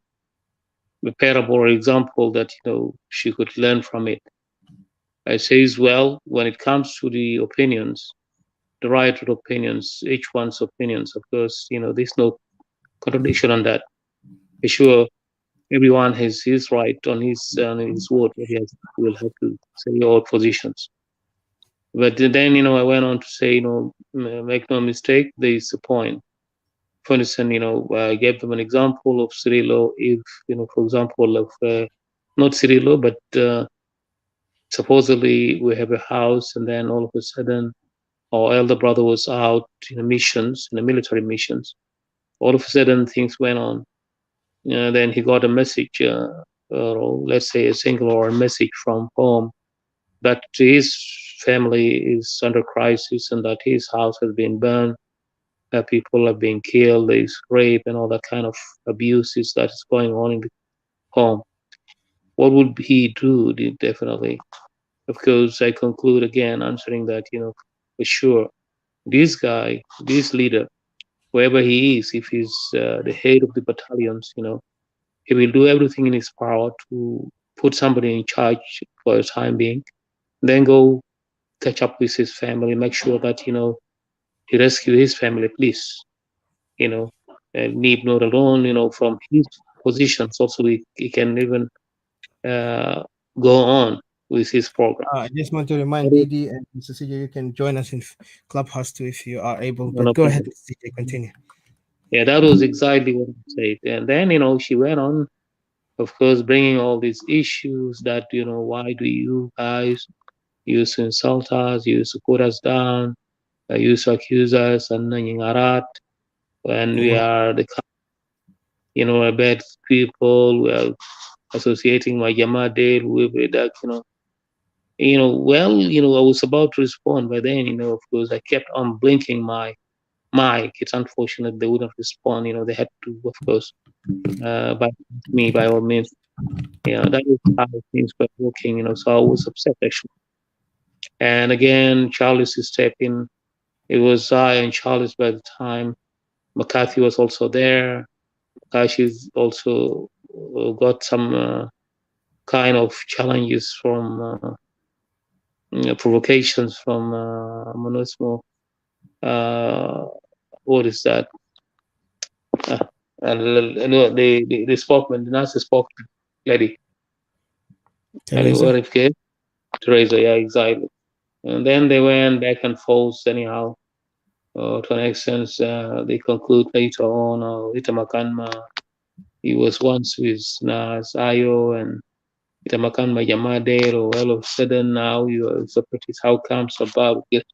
a parable or example that she could learn from it. I says, well, when it comes to the opinions, the right of opinions, each one's opinions, of course, there's no contradiction on that. For sure, everyone has his right on his word. He will have to say all positions. But then, I went on to say, make no mistake, there is a point. For instance, I gave them an example of Cirillo. If, for example, of not Cirillo, but supposedly we have a house, and then all of a sudden, our elder brother was out in missions, in the military missions. All of a sudden, things went on. Then he got a message, or let's say a signal or a message from home that his family is under crisis and that his house has been burned. People are being killed, there's rape and all that kind of abuses that is going on in the home. What would he do? Definitely. Of course, I conclude again answering that, for sure, this guy, this leader, wherever he is, if he's the head of the battalions, he will do everything in his power to put somebody in charge for the time being, then go catch up with his family, make sure that, he rescue his family, please. Need not alone, from his positions also he can even go on with his program. I just want to remind Didi and Mr. CJ, you can join us in Clubhouse too if you are able. But go ahead, CJ, continue. Yeah, that was exactly what I said. And then, she went on, of course, bringing all these issues that, why do you guys use to insult us, use to put us down, use to accuse us and when we are the bad people were associating my Yamadale with that, I was about to respond, but then, of course, I kept on blinking my mic. It's unfortunate they wouldn't respond. They had to, of course, by me by all means. That is how things were working. So I was upset actually. And again, Charles stepped in. It was I and Charles by the time. McCarthy was also there. Kashi's also got some kind of challenges from provocations from Monismo. What is that? The spokesman, the NASA spokesman lady. Teresa. Teresa, yeah, exactly. And then they went back and forth anyhow. To an extent, they conclude later on, Itamakanma, he was once with Nas Ayo and Itamakanma Yamade, or all of a sudden now you are separatist. How comes about it?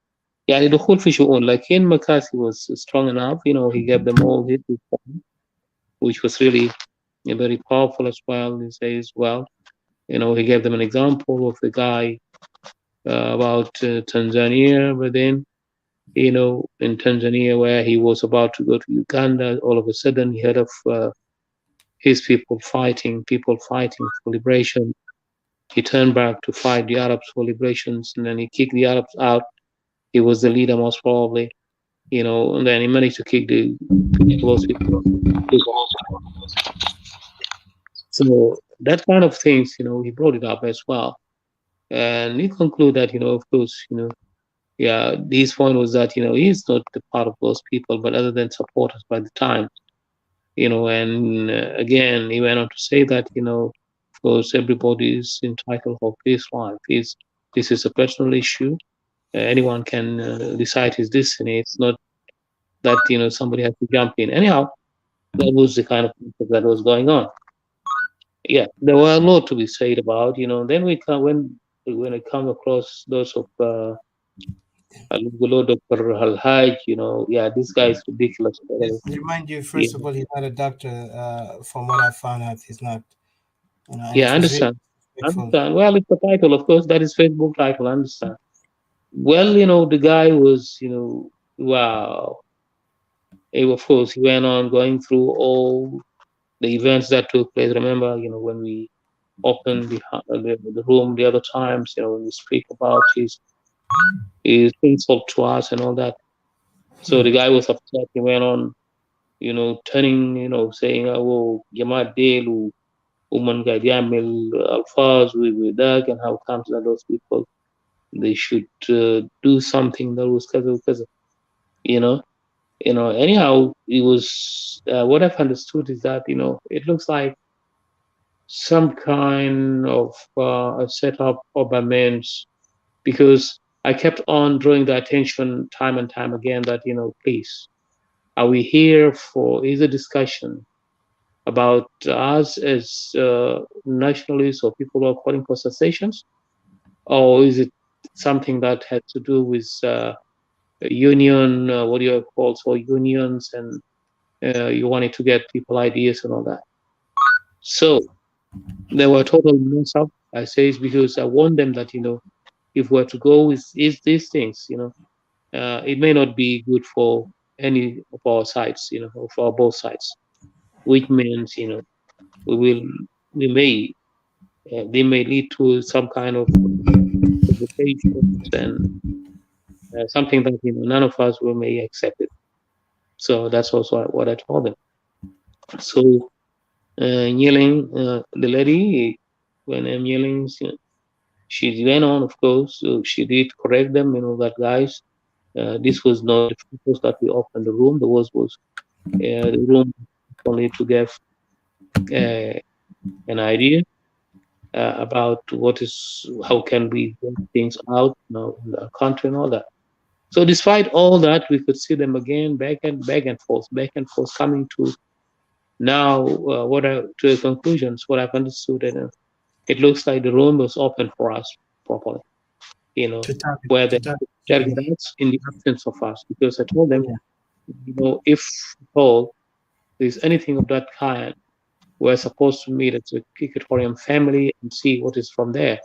Yeah, the whole fish on like in McCarthy was strong enough, he gave them all his reform, which was really very powerful as well. He says, well, he gave them an example of the guy about Tanzania, but then, in Tanzania where he was about to go to Uganda, all of a sudden he heard of his people fighting for liberation. He turned back to fight the Arabs for liberations, and then he kicked the Arabs out. He was the leader most probably, and then he managed to kick those people. So that kind of things, he brought it up as well. And he concluded that, of course, his point was that, he's not the part of those people, but other than supporters by the time, and again, he went on to say that, of course, everybody is entitled of his life. This is a personal issue. Anyone can decide his destiny. It's not that, somebody has to jump in. Anyhow, that was the kind of thing that was going on. Yeah, there were a lot to be said about, then when I come across those of Dr. Al-Haj, this guy is ridiculous. Remind you, first of all, he's not a doctor. From what I found out, he's not. And Yeah, I it was really understand. Well, it's the title, of course, that is Facebook title, I understand. Well, the guy was, wow. Of course, he went on going through all the events that took place. Remember, when we opened the room the other times, when we speak about his insult to us and all that. So the guy was upset. He went on, turning, saying, "Oh, Jamaat Delu, Uman Gadiamil Alfaz, we that, and how comes that those people they should do something that was because you know." Anyhow, it was what I've understood is that it looks like some kind of a setup of amends, because I kept on drawing the attention time and time again that please, are we here for is a discussion about us as nationalists or people who are calling for secessions, or is it something that has to do with union, what do you call so unions, and you wanted to get people ideas and all that. So they were total mess up. I say it's because I warned them that if we're to go with these things, it may not be good for any of our sides, for both sides, which means we may they may lead to some kind of provocations and something that none of us will may accept it. So that's also what I told them. So yelling, the lady, when I'm yelling, she went on, of course, she did correct them, that guys, this was not the purpose that we opened the room. The was the room only to give an idea about how can we get things out in the country and all that. So despite all that, we could see them again, back and forth, coming to now to the conclusions. What I've understood, and it looks like the room was open for us properly. Where they target us in the absence of us, because I told them, if at all there's anything of that kind, we're supposed to meet as a Equatorian family and see what is from there.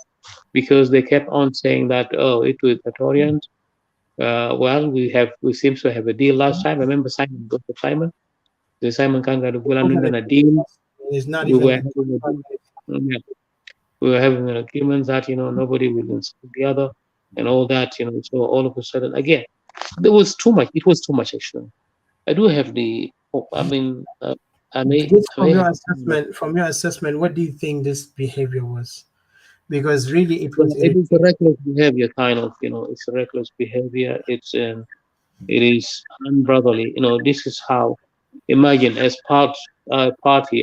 Because they kept on saying that, oh, it was Equatorians. Well, we seem to have a deal last time. Remember Simon? Simon? The Simon Kanga a deal. It's not We were even. having a deal. Yeah. We were having an agreement that nobody will insult the other and all that. So all of a sudden, again, there was too much. It was too much actually. I do have the. I mean, I may Just I may from have. your assessment, what do you think this behavior was? Because really, it Well, was it is a irritating. reckless behavior, kind of. It's a reckless behavior. It is unbrotherly. This is how. Imagine as party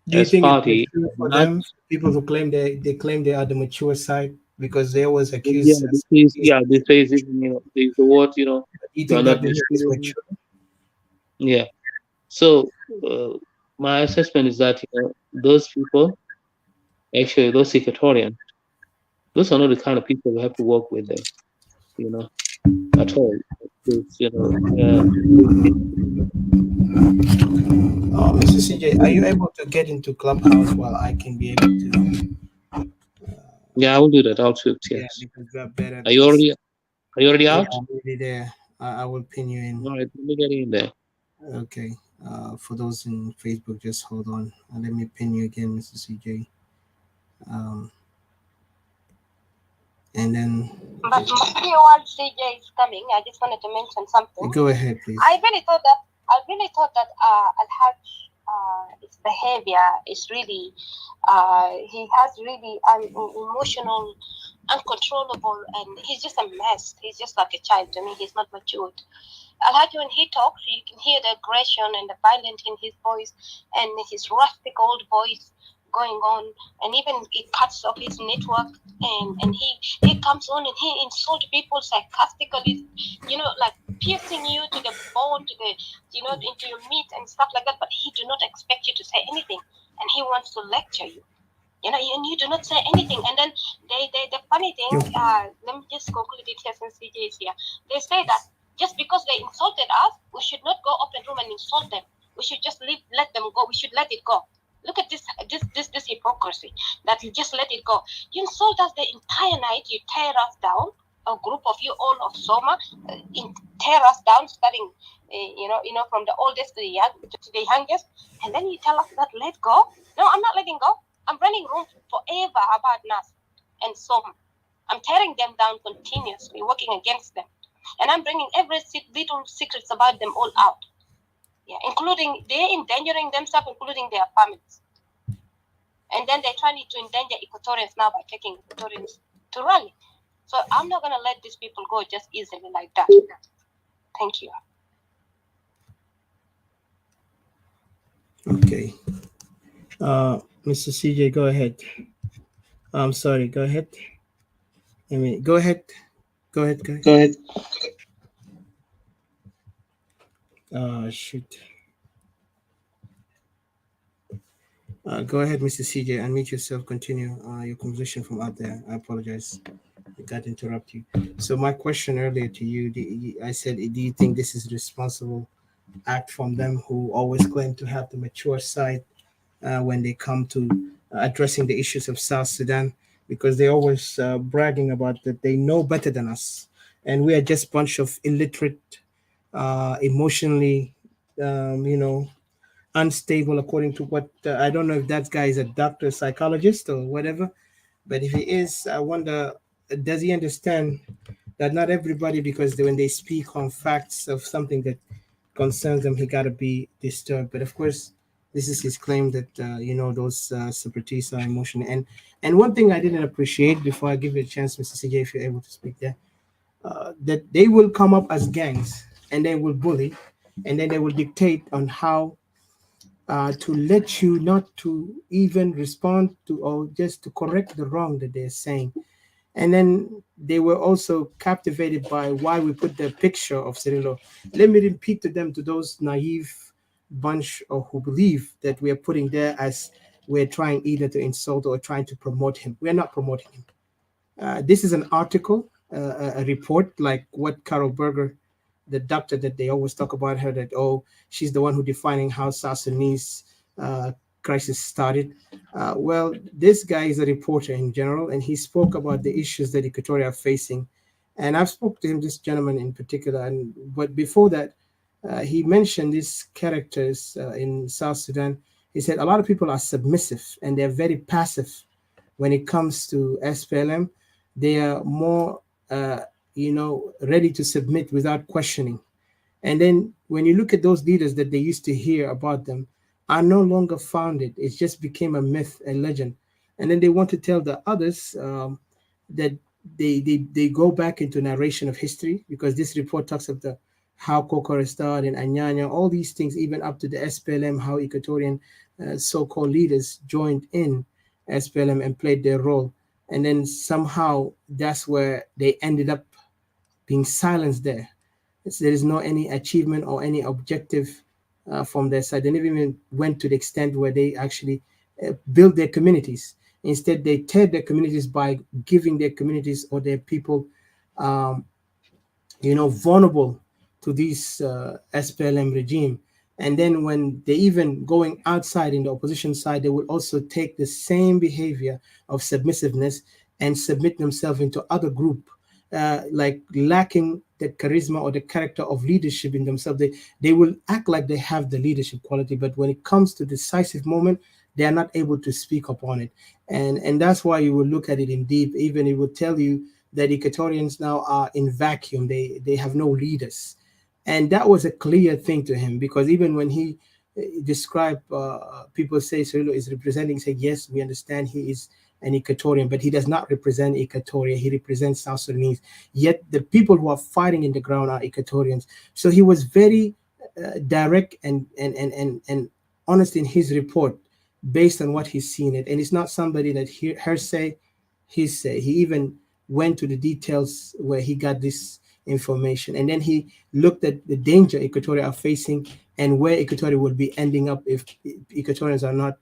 Do you as think it's party. mature for them? People who claim they claim they are the mature side because they always Yeah, accuse us. this is even the word Do you you are think not that behavior is mature. mature? Yeah. So my assessment is that those people, actually those Equatorians, those are not the kind of people we have to work with them, at all. It's, Mr. CJ, are you able to get into Clubhouse while I can be able to? yeah, I will do that. I'll do it. Yeah, Yes. because we are better. Are you already? Are you already Yeah, out? I'm really there. I will pin you in. All right, let me get in there. Okay. For those in Facebook, just hold on. Let me pin you again, Mr. CJ. And then. But while CJ is coming, I just wanted to mention something. Go ahead, please. I really thought that his behavior is really he has really an emotional, uncontrollable, and he's just a mess. He's just like a child to me. He's not matured. Alhaji, when he talks, you can hear the aggression and the violence in his voice and his rustic old voice going on, and even it cuts off his network, and he comes on and he insults people sarcastically, like piercing you to the bone, to the into your meat and stuff like that. But he do not expect you to say anything, and he wants to lecture you. And you do not say anything. And then the funny thing, let me just conclude it here since CJ is here. They say that just because they insulted us, we should not go open room and insult them. We should just let them go. We should let it go. Look at this hypocrisy that you just let it go. You insult us the entire night. You tear us down. A group of you, all of Soma, tear us down, starting, from the oldest to the youngest, and then you tell us that let go. No, I'm not letting go. I'm running room forever about Nas and Soma. I'm tearing them down continuously, working against them, and I'm bringing every little secrets about them all out. Yeah, including they're endangering themselves, including their families. And then they're trying to endanger Equatorians now by taking Equatorians to rally. So I'm not going to let these people go just easily like that. Thank you. Okay. Mr. CJ, go ahead. I'm sorry, go ahead. Go ahead. Go ahead. Shoot. Go ahead, Mr. CJ. Unmute yourself. Continue your conversation from out there. I apologize. I got to interrupt you. So my question earlier to you, I said, do you think this is responsible act from them who always claim to have the mature side when they come to addressing the issues of South Sudan? Because they always bragging about that they know better than us, and we are just a bunch of illiterate, emotionally, unstable, according to what I don't know if that guy is a doctor, psychologist, or whatever. But if he is, I wonder, does he understand that not everybody, because when they speak on facts of something that concerns them, he got to be disturbed. But of course, this is his claim that those separatists are emotional. And one thing I didn't appreciate, before I give you a chance, Mr. CJ, if you're able to speak there, that they will come up as gangs and they will bully, and then they will dictate on how to let you not to even respond to, or just to correct the wrong that they're saying. And then they were also captivated by why we put the picture of Cirillo. Let me repeat to them, to those naive bunch or who believe that we are putting there as we're trying either to insult or trying to promote him. We are not promoting him. This is an article, a report like what Carol Berger the doctor that they always talk about her, that, oh, she's the one who defining how South Sudanese crisis started. Well, this guy is a reporter in general, and he spoke about the issues that Equatoria are facing. And I've spoke to him, this gentleman in particular. And but before that, he mentioned these characters in South Sudan. He said a lot of people are submissive and they're very passive when it comes to SPLM. They are more, ready to submit without questioning. And then when you look at those leaders that they used to hear about them are no longer founded. It just became a myth, a legend. And then they want to tell the others that they go back into narration of history, because this report talks of the how Kokorestad and Anyanya, all these things, even up to the SPLM, how Equatorian so-called leaders joined in SPLM and played their role. And then somehow that's where they ended up being silenced there. There is no any achievement or any objective from their side. They never even went to the extent where they actually build their communities. Instead, they tear their communities by giving their communities or their people, vulnerable to this SPLM regime. And then when they even going outside in the opposition side, they will also take the same behavior of submissiveness and submit themselves into other group, like lacking the charisma or the character of leadership in themselves. They will act like they have the leadership quality, but when it comes to decisive moment, they are not able to speak upon it. And that's why you will look at it in deep. Even it will tell you that Equatorians now are in vacuum. They have no leaders. And that was a clear thing to him, because even when he described, people say Cirillo is representing, say, yes, we understand he is an Equatorian, but he does not represent Equatoria. He represents South Sudanese. Yet the people who are fighting in the ground are Equatorians. So he was very direct and honest in his report based on what he's seen it. And it's not somebody that hearsay, he say. He even went to the details where he got this information. And then he looked at the danger Equatoria are facing and where Equatoria will be ending up if Equatorians are not,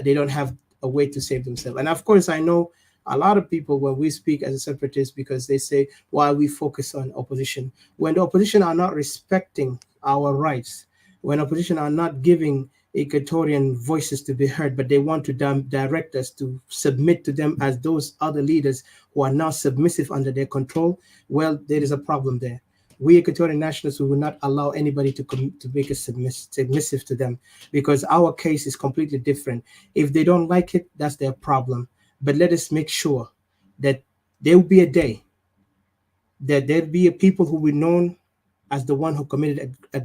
they don't have a way to save themselves. And of course, I know a lot of people when we speak as a separatist, because they say, why we focus on opposition. When the opposition are not respecting our rights, when opposition are not giving Equatorian voices to be heard, but they want to direct us to submit to them as those other leaders who are now submissive under their control, well, there is a problem there. We Equatorian nationalists, we will not allow anybody to make us submissive to them, because our case is completely different. If they don't like it, that's their problem. But let us make sure that there will be a day that there'll be a people who will be known as the one who committed a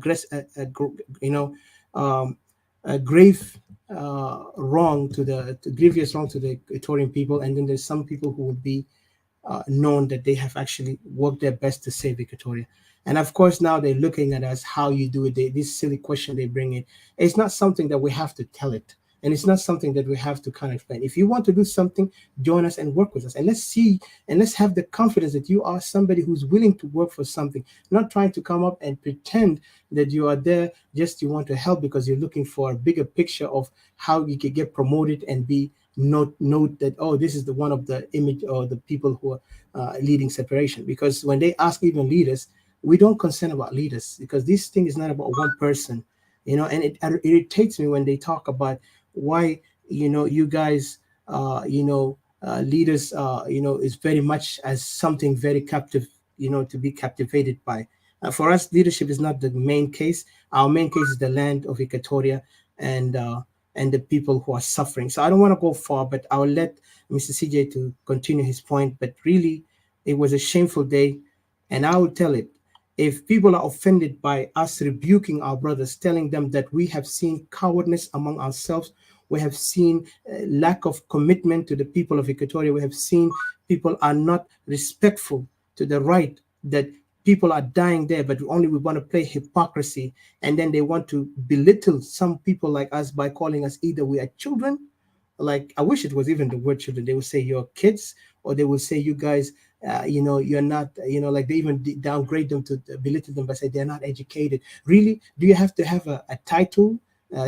grave wrong to the grievous wrong to the Equatorian people, and then there's some people who will be known that they have actually worked their best to save Equatoria. And of course, now they're looking at us how you do it. This silly question they bring in, it's not something that we have to tell it. And it's not something that we have to kind of explain. If you want to do something, join us and work with us. And let's see, and let's have the confidence that you are somebody who's willing to work for something, not trying to come up and pretend that you are there just you want to help because you're looking for a bigger picture of how you could get promoted and be note that, oh, this is the one of the image or the people who are leading separation. Because when they ask even leaders, we don't concern about leaders, because this thing is not about one person, and it irritates me when they talk about why, you guys, leaders, is very much as something very captive, to be captivated by. For us, leadership is not the main case. Our main case is the land of Equatoria and the people who are suffering. So I don't want to go far, but I'll let Mr. CJ to continue his point. But really, it was a shameful day, and I will tell it. If people are offended by us rebuking our brothers, telling them that we have seen cowardness among ourselves, we have seen lack of commitment to the people of Equatoria, we have seen people are not respectful to the right, that people are dying there, but only we want to play hypocrisy, and then they want to belittle some people like us by calling us either we are children, like I wish it was even the word children. They would say you're kids, or they would say you guys, you're not, like they even downgrade them to belittle them by saying they're not educated. Really, do you have to have a title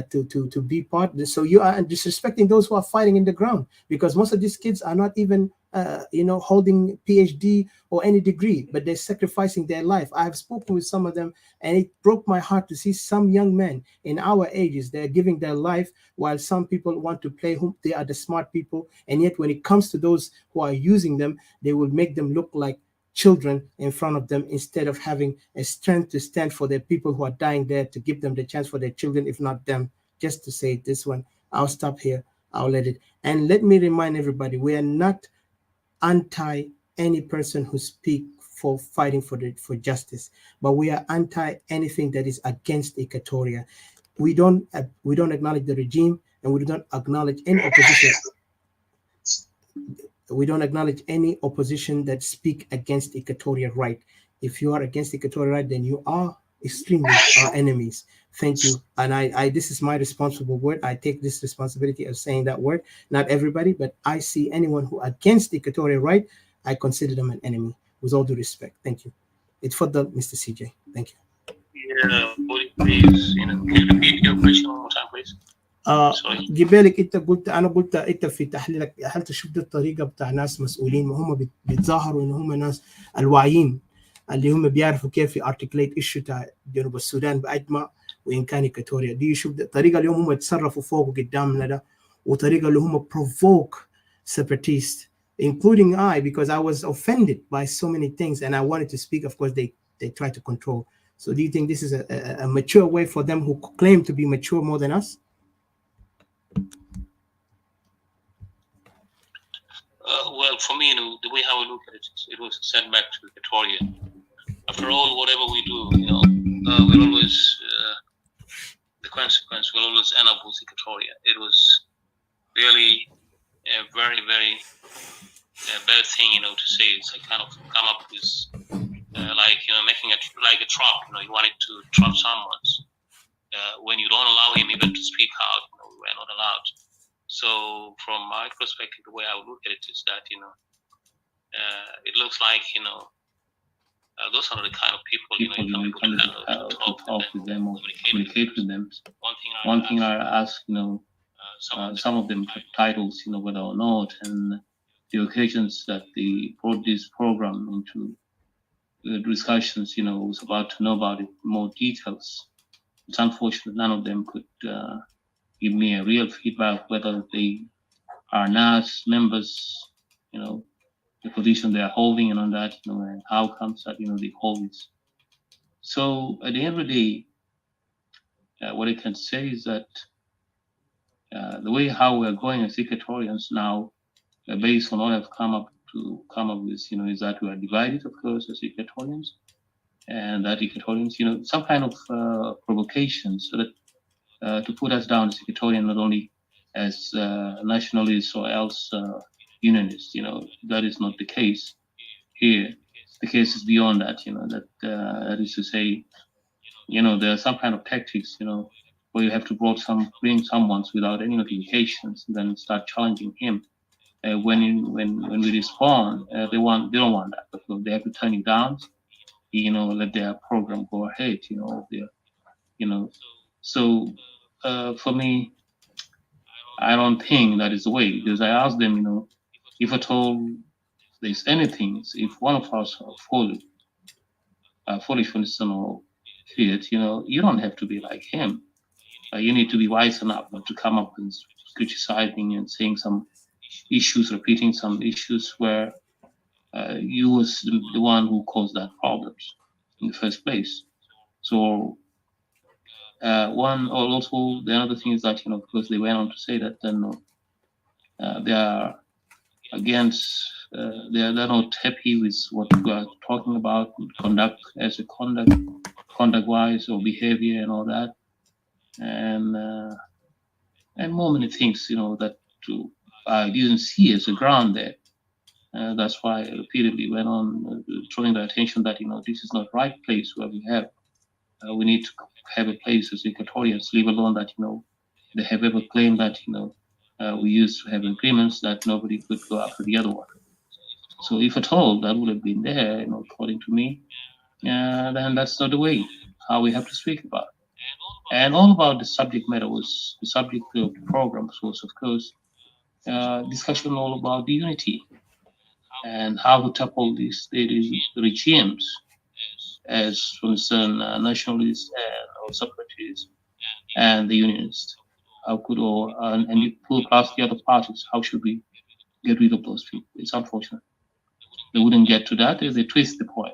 to be part? So you are disrespecting those who are fighting in the ground, because most of these kids are not even holding PhD or any degree, but they're sacrificing their life. I have spoken with some of them, and it broke my heart to see some young men in our ages, they're giving their life, while some people want to play whom they are the smart people, and yet when it comes to those who are using them, they will make them look like children in front of them, instead of having a strength to stand for the people who are dying there, to give them the chance for their children, if not them. Just to say this one, I'll stop here. I'll let it. And let me remind everybody, we are not anti any person who speak for fighting for justice, but we are anti anything that is against Equatoria. We don't acknowledge the regime, and we don't acknowledge any opposition. We don't acknowledge any opposition that speak against Equatorial right. If you are against Equatorial right, then you are extremely our enemies. Thank you. And I this is my responsible word. I take this responsibility of saying that word. Not everybody, but I see anyone who against Equatorial right, I consider them an enemy. With all due respect. Thank you. It's for the Mr. CJ. Thank you. Yeah, would you please, can you repeat your question one more time, please? Sorry. جبالك انت قلت، انا قلت انت في تحليلك، هل تشوف دي الطريقه بتاع ناس مسؤولين وهم بيتظاهروا ان هم ناس الواعيين اللي هم بيعرفوا كيف يارتكليت ايشو تاع جنوب السودان باجمع وان كان اكواتوريا، دي يشوف الطريقه اللي هم يتصرفوا فوق قدامنا ده، وطريقه اللي هم provoke separatists including I, because I was offended by so many things and I wanted to speak. Of course they try to control. So do you think this is a mature way for them who claim to be mature more than us? Well, for me, the way how I look at it, it was a setback to Equatoria. After all, whatever we do, we'll always, the consequence will always end up with Equatoria. It was really a very, very bad thing, to say. It's like kind of come up with, making it like a trap. You wanted to trap someone. When you don't allow him even to speak out, we're not allowed. So from my perspective, the way I would look at it is that, it looks like, those are the kind of people, you come to talk with them or communicate with them. One thing I ask, some of them have titles, whether or not, and the occasions that they brought this program into the discussions, was about to know about it, more details. It's unfortunate none of them could give me a real feedback whether they are NAS members, the position they are holding and on that, and how comes that, they hold this. So at the end of the day, what I can say is that the way how we're going as Equatorians now, based on what I've come up with, is that we are divided, of course, as Equatorians, and that Equatorians, some kind of provocation so that to put us down as Equatorian, not only as nationalists or else unionists. That is not the case here. The case is beyond that. That is to say, there are some kind of tactics, where you have to bring someone without any notifications, and then start challenging him. When we respond, they don't want that. They have to turn you down. Let their program go ahead. So for me, I don't think that is the way, because I asked them, if at all there's anything, if one of us are foolish, for instance, or idiot, you don't have to be like him. You need to be wise enough to come up and criticizing and saying some issues, repeating some issues where you was the one who caused that problems in the first place. So also the other thing is that, of course, they went on to say that then they are against, they're not happy with what we are talking about, conduct wise or behavior and all that, and more many things, that I didn't see as a ground there. That's why I repeatedly went on drawing the attention that, this is not the right place where we need to have a place as Equatorians, leave alone that, they have ever claimed that, we used to have agreements that nobody could go after the other one. So if at all that would have been there, according to me, then that's not the way how we have to speak about it. And all about the subject matter was, the subject of the programs was, of course, discussion all about the unity. and how to tackle these regimes as concern nationalists or separatists and the unionists. How could and you pull across the other parties? How should we get rid of those people? It's unfortunate. They wouldn't get to that if they twist the point.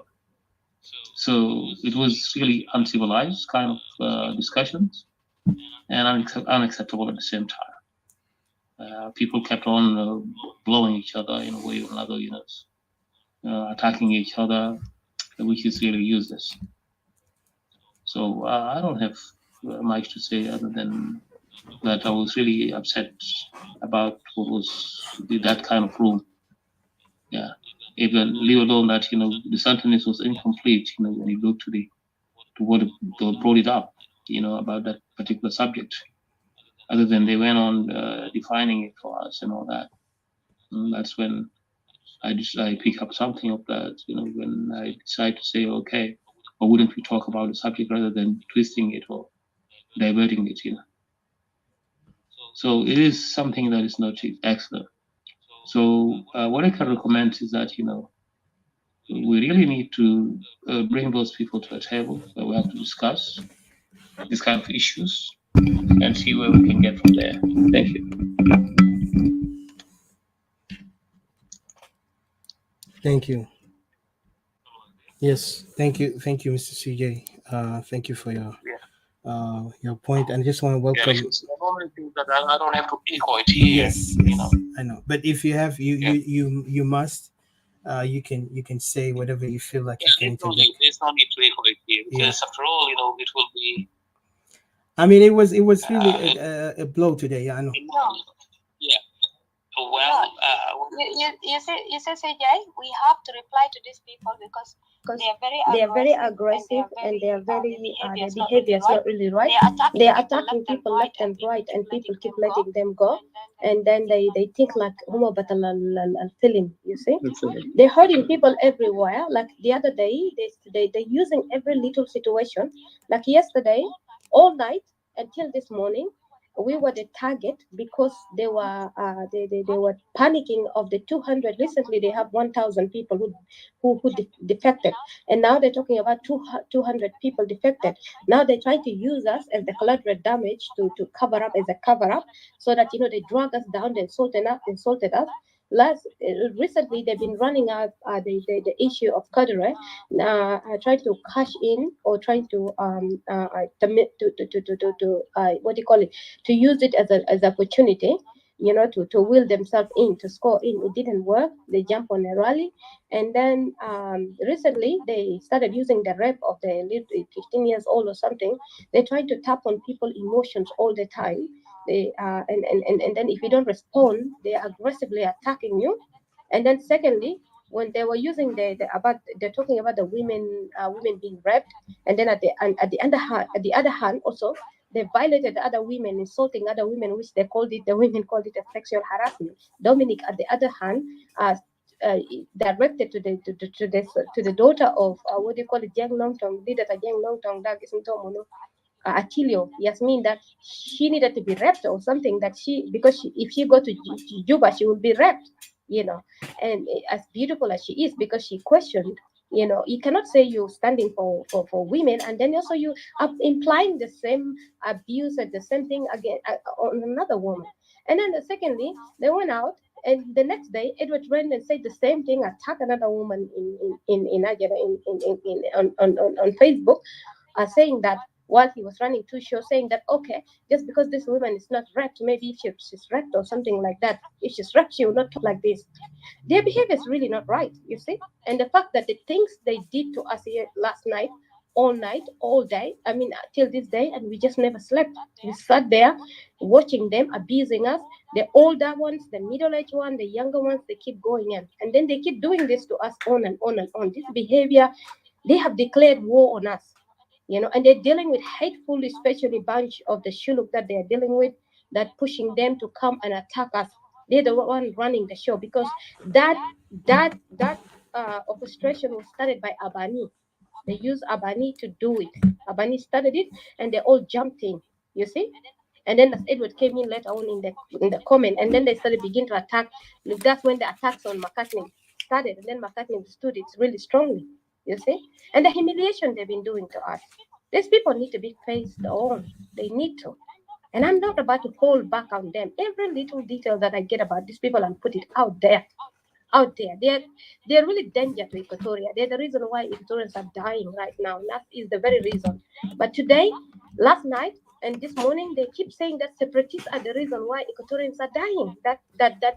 So it was really uncivilized kind of discussions and unacceptable at the same time. People kept on blowing each other in a way or another, attacking each other, which is really useless. So I don't have much to say other than that I was really upset about what was that kind of room. Yeah. Even leave alone that, the sentence was incomplete, when you look to what brought it up, about that particular subject. Other than they went on defining it for us and all that. And that's when I pick up something of that, when I decide to say, okay, why wouldn't we talk about the subject rather than twisting it or diverting it, So it is something that is not excellent. So what I can recommend is that, we really need to bring those people to a table where we have to discuss these kind of issues and see where we can get from there. Thank you. Thank you. Yes, thank you, Mr. CJ. Thank you for your point, and I just want to welcome. That I don't have to echo it here. Yes, I know. But if you have, you must. You can say whatever you feel like you can interject. There's no need to echo it here because after all, it will be. I mean, it was really a blow today. Yeah, I know. Yeah. Well, you say, CJ, we have to reply to these people because they are very aggressive and they are very their behavior is not really right. They are attacking people left and right, and people keep letting them go, and then they think like Huma Batal al-Film. You see, they're hurting people everywhere. Like the other day, they're using every little situation. Like yesterday, all night until this morning, we were the target because they were panicking of the 200. Recently they have 1,000 people who defected, and now they're talking about 200 people defected. Now they try to use us as the collateral damage to cover up, as a cover up, so that they drag us down, they insulted us. Recently they've been running out the issue of Kadure, trying to cash in or trying to what do you call it, to use it as an opportunity, to wheel themselves in, to score in. It didn't work. They jump on a rally, and then recently they started using the rep of the 15 years old or something. They try to tap on people emotions all the time. They and then if you don't respond, they are aggressively attacking you. And then secondly, when they were using they're talking about the women being raped, and then at the other hand also they violated other women, insulting other women, which the women called it a sexual harassment. Dominic, at the other hand, directed to the daughter of what do you call it, Jang Longtong, leader of Jang Longtong, Dag Isn't Atilio, Yasmin, that she needed to be raped or something, that if she go to Juba, she will be raped, and as beautiful as she is, because she questioned, you cannot say you're standing for women, and then also you are implying the same abuse and the same thing again on another woman. And then secondly, they went out, and the next day Edward went and said the same thing, attack another woman in Nigeria, on Facebook, saying that while he was running two shows, saying that, okay, just because this woman is not raped, maybe if she's raped or something like that, if she's raped, she will not talk like this. Their behavior is really not right, you see. And the fact that the things they did to us here last night, all day, I mean, till this day, and we just never slept. We sat there watching them abusing us. The older ones, the middle-aged ones, the younger ones, they keep going in. And then they keep doing this to us on and on and on. This behavior, they have declared war on us. And they're dealing with hateful, especially bunch of the Shuluk that they're dealing with, that pushing them to come and attack us. They're the one running the show, because that orchestration was started by Abani. They used Abani to do it. Abani started it, and they all jumped in. You see. And then as Edward came in later on in the comment, and then they started begin to attack. That's when the attacks on McCartney started, and then McCartney stood it really strongly, you see? And the humiliation they've been doing to us. These people need to be faced on. They need to. And I'm not about to hold back on them. Every little detail that I get about these people, I'll put it out there. Out there. They're really danger to Equatoria. They're the reason why Equatorians are dying right now. That is the very reason. But today, last night, and this morning, they keep saying that separatists are the reason why Equatorians are dying. That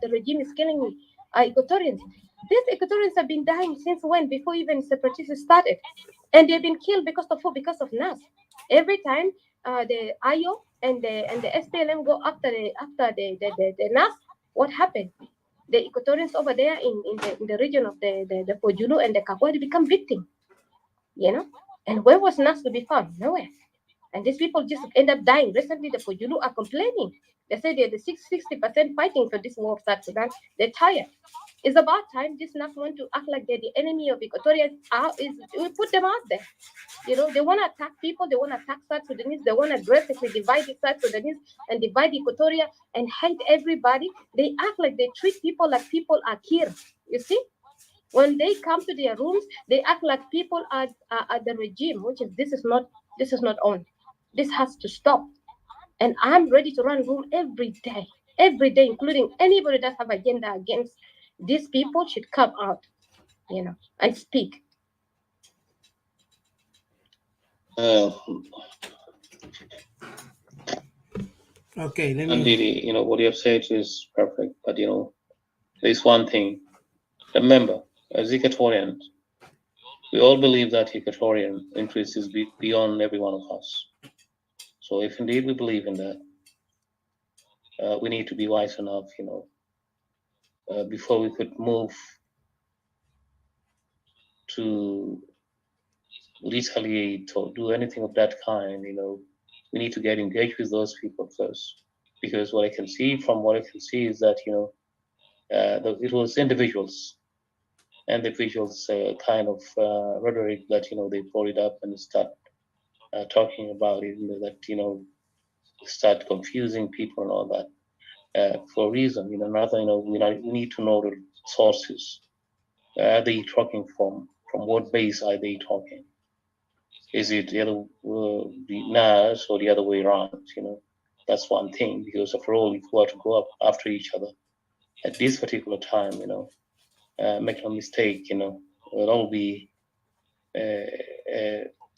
the regime is killing Equatorians. These Equatorians have been dying since when? Before even separatists started, and they've been killed because of who? Because of NAS. Every time the IO and the SPLM go after the NAS, what happened? The Equatorians over there in the region of the Pojulu and the Kakwa, they become victims, you know. And where was NAS to be found? Nowhere. And these people just end up dying. Recently, the Pojulu are complaining. They say they're the 60% fighting for this war of South Sudan. They're tired. It's about time this NAS want to act like they're the enemy of Equatoria. We put them out there. You know, they want to attack people. They want to attack South Sudanese. They want to aggressively divide the South Sudanese and divide Equatoria and hate everybody. They act like they treat people like people are here. You see? When they come to their rooms, they act like people are the regime, which is this is not on. This has to stop. And I'm ready to run room every day, including anybody that have agenda against these people should come out, you know, and speak. Okay, let And me. you know, what you have said is perfect, but you know, there's one thing. Remember, as Equatorians, we all believe that Equatorian interest is beyond every one of us. So if indeed we believe in that, we need to be wise enough, you know, before we could move to retaliate or do anything of that kind, you know, we need to get engaged with those people first. Because what I can see is that, you know, it was individuals kind of rhetoric that, you know, they brought it up and start talking about it, you know, that, you know, start confusing people and all that. For a reason, you know, another, you know, we need to know the sources. Are they talking from what base are they talking? Is it the NAS or the other way around? You know, that's one thing, because after all, if we were to go up after each other at this particular time, you know, make no mistake, you know, it'll all be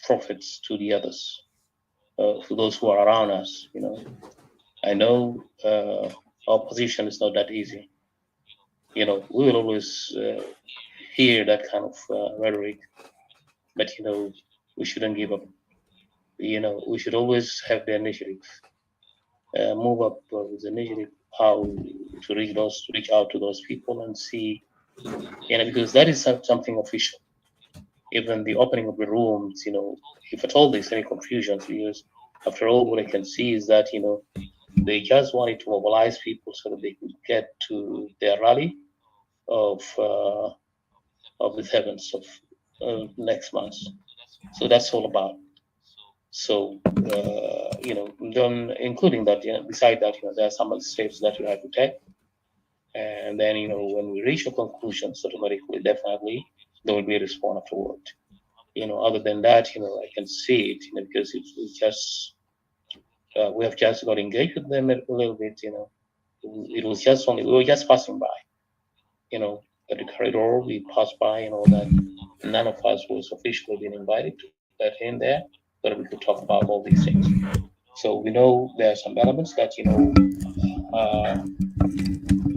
profits to the others, for those who are around us, you know. I know our position is not that easy. You know, we will always hear that kind of rhetoric, but you know, we shouldn't give up. You know, we should always have the initiative, move up with the initiative, how to reach out to those people and see, you know, because that is something official. Even the opening of the rooms, you know, if at all there's any confusions, because after all, what I can see is that, you know, they just wanted to mobilize people so that they could get to their rally of the 7th of next month. So that's all about. So you know, then including that, you know, beside that, you know, there are some other steps that you have to take, and then, you know, when we reach a conclusion, automatically, definitely, there will be a response afterward. You know, other than that, you know, I can see it, you know, because it's just we have just got engaged with them a little bit, you know. It was just we were just passing by, you know, at the corridor, we passed by and all that. None of us was officially being invited to get in there, but we could talk about all these things. So we know there are some elements that, you know,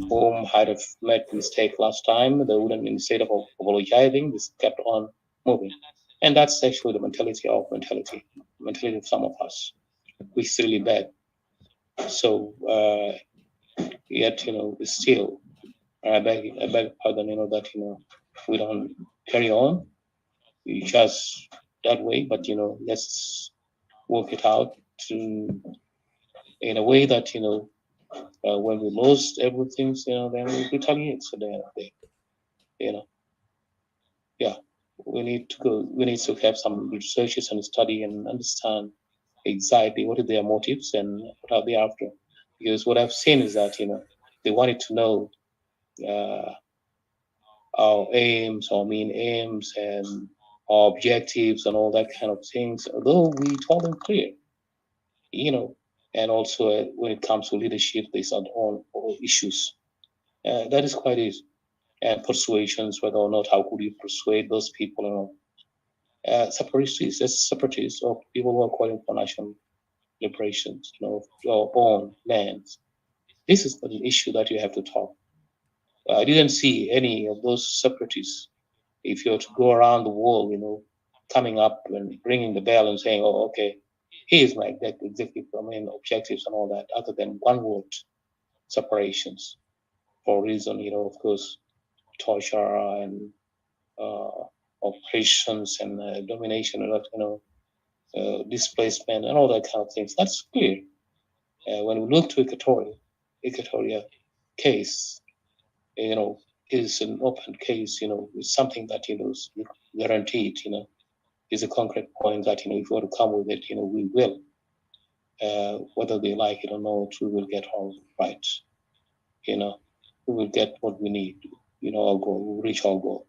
whom had have made mistake last time, they wouldn't, instead of apologizing, just kept on moving. And that's actually the mentality of some of us, which is really bad. So yet, you know, still, I beg pardon, you know, that, you know, we don't carry on, we just that way, but, you know, let's work it out in a way that, you know, when we lost everything, you know, then we retaliate. So then, you know, yeah, we need to have some researches and study and understand exactly what are their motives and what are they after. Because what I've seen is that, you know, they wanted to know our aims, our main aims, and our objectives, and all that kind of things. Although we told them clear, and also when it comes to leadership, there's all issues. That is quite easy. And persuasions, whether or not, how could you persuade those people? Separatists, or people who are calling for national liberations, our own lands. This is an issue that you have to talk. I didn't see any of those separatists. If you were to go around the world, coming up and ringing the bell and saying, "Oh, okay, here's my executive, objectives and all that," other than one word, separations, for a reason, of course, torture and operations and domination, displacement and all that kind of things. That's clear. When we look to Equatoria case, is an open case, it's something that, is guaranteed, is a concrete point that, if you want to come with it, we will. Whether they like it or not, we will get our rights. We will get what we need, our goal, we'll reach our goal.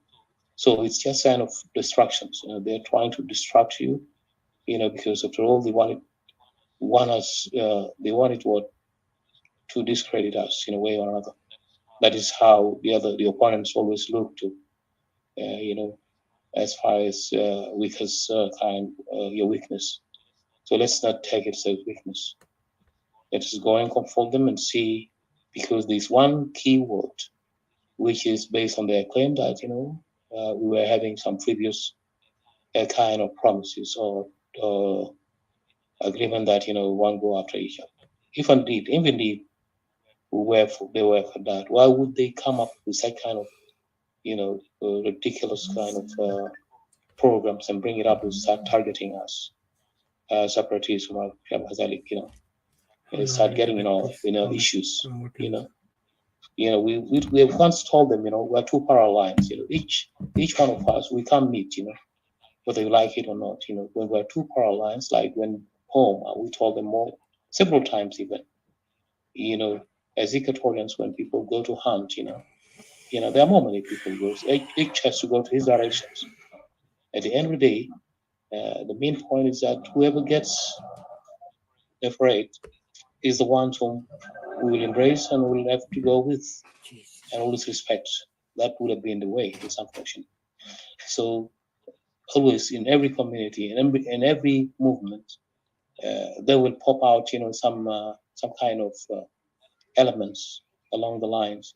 So it's just kind of distractions. They're trying to distract you, because after all, they wanted to discredit us in a way or another. That is how the opponents always look to, as far as weakest your weakness. So let's not take it as weakness. Let us go and confront them and see, because there's one key word which is based on their claim that we were having some previous kind of promises or agreement that one go after each other. If indeed they were for that, why would they come up with that kind of ridiculous kind of programs and bring it up to start targeting us, separatists from Hazalik, and start getting issues, we have once told them, we're two parallel lines, each one of us, we can't meet, whether you like it or not, when we're two parallel lines, like when home, we told them more several times even, as Equatorians, when people go to hunt, there are more many people goes, each has to go to his directions. At the end of the day, the main point is that whoever gets afraid is the ones whom we will embrace and will have to go with and always respect. That would have been the way. It's unfortunate. So always in every community, in every movement, there will pop out, some kind of elements along the lines,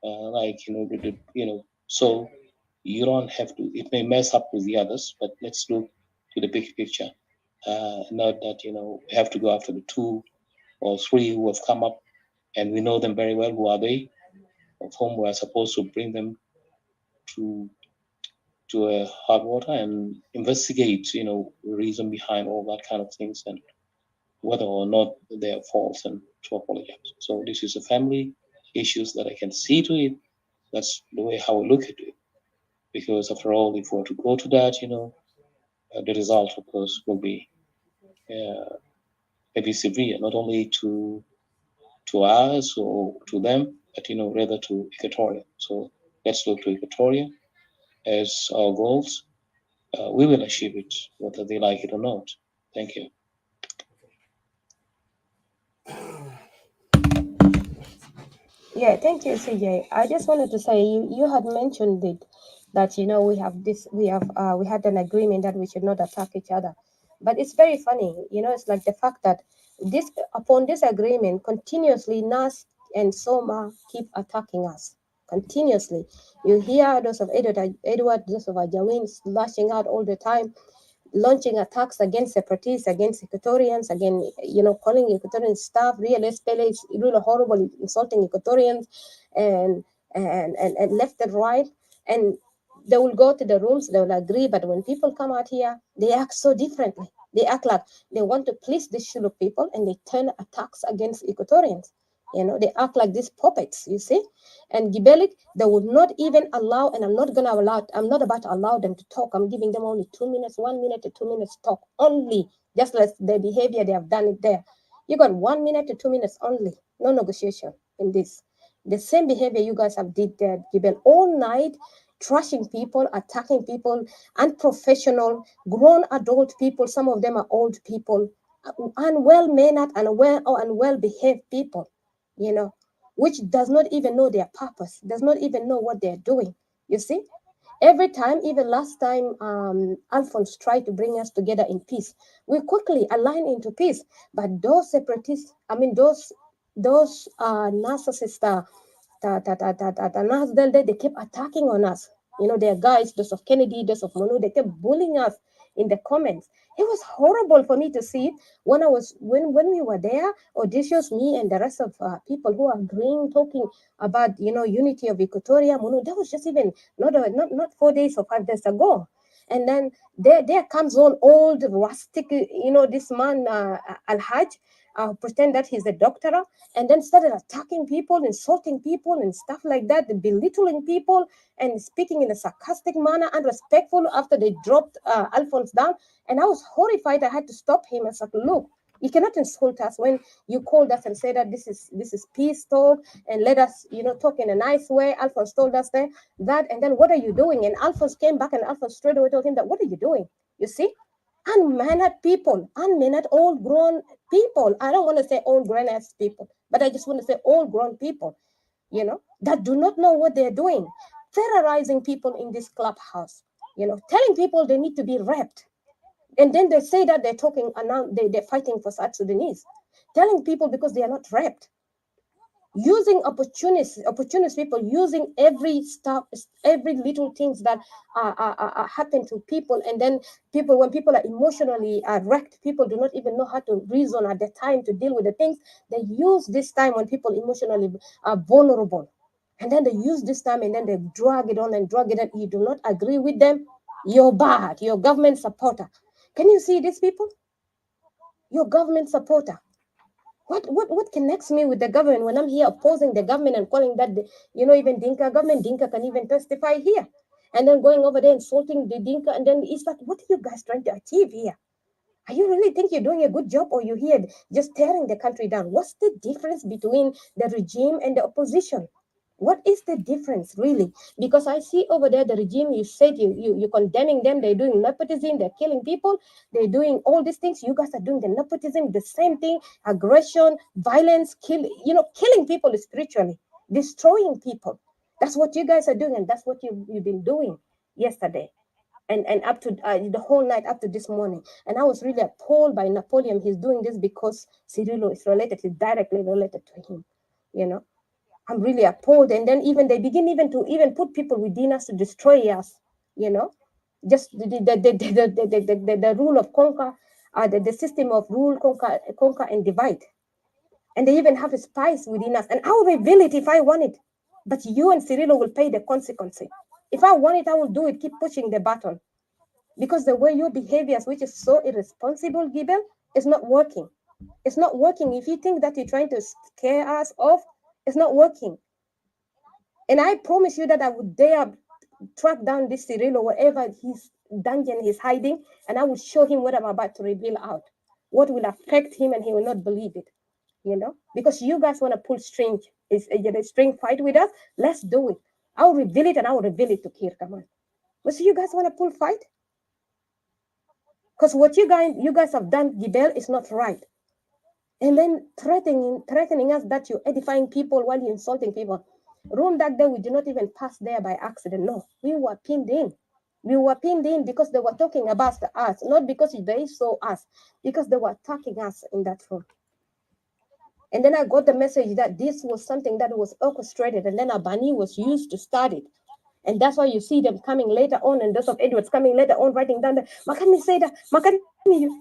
like so you don't have to. It may mess up with the others, but let's look to the big picture. Not that we have to go after the 2 or 3 who have come up, and we know them very well. Who are they? Of whom we are supposed to bring them to a hot water and investigate, the reason behind all that kind of things and whether or not they are false and to apologize. So this is a family issues that I can see to it. That's the way how I look at it. Because after all, if we were to go to that, the result, of course, will be maybe severe, not only to us or to them, but rather to Equatoria. So let's look to Equatoria as our goals. We will achieve it, whether they like it or not. Thank you. Yeah, thank you, CJ. I just wanted to say you had mentioned it that we had an agreement that we should not attack each other. But it's very funny, it's like the fact that upon this agreement, continuously Nas and Soma keep attacking us. Continuously. You hear those of Edward, those of Ajawin lashing out all the time, launching attacks against separatists, against Equatorians, again, calling Equatorian staff real SPLA is really horrible, insulting Equatorians and left and right. And they will go to the rooms, they will agree, but when people come out here, they act so differently. They act like they want to please the Shulu people and they turn attacks against Equatorians. They act like these puppets, you see? And Gibelik, they would not even allow, and I'm not about to allow them to talk. I'm giving them only 2 minutes, 1 minute to 2 minutes talk only, just like the behavior they have done it there. You got 1 minute to 2 minutes only, no negotiation in this. The same behavior you guys have did there, given all night, trashing people, attacking people, unprofessional, grown adult people. Some of them are old people, unwell-mannered and well-behaved people, you know, which does not even know their purpose, does not even know what they're doing. You see, every time, even last time, Alphonse tried to bring us together in peace. We quickly align into peace, but those separatists, I mean, those narcissists, they kept attacking on us. You know, their guys, those of Kennedy, those of Monu, they kept bullying us in the comments. It was horrible for me to see it when we were there. Odysseus, me, and the rest of people who are agreeing, talking about, you know, unity of Equatoria, Monu. That was just even not 4 days or 5 days ago. And then there comes on old rustic, you know, this man Al-Haj, pretend that he's a doctor, and then started attacking people, insulting people, and stuff like that, belittling people, and speaking in a sarcastic manner, unrespectful after they dropped Alphonse down. And I was horrified. I had to stop him. I said, look, you cannot insult us when you called us and said that this is peace talk, and let us, you know, talk in a nice way. Alphonse told us that, and then what are you doing? And Alphonse came back, and Alphonse straight away told him that, what are you doing? You see? Unmannered people, unmannered, old grown people. I don't want to say old grown ass people, but I just want to say old grown people, you know, that do not know what they're doing, terrorizing people in this clubhouse, you know, telling people they need to be raped. And then they say that they're talking, and now they're fighting for South Sudanese, telling people because they are not raped. Using opportunist people, using every stuff, every little things that happen to people, and then when people are emotionally wrecked, people do not even know how to reason at the time to deal with the things. They use this time when people emotionally are vulnerable, and then they use this time, and then they drag it on and drag it on. You do not agree with them, you're bad, you're government supporter. Can you see these people? You're government supporter. What connects me with the government when I'm here opposing the government and calling that, you know, even Dinka government, Dinka can even testify here, and then going over there insulting the Dinka, and then it's like, what are you guys trying to achieve here? Are you really think you're doing a good job, or you're here just tearing the country down? What's the difference between the regime and the opposition? What is the difference really? Because I see over there the regime, you said you're condemning them, they're doing nepotism, they're killing people, they're doing all these things. You guys are doing the nepotism, the same thing, aggression, violence, killing people spiritually, destroying people. That's what you guys are doing, and that's what you've been doing yesterday. And up to the whole night up to this morning. And I was really appalled by Napoleon. He's doing this because Cirillo is directly related to him, you know. I'm really appalled. And then even they begin even to put people within us to destroy us, you know. Just the rule of conquer, the system of rule, conquer and divide. And they even have a spice within us. And I'll reveal it if I want it. But you and Cirillo will pay the consequence. If I want it, I will do it. Keep pushing the button. Because the way your behaviors, which is so irresponsible, Gibbon, is not working. It's not working. If you think that you're trying to scare us off, it's not working. And I promise you that I would dare track down this Cirillo, wherever his dungeon he's hiding, and I will show him what I'm about to reveal out. What will affect him, and he will not believe it. You know, because you guys want to pull string fight with us. Let's do it. I'll reveal it, and I will reveal it to Kir Kamal. But so you guys want to pull fight? Because what you guys have done, Gibel, is not right. And then threatening us that you're edifying people while you're insulting people. Room that day, we did not even pass there by accident. No, we were pinned in. We were pinned in because they were talking about us, not because they saw us, because they were attacking us in that room. And then I got the message that this was something that was orchestrated, and then Abani was used to start it. And that's why you see them coming later on, and those of Edwards coming later on, writing down that, Makani say that, Makani,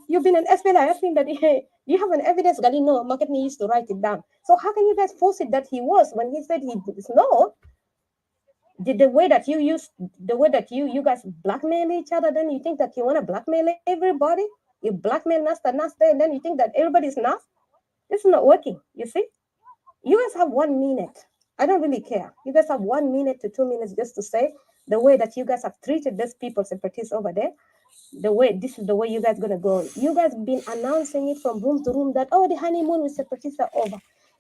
you've been an SPLA. I think that you have an evidence, Gali. No, Makani used to write it down. So how can you guys force it that he was when he said he is no? The way that you guys blackmail each other, then you think that you want to blackmail everybody? You blackmail Nasta, and then you think that everybody's Nas? This is not working, you see? You guys have 1 minute. I don't really care. You guys have 1 minute to 2 minutes just to say the way that you guys have treated these people, separatists over there. This is the way you guys gonna go. You guys been announcing it from room to room that, oh, the honeymoon with separatists are over.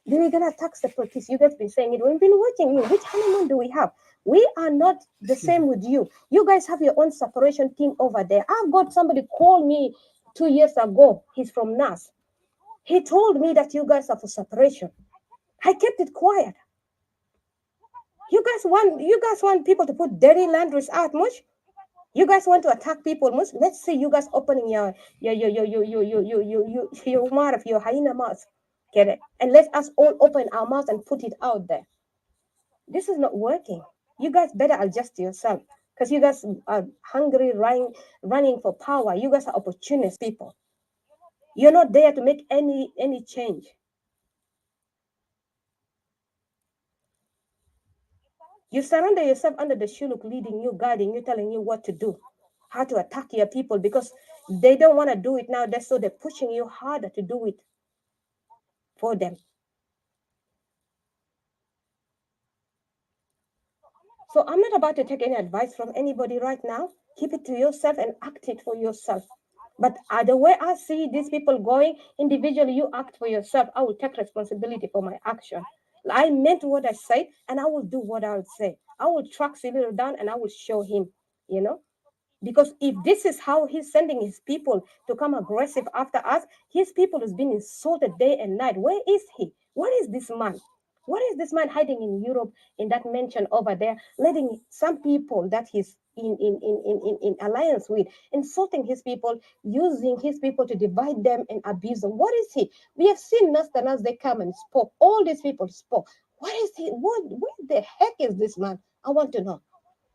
Then we're gonna attack separatists. You guys been saying it. We've been watching you. Which honeymoon do we have? We are not the same with you. You guys have your own separation team over there. I've got somebody call me 2 years ago. He's from NAS. He told me that you guys are for separation. I kept it quiet. You guys want people to put dirty laundries out much? You guys want to attack people much? Let's see you guys opening your mouth of your hyena mouth. Get it? And let us all open our mouth and put it out there. This is not working. You guys better adjust yourself because you guys are hungry, running for power. You guys are opportunist people. You're not there to make any change. You surrender yourself under the shuluk leading you, guiding you, telling you what to do, how to attack your people because they don't want to do it now. So they're pushing you harder to do it for them. So I'm not about to take any advice from anybody right now. Keep it to yourself and act it for yourself. But the way I see these people going, individually, you act for yourself. I will take responsibility for my action. I meant what I said, and I will do what I would say. I will track Cyril down, and I will show him, Because if this is how he's sending his people to come aggressive after us, his people has been insulted day and night. Where is he? What is this man? What is this man hiding in Europe in that mansion over there, letting some people that he's in alliance with, insulting his people, using his people to divide them and abuse them? What is he? We have seen Nastanas, they come and spoke. All these people spoke. What is he? What the heck is this man? I want to know.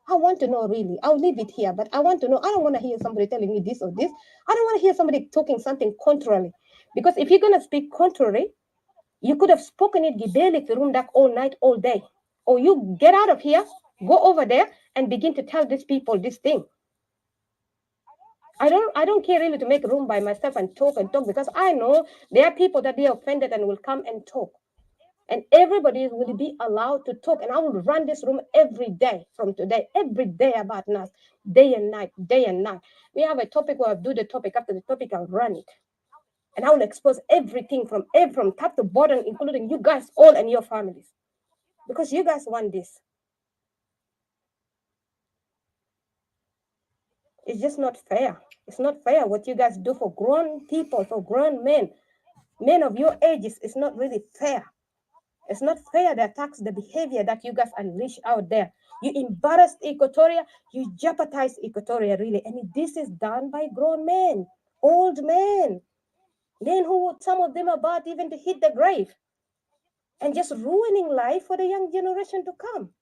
I want to know really. I'll leave it here, but I want to know. I don't want to hear somebody telling me this or this. I don't want to hear somebody talking something contrary. Because if you're going to speak contrary, you could have spoken it Gibeli Firundak all night, all day. Or you get out of here, go over there and begin to tell these people this thing. I don't care really to make room by myself and talk because I know there are people that they are offended and will come and talk. And everybody will be allowed to talk. And I will run this room every day from today, every day about NAS, day and night, day and night. We have a topic where I'll do the topic. After the topic, I'll run it. And I will expose everything from top to bottom, including you guys all and your families. Because you guys want this. It's just not fair. It's not fair what you guys do for grown people, for grown men. Men of your ages, it's not really fair. It's not fair the attacks, the behavior that you guys unleash out there. You embarrassed Equatoria, you jeopardized Equatoria really. And this is done by grown men, old men. Men who some of them are about even to hit the grave. And just ruining life for the young generation to come.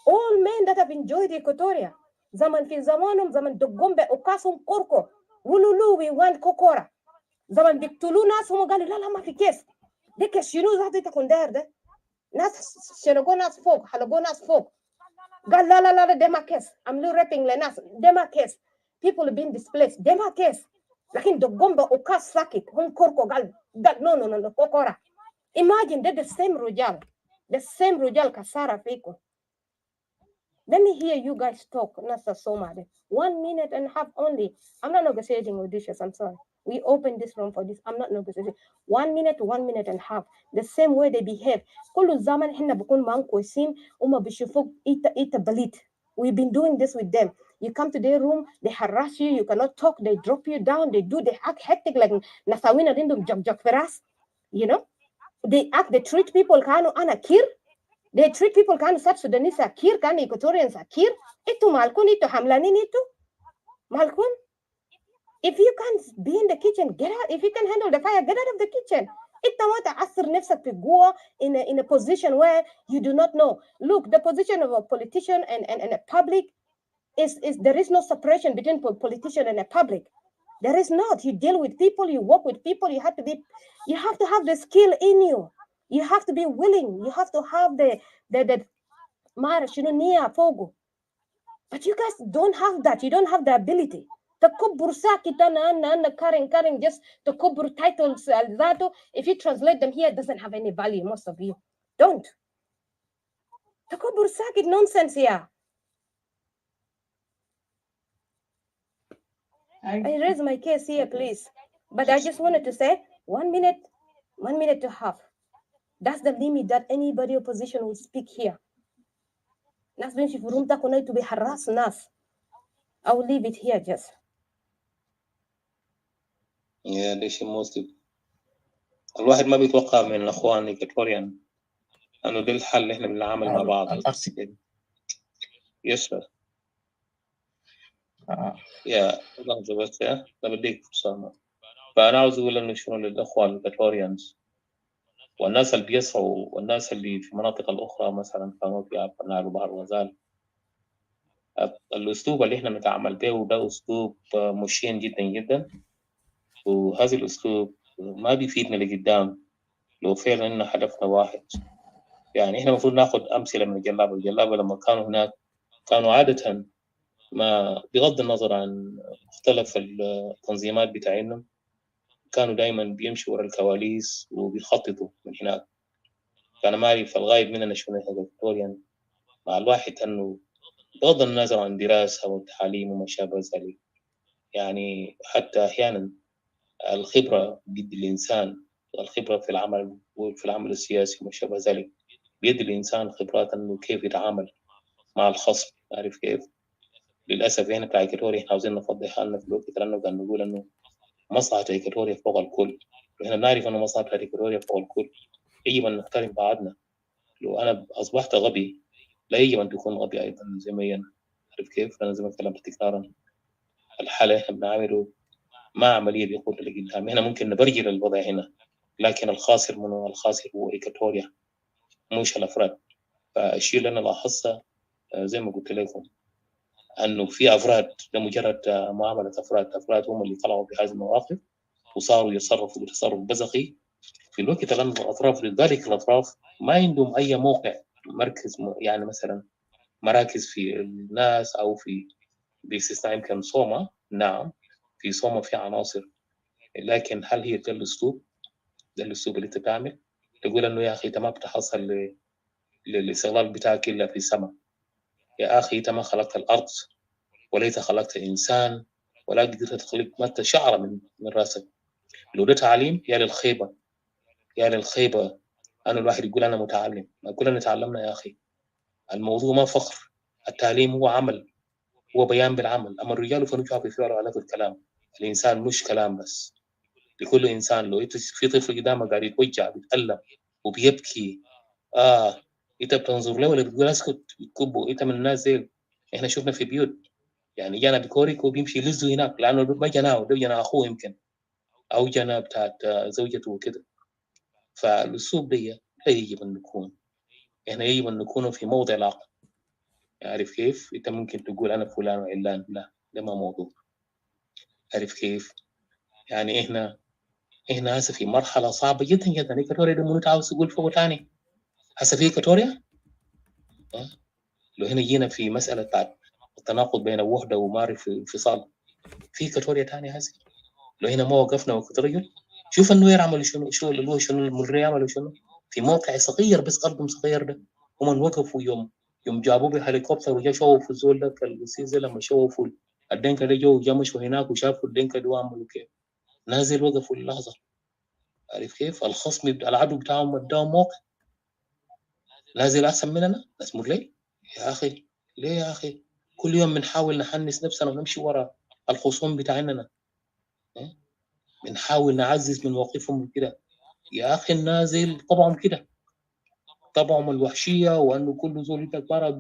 All men that have enjoyed Equatoria. Zaman fi zamanum, zaman dogombe okasum korko. Wululu, we want kokora. Zaman biktuluna sumogali lala mafikes. De kes shinu zati takundar de. Nas shenogo nas folk, halogo nas folk. Gal la la la demakes. I'm not rapping le nas demakes. People have been displaced. Demakes. Lakin dogombe okas sakit. Hon korko gal no kokora. Imagine that the same Rujal Kasara Feko. Let me hear you guys talk, Nasa Somade. 1 minute and a half only. I'm not negotiating with dishes, I'm sorry. We opened this room for this. I'm not negotiating. 1 minute to 1 minute and a half. The same way they behave. Kulu zaman hinna bukun manko sim uma bishufuk ita balit. We've been doing this with them. You come to their room, they harass you, you cannot talk, they drop you down, they act hectic like Nasawina dindum jok feras. They treat people kanu anakir. They treat people kanu South Sudanese akir, kanu Equatorians akir. Itu malkun, itu hamlanin itu. Malkun. If you can't be in the kitchen, get out. If you can handle the fire, get out of the kitchen. Itamata asr nefsak to go in a position where you do not know. Look, the position of a politician and a public is there is no separation between politician and a public. There is not. You deal with people, you work with people, you have to have the skill in you. You have to be willing. You have to have the marriage, near fogo. But you guys don't have that. You don't have the ability. The kubursa kita na karing just the kubur titles alzado. If you translate them here, it doesn't have any value. Most of you don't. The kubursa kit nonsense here. I raise my case here, please. But I just wanted to say 1 minute, 1 minute to half. That's the limit that anybody opposition will speak here. ناس بيمشي في روم تاكو نايتو بيحرص ناس. I will leave it here just. Yeah, ده شيء مؤسف. الواحد ما بيتوقع من الأخوان إيكواتوريان أنه ده الحل اللي إحنا بنتعامل مع بعض. يس يا لحظة بس يا أنا بديك فرصة. فأنا عاوز أقول إنه شنو للأخوة الإيكواتوريانز والناس اللي بيسعوا والناس اللي في المناطق الأخرى مثلا كانوا في النهر وبحر الغزال. الأسلوب اللي إحنا نتعامل به ده أسلوب مشين جدا جدا، وهذا الأسلوب ما بيفيدنا لقدام لو فعلا إن هدفنا واحد. يعني إحنا المفروض ناخد أمثلة من الجلابة لما كانوا هناك كانوا عادة ما بغض النظر عن مختلف التنظيمات بتاعتهم كانوا دائما بيمشوا ورا الكواليس وبيخططوا من هناك. فأنا ما أعرف الغايب مننا شنو هذا فيكتوريان مع الواحد أنه بغض النظر عن دراسة والتعليم وما شابه ذلك، يعني حتى أحيانا الخبرة بيد الإنسان، الخبرة في العمل وفي العمل السياسي وما شابه ذلك بيد الإنسان خبرات أنه كيف يتعامل مع الخصم. عارف كيف؟ للأسف هنا بتاع إيكواتوريا إحنا عاوزين نفضح حالنا في الوقت لأنه قاعد نقول إنه مصلحة إيكواتوريا فوق الكل، وإحنا نعرف إنه مصلحة إيكواتوريا فوق الكل. يجب أن نحترم بعضنا. لو أنا أصبحت غبي لا يجب أن تكون غبي أيضا زي أنا. عارف كيف؟ أنا زي ما تكلمت تكرارا الحالة إحنا بنعمله ما عملية بيقود لقدام. إحنا ممكن نبرجل الوضع هنا، لكن الخاسر منه الخاسر هو إيكواتوريا مش الأفراد. فالشيء اللي أنا لاحظته زي ما قلت لكم أنه في أفراد لمجرد معاملة أفراد هم اللي طلعوا بهذه المواقف وصاروا يتصرفوا بتصرف بزخي في الوقت اللي الأطراف لذلك الأطراف ما عندهم أي موقع مركز، يعني مثلا مراكز في الناس أو في باستثناء يمكن صوما. نعم في صوما في عناصر، لكن هل هي ده الأسلوب؟ ده الأسلوب اللي تتعامل تقول إنه يا أخي أنت ما بتحصل للاستغلال بتاعك إلا في السماء. يا أخي أنت ما خلقت الأرض وليت خلقت إنسان ولا قدرت تخلق متى شعرة من راسك. لو ده تعليم يا للخيبة يا للخيبة. أنا الواحد يقول أنا متعلم، ما كلنا تعلمنا يا أخي. الموضوع ما فخر، التعليم هو عمل، هو بيان بالعمل. أما الرجال فنجوا في فعل على الكلام. الإنسان مش كلام بس، لكل إنسان. لو أنت في طفل قدامك قاعد يتوجع بيتألم وبيبكي أنت بتنظر له ولا بتقول اسكت بتكبه؟ أنت من الناس زي إحنا شفنا في بيوت يعني جانا بكوريك وبيمشي يلزه هناك لأنه ما جناه ده جنا أخوه يمكن أو جنا بتاعت زوجته وكده. فالأسلوب ده لا يجب أن نكون، إحنا يجب أن نكون في موضع لاقى. عارف كيف؟ أنت ممكن تقول أنا فلان وعلان، لا ده ما موضوع. عارف كيف؟ يعني إحنا هسه في مرحلة صعبة جدا جدا. إيكواتوريا ده منو عاوز تقول فوق تاني؟ هسه في إيكواتوريا؟ لو هنا جينا في مسألة بتاعت التناقض بين الوحدة ومعرفة انفصال، في إيكواتوريا تاني هسه. لو هنا ما وقفنا وقت رجل شوف النوير عملوا شنو اللي هو شنو المري عملوا شنو في موقع صغير بس أرضهم صغير ده. هم وقفوا يوم جابوه بهليكوبتر وجا شوفوا الزول ده السيزة لما شوفوا الدنكا ده جو جا مشوا هناك وشافوا الدنكا ده وعملوا كيف نازل وقفوا اللحظة. عارف كيف؟ الخصم العدو بتاعهم اداهم موقع نازل أحسن مننا. ناس ليه يا أخي؟ ليه يا أخي؟ كل يوم بنحاول نحنس نفسنا ونمشي ورا الخصوم بتاعنا، بنحاول نعزز من موقفهم كده. يا أخي النازل طبعهم كده، طبعهم الوحشية، وأنه كل زول يدك برا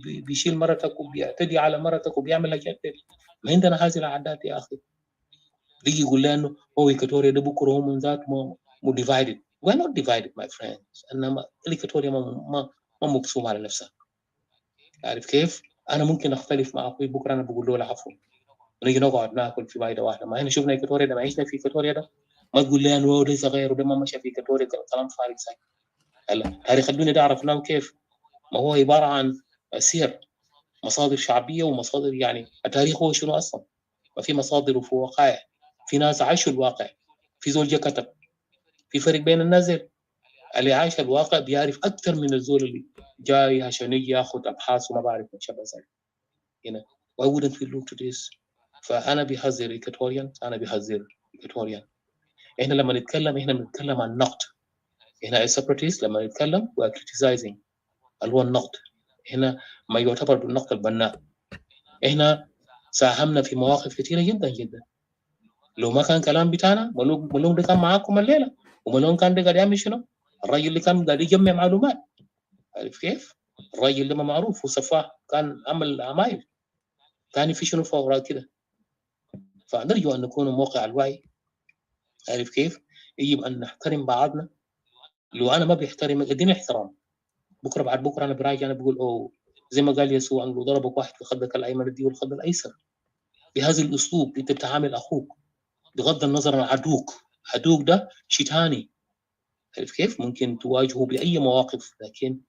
بيشيل مرتك وبيعتدي على مرتك وبيعمل لك. ما عندنا هذه العادات يا أخي. بيجي يقول لي أنه هو إيكواتوريا ده بكرة هو من ذات مو divided. We're not divided my friends. إنما إيكواتوريا ما مقسوم على نفسها. عارف كيف؟ أنا ممكن أختلف مع أخوي بكرة أنا بقول له لا عفوا ونيجي نقعد ناكل في مائدة واحدة. ما هنا شفنا إيكواتوريا ده، ما عشنا في إيكواتوريا ده. ما تقول لي أنه ده صغير وده ما مشى في إيكواتوريا، كلام فارغ ساكت. هلا تاريخ الدنيا ده عرفناه كيف؟ ما هو عبارة عن سير، مصادر شعبية ومصادر يعني التاريخ هو شنو أصلا؟ ما في مصادر وفي وقائع، في ناس عاشوا الواقع، في زول جا كتب. في فرق بين الناس اللي عايش الواقع بيعرف أكثر من الزول اللي جاي عشان يجي ياخذ أبحاث وما بعرف ما شابه ذلك. هنا why wouldn't we look to this؟ فأنا بحذر إيكواتوريان، أنا بحذر إيكواتوريان. إحنا لما نتكلم إحنا بنتكلم عن نقد، هنا separatist لما يتكلم و criticizing اللي هو النقد، هنا ما يعتبر بالنقد البناء. احنا ساهمنا في مواقف كثيره جدا جدا. لو ما كان كلام بتاعنا ملوم ده كان معاكم الليله، وملوم كان ده قاعد يعمل شنو؟ الراجل اللي كان قاعد يجمع معلومات، عارف كيف؟ الراجل ده ما معروف وسفاح، كان عمل عمايل ثاني في شنو فوق كده. فنرجو ان نكون موقع الوعي، عارف كيف؟ يجب ان نحترم بعضنا. لو انا ما بيحترمك اديني احترام، بكره بعد بكره انا براجع انا بقول اوه زي ما قال يسوع انه ضربك واحد في خدك الايمن اديه الخد الايسر. بهذا الاسلوب انت بتعامل اخوك بغض النظر عن عدوك ده شيطاني، عارف كيف؟ ممكن تواجهه باي مواقف، لكن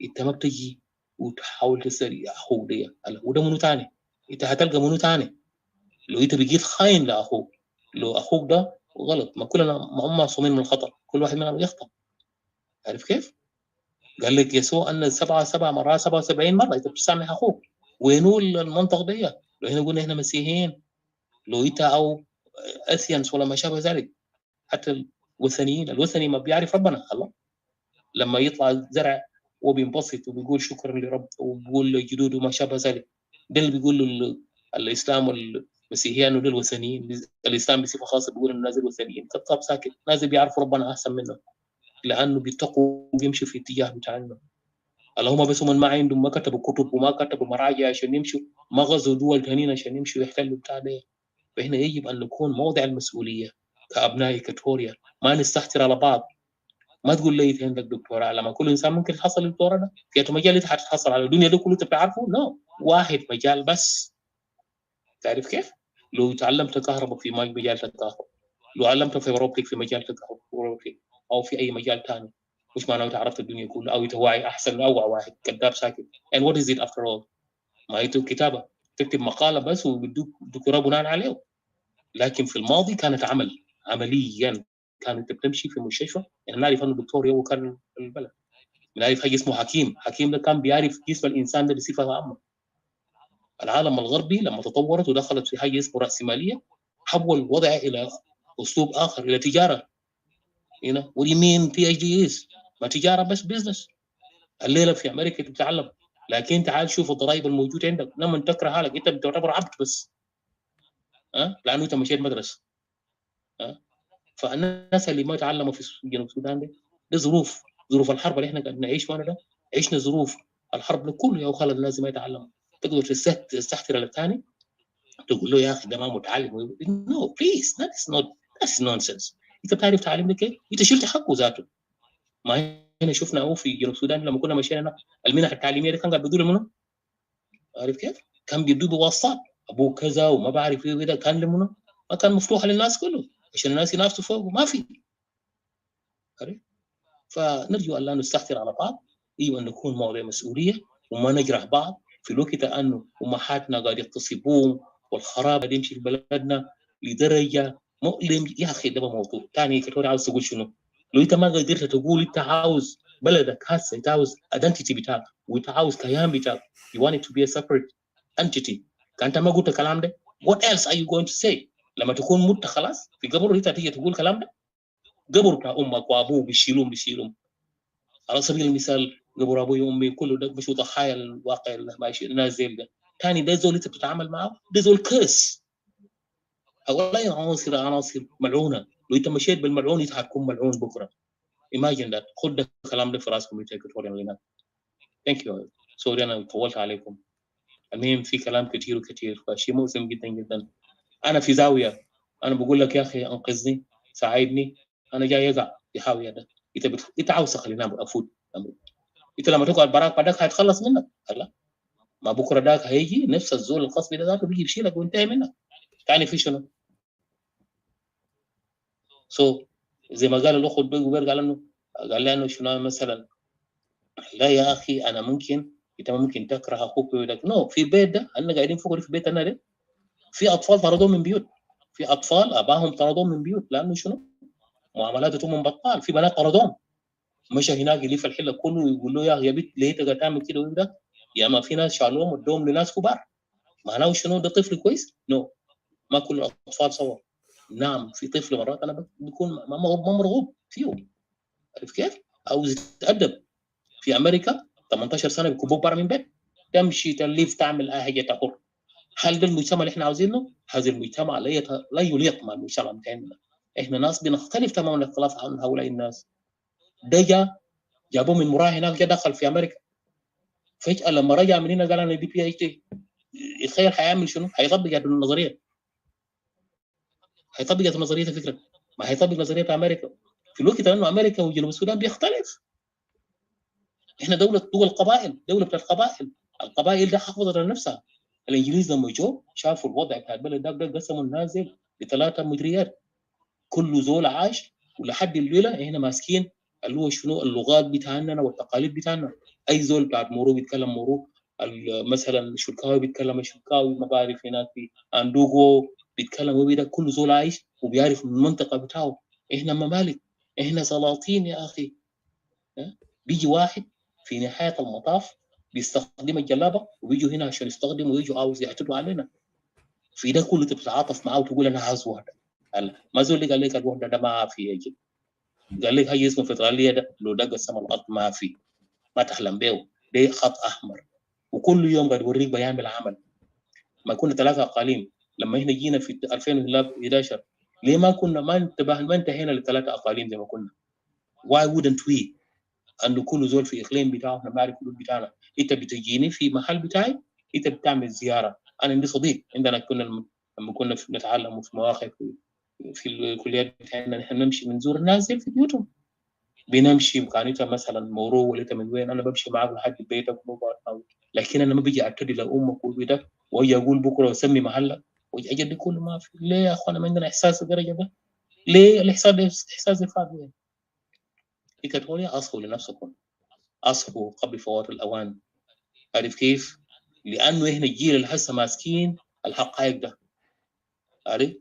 انت ما بتجي وتحاول تسري اخوك دي وده منو تاني. انت هتلقى منو تاني لو انت بقيت خاين لاخوك. لو اخوك ده غلط، ما كلنا ما معصومين من الخطا، كل واحد مننا يخطا، عارف كيف؟ قال لك يسوع ان 7 مرات 77 مره انت بتسامح اخوك. وينو المنطق دي؟ لو احنا قلنا احنا مسيحيين، لو انت او اثينس ولا ما شابه ذلك، حتى الوثني ما بيعرف ربنا. الله لما يطلع زرع وبينبسط وبيقول شكرا لرب وبيقول لجدوده وما شابه ذلك، ده اللي بيقول له الاسلام والمسيحيين ودول الوثنيين. الاسلام بصفه خاصه بيقول انه نازل وثنيين، كتاب ساكت، نازل بيعرفوا ربنا احسن منه لانه بيتقوا وبيمشوا في اتجاه بتاعنا. اللهم بس هم ما عندهم، ما كتبوا كتب وما كتبوا مراجع عشان يمشوا، ما غزوا دول ثانيين عشان يمشوا يحتلوا بتاع ده. فهنا يجب ان نكون موضع المسؤوليه كابناء كاتوريا، ما نستهتر على بعض. ما تقول لي انت عندك دكتوراه، لما كل انسان ممكن يتحصل الدكتوراه ده في مجال انت حتتحصل على الدنيا دي كله انت بتعرفه؟ نو، واحد مجال بس. تعرف كيف؟ لو تعلمت كهرباء في مجال الكهرباء، لو علمت فيبر اوبتيك في مجال الكهرباء او في اي مجال ثاني، مش معناه انت عرفت الدنيا كلها او انت واعي احسن من اوعى واحد كذاب ساكت. and what is it after all؟ ما هي كتابه، تكتب مقاله بس وبدوك دكتوراه بناء عليه. لكن في الماضي كانت عمليا كانت بتمشي في المستشفى. يعني نعرف انه الدكتور هو كان البلد، بنعرف حاجه اسمه حكيم ده كان بيعرف جسم الانسان ده بصفه عامه. العالم الغربي لما تطورت ودخلت في حاجه اسمه راسماليه، حول الوضع الى اسلوب اخر، الى تجاره. هنا what do you mean PhD is؟ ما تجاره بس بزنس. الليله في امريكا تتعلم، لكن تعال شوف الضرائب الموجوده عندك لما تكره حالك انت بتعتبر عبد بس، لانه انت مشيت مدرسه. فالناس اللي ما تعلموا في جنوب السودان ده ظروف الحرب اللي احنا قاعدين نعيش معنا ده، عشنا ظروف الحرب ده كله يا خالد لازم يتعلموا. تقدر تستحتر الثاني تقول له يا اخي ده ما متعلم، نو بليز that's nonsense. انت بتعرف تعلم لك ايه؟ انت شلت حقه ذاته. ما هنا شفنا هو في جنوب السودان لما كنا ماشيين المنح التعليميه دي كان قاعد بيدوا منه، عارف كيف؟ كان بيدوا بواسطات، ابوه كذا وما بعرف ايه كده، كان لمنه ما كان مفتوحه للناس كله عشان الناس ينافسوا فوق، ما في. عارف؟ فنرجو ان لا نستهتر على بعض، ايوه نكون موضع مسؤوليه وما نجرح بعض في الوقت انه امهاتنا قاعد يغتصبون والخراب قاعد يمشي في بلدنا لدرجه مؤلم. يا اخي ده موضوع ثاني. كتوري عاوز تقول شنو؟ لو انت ما قدرت تقول انت عاوز بلدك هسه، انت عاوز identity بتاعك وانت عاوز كيان بتاعك، you want it to be a separate entity، كانت ما قلت الكلام ده what else are you going to say؟ لما تكون مت خلاص في قبر انت تيجي تقول الكلام ده؟ قبر بتاع امك وابوك بيشيلهم على سبيل المثال، قبر ابوي وامي كله ده مش ضحايا الواقع اللي ماشي نازل ده. ثاني ده زول انت بتتعامل معه، ده زول كرس. هؤلاء عناصر ملعونه، لو انت مشيت بالملعون انت هتكون ملعون بكره. imagine that. خد الكلام ده في راسكم انت كتوريين. ثانك يو. سوري انا طولت عليكم. المهم في كلام كثير فشيء مؤلم جدا جدا. انا في زاويه، انا بقول لك يا اخي انقذني ساعدني، انا جاي اقع في حاويه ده. انت عاوز تخليني افوت. انت لما تقعد براك بعدك هيتخلص منك. هلا ما بكره داك هيجي نفس الزول القصبي ده ذاته بيجي يشيلك وينتهي منك. ثاني في شنو؟ زي ما قال الاخ البيجو قال لي انه شنو مثلا، لا يا اخي انا ممكن، انت ممكن تكره اخوك ويقول لك نو. في البيت ده انا قاعدين فوق في بيتنا ده في اطفال طردوهم من بيوت، في اطفال اباهم طردوهم من بيوت لانه شنو؟ معاملاتهم بطال. في بنات طردوهم، مشى هناك يلف الحله كله ويقول له يا بنت ليه انت تعمل كده وده؟ يا ما في ناس شالوهم ودوهم لناس كبار. معناه شنو؟ ده طفل كويس؟ نو، ما كل الاطفال سوا. نعم في طفل مرات انا بكون ما مرغوب فيه، عرفت كيف؟ عاوز يتأدب. في امريكا 18 سنه بيكبوك برا من بيت، تمشي تلف تعمل اي حاجه تحر. هل ده المجتمع اللي احنا عاوزينه؟ هذا المجتمع لا يليق مع المجتمع بتاعنا. احنا ناس بنختلف تماما الاختلاف عن هؤلاء الناس. ده جابوه من مراه هناك، جا دخل في امريكا، فجاه لما رجع من هنا قال انا دي بي اتش دي. يتخيل هيعمل شنو؟ هيطبق النظريه، هيطبق النظريه فكره، ما هيطبق نظريه امريكا في الوقت انه امريكا وجنوب السودان بيختلف. احنا دول قبائل، دوله بتاعت قبائل. القبائل ده حافظت على نفسها. الانجليز لما جو شافوا الوضع بتاع البلد ده قسموا النازل ل3 مديريات، كل زول عاش. ولحد الليله احنا ماسكين اللي هو شنو اللغات بتاعنا والتقاليد بتاعنا. اي زول بتاع مورو بيتكلم مورو، مثلا شركاوي بيتكلم شركاوي، ما بعرف هناك في اندوغو بيتكلم وبدا، كل زول عايش وبيعرف المنطقه بتاعه. احنا ممالك، احنا سلاطين يا اخي. بيجي واحد في نهايه المطاف بيستخدم الجلابه وبيجوا هنا عشان يستخدموا ويجوا عاوز يعتدوا علينا. في ده كله تتعاطف معاه وتقول انا عاوز وحده. ما زول قال لك الوحده ده ما في يجي، قال لك هي اسمه فدراليه، ده لو ده قسم الارض ما في، ما تحلم به. ده خط احمر، وكل يوم قاعد يوريك بيعمل عمل. ما كنا 3 اقاليم لما احنا جينا في 2011، ليه ما انتهينا ل3 اقاليم زي ما كنا؟ why wouldn't we؟ انه كل زول في اقليم بتاعه، احنا بنعرف الحدود بتاعنا. انت بتجيني في محل بتاعي، انت بتعمل زياره. انا عندي صديق عندنا، لما كنا نتعلم في مواقف في الكليات بتاعنا، نحن نمشي بنزور الناس في بيوتهم، بنمشي مكانتها مثلا مورو ولا انت من وين، انا بمشي معاك لحد بيتك، لكن انا ما بيجي اعتدي لامك وبيتك واجي اقول بكره اسمي محلك واجي دي كله ما في. ليه يا اخوانا ما عندنا احساس الدرجه ده؟ ليه الاحساس ده احساس الفاضي وين؟ إيكاتوريا اصحوا لنفسكم، اصحوا قبل فوات الاوان. عارف كيف؟ لانه احنا الجيل اللي هسه ماسكين الحقائق ده، عارف؟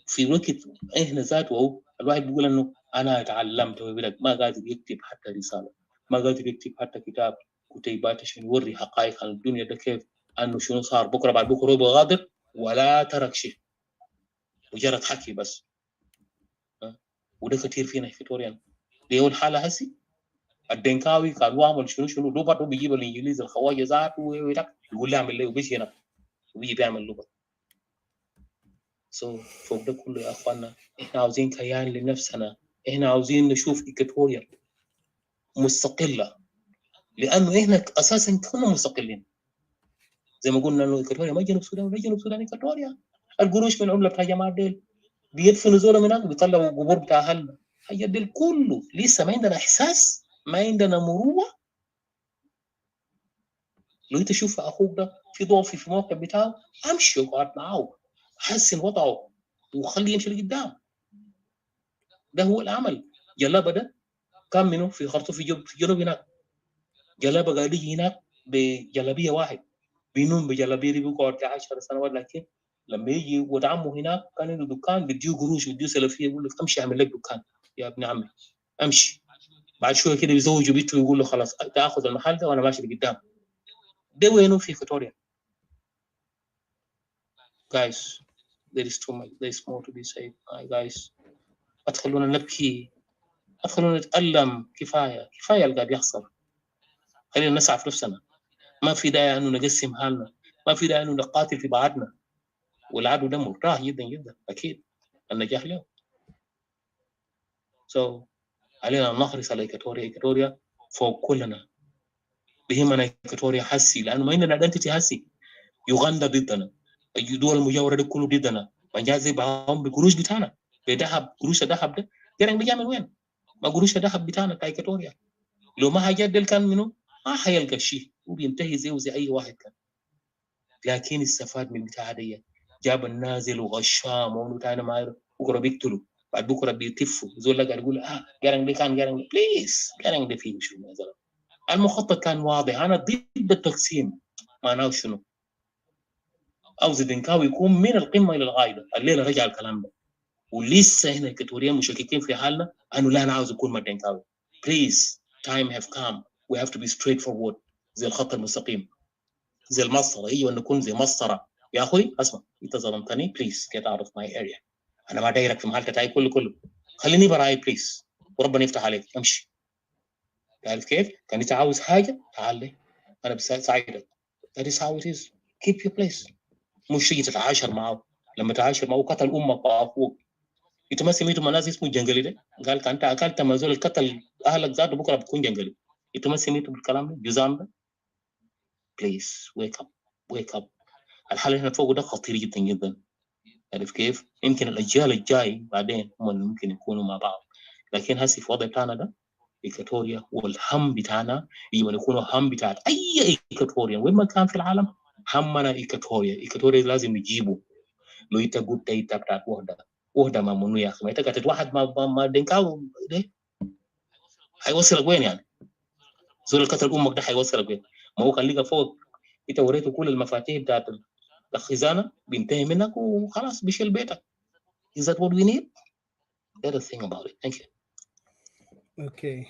في وقت احنا ذاته الواحد بيقول انه انا اتعلمت ما قادر يكتب حتى رساله، ما قادر يكتب حتى كتاب كتيبات عشان يوري حقائق عن الدنيا ده كيف، انه شنو صار بكره بعد بكره يبغى غادر ولا ترك شيء، مجرد حكي بس. وده كثير فينا في فيكتوريا. دي اول حاله هسي الدنكاوي كان عامل شنو ده برضه بيجيب الانجليزي الخواجه ذاته يقول لي اعمل ليه وبيجي هنا وبيجي بيعمل لغه. فوق ده كله يا اخوانا احنا عاوزين كيان لنفسنا، احنا عاوزين نشوف إيكاتوريا مستقله، لانه احنا اساسا كنا مستقلين. زي ما قلنا انه إيكاتوريا ما جنوب السودان ولا جنوب السودان إيكاتوريا. القروش من عمله بتاع جماعه ديل بيدفنوا زوله من هناك بيطلعوا قبور بتاع اهلنا. الحاجات دي كله لسه ما عندنا احساس، ما عندنا مروه. لو انت تشوف اخوك ده في ضعف في موقع بتاعه، امشي وقعد معاه، حسن وضعه وخليه يمشي لقدام. ده هو العمل. جلابه ده كان منه في خرطوم في جنوب هناك، جلابه قاعد يجي هناك بجلابيه واحد، بينوم بجلابيه دي بيقعد 10 سنوات. لكن لما يجي ولد عمه هناك كان عنده دكان بيديه قروش بيديه سلفيه، يقول لك امشي اعمل لك دكان يا ابن عمي امشي. بعد شويه كده يزوجوا بيته ويقول له خلاص تاخذ المحل ده وانا ماشي لقدام. ده وينه في إيكاتوريا؟ guys there is too much, there is more to be said. guys ادخلونا نبكي، ادخلونا نتألم. كفايه اللي قاعد يحصل. خلينا نسعى في نفسنا. ما في داعي انه نقسم حالنا، ما في داعي انه نقاتل في بعضنا. والعدو ده مرتاح جدا جدا اكيد النجاح له. علينا ان نحرص على إيكاتوريا فوق كلنا. بهمنا إيكاتوريا حسي، لانه ما عندنا ايدنتيتي حسي. يوغندا ضدنا، الدول المجاوره دي كله ضدنا، مجازي بعهم بقروش بتاعنا بذهب. قروش الذهب ده يعني بيجي من وين؟ ما قروش الذهب بتاعنا بتاع إيكاتوريا. لو ما حاجات ديل كان منه ما حيلقى شيء وبينتهي زي اي واحد كان. لكن استفاد من بتاع دي، جاب النازل وغشام وبتاعنا ما يعرف، بكره بيقتلوا بعد بكره بيتفوا. زول قاعد يقول جارن دي كان جارن بليز جارن دي فيه شنو مثلا. المخطط كان واضح. انا ضد التقسيم. معناه شنو؟ عاوز الدنكاوي يكون من القمه الى الغايه. الليله رجع الكلام ده، ولسه هنا الكتوريين مشككين في حالنا انه لا انا عاوز اكون مع الدنكاوي. بليز time have come we have to be straightforward. زي الخط المستقيم، زي المسطره. ايوه نكون زي مسطره. يا اخوي اسمع، انت ظلمتني بليز get out of my area. انا ما دايرك في محل تاعي كله خليني براي بليز، وربنا يفتح عليك امشي. تعرف كيف؟ كان انت عاوز حاجه تعال لي انا بساعدك. That is how it is. Keep your place. مش تيجي تتعاشر معه. لما تتعاشر معه قتل امك واخوك. انت ما سميتوا مناس اسمه جنجلي ده؟ قال انت اكلت مازول القتل اهلك ذاته بكره بتكون جنجلي. انتوا ما سميتوا بالكلام ده؟ جزام ده؟ بليز ويك اب ويك اب. الحل اللي هنا فوق ده خطير جدا جدا. عارف كيف؟ يمكن الاجيال الجاي بعدين هم اللي ممكن يكونوا مع بعض، لكن هسي في الوضع بتاعنا ده إيكاتوريا والهم بتاعنا يجب أن يكون هم بتاع أي إيكاتوريا وين ما كان في العالم. همنا إيكاتوريا لازم نجيبه. لو أنت قلت أنت بتاعت وحدة ما منو يا أخي، ما أنت قاعد تتوحد ما دينكاو ده هيوصلك وين يعني؟ زول القتل أمك ده هيوصلك وين؟ ما هو كان لقى فوق أنت وريته كل المفاتيح بتاعت الخزانة بينتهي منك وخلاص بيشيل بيتك. Is that what we need? That's the thing about it. Thank you. Okay.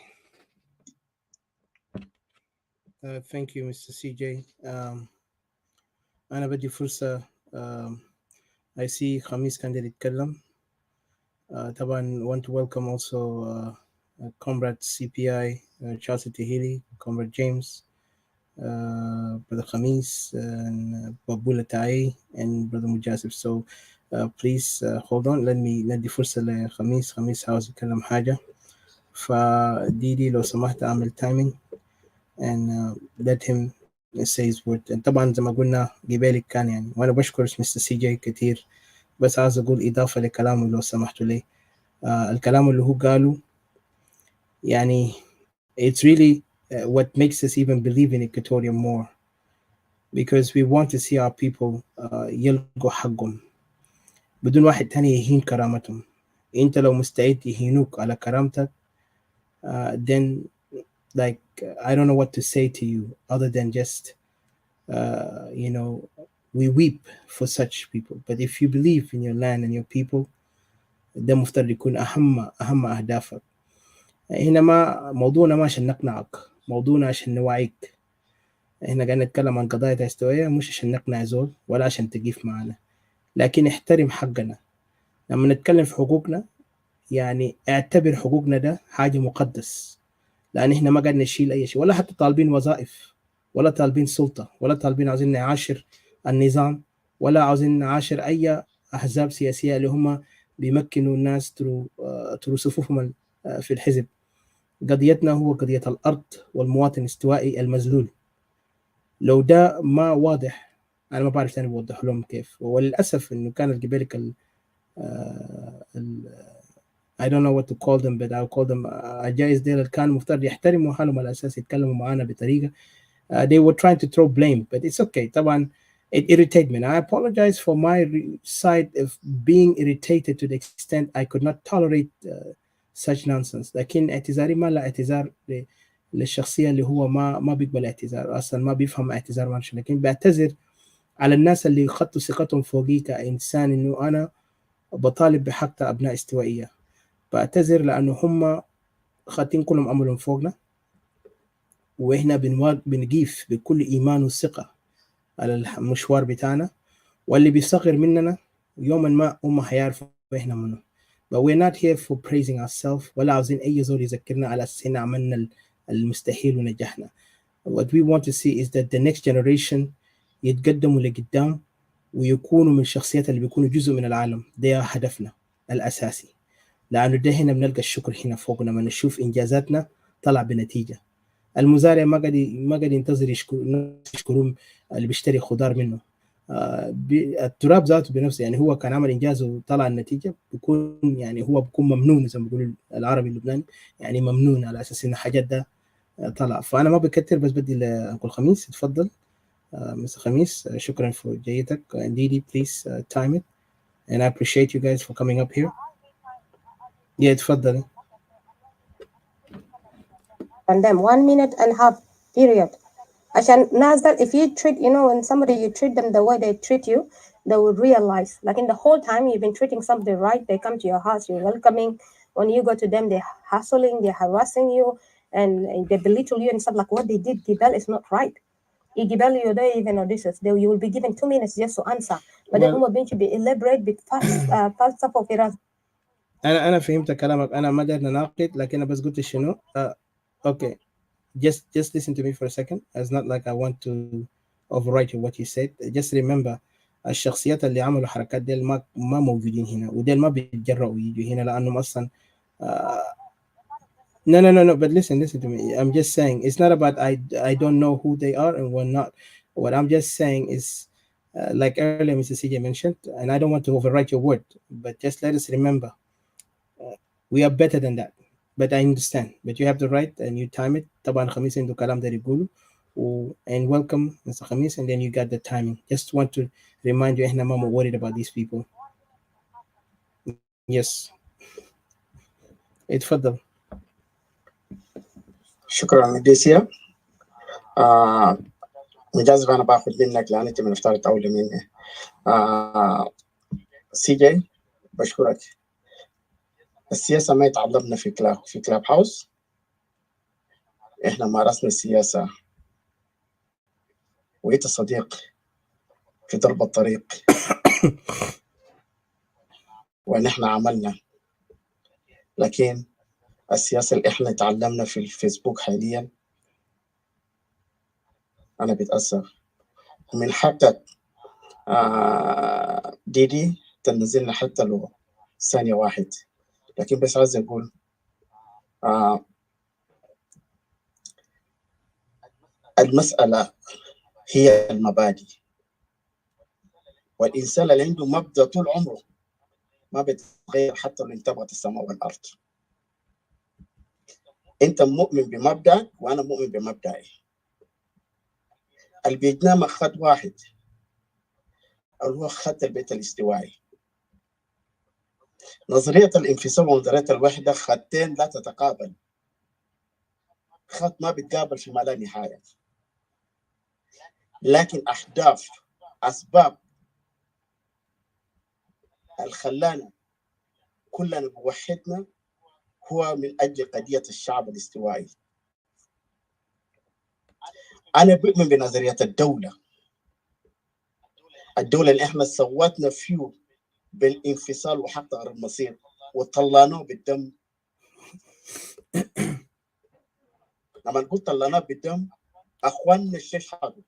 Thank you, Mr. CJ. أنا بدي فرصة. I see خميس كان يتكلم. طبعا want to welcome also Comrade CPI, Charles Tahili, Comrade James, Brother Khamis, and Babula Tai, and Brother Mujasib. So please hold on. ندي فرصة لخميس. خميس عاوز يتكلم حاجة. فديدي لو سمحت أعمل timing and let him say his word. طبعا زي ما قلنا قبالك كان يعني، وأنا بشكر مستر سي جي كتير، بس عاوز أقول إضافة لكلامه لو سمحتوا لي. الكلام اللي هو قاله يعني it's really what makes us even believe in Equatoria more, because we want to see our people يلقوا حقهم بدون واحد تاني يهين كرامتهم. انت لو مستعد يهينوك على كرامتك then like I don't know what to say to you other than just you know, we weep for such people. But if you believe in your land and your people, ده مفترض يكون أهم أهدافك. هنا ما موضوعنا ما عشان نقنعك، موضوعنا عشان نوعيك. احنا قاعدين نتكلم عن قضايا استوائية، مش عشان نقنع زول ولا عشان تقيف معنا، لكن احترم حقنا. لما نتكلم في حقوقنا يعني اعتبر حقوقنا ده حاجة مقدس، لأن احنا ما قاعد نشيل أي شيء، ولا حتى طالبين وظائف، ولا طالبين سلطة، ولا طالبين عاوزين نعاشر النظام، ولا عاوزين نعاشر أي أحزاب سياسية اللي هم بيمكنوا الناس ترو صفوفهم في الحزب. قضيتنا هو قضية الأرض والمواطن الاستوائي المذلول. لو ده ما واضح أنا ما بعرف تاني بوضح لهم كيف. وللأسف إنه كانت قبلك I don't know what to call them, but I'll call them عجائز ديل اللي كانوا مفترض يحترموا حالهم على أساس يتكلموا معنا بطريقة. They were trying to throw blame, but it's okay. طبعا it irritated me. I apologize for my side of being irritated to the extent I could not tolerate such nonsense. لكن اعتذاري ما لا اعتذار للشخصية اللي هو ما بيقبل اعتذار أصلا، ما بيفهم اعتذار مارش. لكن بعتذر على الناس اللي خدوا ثقتهم فوقي كإنسان إنه أنا بطالب بحق أبناء استوائية. بعتذر لأنه هم خاطين كلهم أمرهم فوقنا، وإحنا بنقيف بكل إيمان وثقة على المشوار بتاعنا، واللي بيصغر مننا يوما ما هم هيعرفوا إحنا منه. But we're not here for praising ourselves، ولا عاوزين أي زول يذكرنا على أساس إحنا عملنا المستحيل ونجحنا. What we want to see is that the next generation يتقدموا لقدام ويكونوا من الشخصيات اللي بيكونوا جزء من العالم. ده هدفنا الأساسي، لأنه ده هنا بنلقى الشكر هنا فوقنا لما نشوف إنجازاتنا طلع بنتيجة. المزارع ما قاعد ينتظر يشكرون اللي بيشتري خضار منه. التراب ذاته بنفسه يعني هو كان عمل إنجاز وطلع النتيجة، بيكون يعني هو بيكون ممنون زي ما بيقولوا العربي اللبناني، يعني ممنون على أساس إن حاجات ده طلع. فأنا ما بكتر، بس بدي لأنكل خميس. اتفضل مستر خميس. شكرا for جيتك. Didi, please time it, and I appreciate you guys for coming up here. Yeah, اتفضل. And then 1.5 minutes period. عشان ناس that if you treat, you know, when somebody you treat them the way they treat you, they will realize. Like in the whole time you've been treating somebody right, they come to your house, you're welcoming. When you go to them, they're hassling, they're harassing you, and they belittle you and stuff. Like what they did, Gibel, is not right. Gibel, you don't even notice. You will be given 2 minutes just to answer. But then هم بين be elaborate بالفلسفة وفراسة. أنا فهمت كلامك. أنا ما قدرت نناقض، لكن أنا بس قلت شنو. أوكي just listen to me for a second. It's not like I want to overwrite what you said. Just remember الشخصيات اللي عملوا حركات ديل ما موجودين هنا، وديل ما بيتجرؤوا يجوا هنا لأنهم أصلا no, but listen to me. I'm just saying it's not about I don't know who they are and what not. What I'm just saying is like earlier Mr. CJ mentioned, and I don't want to overwrite your word, but just let us remember we are better than that. But I understand, but you have the right and you time it. طبعا خميس عنده كلام ده يقوله and welcome Mr. Khamis, and then you got the timing. Just want to remind you احنا ما worried about these people. Yes. اتفضل. شكرا مديسيا. مجازف انا باخذ منك لان انت من افترض اولى مني. سي جي بشكرك. السياسه ما يتعلمنا في كلاب هاوس. احنا مارسنا السياسه وانت صديق في درب الطريق ونحن عملنا، لكن السياسه اللي احنا تعلمنا في الفيسبوك حاليا انا بتاثر. ومن حقك ديدي تنزلنا حتى لو ثانيه واحد، لكن بس عايز اقول المساله هي المبادئ، والانسان اللي عنده مبدا طول عمره ما بيتغير حتى لو انتبهت السماء والارض. انت مؤمن بمبدأك وانا مؤمن بمبدأي. البيتنام خط واحد اللي هو خط البيت الاستوائي. نظرية الانفصال ونظرية الوحدة خطين لا تتقابل، خط ما بيتقابل في ما لا نهاية، لكن أهداف أسباب الخلانا كلنا بوحدنا هو من أجل قضية الشعب الاستوائي. أنا بؤمن بنظرية الدولة اللي إحنا صوتنا فيه بالانفصال وحق غير المصير وطلعناه بالدم. لما نقول طلعناه بالدم أخواننا استشهدوا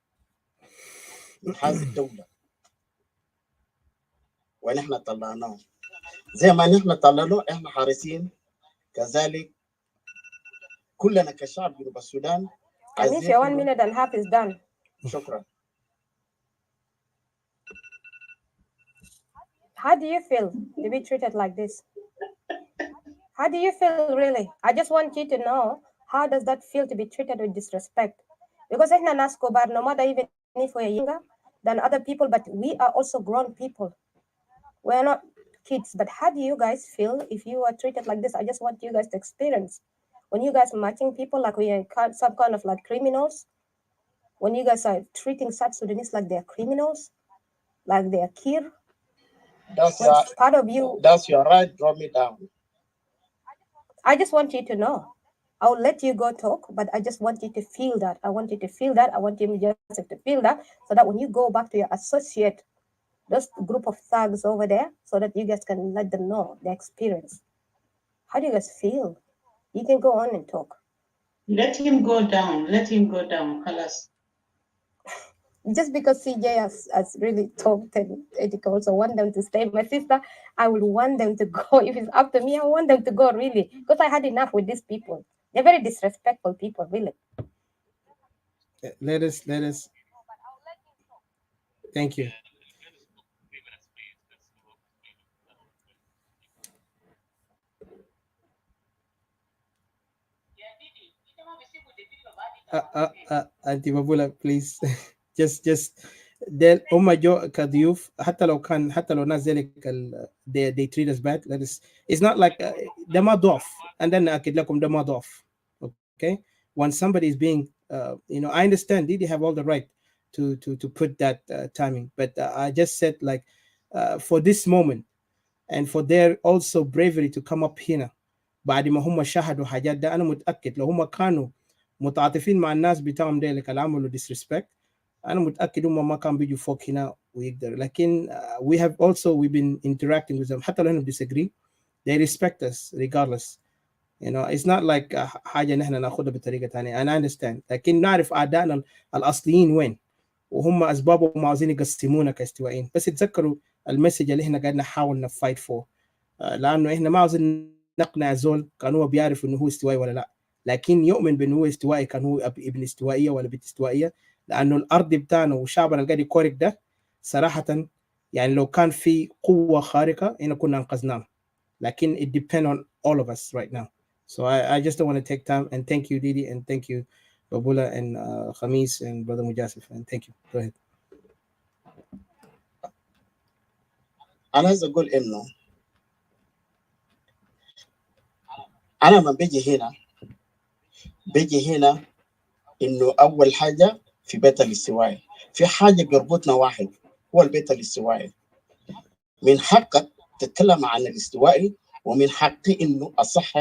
من هذه الدولة ونحن طلعناه. زي ما نحن طلعناه إحنا حارسين كذلك كلنا كشعب جنوب السودان. Khamis, your 1 minute and a half is done. شكرا. How do you feel to be treated like this? How do you feel really? I just want you to know, how does that feel to be treated with disrespect? Because no matter even if we're younger than other people, but we are also grown people. We're not kids. But how do you guys feel if you are treated like this? I just want you guys to experience. When you guys are matching people like we are some kind of like criminals, when you guys are treating South Sudanese like they're criminals, like they're kir. That's part of you. That's your right. Draw me down. I just want you to know. I'll let you go talk, but I just want you to feel that. I want you to feel that. I want you just to feel that, so that when you go back to your associate, those group of thugs over there, so that you guys can let them know the experience. How do you guys feel? You can go on and talk. Let him go down. Let him go down. Alas. Just because CJ has really talked and I also want them to stay. My sister, I will want them to go. If it's up to me, I want them to go, really. Because I had enough with these people. They're very disrespectful people, really. Let us. Thank you. Auntie Babula, please. just del هم جو كضيوف حتى لو ناس ذلك they treat us bad. It's not like ده ما ضعف and then أكيد لكم ده ما ضعف. Okay, when somebody is being I understand they have all the right to put that timing, but I just said like for this moment and for their also bravery to come up here بعد ما هم شاهدوا حاجات ده. أنا متأكد لو هم كانوا متعاطفين مع الناس بتاعهم ده اللي كانوا عملوا disrespect، أنا متأكد هم ما كان بيجوا فوق هنا ويقدر. لكن we've been interacting with them حتى لو هم disagree, they respect us regardless. You know, it's not like حاجة نحن ناخدها بطريقة تانية. And I understand. لكن نعرف أعدائنا الأصليين وين، وهم أسبابهم عاوزين يقسمونا كاستوائيين. بس تذكروا المسج اللي احنا قاعدين نحاول نفايت فور، لأنه احنا ما عاوزين نقنع زول كان هو بيعرف إنه هو استوائي ولا لا، لكن يؤمن بإنه هو استوائي كان هو ابن استوائية ولا بنت استوائية. لأنه الأرض بتاعنا وشعبنا اللي قاعد يكورك ده صراحة يعني لو كان في قوة خارقة هنا كنا أنقذناه. لكن it depends on all of us right now. So I just don't want to take time, and thank you Didi, and thank you Babula and Khamis and Brother Mujasif, and thank you. Go ahead. أنا عايز أقول إنه أنا ما بيجي هنا إنه أول حاجة في بيت الاستوائي في حاجة بيربطنا واحد، هو البيت الاستوائي. من حقك تتكلم عن الاستوائي، ومن حقي إنه أصح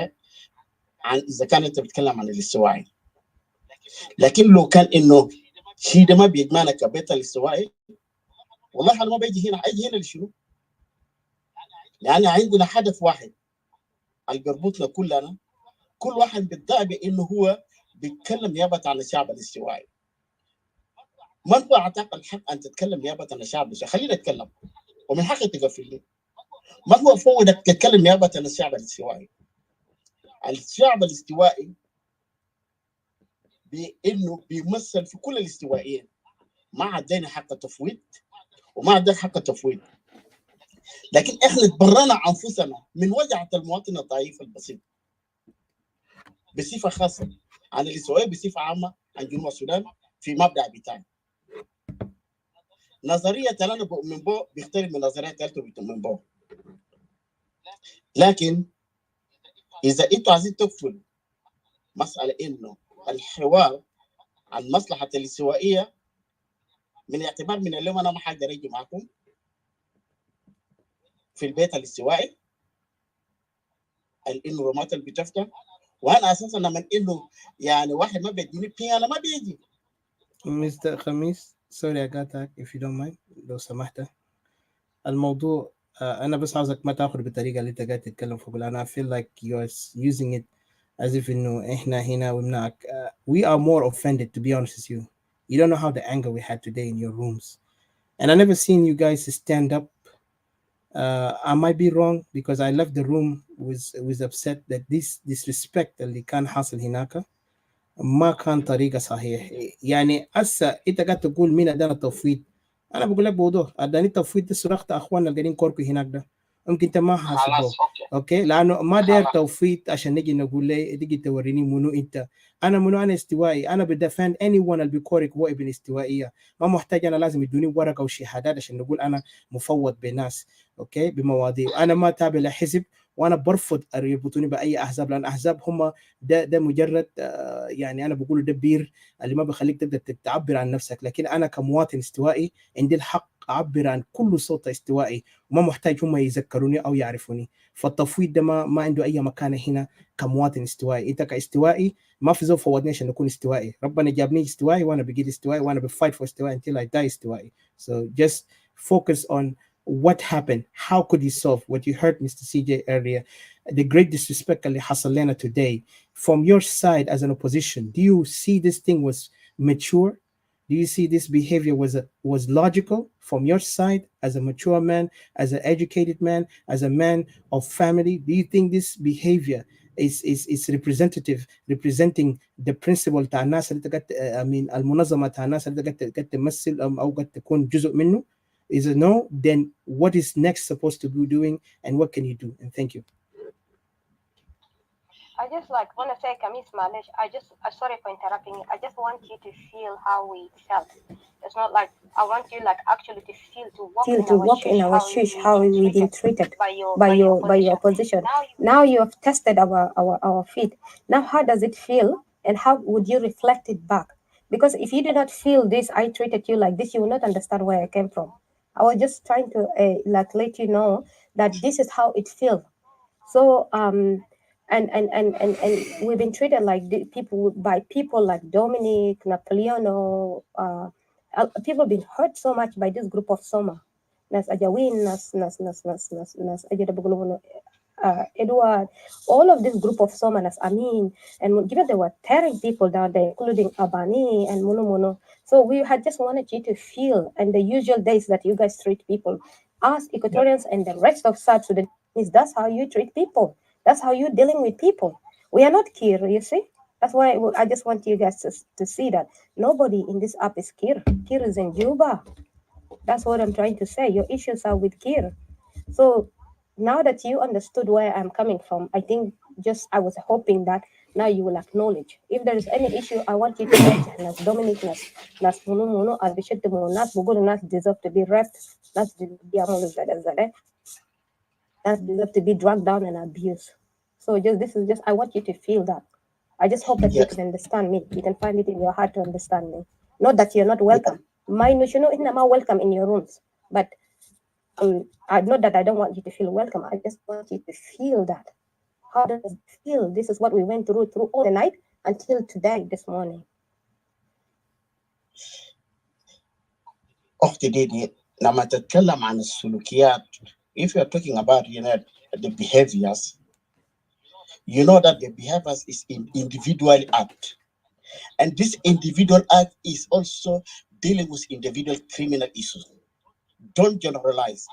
عن إذا كان أنت بتتكلم عن الاستوائي. لكن لو كان إنه شيء ده ما بيجمعنا كبيت الاستوائي، والله أنا ما بيجي هنا. أجي هنا لشنو؟ يعني عندنا هدف واحد اللي بيربطنا كلنا، كل واحد بيدعي بإنه هو بيتكلم نيابة عن الشعب الاستوائي. من هو أعطاك الحق أن تتكلم نيابة عن الشعب الاستوائي؟ خلينا نتكلم، ومن حقك تقفل لي. من هو فوضك تتكلم نيابة عن الشعب الاستوائي؟ الشعب الاستوائي بإنه بيمثل في كل الاستوائيين، ما عدينا حق التفويض وما عدينا حق التفويض. لكن احنا تبررنا انفسنا من وجعة المواطن الضعيف البسيط بصفة خاصة عن الاستوائي بصفة عامة عن جنوب السودان. في مبدأ بتاعي نظرية أنا بؤمن بو بيختلف من نظرية أنتوا بتؤمن بو. لكن إذا أنتوا عايزين تقفلوا مسألة إنه الحوار عن مصلحة الاستوائية، من اعتبار من اليوم أنا ما حقدر أجي معكم في البيت الاستوائي إنه رومات اللي بتفتح، وأنا أساسا لما إنه يعني واحد ما بيديني بي أنا ما بيجي. Mr. Khamis, sorry I got that if you don't mind لو سمحت. الموضوع أنا بس عاوزك ما تاخذ بالطريقة اللي أنت قاعد تتكلم فوق. أنا I feel like you are using it as if إنه إحنا هنا ومناك. We are more offended, to be honest with you. You don't know how the anger we had today in your rooms, and I never seen you guys stand up. I might be wrong because I left the room with upset that this disrespect اللي كان حاصل هناك ما كان طريقة صحيح. يعني هسه انت قاعد تقول مين ادانا التفويض، انا بقول لك بوضوح اداني التفويض ده صرخت اخواننا اللي قاعدين كوركو هناك ده، ممكن انت ما حاسبه. اوكي لانه ما داير توفيق عشان نجي نقول لي تيجي توريني منو انت. انا منو؟ انا استوائي، انا بدفن اني ون اللي بيكورك هو ابن استوائيه. ما محتاج انا لازم يدوني ورقه وشهادات عشان نقول انا مفوض بناس اوكي بمواضيع. انا ما تابع لحزب، وانا برفض يربطوني باي احزاب، لان احزاب هم ده مجرد يعني انا بقول ده بير اللي ما بخليك تقدر تعبر عن نفسك. لكن انا كمواطن استوائي عندي الحق اعبر عن كل صوت استوائي، وما محتاج هم يذكروني او يعرفوني. فالتفويض ده ما عنده اي مكان هنا كمواطن استوائي. انت كاستوائي ما في زول فوضني عشان اكون استوائي، ربنا جابني استوائي وانا بقيت استوائي وانا بفايت فور استوائي until I die استوائي. So just focus on what happened. How could you solve what you heard Mr. CJ earlier, the great disrespect اللي حصل لنا today from your side as an opposition? Do you see this thing was mature? Do you see this behavior was logical from your side as a mature man, as an educated man, as a man of family? Do you think this behavior is representing the principle تاع الناس اللي قد I mean المنظمة تاع الناس اللي قد تمثل أو قد تكون جزء منه? Is a no, then what is next supposed to be doing and what can you do? And thank you. I just like want to say, Kamis Malish, sorry for interrupting you. I just want you to feel how we felt. It's not like, I want you like actually to feel, to walk in our shoes, how we've been treated by your opposition. Now you have tested our feet. Now how does it feel and how would you reflect it back? Because if you did not feel this, I treated you like this, you will not understand where I came from. I was just trying to like let you know that this is how it feels. So and we've been treated like by people like Dominic, Napoleono, people been hurt so much by this group of Soma. Nas Ajawin, nas Ajada Buguluno, Edward, all of this group of Somanas, Amin, and they were tearing people down there, including Abani and Muno. So we had just wanted you to feel, and the usual days that you guys treat people, us Equatorians and the rest of South Sudan, is that's how you treat people. That's how you're dealing with people. We are not Kir, you see? That's why I just want you guys to see that nobody in this app is Kir. Kir is in Juba. That's what I'm trying to say. Your issues are with Kir. So now that you understood where I'm coming from, I think I was hoping that now you will acknowledge. If there is any issue, I want you to mention Nas Dominic, Nas Munu, Albishitimu, Nas Buguru, Nas deserve to be raped, Nas deserve to be dragged down and abused. So I want you to feel that. I just hope that you can understand me. You can find it in your heart to understand me. Not that you're not welcome. My notion is not welcome in your rooms, but not that I don't want you to feel welcome. I just want you to feel that. How does it feel? This is what we went through all the night until today, this morning. أختي ديدي لما تتكلم عن السلوكيات, if you are talking about the behaviors, you know that the behaviors is in individual act, and this individual act is also dealing with individual criminal issues. Don't generalize.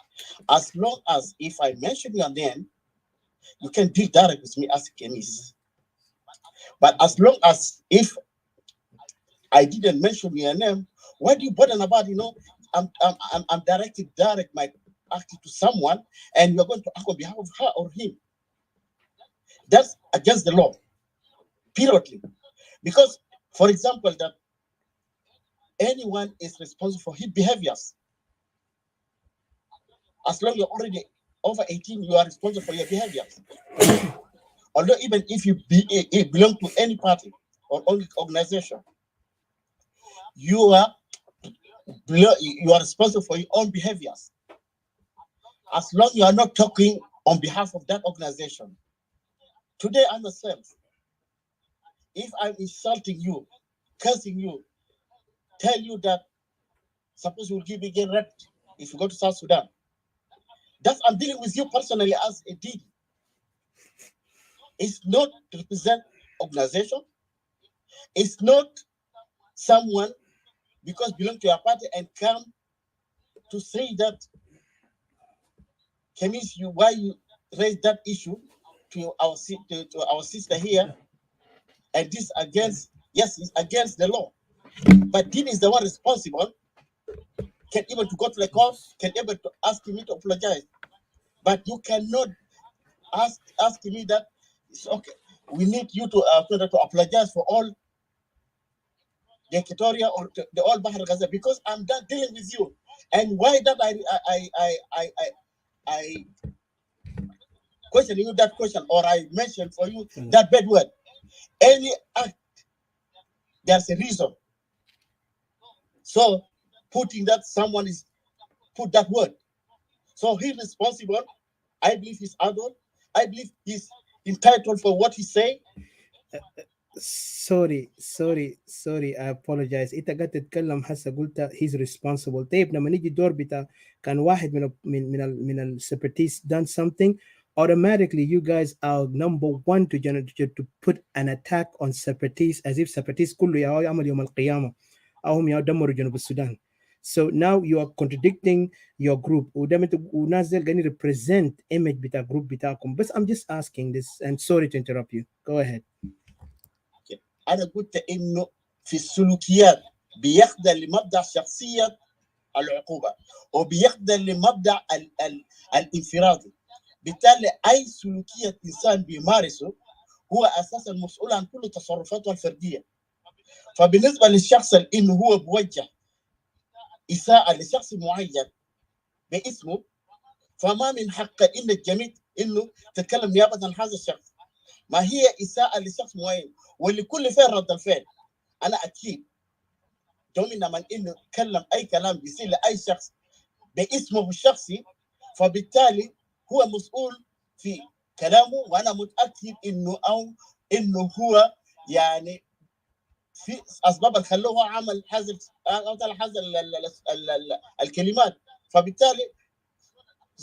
As long as if I mention your name, you can deal direct with me as a chemist. But as long as if I didn't mention your name, why do you bother about, I'm directing my acting to someone and you're going to act on behalf of her or him. That's against the law, periodly. Because, for example, that anyone is responsible for his behaviors. As long as you're already over 18, you are responsible for your behaviors. Although even if you belong to any party or only organization, you are responsible for your own behaviors. As long as you are not talking on behalf of that organization. Today, I myself, if I'm insulting you, cursing you, tell you that suppose you will give me get wrecked if you go to South Sudan. I'm dealing with you personally as a deed. It's not to represent organization. It's not someone because belong to your party and come to say that why you raise that issue to our sister here, and this it's against the law. But Dean is the one responsible, can even to go to the court, can even to ask me to apologize. But you cannot ask me that it's okay. We need you to apologize for all the Equatoria or the all Bahar Gaza because I'm done dealing with you. And why that I question you that question, or I mentioned for you that bad word. Any act, there's a reason. So putting that someone is put that word. So he's responsible. I believe he's adult. I believe he's entitled for what he say. Sorry, I apologize. انت قاعد تتكلم هسه قلت he's responsible. طيب لما نيجي دور بتاع كان واحد من ال separatists done something, automatically you guys are number one to put an attack on separatists as if separatists كله يعمل يوم القيامة أو هم يدمروا جنوب السودان. So now you are contradicting your group. وناس ديل قاعدين represent image بتاع group بتاعكم. But I'm just asking this, and sorry to interrupt you. Go ahead. أنا قلت إنه في السلوكيات بيخضع لمبدأ شخصية العقوبة وبيخضع لمبدأ الانفرادي. بالتالي أي سلوكية إنسان بيمارسه هو أساسا مسؤول عن كل تصرفاته الفردية. فبالنسبة للشخص إنه هو بوجه إساءة لشخص معين باسمه، فما من حق إن الجميع إنه تتكلم نيابة عن هذا الشخص. ما هي إساءة لشخص معين ولكل فعل رد الفعل. أنا أكيد دومنا من إنه تكلم أي كلام بيصير لأي شخص باسمه الشخصي، فبالتالي هو مسؤول في كلامه. وأنا متأكد إنه هو يعني في أسباب اللي خلوه عمل هذا الكلمات. فبالتالي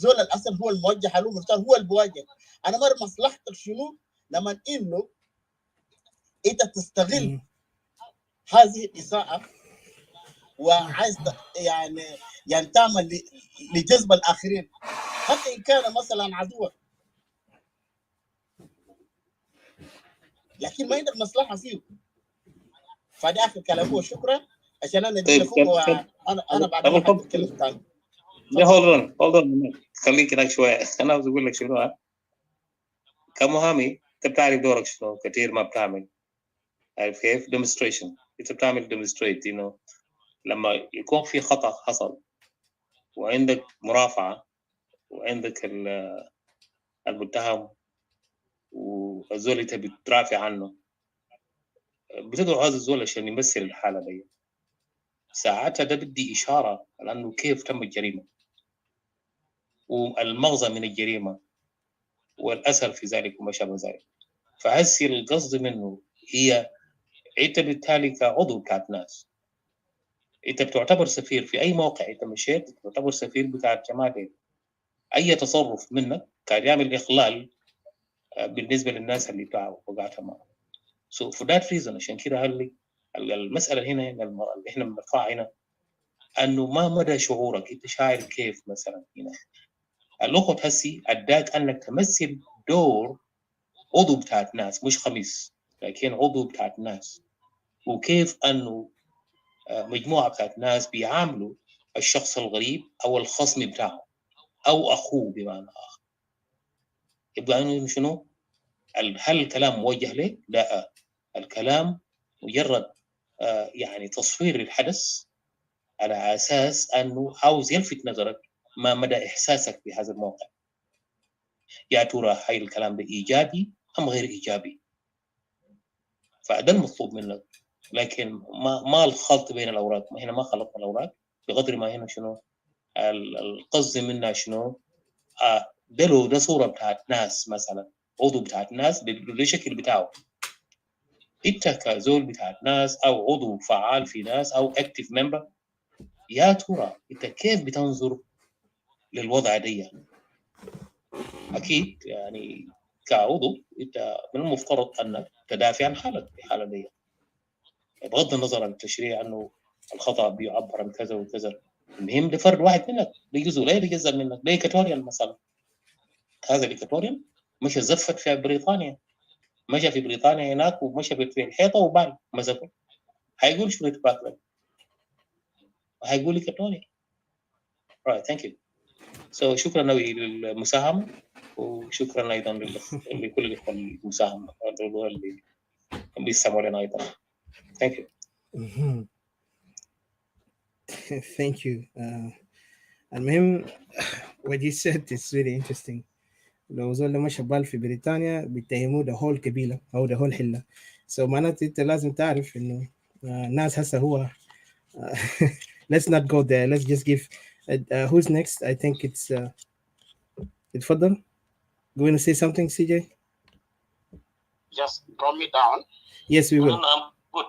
زول الاصل هو الموجه له مرتال هو البواجه. انا مر مصلحتك شنو لما انه انت تستغل هذه الاساءه وعايز يعني تعمل لجذب الاخرين حتى ان كان مثلا عدوك، لكن ما عندك مصلحه فيه. فده اخر كلامه وشكرا عشان انا طيب فوق وانا بعدين قبل حتكلم ثاني. hold on خليك هناك شويه. انا عاوز اقول لك شنو، كمحامي انت بتعرف دورك شنو، كثير ما بتعمل. عارف كيف؟ demonstration. انت بتعمل demonstrate لما يكون في خطأ حصل وعندك مرافعة وعندك المتهم والزول انت بترافع عنه، بتدعو هذا الزول عشان يمثل الحالة دي. ساعتها ده بدي إشارة على أنه كيف تم الجريمة والمغزى من الجريمة والأثر في ذلك وما شابه ذلك. فهسي القصد منه هي أنت بالتالي كعضو بتاعت ناس، أنت بتعتبر سفير في أي موقع أنت مشيت، بتعتبر سفير بتاع الجماعة دي. أي تصرف منك كان يعمل إخلال بالنسبة للناس اللي وقعتها معه. So for that reason عشان كده المسألة هنا اللي إحنا بنرفعها هنا أنه ما مدى شعورك، أنت شاعر كيف مثلا هنا الوقت هسي أداك أنك تمثل دور عضو بتاعت ناس، مش خميس لكن عضو بتاعت ناس، وكيف أنه مجموعة بتاعت ناس بيعاملوا الشخص الغريب أو الخصم بتاعه أو أخوه بمعنى آخر. يبقى أنه شنو؟ هل الكلام موجه لك؟ لا، الكلام مجرد يعني تصوير الحدث على أساس أنه عاوز يلفت نظرك ما مدى إحساسك بهذا الموقع. يا ترى هاي الكلام ده إيجابي أم غير إيجابي؟ فده المطلوب منك، لكن ما الخلط بين الأوراق. ما هنا ما خلطنا الأوراق بقدر ما هنا شنو القصد منها شنو. ده صورة بتاعت ناس مثلا، عضو بتاعت ناس بالشكل بتاعه. انت كزول بتاعت ناس او عضو فعال في ناس او اكتيف ممبر، يا ترى انت كيف بتنظر للوضع دي؟ اكيد يعني كعضو انت من المفترض انك تدافع عن حالك في الحاله دي، بغض النظر عن التشريع انه الخطا بيعبر عن كذا وكذا. المهم ده فرد واحد منك، ده جزء لا يتجزا منك. ده إيكاتوريان مثلا، هذا الإيكاتوريان مشى زفت في بريطانيا، مشى في بريطانيا هناك ومشى في الحيطه وبال مسكه، هيقول شنو يتباكل؟ هيقول إيكاتوريان. right thank you. So شكرا قوي للمساهمه، وشكرا ايضا لكل الاخوه المساهمه اللي بيسمعوا لنا ايضا. thank you. Thank you. المهم what you said is really interesting. لو زول مشى بال في بريطانيا بيتهموه ده هول قبيله او ده هول حله. So معناته انت لازم تعرف انه الناس هسه هو let's not go there. Let's just give who's next? I think it's اتفضل. Going to say something, CJ? Just drop me down. Yes, we will. No,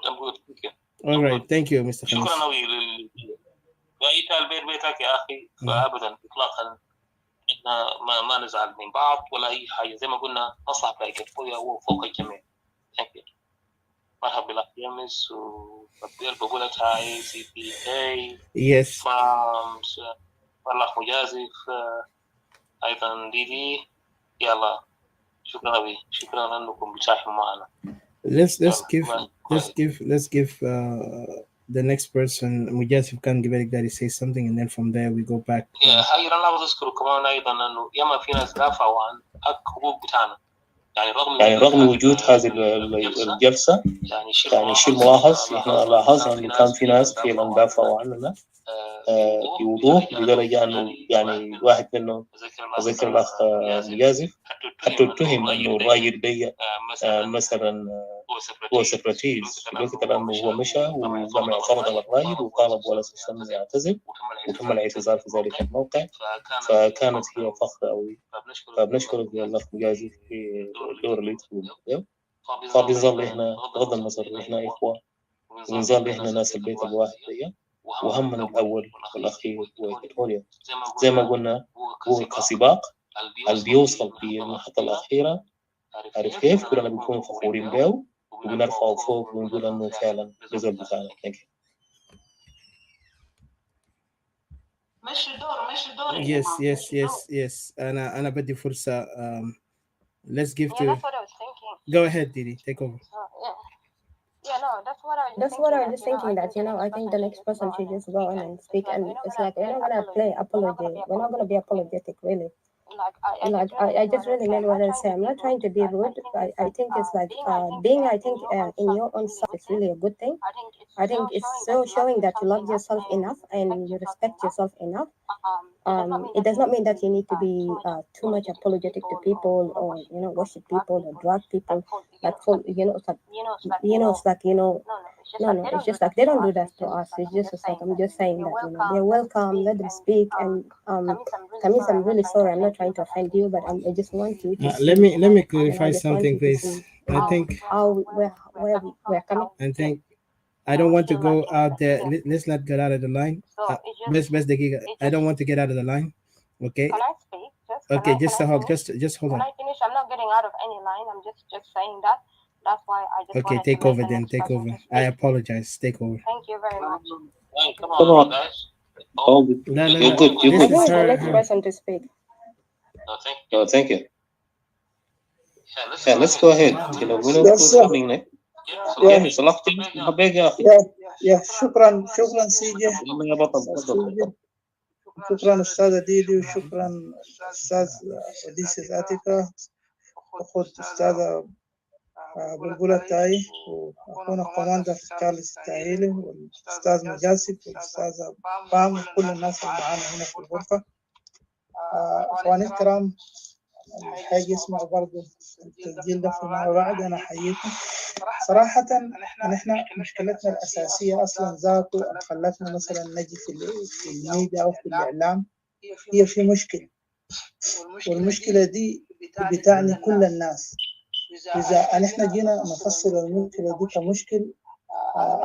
I'm good. Thank you. All right. Thank you, Mr. Khamis. شكرا قوي وإنت البيت بيتك يا أخي. فأبدا إطلاقا إحنا ما نزعل من بعض ولا أي حاجة، زي ما قلنا مصلحة إيكاتوريا هو فوق الجميع. Thank you. مرحبا بالأخ يامس وبديل بقولة هاي CPA. Yes. فامس والأخ مجازف أيضا ديدي. يلا شكرا قوي، شكرا أنكم بتساهموا معنا. Let's give the next person مجازف كان قبلك داري say something and then from there we go back. هاي أنا عاوز أذكر كمان أيضا أنه ياما في ناس دافعوا عن حقوق بتاعنا، يعني رغم وجود هذه الجلسة يعني شيء ملاحظ. إحنا لاحظنا إنه كان في ناس فعلا دافعوا عننا بوضوح لدرجة أنه يعني واحد منهم ذكر الأخ مجازف حتى اتهم أنه الراجل ده مثلا هو سكرتيز في الوقت لأنه هو مشى وقام اعترض على الراجل وطالب ولا أنه يعتزل وتم الاعتذار في ذلك الموقع. فكانت هي فخر أوي. فبنشكرك يا الأخ مجازف في الدور اللي تقوم به. فبنظل إحنا بغض النظر إحنا إخوة، ونظل إحنا ناس البيت الواحد دي. وهمنا الأول والأخير هو إكواتوريا. زي ما قلنا هو كسباق اللي بيوصل في المحطة الأخيرة، عارف كيف؟ كلنا بنكون فخورين به وبنرفعه فوق ونقول إنه فعلا نزل بتاعنا. Yes. أنا بدي فرصة. Let's give to. Go ahead, Didi. Take over. That's what I was just thinking, that, I think the next person should just go in and speak, and it's like, we're not gonna play apology. We're not gonna be apologetic, really. Like, I just really meant what I say. I'm not trying to be rude. I think it's like, being, I think, in your own self is really a good thing. I think it's so showing that you love yourself enough and you respect yourself enough. It does not mean that you need to be too much apologetic to people, or worship people or drag people. Like, for it's like, it's like, no, it's just like they don't do that to us. It's just like, I'm just saying that, they're welcome, let them speak. And Kamis, I'm really sorry, I'm not trying to offend you, but I just want you to see, let me clarify something, please. I think we're coming. I think I don't want to go out there. Let's not get out of the line. I don't want to get out of the line. Okay. Can I speak? Okay, just hold. Just hold on. When I finish, I'm not getting out of any line. I'm just saying that. That's why I just. Okay, take over then. Take over. I apologize. Take over. Thank you very much. Come on, guys. No. You're good. I think it's the next person to speak. No, thank you. Yeah, let's go ahead. Who's coming next? Okay, صلاح حبيك يا أخي. يا شكرا سيدي. يا بطل. شكرا أستاذة ديدي، وشكرا أستاذ وديسة ذاتك، أخوت أستاذة بلبلة تاي، وأخونا كوماندر تشارلز تايلي، والأستاذ مجاسب، والأستاذة بام، وكل الناس اللي معانا هنا في الغرفة. أخواني الكرام، الحاجة يسمعوا برضو التسجيل ده فيما بعد. أنا أحييكم صراحة. نحن مشكلتنا الأساسية أصلا ذاته أن خلتنا مثلا نجي في الميديا أو في الإعلام، هي في مشكلة، والمشكلة دي بتعني كل الناس. إذا نحن جينا نفصل المشكلة دي كمشكل،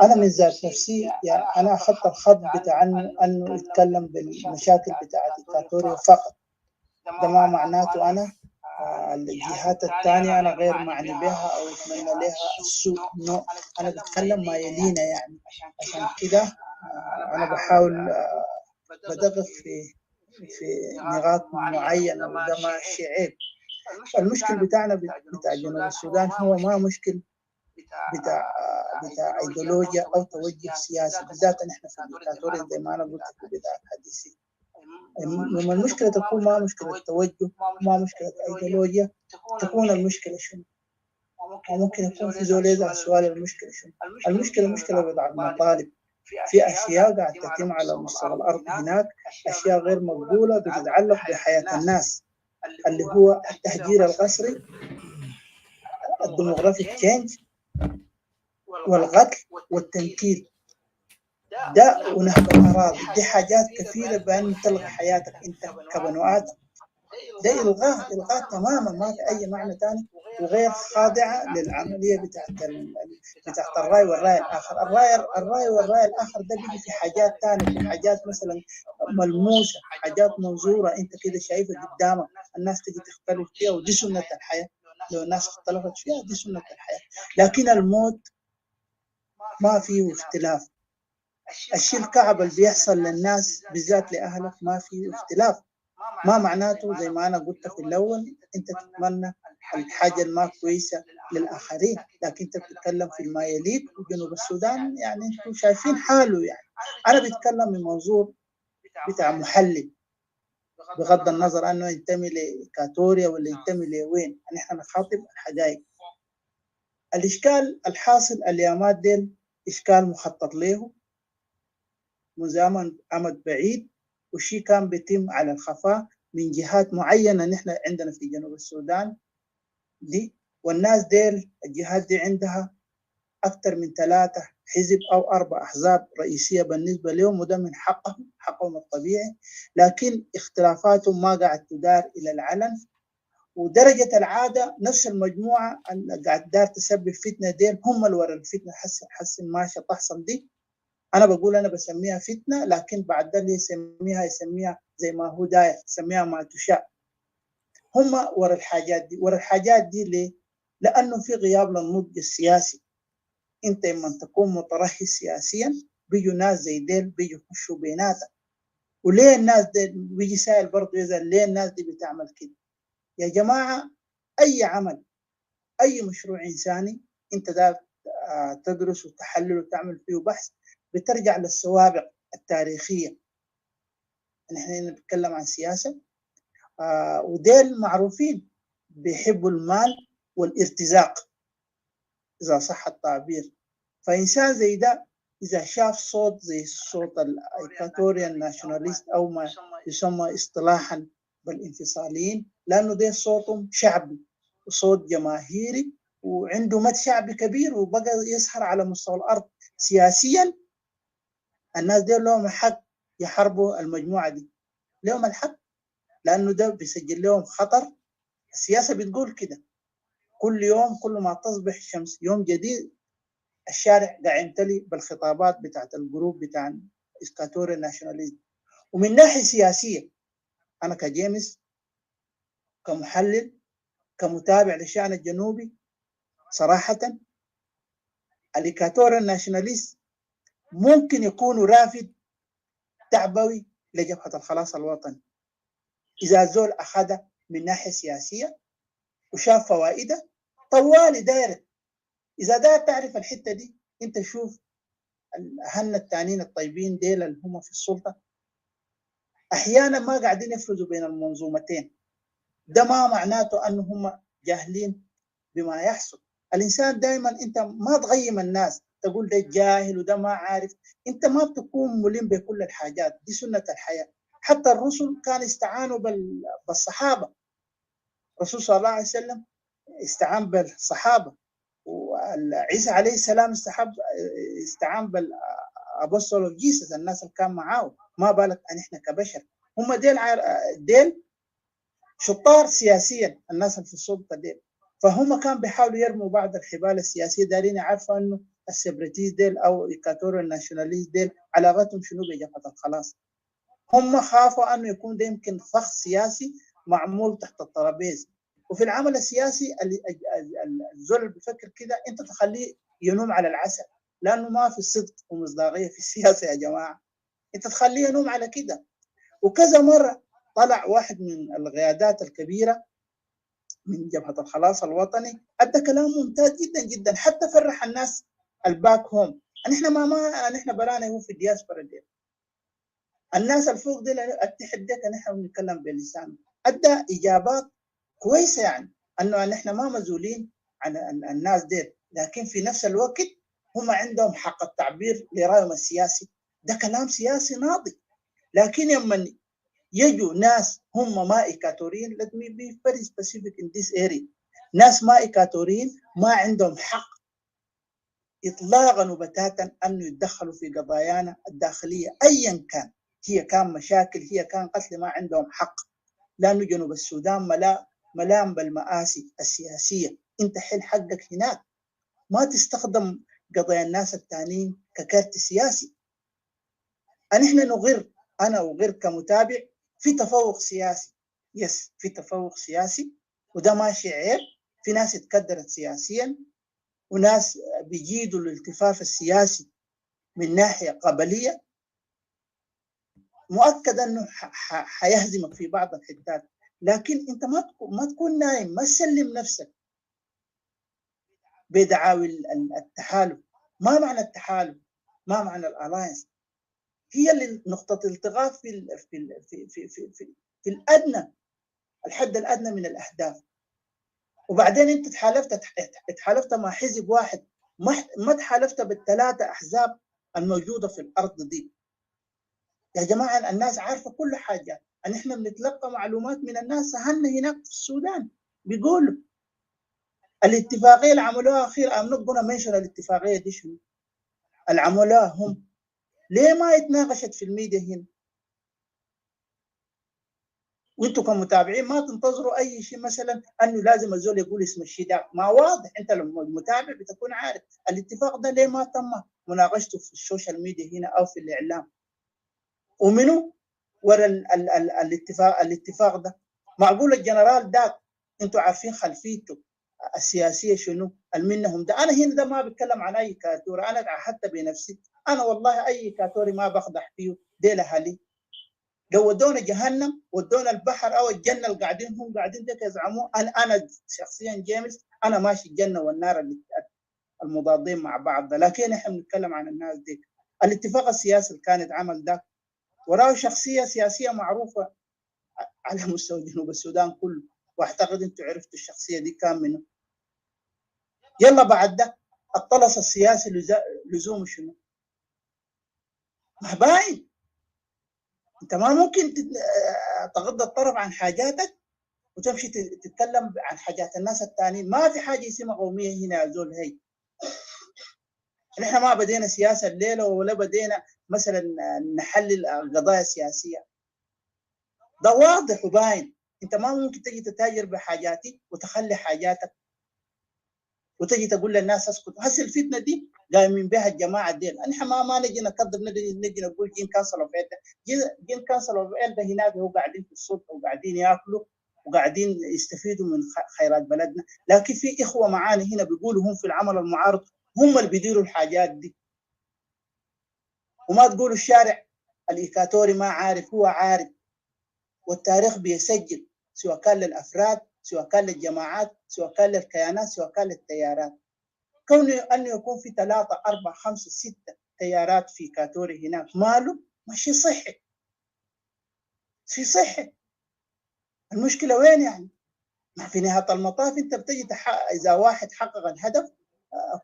أنا من ذات نفسي يعني أنا أخذت الخط بتاع أنه يتكلم بالمشاكل بتاعت إكواتوريا فقط. ده ما معناته أنا الجهات الثانية أنا غير معني بها أو أتمنى لها السوء. نو، أنا بتكلم ما يلينا يعني. عشان كده أنا بحاول بدقق في نقاط معينة، وده ما شيء عيب. المشكل بتاعنا بتاع جنوب السودان هو ما مشكل بتاع ايديولوجيا او توجه سياسي، بالذات نحن في الدكتاتورية زي ما انا قلت في بداية حديثي. لما المشكلة تكون ما مشكلة توجه، ما مشكلة ايديولوجيا، تكون المشكلة شنو؟ ممكن يكون في زول يسأل سؤال المشكلة شنو؟ المشكلة مشكلة بضع المطالب. في أشياء قاعد تتم على مستوى الأرض هناك، أشياء غير مقبولة بتتعلق بحياة الناس، اللي هو التهجير القسري، الديموغرافيك تشينج، والقتل والتنكيل ده، ونهب الأراضي. دي حاجات كثيرة بأن تلغي حياتك أنت كبنو آدم. ده إلغاء تماما، ما في أي معنى ثاني، وغير خاضعة للعملية بتاعت الرأي والرأي الآخر. الرأي والرأي الآخر ده بيجي في حاجات ثانية، في حاجات مثلا ملموسة، حاجات منظورة أنت كده شايفها قدامك، الناس تجي تختلف فيها، ودي سنة الحياة. لو الناس اختلفت فيها دي سنة الحياة. لكن الموت ما فيه اختلاف. الشيء الكعب اللي بيحصل للناس بالذات لأهلك ما فيه اختلاف. ما معناته زي ما أنا قلت في الأول أنت تتمنى الحاجة الما كويسة للآخرين، لكن أنت بتتكلم في ما يليق. وجنوب السودان يعني أنتم شايفين حاله. يعني أنا بتكلم من منظور بتاع محلل، بغض النظر أنه ينتمي لإكواتوريا ولا ينتمي لوين، نحن نخاطب الحقائق. الإشكال الحاصل اليامات ديل إشكال مخطط له من زمن أمد بعيد، وشي كان بيتم على الخفاء من جهات معينة نحن عندنا في جنوب السودان دي. والناس ديل الجهات دي عندها أكثر من 3 حزب أو 4 أحزاب رئيسية بالنسبة لهم، وده من حقهم الطبيعي، لكن اختلافاتهم ما قاعد تدار إلى العلن. ودرجة العادة نفس المجموعة اللي قاعد دار تسبب فتنة ديل هم اللي ورا الفتنة حسن ماشية تحصل دي. انا بقول انا بسميها فتنه، لكن بعد ده اللي يسميها زي ما هو داير، يسميها ما تشاء. هم ورا الحاجات دي ليه؟ لانه في غياب للنضج السياسي. انت لما تكون مترهي سياسيا بيجوا ناس زي ديل بيجوا يخشوا بيناتك. وليه الناس دي بيجي سائل برضه يزعل ليه الناس دي بتعمل كده؟ يا جماعه اي عمل، اي مشروع انساني انت ده تدرس وتحلل وتعمل فيه بحث، بترجع للسوابق التاريخيه. نحن نتكلم عن سياسه، وديل معروفين بيحبوا المال والارتزاق اذا صح التعبير. فانسان زي ده اذا شاف صوت زي صوت الايكاتوريان ناشوناليست او ما يسمى اصطلاحا بالانفصاليين، لانه ده صوتهم شعبي وصوت جماهيري وعنده مد شعبي كبير وبقى يسهر على مستوى الارض سياسيا. الناس دي لهم الحق يحاربوا المجموعه دي، لهم الحق، لانه ده بيسجل لهم خطر. السياسه بتقول كده، كل يوم كل ما تصبح الشمس يوم جديد الشارع قاعد يمتلي بالخطابات بتاعت الجروب بتاع اسكاتوري ناشوناليزم. ومن ناحيه سياسيه انا كجيمس كمحلل كمتابع للشان الجنوبي صراحه الإيكاتوري الناشوناليست ممكن يكونوا رافد تعبوي لجبهه الخلاص الوطني اذا الزول اخذها من ناحيه سياسيه وشاف فوائدها طوالي دايره. اذا داير تعرف الحته دي انت شوف الاهل التانيين الطيبين ديل اللي هم في السلطه احيانا ما قاعدين يفرزوا بين المنظومتين. ده ما معناته انه هم جاهلين بما يحصل. الانسان دائما انت ما تغيم الناس تقول ده جاهل وده ما عارف، انت ما بتكون ملم بكل الحاجات دي، سنه الحياه. حتى الرسل كانوا استعانوا بالصحابه، الرسول صلى الله عليه وسلم استعان بالصحابه، وعيسى عليه السلام استعان بالابوستول اوف جيسس، الناس اللي كان معاه. ما بالك ان احنا كبشر. هم ديل شطار سياسيا الناس اللي في السلطه ديل، فهم كان بيحاولوا يرموا بعض الحبال السياسيه، دارين يعرفوا انه السبريتيز ديل او ايكاتوري الناشوناليست ديل علاقتهم شنو بجبهه الخلاص. هم خافوا انه يكون ده يمكن فخ سياسي معمول تحت الترابيزه. وفي العمل السياسي الزول اللي بيفكر كده انت تخليه ينوم على العسل، لانه ما في صدق ومصداقيه في السياسه يا جماعه. انت تخليه ينوم على كده. وكذا مره طلع واحد من القيادات الكبيره من جبهه الخلاص الوطني ادى كلام ممتاز جدا جدا، حتى فرح الناس الباك هوم. نحن برانا هو في الدياسبرا دي، الناس الفوق دي اتحد ديك نحن بنتكلم بلسانه، ادى اجابات كويسه، يعني انه نحن ما مزولين عن الناس دي، لكن في نفس الوقت هم عندهم حق التعبير لرايهم السياسي. ده كلام سياسي ناضج. لكن يوم يجوا ناس هم ما إيكاتوريين، let me be very specific in this area، ناس ما إيكاتوريين ما عندهم حق إطلاقا وبتاتا أنه يتدخلوا في قضايانا الداخلية أيا كان، هي كان مشاكل هي كان قتل، ما عندهم حق. لأنه جنوب السودان ملام بالمآسي السياسية. أنت حل حقك هناك، ما تستخدم قضايا الناس التانيين ككارت سياسي. نحن نغير، أنا أغير كمتابع في تفوق سياسي، يس في تفوق سياسي، وده ماشي عيب. في ناس اتكدرت سياسيا وناس بيجيدوا الالتفاف السياسي من ناحية قبلية، مؤكد أنه حيهزمك في بعض الحتات. لكن أنت ما تكون نايم، ما تسلم نفسك بدعاوي التحالف. ما معنى التحالف؟ ما معنى الألاينس؟ هي اللي نقطة التقاط في الأدنى، الحد الأدنى من الأهداف. وبعدين أنت تحالفت مع حزب واحد، ما تحالفت بالثلاثة أحزاب الموجودة في الأرض دي. يا جماعة الناس عارفة كل حاجة، أن إحنا بنتلقى معلومات من الناس أهلنا هناك في السودان بيقولوا الاتفاقية اللي عملوها أخير. I'm not gonna mention الاتفاقية دي شنو اللي عملوها هم، ليه ما يتناقشت في الميديا هنا؟ وانتم كمتابعين ما تنتظروا اي شيء مثلا انه لازم الزول يقول اسم الشيء ده، ما واضح. انت لما المتابع بتكون عارف الاتفاق ده ليه ما تم مناقشته في السوشيال ميديا هنا او في الاعلام، ومنو ورا الاتفاق ده. معقول الجنرال ده انتم عارفين خلفيته السياسيه شنو منهم ده؟ انا هنا ده ما بتكلم عن اي كاتوري، انا عهدت بنفسي، انا والله اي كاتوري ما بقدح فيه، دي لهالي. لو ودونا جهنم ودونا البحر او الجنه اللي قاعدين هم قاعدين ديك يزعموا، انا شخصيا جيمس انا ماشي الجنه والنار اللي المضادين مع بعض ده. لكن احنا بنتكلم عن الناس دي. الاتفاق السياسي اللي كان اتعمل ده وراه شخصيه سياسيه معروفه على مستوى جنوب السودان كله، واعتقد انتم عرفتوا الشخصيه دي كان منه. يلا بعد ده الطلس السياسي لزومه شنو؟ ما باين. انت ما ممكن تغض الطرف عن حاجاتك وتمشي تتكلم عن حاجات الناس الثانيين. ما في حاجه اسمها قوميه هنا يا زول. هي نحن ما بدينا سياسه الليله ولا بدينا مثلا نحلل القضايا السياسيه. ده واضح وباين. انت ما ممكن تجي تتاجر بحاجاتي وتخلي حاجاتك وتجي تقول للناس اسكتوا. هسه الفتنه دي قايمين بها الجماعه ديل. نحن ما نجي نكذب، نجي نقول جين كانسل اوف جين كانسل اوف هناك هو قاعدين في السلطه وقاعدين ياكلوا وقاعدين يستفيدوا من خيرات بلدنا. لكن في اخوه معانا هنا بيقولوا هم في العمل المعارض هم اللي بيديروا الحاجات دي. وما تقولوا الشارع الايكاتوري ما عارف، هو عارف، والتاريخ بيسجل، سواء كان للافراد سواء كان للجماعات سواء كان للكيانات سواء كان للتيارات. كون انه يكون في 3 4 5 6 تيارات في كاتوري هناك ماله ماشي صحي. في صحي. المشكله وين يعني؟ ما في نهايه المطاف انت بتجي اذا واحد حقق الهدف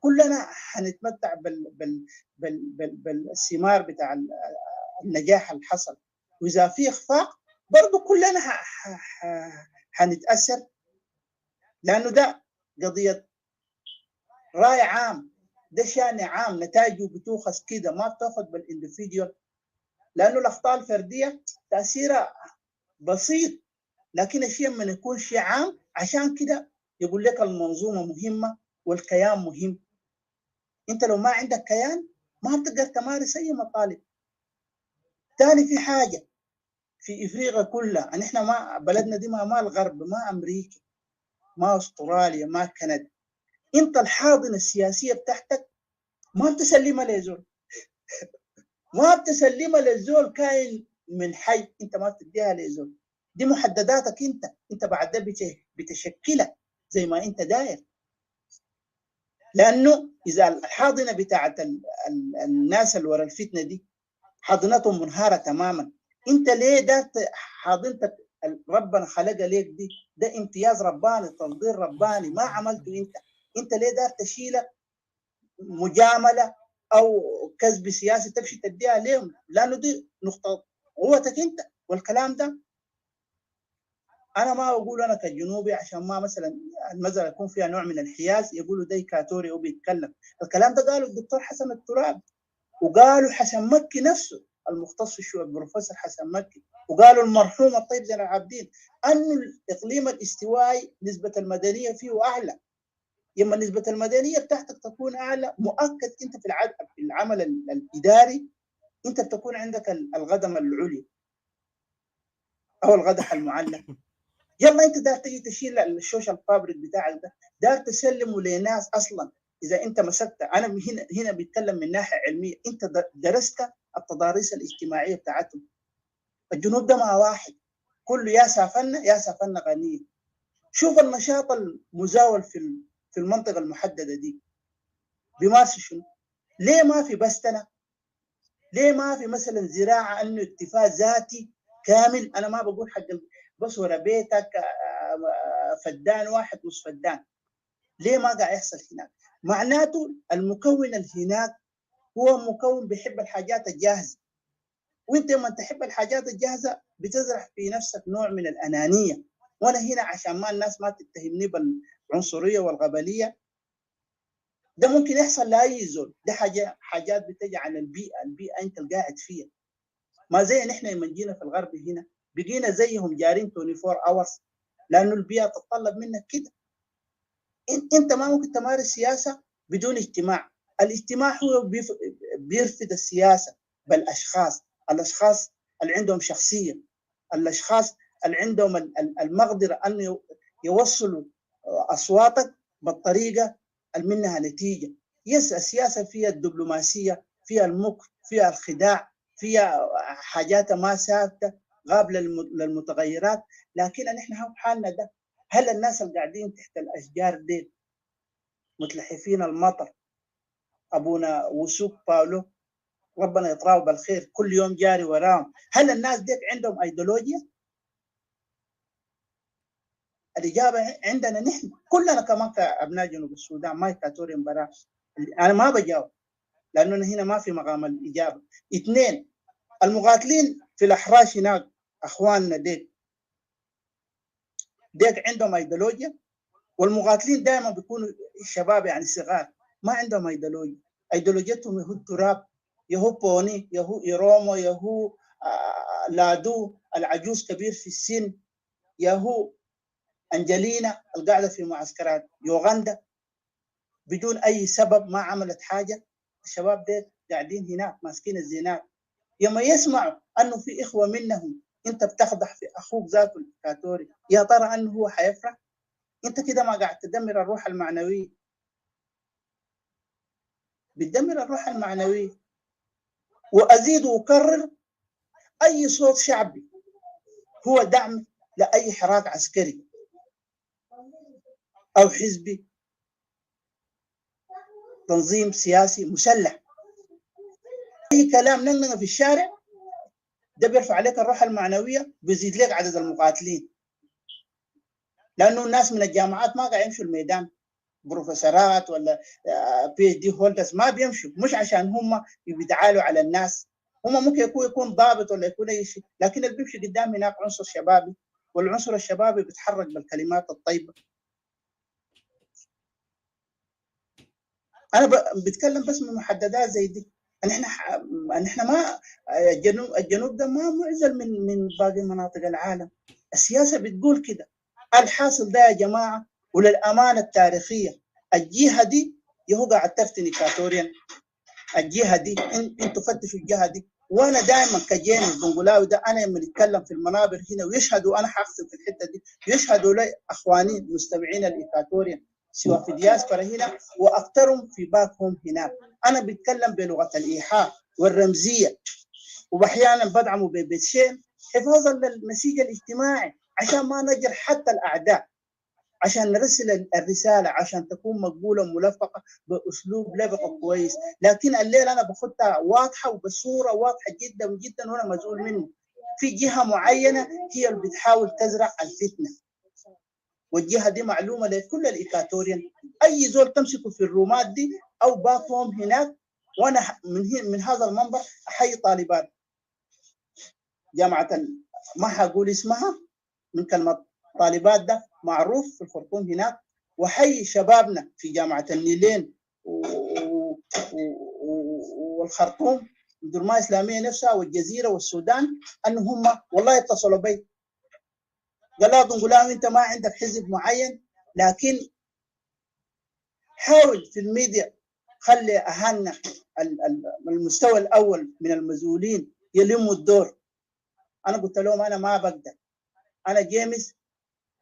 كلنا حنتمتع بالثمار بتاع النجاح اللي حصل، واذا في اخفاق برضه كلنا حنتاثر، لانه ده قضيه راي عام، ده شان عام، نتائجه بتوخذ كده ما بتاخذ بالاندفيديوال، لانه الاخطاء الفرديه تاثيرها بسيط، لكن الشيء من يكون شيء عام عشان كده يقول لك المنظومه مهمه والكيان مهم. انت لو ما عندك كيان ما بتقدر تمارس اي مطالب. ثاني في حاجه في افريقيا كلها، نحن ما بلدنا دي ما الغرب، ما امريكا، ما استراليا، ما كندا. انت الحاضنه السياسيه بتاعتك ما بتسلمها لزول، ما بتسلمها للزول كائن من حي، انت ما بتديها لزول. دي محدداتك انت بعد ده بتشكلها زي ما انت داير. لانه اذا الحاضنه بتاعت الناس اللي ورا الفتنه دي حاضنتهم منهاره تماما، انت ليه ده حاضنتك ربنا خلقها ليك دي؟ ده امتياز رباني، تفضيل رباني ما عملته انت ليه دار تشيلها مجامله او كذب سياسي تمشي تديها لهم؟ لانه دي نقطه قوتك انت. والكلام ده انا ما اقول انا كجنوبي عشان ما مثلا المساله يكون فيها نوع من الحياز يقولوا ده كاتوري وبيتكلم. الكلام ده قاله الدكتور حسن الترابي، وقالوا حسن مكي نفسه المختص في الشؤون البروفيسور حسن مكي، وقالوا المرحوم الطيب زين العابدين انه الاقليم الاستوائي نسبه المدنيه فيه اعلى. لما نسبه المدنيه بتاعتك تكون اعلى مؤكد انت في العمل الاداري انت بتكون عندك القدم العليا او القدح المعلق. يلا انت دار تجي تشيل السوشيال فابريك بتاعك ده، دار تسلمه لناس اصلا. اذا انت مسكت، انا هنا بيتكلم من ناحيه علميه، انت درست التضاريس الاجتماعيه بتاعتهم. الجنوب ده ما واحد، كله يا سافنا غنيه. شوف النشاط المزاول في المنطقه المحدده دي بيمارسوا شنو؟ ليه ما في بستنه؟ ليه ما في مثلا زراعه انه اكتفاء ذاتي كامل؟ انا ما بقول حق بس ورا بيتك فدان واحد نص فدان. ليه ما قاعد يحصل هناك؟ معناته المكون اللي هناك هو مكون بيحب الحاجات الجاهزه، وانت لما تحب الحاجات الجاهزه بتزرع في نفسك نوع من الانانيه. وانا هنا عشان ما الناس ما تتهمني بالعنصريه والغبليه، ده ممكن يحصل لاي زول. ده حاجات بتجي عن البيئه انت قاعد فيها. ما زي نحن لما جينا في الغرب هنا بقينا زيهم جارين 24 hours لانه البيئه تتطلب منك كده. انت ما ممكن تمارس سياسه بدون اجتماع. الاجتماع هو بيرفض السياسه بالاشخاص، الاشخاص اللي عندهم شخصيه، الاشخاص اللي عندهم المقدره ان يوصلوا اصواتك بالطريقه اللي منها نتيجه. يس السياسه فيها الدبلوماسيه، فيها المكر، فيها الخداع، فيها حاجات ما ثابته قابله للمتغيرات، لكن نحن حالنا ده. هل الناس اللي قاعدين تحت الاشجار دي متلحفين المطر، ابونا وسوق باولو ربنا يطراه بالخير كل يوم جاري وراهم، هل الناس ديك عندهم ايديولوجيا؟ الاجابه عندنا نحن كلنا كمان كابناء جنوب السودان ما يكاتورين برا. انا ما بجاوب لانه هنا ما في مقام الاجابه. اثنين، المقاتلين في الاحراش هناك اخواننا ديك عندهم ايديولوجيا، والمقاتلين دائما بيكونوا شباب يعني صغار ما عندهم ايديولوجيا. ايديولوجيتهم يهو التراب، يهو بوني، يهو إيرومو، يهو لادو العجوز كبير في السن، يهو أنجلينا القاعدة في معسكرات يوغندا بدون أي سبب ما عملت حاجة. الشباب دي قاعدين هناك ماسكين الزينات، يوم يسمعوا أنه في إخوة منهم أنت بتخضح في أخوك ذاته الدكتاتوري، يا ترى أنه هو حيفرح؟ أنت كده ما قاعد تدمر الروح المعنوية، بتدمر الروح المعنوية. وأزيد وأكرر، أي صوت شعبي هو دعم لأي حراك عسكري أو حزبي، تنظيم سياسي مسلح. أي كلام ننقل في الشارع ده بيرفع عليك الروح المعنوية، بيزيد لك عدد المقاتلين، لأنه الناس من الجامعات ما قاعد يمشوا الميدان، بروفيسورات ولا PhD هولدرز ما بيمشوا، مش عشان هم بيتعالوا على الناس، هم ممكن يكون ضابط ولا يكون أي شيء، لكن اللي بيمشي قدام هناك عنصر شبابي، والعنصر الشبابي بيتحرك بالكلمات الطيبة. أنا بتكلم بس من محددات زي دي. نحن ما الجنوب ده ما معزل من باقي مناطق العالم. السياسة بتقول كده. الحاصل ده يا جماعة، وللأمانة التاريخية، الجهة دي يهو قاعد تفتني كاتوريا. الجهة دي انتوا فتشوا الجهة دي، وانا دائما كجيمس بنقولاوي ده انا لما نتكلم في المنابر هنا ويشهدوا، انا حاقصد في الحته دي، يشهدوا لي اخواني المستمعين الايكاتوريين سواء في دياسبرا هنا واكثرهم في باكهم هناك. انا بتكلم بلغه الايحاء والرمزيه، واحيانا بدعمه بشيء حفاظا للنسيج الاجتماعي عشان ما نجرح حتى الاعداء، عشان نرسل الرساله عشان تكون مقبوله وملفقه باسلوب لبق كويس. لكن الليله انا باخدها واضحه وبصوره واضحه جدا جدا وانا مسؤول منه. في جهه معينه هي اللي بتحاول تزرع الفتنه، والجهه دي معلومه لكل الايكاتوريين. اي زول تمسكه في الرومات دي او باكهم هناك، وانا من هذا المنبر احيي طالبات جامعه ما حقول اسمها، من كلمه طالبات ده معروف في الخرطوم هناك، وحي شبابنا في جامعة النيلين والخرطوم الدرما الإسلامية نفسها والجزيرة والسودان، أنهم هم والله اتصلوا بي قالوا نقول أنت ما عندك حزب معين، لكن حاول في الميديا خلي أهلنا المستوى الأول من المسؤولين يلموا الدور. أنا قلت لهم أنا ما بقدر، أنا جيمس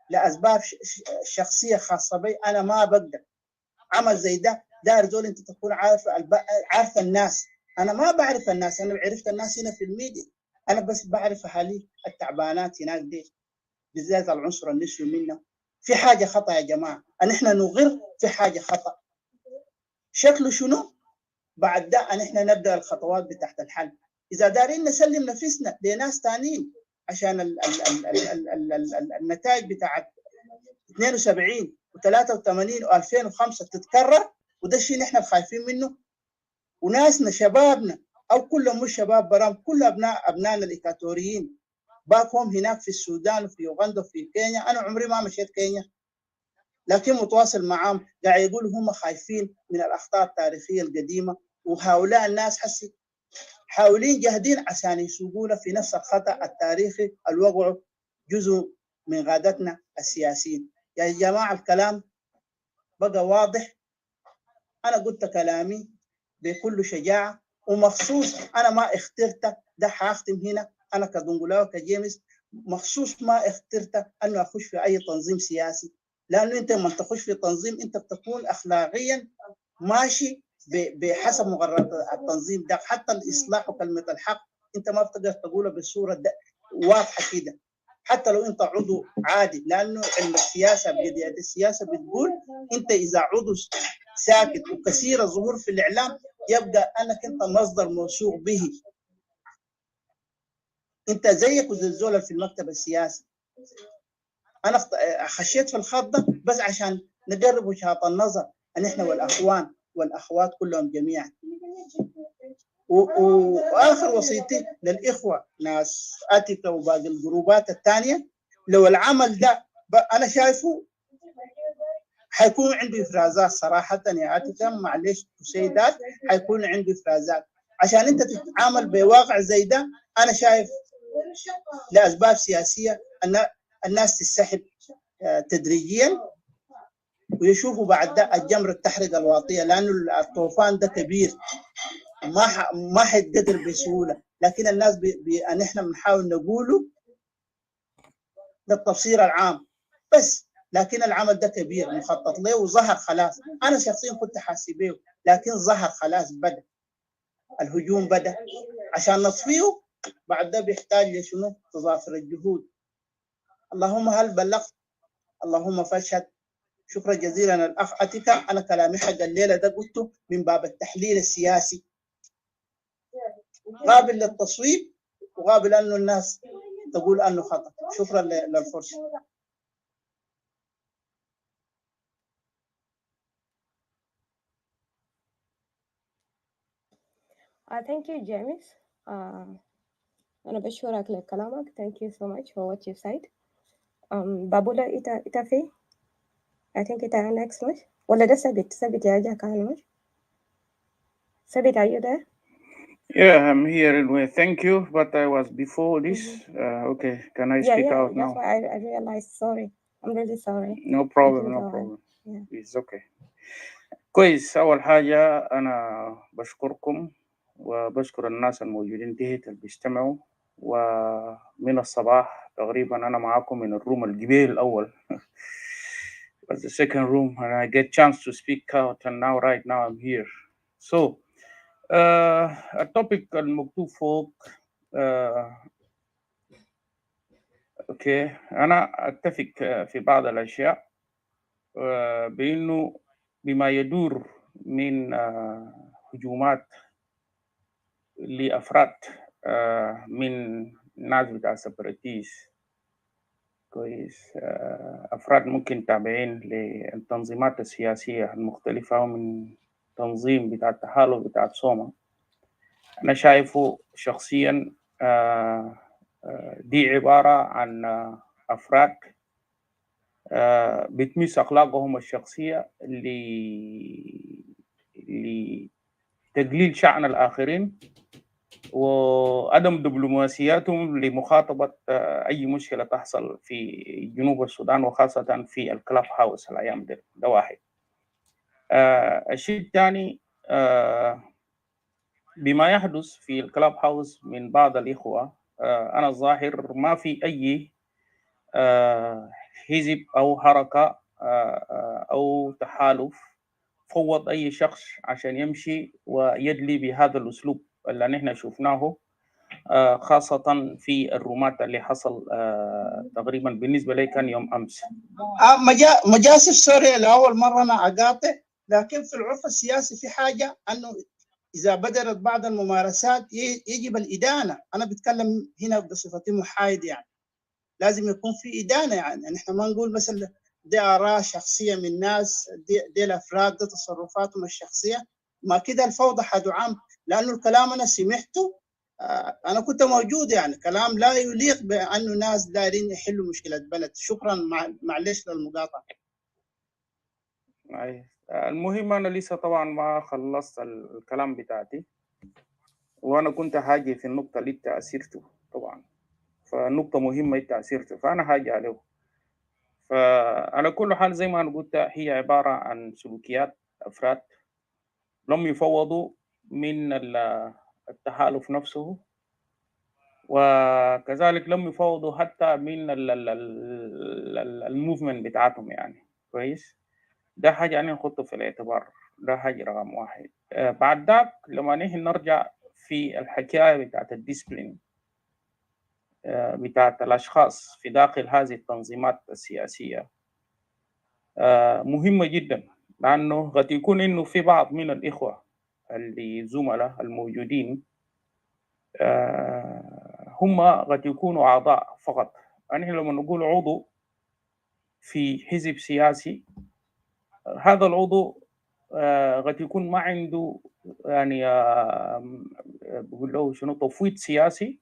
لاسباب شخصيه خاصه بي انا ما بقدر عمل زي ده. داير زول انت تكون عارفه الناس، انا ما بعرف الناس، انا عرفت الناس هنا في الميديا، انا بس بعرف اهالي التعبانات هناك دي بالذات العنصر النسوي منه. في حاجه خطا يا جماعه، ان احنا نغر في حاجه خطا. شكله شنو؟ بعد ده ان احنا نبدا الخطوات بتاعت الحل. اذا دارين نسلم نفسنا لناس ثانيين عشان النتائج بتاعت 72 و83 و2005 تتكرر، وده الشيء نحن خايفين منه. وناسنا شبابنا او كلهم مش شباب برام، كل ابنائنا الايكاتوريين باكهم هناك في السودان وفي اوغندا وفي كينيا. انا عمري ما مشيت كينيا، لكن متواصل معهم قاعد يقولوا هم خايفين من الاخطاء التاريخيه القديمه. وهؤلاء الناس حاولين جاهدين عشان يسوقونا في نفس الخطأ التاريخي الوقع جزء من غادتنا السياسيين. يا جماعة الكلام بقى واضح، أنا قلت كلامي بكل شجاعة ومخصوص أنا ما اخترت ده حاختم هنا. أنا كدنقلاوي كجيمس مخصوص ما اخترت أنه أخش في أي تنظيم سياسي، لأنه أنت لما تخش في تنظيم أنت بتكون أخلاقيا ماشي بحسب مقررات التنظيم ده. حتى الإصلاح وكلمة الحق أنت ما بتقدر تقولها بصورة واضحة كده حتى لو أنت عضو عادي، لأنه علم السياسة بجديات السياسة بتقول أنت إذا عضو ساكت وكثير الظهور في الإعلام يبقى أنك أنت مصدر موثوق به. أنت زيك وزي الزول في المكتب السياسي. أنا خشيت في الخط ده بس عشان نقرب وجهات النظر أن إحنا والأخوان والأخوات كلهم جميعا. وآخر وصيتي للإخوة ناس أتيكا وباقي الجروبات الثانية، لو العمل ده أنا شايفه حيكون عنده إفرازات صراحة يا أتيكا، معلش سيدات حيكون عنده إفرازات عشان أنت تتعامل بواقع زي ده. أنا شايف لأسباب سياسية أن الناس تسحب تدريجيا ويشوفوا بعد ده الجمر تحرق الواطية، لأنه الطوفان ده كبير ما حيتقدر بسهولة. لكن الناس أن إحنا بنحاول نقوله للتبصير العام بس، لكن العمل ده كبير مخطط له وظهر خلاص. أنا شخصيا كنت حاسبيه لكن ظهر خلاص، بدأ الهجوم بدأ عشان نطفيه بعد ده بيحتاج لشنو؟ تضافر الجهود. اللهم هل بلغت؟ اللهم فاشهد. شكرا جزيلا الأخ أتيكا. أنا كلامي حق الليلة ده قلته من باب التحليل السياسي، قابل للتصويب وقابل أنه الناس تقول أنه خطأ. شكرا للفرصة. Thank you, James. أنا بشكرك لكلامك. Thank you so much for what you said. بابولا إنت في؟ I think إنت next مش؟ ولا ده ثابت يا جا كان مش؟ ثابت are you there? Yeah, I'm here anyway. Thank you, but I was before this. Okay, can I speak out That's now? why I realized. Sorry, I'm really sorry. No problem, no problem. It's okay. كويس. أول حاجة أنا بشكركم وبشكر الناس الموجودين تحت اللي بيستمعوا، ومن الصباح تقريبا أنا معاكم من الروم الجبال الأول. was the second room and I get chance to speak out, and now right now I'm here. So التوبيك المكتوب فوق اوكي، انا اتفق في بعض الاشياء بانه بما يدور من هجومات لافراد من ناس بتاع سبراتيس، كويس، افراد ممكن تابعين للتنظيمات السياسيه المختلفه ومن تنظيم بتاع التحالف بتاع سوما. انا شايفه شخصيا دي عباره عن افراد بتمس أخلاقهم الشخصية لتقليل شأن الآخرين وعدم دبلوماسياتهم لمخاطبة أي مشكلة تحصل في جنوب السودان وخاصة في الكلاب هاوس الأيام دي. ده واحد. الشيء الثاني بما يحدث في الكلاب هاوس من بعض الإخوة، أنا الظاهر ما في أي حزب أو حركة أو تحالف فوض أي شخص عشان يمشي ويدلي بهذا الأسلوب اللي نحن شفناه خاصة في الرومات اللي حصل تقريبا بالنسبة لي كان يوم أمس. مجاسف سوري لأول مرة أنا أقاطع، لكن في العرف السياسي في حاجة أنه إذا بدرت بعض الممارسات يجب الإدانة. أنا بتكلم هنا بصفتي محايد، يعني لازم يكون في إدانة. يعني نحن ما نقول مثلا دي آراء شخصية من ناس، دي الأفراد دي تصرفاتهم الشخصية، ما كده الفوضى حدعم. لأنه الكلام أنا سمعته، أنا كنت موجود، يعني كلام لا يليق بأنه ناس دايرين يحلوا مشكلة بلد. شكرا، معلش للمقاطعة. المهم أنا لسه طبعا ما خلصت الكلام بتاعتي. وأنا كنت حاجة في النقطة اللي أنت أسرته طبعا، فنقطة مهمة أنت أسرته، فأنا حاجة عليه. فعلى كل حال زي ما أنا قلت هي عبارة عن سلوكيات أفراد لم يفوضوا من التحالف نفسه، وكذلك لم يفوضوا حتى من الموفمنت بتاعتهم يعني. كويس، ده حاجة أنا نحطه في الاعتبار، ده حاجة رقم واحد. بعد ذاك لما نحن نرجع في الحكاية بتاعت الديسبلين بتاعت الأشخاص في داخل هذه التنظيمات السياسية، مهمة جدا، لأنه قد يكون إنه في بعض من الإخوة اللي زملاء الموجودين هم قد يكونوا أعضاء فقط. يعني لما نقول عضو في حزب سياسي، هذا العضو قد يكون ما عنده يعني بقول له شنو تفويض سياسي،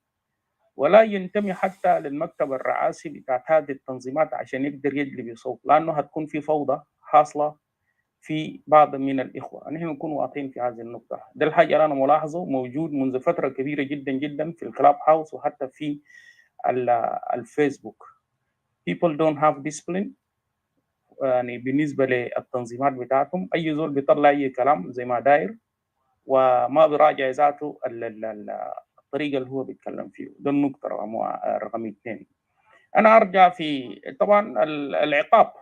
ولا ينتمي حتى للمكتب الرئاسي بتاعت هذه التنظيمات عشان يقدر يجلب صوت، لأنه هتكون في فوضى حاصلة في بعض من الإخوة. نحن نكون واضحين في هذه النقطة. ده الحاجة اللي أنا ملاحظه موجود منذ فترة كبيرة جدا جدا في الكلاب هاوس وحتى في الفيسبوك. people don't have discipline يعني بالنسبة للتنظيمات بتاعتهم. أي زول بيطلع أي كلام زي ما داير وما بيراجع ذاته الطريقة اللي هو بيتكلم فيه. ده النقطة رقم 2. أنا أرجع في طبعا العقاب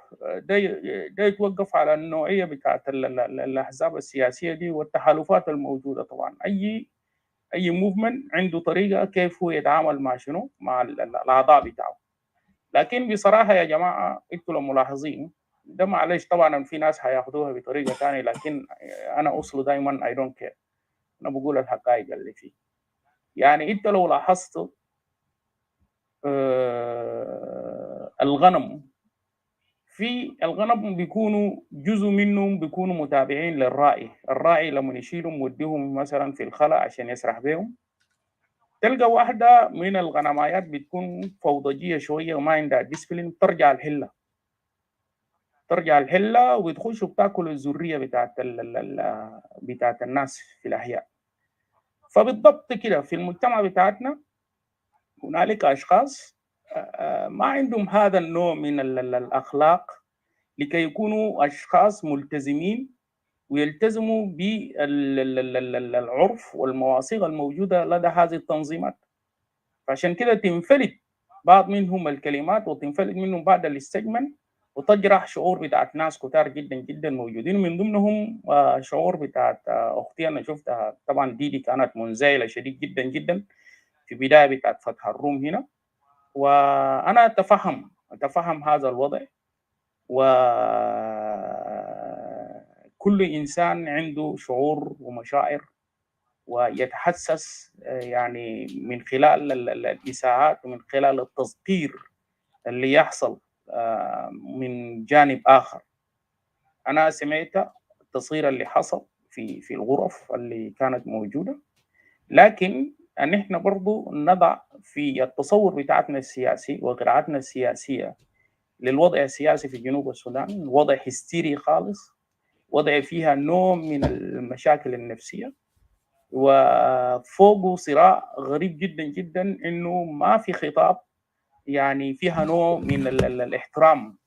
ده يتوقف على النوعية بتاعت الأحزاب السياسية دي والتحالفات الموجودة. طبعا أي موفمنت عنده طريقة كيف هو يتعامل مع شنو مع الأعضاء بتاعه. لكن بصراحة يا جماعة أنتوا لو ملاحظين ده معلش طبعا في ناس هياخدوها بطريقة ثانية، لكن أنا أوصله دايما I don't care. أنا بقول الحقائق اللي فيه. يعني أنت لو لاحظت الغنم بيكونوا جزء منهم بيكونوا متابعين للراعي. الراعي لما يشيلهم وديهم مثلا في الخلا عشان يسرح بهم، تلقى واحدة من الغنمايات بتكون فوضجية شوية وما عندها ديسبلين، ترجع الحلة وبتخش وبتاكل الذرية بتاعت الناس في الأحياء. فبالضبط كده في المجتمع بتاعتنا هنالك أشخاص ما عندهم هذا النوع من الأخلاق لكي يكونوا أشخاص ملتزمين ويلتزموا بالعرف والمواثيق الموجودة لدى هذه التنظيمات. فعشان كده تنفلت بعض منهم الكلمات وتنفلت منهم بعض الاستجمن وتجرح شعور بتاعت ناس كتار جدا جدا موجودين، من ضمنهم شعور بتاعت أختي أنا شفتها. طبعا دي كانت منزعجة شديد جدا جدا في بداية بتاعت فتح الروم هنا، وأنا أتفهم هذا الوضع. وكل إنسان عنده شعور ومشاعر ويتحسس يعني من خلال الإساءات ومن خلال التصدير اللي يحصل من جانب آخر. أنا سمعت التصوير اللي حصل في الغرف اللي كانت موجودة، لكن أن إحنا برضو نضع في التصور بتاعتنا السياسي وقراءتنا السياسية للوضع السياسي في جنوب السودان وضع هستيري خالص، وضع فيها نوع من المشاكل النفسية، وفوقه صراع غريب جدا جدا إنه ما في خطاب يعني فيها نوع من الاحترام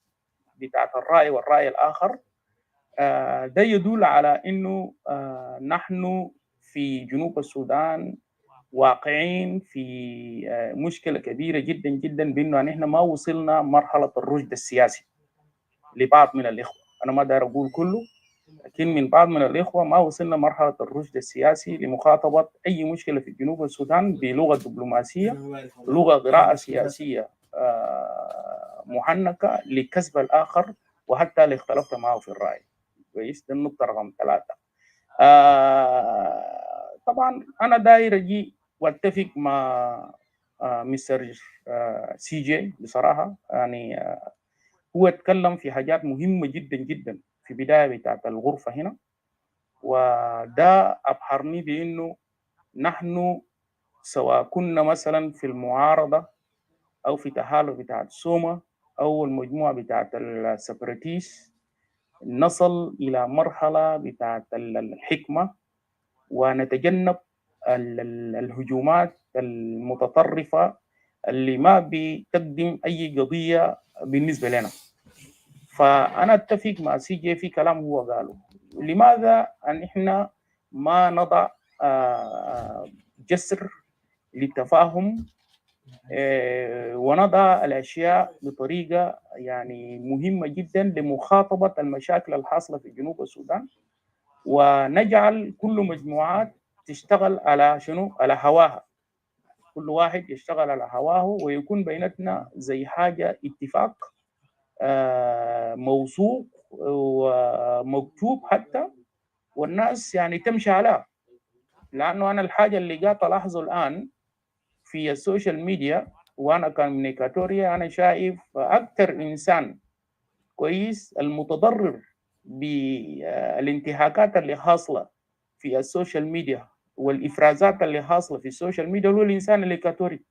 بتاعت الرأي والرأي الآخر. ده يدل على إنه نحن في جنوب السودان واقعين في مشكلة كبيرة جدا جدا بأنه نحن ما وصلنا مرحلة الرشد السياسي لبعض من الإخوة. أنا ما داير أقول كله، لكن من بعض من الإخوة ما وصلنا مرحلة الرشد السياسي لمخاطبة أي مشكلة في جنوب السودان بلغة دبلوماسية، لغة قراءة سياسية محنكة لكسب الآخر وحتى اللي اختلفت معه في الرأي. كويس، دي النقطة رقم 3. طبعا أنا داير أجي واتفق مع مستر سي جي بصراحة. يعني هو اتكلم في حاجات مهمة جدا جدا في بداية بتاعت الغرفة هنا، وده أبحرني بأنه نحن سواء كنا مثلا في المعارضة أو في تحالف بتاعت سوما أو المجموعة بتاعت السبراتيس، نصل إلى مرحلة بتاعت الحكمة ونتجنب الهجومات المتطرفة اللي ما بتقدم أي قضية بالنسبة لنا. فأنا أتفق مع سي جي في كلام هو قاله. لماذا أن إحنا ما نضع جسر للتفاهم ونضع الأشياء بطريقة يعني مهمة جدا لمخاطبة المشاكل الحاصلة في جنوب السودان، ونجعل كل مجموعات تشتغل على شنو؟ على هواها، كل واحد يشتغل على هواه، ويكون بيناتنا زي حاجة اتفاق موثوق ومكتوب حتى، والناس يعني تمشي عليه. لأنه أنا الحاجة اللي قاعد ألاحظه الآن في السوشيال ميديا وأنا كمينيكاتوريا، أنا شايف أكثر إنسان كويس المتضرر بالانتهاكات اللي حاصلة في السوشيال ميديا والإفرازات اللي حاصلة في السوشيال ميديا هو الإنسان الليكاتوري،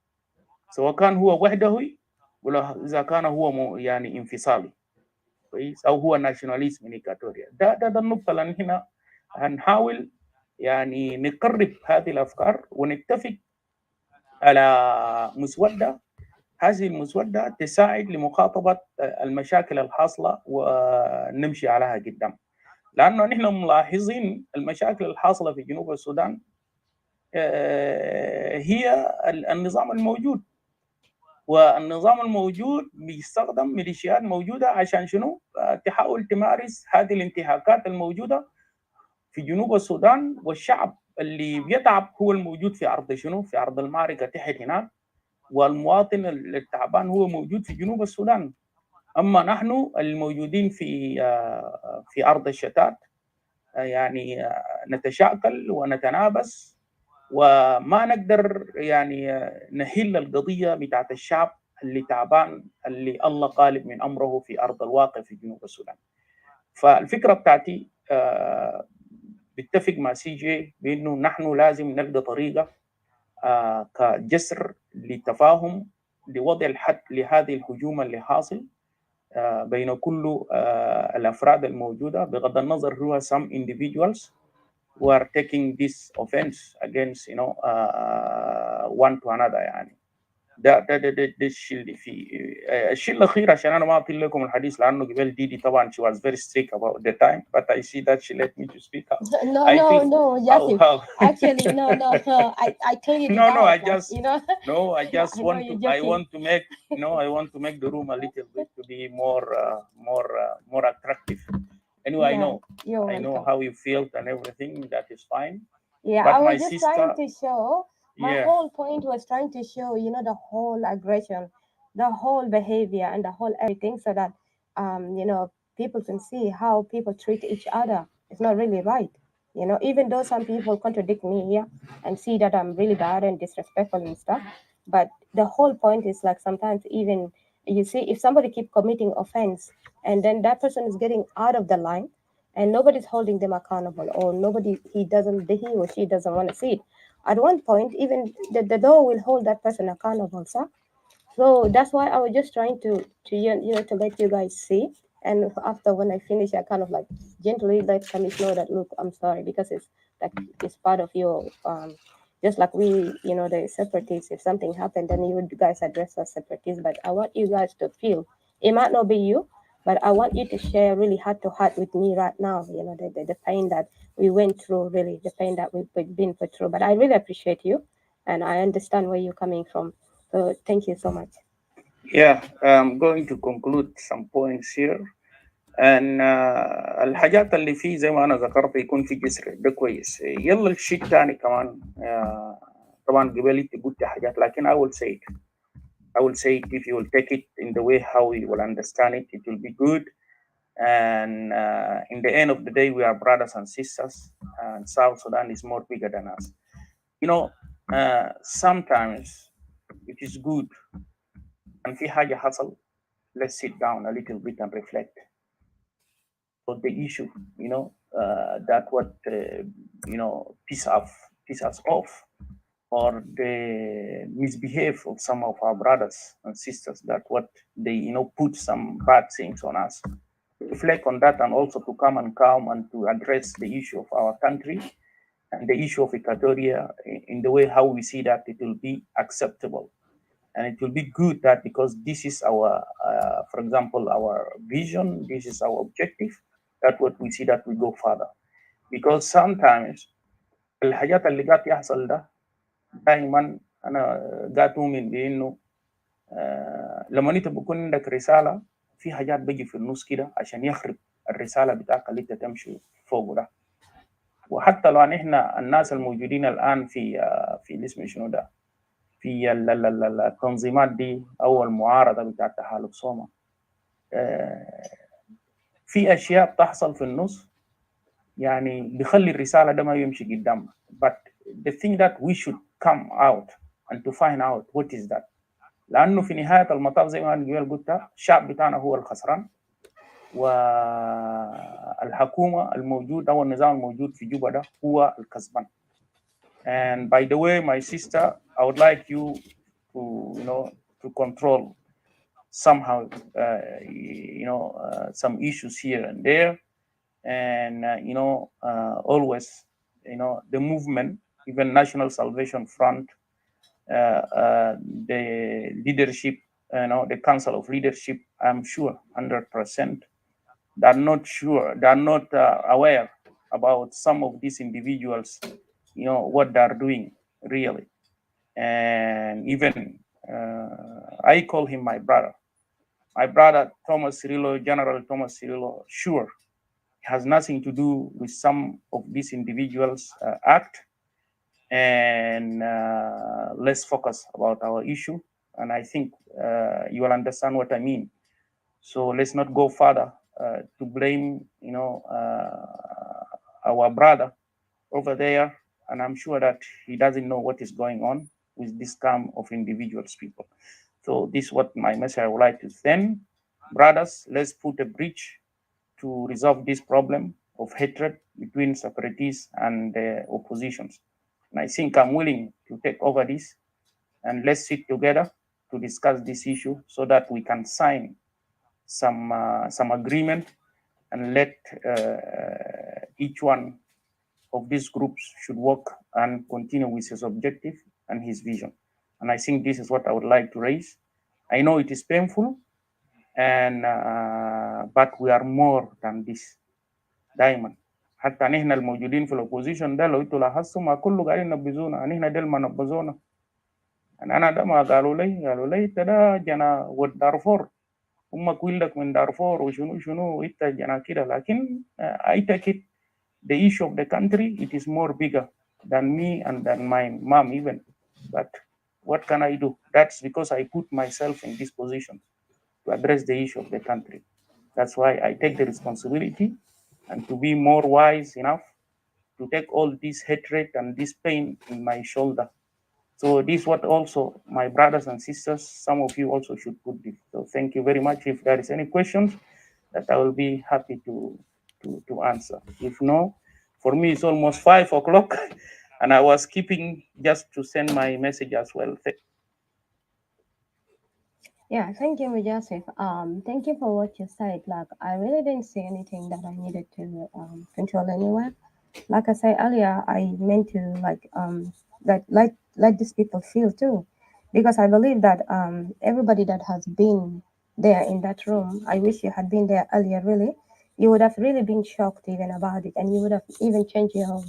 سواء كان هو وحده ولا إذا كان هو يعني انفصالي كويس أو هو ناشوناليست مينيكاتوريا. ده النقطة اللي هنا هنحاول يعني نقرب هذه الأفكار ونتفق على مسودة. هذه المسودة تساعد لمخاطبة المشاكل الحاصلة ونمشي عليها قدام. لأنه نحن ملاحظين المشاكل الحاصلة في جنوب السودان هي النظام الموجود، والنظام الموجود بيستخدم ميليشيات موجودة عشان شنو؟ تحاول تمارس هذه الانتهاكات الموجودة في جنوب السودان، والشعب اللي بيتعب هو الموجود في أرض شنو؟ في أرض المعركة تحت هناك، والمواطن التعبان هو موجود في جنوب السودان. أما نحن الموجودين في أرض الشتات يعني نتشاكل ونتنابس وما نقدر يعني نهل القضية بتاعت الشعب اللي تعبان، اللي الله غالب من أمره في أرض الواقع في جنوب السودان. فالفكرة بتاعتي بتفق مع سي جي بأنه نحن لازم نلقى طريقة كجسر للتفاهم لوضع الحد لهذه الهجوم اللي حاصل بين كل الأفراد الموجودة، بغض النظر هو some individuals who are taking this offense against one to another. يعني ده الشيء اللي فيه. الشيء الأخير عشان أنا ما أطيل لكم الحديث لأنه قبل ديدي طبعا she was very strict about the time, but I see that she let me to speak up. No, Yasif. Actually, no. I cleared it out. I like, just want to make the room a little bit to be more attractive. Anyway, yeah, I know how you felt and everything. That is fine. Yeah, but I my was just sister, trying to show. My whole point was trying to show, the whole aggression, the whole behavior, and the whole everything, so that people can see how people treat each other. It's not really right. Even though some people contradict me here and see that I'm really bad and disrespectful and stuff, but the whole point is like sometimes even you see if somebody keep committing offense and then that person is getting out of the line and nobody's holding them accountable, or he or she doesn't want to see it. At one point, even the law will hold that person accountable, sir. So that's why I was just trying to let you guys see. And after when I finish, I kind of like gently let Kamish know that, look, I'm sorry, because it's part of your just like we, the separatists. If something happened, then you guys address us separatists. But I want you guys to feel it might not be you, but I want you to share really heart to heart with me right now. The pain that we went through, really the pain that we've been put through. But I really appreciate you, and I understand where you're coming from. So thank you so much. Yeah, I'm going to conclude some points here. And الحاجات اللي فيه زي ما أنا ذكرت يكون في جسر ده كويس. يلا الشيء الثاني كمان طبعا قبل أنت قلت حاجات لكن I will say it if you will take it in the way how you will understand it, it will be good. And in the end of the day, we are brothers and sisters, and South Sudan is more bigger than us. Sometimes it is good. And في حاجة حصل, let's sit down a little bit and reflect on the issue, that what, piss us off, or the misbehave of some of our brothers and sisters, that what they, put some bad things on us. Reflect on that, and also to come and calm and to address the issue of our country and the issue of Equatoria in the way how we see that it will be acceptable. And it will be good that because this is our, for example, our vision, this is our objective, that's what we see that we go further. Because sometimes الحاجات اللي قاعد يحصل ده دائما أنا قاعد أؤمن بإنه لما أنت بكون عندك رسالة في حاجات بيجي في النص كده عشان يخرب الرسالة بتاعك اللي أنت تمشي فوق ده. وحتى لو احنا الناس الموجودين الآن في اسمه شنو ده في التنظيمات دي أو المعارضة بتاع تحالف صوما في أشياء بتحصل في النص يعني بيخلي الرسالة ده ما يمشي قدام. But the thing that we should come out and to find out what is that. لأنه في نهاية المطاف زي ما أنا قلت الشعب بتاعنا هو الخسران والحكومة الموجودة أو النظام الموجود في جوبا ده هو الكسبان. And by the way, my sister, I would like you to control somehow, some issues here and there, and always, the movement, even National Salvation Front, the leadership, the Council of Leadership, I'm sure 100%, they're not sure, they're not aware about some of these individuals, what they're doing really. And even I call him my brother. My brother, Thomas Cirillo, General Thomas Cirillo, sure, has nothing to do with some of these individuals' act. And let's focus about our issue. And I think you will understand what I mean. So let's not go further to blame, our brother over there. And I'm sure that he doesn't know what is going on with this kind of individuals, people. So this is what my message I would like to send. Brothers, let's put a bridge to resolve this problem of hatred between separatists and the oppositions. And I think I'm willing to take over this, and let's sit together to discuss this issue so that we can sign some agreement and let each one of these groups should work and continue with his objective and his vision. And I think this is what I would like to raise. I know it is painful, and but we are more than this. دايما حتى نحن الموجودين في الاوبوزيشن ده لو انتوا لاحظتوا ما كله قاعدين ينبذونا، نحن ديل ما نبذونا. انا ده ما قالوا لي انت ده جنا ود دارفور، هم كلك من دارفور وشنو انت جنا كده. لكن I take it the issue of the country, it is more bigger than me and than my mom even. But what can I do? That's because I put myself in this position to address the issue of the country. That's why I take the responsibility and to be more wise enough to take all this hatred and this pain in my shoulder. So this is what also my brothers and sisters, some of you also should put this. So thank you very much. If there is any questions, that I will be happy to answer. If no, for me it's almost 5 o'clock and I was keeping just to send my message as well. Yeah, thank you, Joseph. Thank you for what you said. Like, I really didn't say anything that I needed to control anywhere. Like I said earlier, I meant to let these people feel too, because I believe that everybody that has been there in that room, I wish you had been there earlier. Really, you would have really been shocked even about it, and you would have even changed your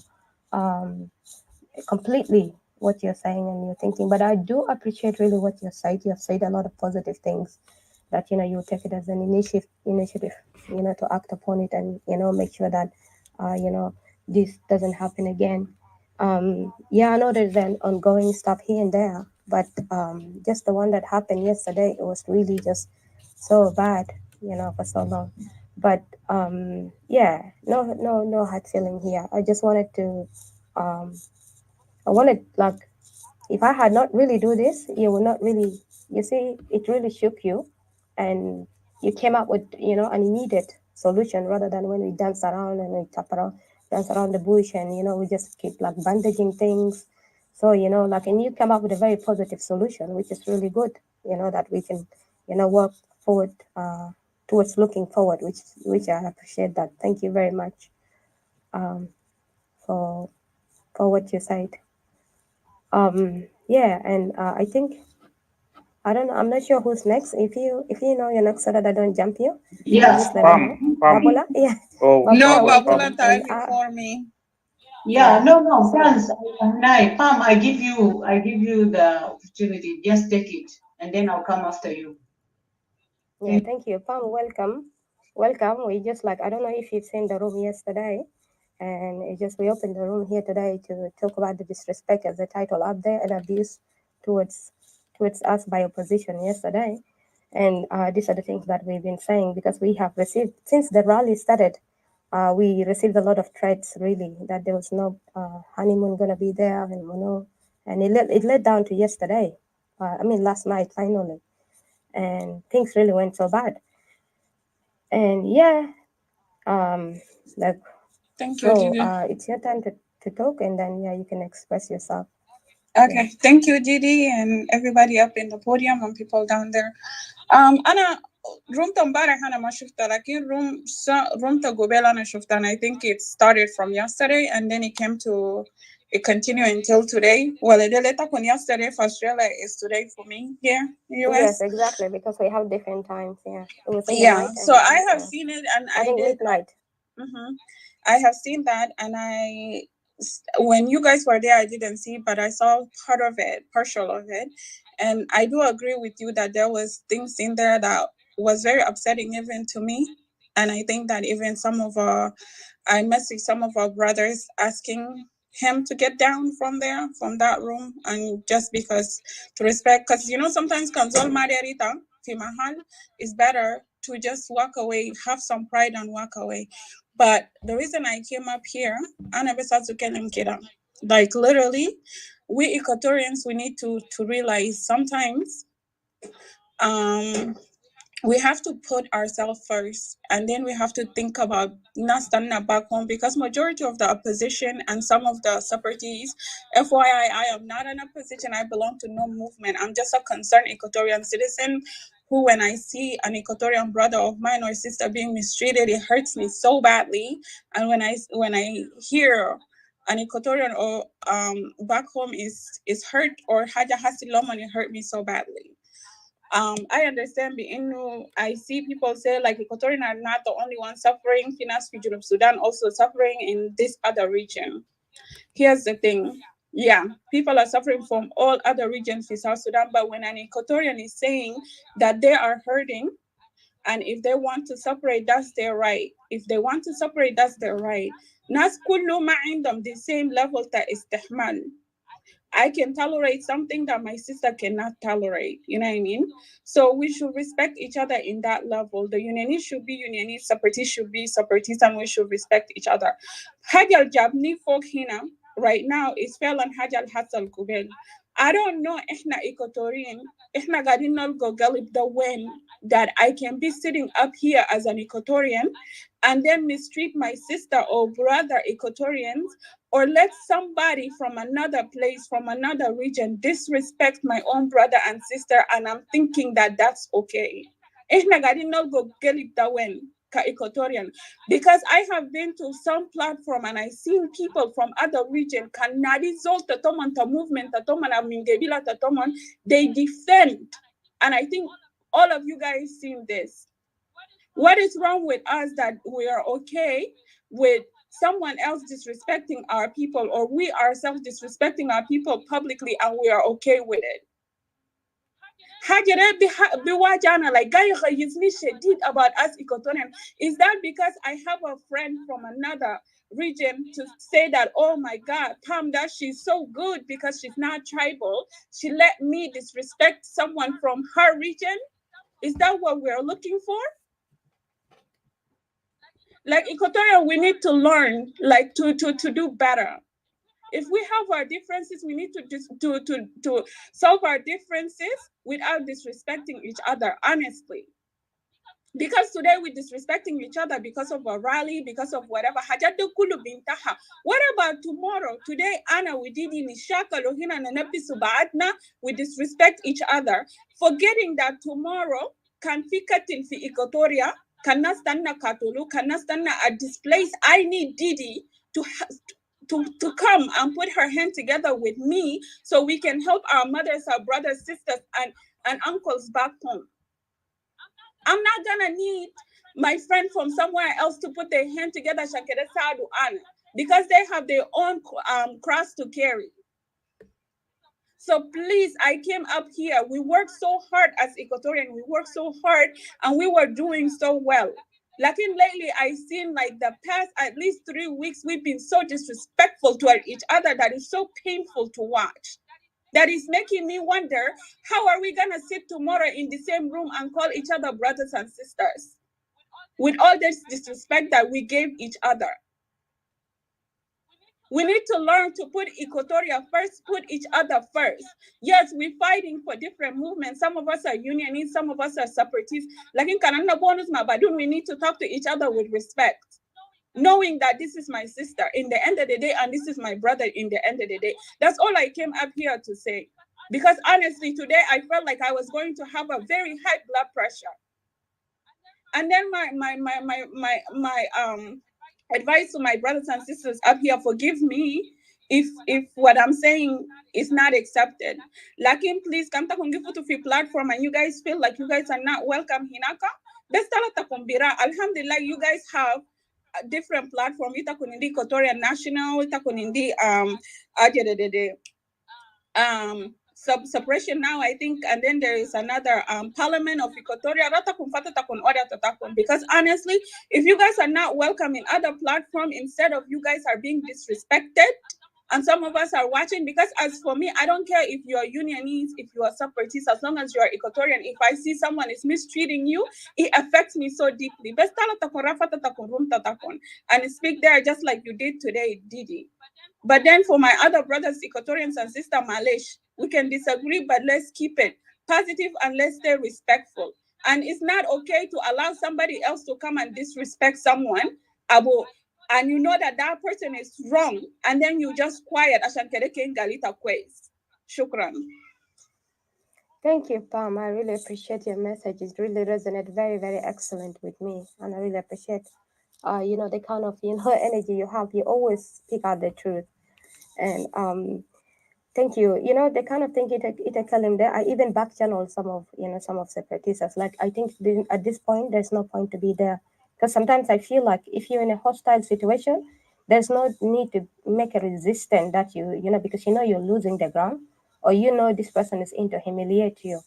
completely what you're saying and you're thinking. But I do appreciate really what you said. You have said a lot of positive things that you take it as an initiative, to act upon it and make sure that this doesn't happen again. Yeah, I know there's an ongoing stuff here and there, but just the one that happened yesterday, it was really just so bad, for so long. But yeah, no hard feeling here. I just wanted to like, if I had not really do this, you would not really, you see, it really shook you, and you came up with, an immediate solution rather than when we dance around and we dance around the bush and, we just keep like bandaging things. So, like, and you come up with a very positive solution, which is really good, that we can, work forward towards looking forward, which I appreciate that. Thank you very much for for what you said. Yeah, and I think I don't know. I'm not sure who's next. If you know you're next, so that I don't jump you. Yeah. Just let me know. Babula, yeah. Oh, No, welcome. Babula time before me. Yeah, no, So- Pams, Pam, I give you the opportunity. Just take it, and then I'll come after you. Yeah, thank you. Pam, welcome. Welcome. We just like, I don't know if you've seen the room yesterday, and we opened the room here today to talk about the disrespect as the title up there and abuse towards us by opposition yesterday. And these are the things that we've been saying because we have received, since the rally started, we received a lot of threats really that there was no honeymoon going to be there and and it led down to yesterday. Last night finally. And things really went so bad. And yeah, like, Thank you, so Gigi. it's your time to talk, and then yeah, you can express yourself. Okay, thank you, Didi, and everybody up in the podium and people down there. أنا روم امبارح أنا ما شفتها لكن روم قبل أنا شفتها and I think it started from yesterday and then it continued until today. Well, it did happen yesterday for Australia. It's today for me here in the US. Yes, exactly, because we have different times. Yeah, it was in the Yeah, night. so I have seen it and I think did midnight. I have seen that, and when you guys were there, I didn't see, but I saw partial of it, and I do agree with you that there was things in there that was very upsetting even to me, and I think that even I messaged some of our brothers asking him to get down from that room, and just because to respect, because sometimes kanzol margarita fi mahal is better to just walk away, have some pride and walk away. But the reason I came up here, like literally, we Equatorians, we need to realize sometimes we have to put ourselves first, and then we have to think about not standing back home, because majority of the opposition and some of the separatists, FYI, I am not in a position, I belong to no movement. I'm just a concerned Equatorian citizen who, when I see an Equatorian brother of mine or sister being mistreated, it hurts me so badly. And when I hear an Equatorian or back home is hurt or haja hasilom, it hurt me so badly. I understand I see people say like Equatorians are not the only ones suffering. Finas region of Sudan also suffering in this other region. Here's the thing. Yeah, people are suffering from all other regions in South Sudan, but when an Equatorian is saying that they are hurting, and if they want to separate, that's their right. If they want to separate, that's their right. Nas kullu ma indam the same level ta istihmal. I can tolerate something that my sister cannot tolerate. You know what I mean? So we should respect each other in that level. The unionists should be unionists, separatists should be separatists, and we should respect each other. Hajal Jabni folk hina right now is Felan Hajal Hassal Kubel. I don't know Ehna Equatorian, Ehna Gadinal Gogalib the when that I can be sitting up here as an Equatorian and then mistreat my sister or brother Equatorians, or let somebody from another place, from another region, disrespect my own brother and sister, and I'm thinking that that's okay. Because I have been to some platform and I've seen people from other region, they defend. And I think all of you guys seen this. What is wrong with us that we are okay with someone else disrespecting our people, or we ourselves disrespecting our people publicly, and we are okay with it? Like did about us Equatorian. Is that because I have a friend from another region to say that, oh my God, Pam, that she's so good because she's not tribal, she let me disrespect someone from her region? Is that what we're looking for? Like Equatorial, we need to learn, like to do better. If we have our differences, we need to solve our differences without disrespecting each other, honestly. Because today we're disrespecting each other because of a rally, because of whatever. What about tomorrow? Today, Anna, we did in Ishaka, Lohina, and we disrespect each other, forgetting that tomorrow, can fikatin fi Equatoria, can nastanna Katulu, can nastanna a displaced. I need Didi to to come and put her hand together with me so we can help our mothers, our brothers, sisters, and uncles back home. I'm not gonna need my friend from somewhere else to put their hand together because they have their own cross to carry. So please, I came up here. We worked so hard as Equatorian. We worked so hard and we were doing so well. Like lately, I've seen like the past at least 3 weeks, we've been so disrespectful to each other that is so painful to watch. That is making me wonder, how are we gonna sit tomorrow in the same room and call each other brothers and sisters with all this disrespect that we gave each other? We need to learn to put Equatoria first, put each other first. Yes, we're fighting for different movements. Some of us are unionists, some of us are separatists. Like in Kanana Bonus Mabadun, we need to talk to each other with respect, knowing that this is my sister in the end of the day, and this is my brother in the end of the day. That's all I came up here to say. Because honestly, today I felt like I was going to have a very high blood pressure. And then my advice to my brothers and sisters up here, forgive me if what I'm saying is not accepted. Lakin, please come to the platform and you guys feel like you guys are not welcome hinaka. Alhamdulillah, you guys have a different platform. Ita kunindi Equatorial National, ita kunindi suppression now, I think, and then there is another Parliament of Equatoria. Because honestly, if you guys are not welcome in other platforms, instead of you guys are being disrespected, and some of us are watching, because as for me, I don't care if you're unionist, if you are separatist, as long as you're Equatorian. If I see someone is mistreating you, it affects me so deeply. And speak there just like you did today, Didi. But then for my other brothers, Equatorians and sister Malish, we can disagree, but let's keep it positive and let's stay respectful. And it's not okay to allow somebody else to come and disrespect someone, and you know that that person is wrong, and then you just quiet. Shukran. Thank you, Pam. I really appreciate your message. It really resonated very, very excellent with me, and I really appreciate, the kind of energy you have. You always speak out the truth, and thank you. The kind of thing it tell him there. I even back channel some of separatists. Like, I think at this point there's no point to be there, because sometimes I feel like if you're in a hostile situation, there's no need to make a resistance that because you're losing the ground, or this person is in to humiliate you.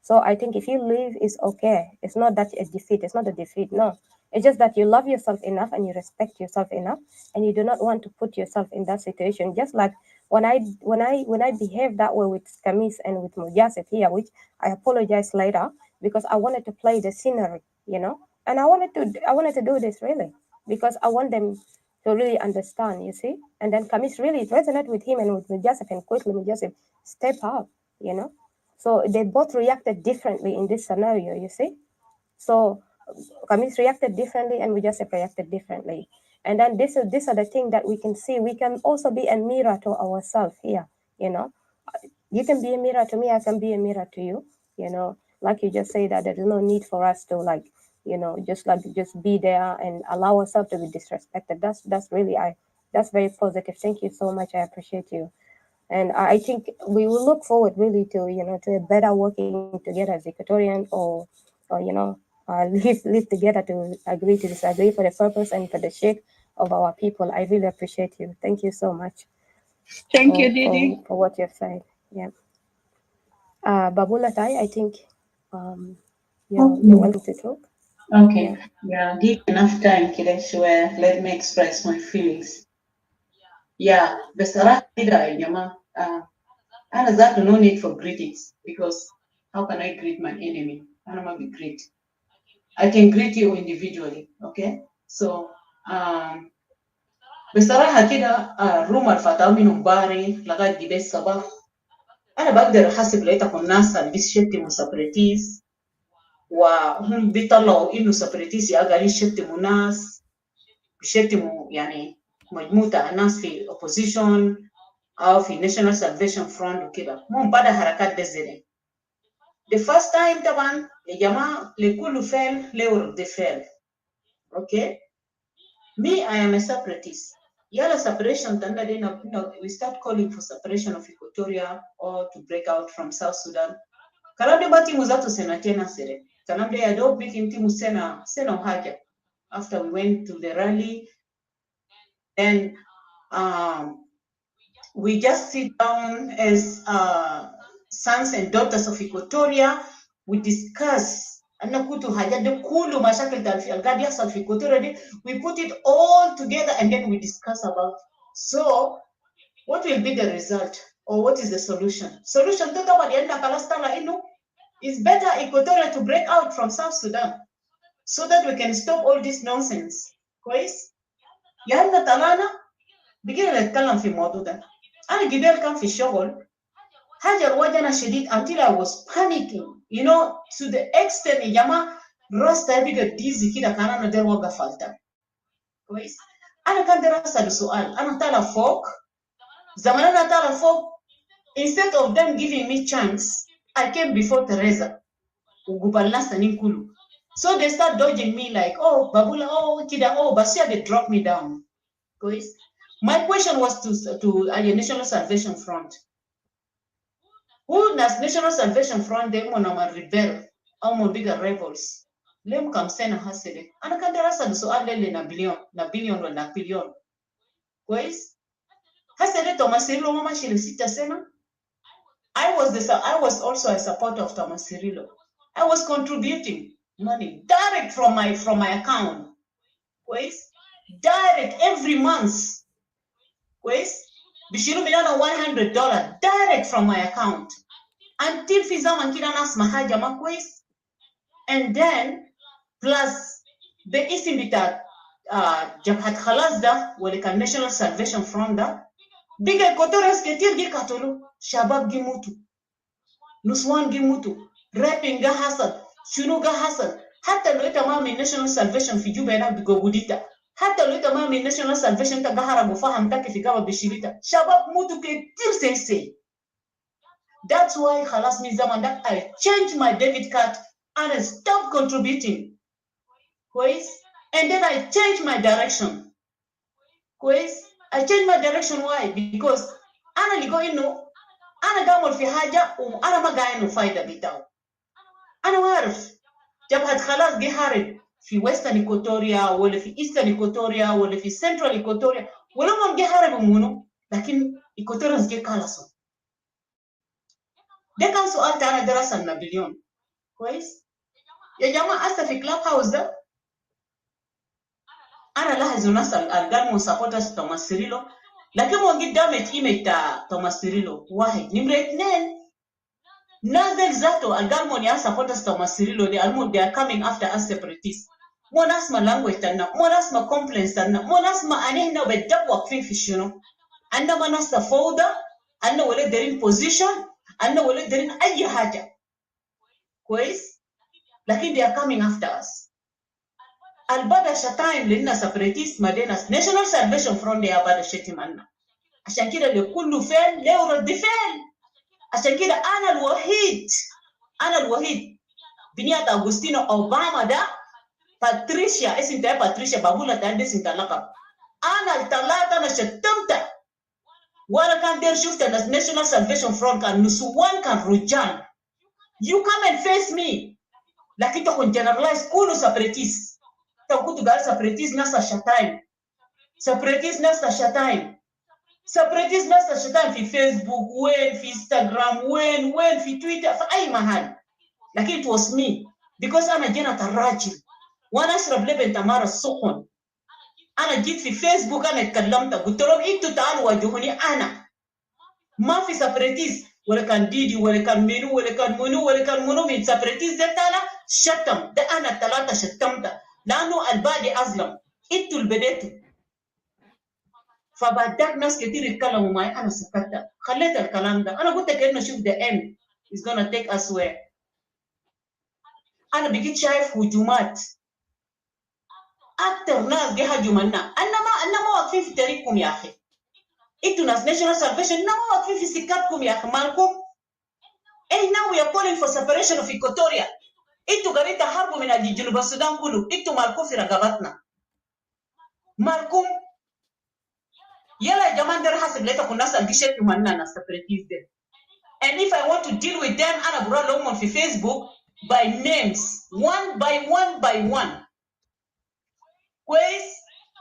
So I think if you leave, it's okay. It's not that a defeat. It's not a defeat. No, it's just that you love yourself enough and you respect yourself enough, and you do not want to put yourself in that situation. Just like when I behave that way with Kamis and with Mujasset here, which I apologize later, because I wanted to play the scenery, and I wanted to do this really because I want them to really understand, you see. And then Kamis really resonate with him and with Mujasset, and quickly Mujasset step up, So they both reacted differently in this scenario, you see. So Kamis reacted differently and Mujasset reacted differently. And then these are the things that we can see. We can also be a mirror to ourselves here, You can be a mirror to me, I can be a mirror to you, Like you just say that there is no need for us to just be there and allow ourselves to be disrespected. That's very positive. Thank you so much. I appreciate you. And I think we will look forward really to a better working together as Equatorian, or live together to agree to disagree for the purpose and for the sake of our people. I really appreciate you. Thank you so much. Thank you, Didi. For what you've said. Yeah. Babula Tai, I think you're welcome to talk. Okay. Yeah, give enough time, Kideshwe. Let me express my feelings. Yeah, بصراحة كده يا جماعة أنا ذات no need for greetings, because how can I greet my enemy? أنا ما greet. I can greet you individually, okay? So بصراحة كده الروم الفتاة من مباري لغاية جبال الصباح أنا بقدر أحسب لقيتكم الناس اللي بيشتموا سبريتيز، وهم بيطلعوا إنه سبريتيز قاعدين يشتموا ناس، بيشتموا يعني مجموعة الناس في opposition أو في National Salvation Front وكده، هم بدأ حركات دي. The first time طبعا يا جماعة لكل فعل له رد فعل. Okay? Me, I am a separatist. Yala separation tanda dena, we start calling for separation of Equatoria or to break out from South Sudan. Kalamde bati muzatu sena tena sere. Kalamde ya do big inti sena haja. After we went to the rally, then we just sit down as sons and daughters of Equatoria. We discuss. Anakutu haja de kulu mashakil al-gadi yahsal fi Equatoria. We put it all together and then we discuss about. So, what will be the result or what is the solution? Solution totally is better Equatoria to break out from South Sudan so that we can stop all this nonsense. كويس؟ لأن طلعنا بقينا نتكلم في الموضوع ده. أنا قبل كان في الشغل حاجة الوجنة شديد until I was panicking, you know, to the extent يا جماعة راسي بقى ديزي كده كان أنا داير وقف فلتة. كويس؟ أنا كان داير أسأل سؤال. أنا طالع فوق زمان أنا طالع فوق. Instead of them giving me chance, I came before Teresa. So they start dodging me like, oh, Babula, oh, Kida, oh, Basia, they dropped me down. My question was to a National Salvation Front. Who does National Salvation Front, they want to rebel, or bigger rebels? Lem kam sena hasede. Ana kan darasa so alele na billion or na billion. Kwais? Hasede Thomas Cirillo mama shile sita sena. I was also a supporter of Thomas Cirillo. I was contributing money direct from my account. Direct every month. Bishiru milana $100 direct from my account. Until Fizama Kida Nas Mahaja Makwes. And then plus the Isimbita Jabhat Khalasda, Walika National Salvation Front, Biga Kotoras Ketir Gikatolo, Shabab Gimutu. Nuswan Gimutu, rapping Gahasad, Shunuga Hassan, Hatta Leta Mami National Salvation for Jubena Bigobudita, Hatta Leta Mami National Salvation Tagahara Gufaham Taki Figawa Bishilita, Shabab Mutuke Tilse. That's why Halas Mizamanda, I changed my debit card and I stopped contributing. And then I changed my direction. I changed my direction. Why? Because Ana Ligoino. أنا قامل في حاجة وأنا ما قاعد فايدة بتاعه. أنا عارف جبهة خلاص دي حارب في ويسترن إيكوتوريا ولا في إيسترن إيكوتوريا ولا في سنترال إيكوتوريا ولا ما جه حارب منه لكن إيكوتوريانز جه كالسون. ده كان سؤال تاني دراسة نابليون. كويس؟ يا جماعة أصلا في كلاب هاوس ده أنا لاحظ الناس القاموا سابورترز توماس سيريلو لكن مو قد دامت إيميل تا توماس سيريلو واحد. نمرة اثنين Nazel Zato and Galmonia supporters Thomas Cirillo, they are coming after us separatists. Monasma language and Monasma complaints and Monasma Anina with double fish, you know. And the Manasta folder, and no way they're in position, and no way they're in Ayahaja. Quiz? Like they are coming after us. Albada Shatain Lina separatists, Madena's National Salvation Front, they are Bada Shetimana. Ashakira le Kulu fail, Leura defend. عشان كده أنا الوحيد بنيات أغسطينو أوباما ده باتريشيا اسم ده باتريشيا بابولا ده اسم ده لقب أنا الثلاثة أنا شتمت وأنا كان دير شفت الناس National Salvation Front كان نسوان كان رجال you come and face me لكن تكون generalize كله separatists تقول تقال separatists ناس الشتايم separatists ناس الشتايم separatists ناس الشتايم في فيسبوك وين في انستغرام وين في تويتر في أي محل لكن it was me because أنا جينا الراجل وأنا أشرب لبن تمارة السخن أنا جيت في فيسبوك أنا اتكلمت قلت لهم أنتوا تعالوا واجهوني أنا ما في separatists ولا كان ديدي ولا كان منو ولا كان منو ولا كان منو من separatists ده أنا شتم ده أنا الثلاثة شتمت لأنه الباقي أظلم أنتوا اللي بديتوا فبعدك ناس كتير يتكلموا معي أنا سكتت خليت الكلام ده أنا قلت كأنه شوف the end is gonna take us where أنا بقيت شايف هجومات أكتر ناس جه هجومنا أنا ما واقفين في طريقكم يا أخي أنتوا ناس National Salvation أنا ما واقفين في سكتكم يا أخي مالكم now we are calling for separation of Equatoria أنتوا قاعدين تحاربوا من جنوب السودان كله أنتوا مالكم في رقبتنا مالكم Yala jaman der hasib leta kunasa gishet manna na separatists there. And if I want to deal with them, ana bura lomon fi Facebook by names, one by one. Pues,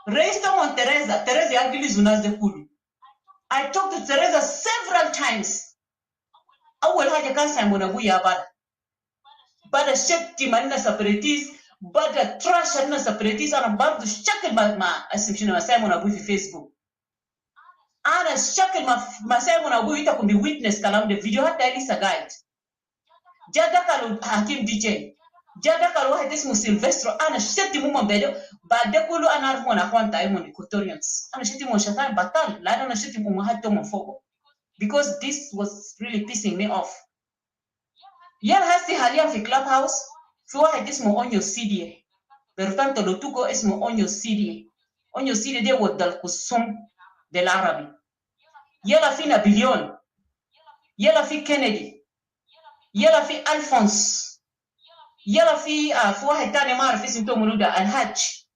Reista on Teresa Agili Zunaz de Kulu. I talked to Teresa several times. I will have a cancer when we are bad. But a shake team and separatists, but a trash and separatists are about to shackle my assumption of Simon Abu Facebook. And a shackle my Simon Abu it can be witness kalam the video had daily guide. Jadakalu Hakim DJ. Jadakalu had this Silvestro and a shitty woman better, but the Kulu and Armona one time on the Cotorians. And a shitty Moshatan Batal, Lana shitty Mumahatom Fogo. Because this was really pissing me off. Yal hasi halia fi clubhouse, fi wahed ismu onyo CD. Pero tanto lo tuko ismu onyo CD. Onyo CD de wadda al-kusum del Arabi. Yala fi Napoleon. Yala fi Kennedy. Yala fi Alphonse. Yala fi wahed tani maarif ismu muluda al-Hajj.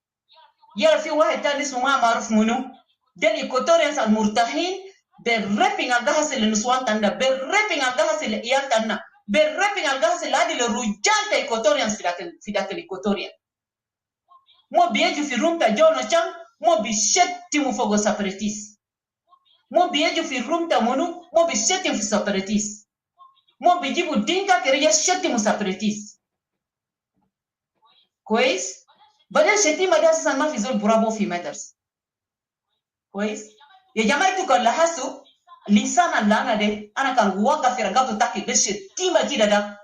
Yala fi wahed tani ismu maarif munu. Del Equatorians al-Murtahin, they're rapping al-Gahasil al-Nuswan tanda, they're rapping al-Gahasil al-Iyal tanda. Berraping al gas el adi le rujanta Equatorians fidakel Equatorian. Mo bieju fi rumta Jono Chang, mo bi shetti mu fogo separatist. Mo bieju fi rumta monu, mo bi shetti mu separatist. Mo bi jibu dinka kereja shetti mu separatist. Kwez? Badal shetti madasa san ma fi zol burabo fi matters. Kwez? Ya jamai tu kan lahasu lisana lana de ana kan waka firagato taki beshe tima kida da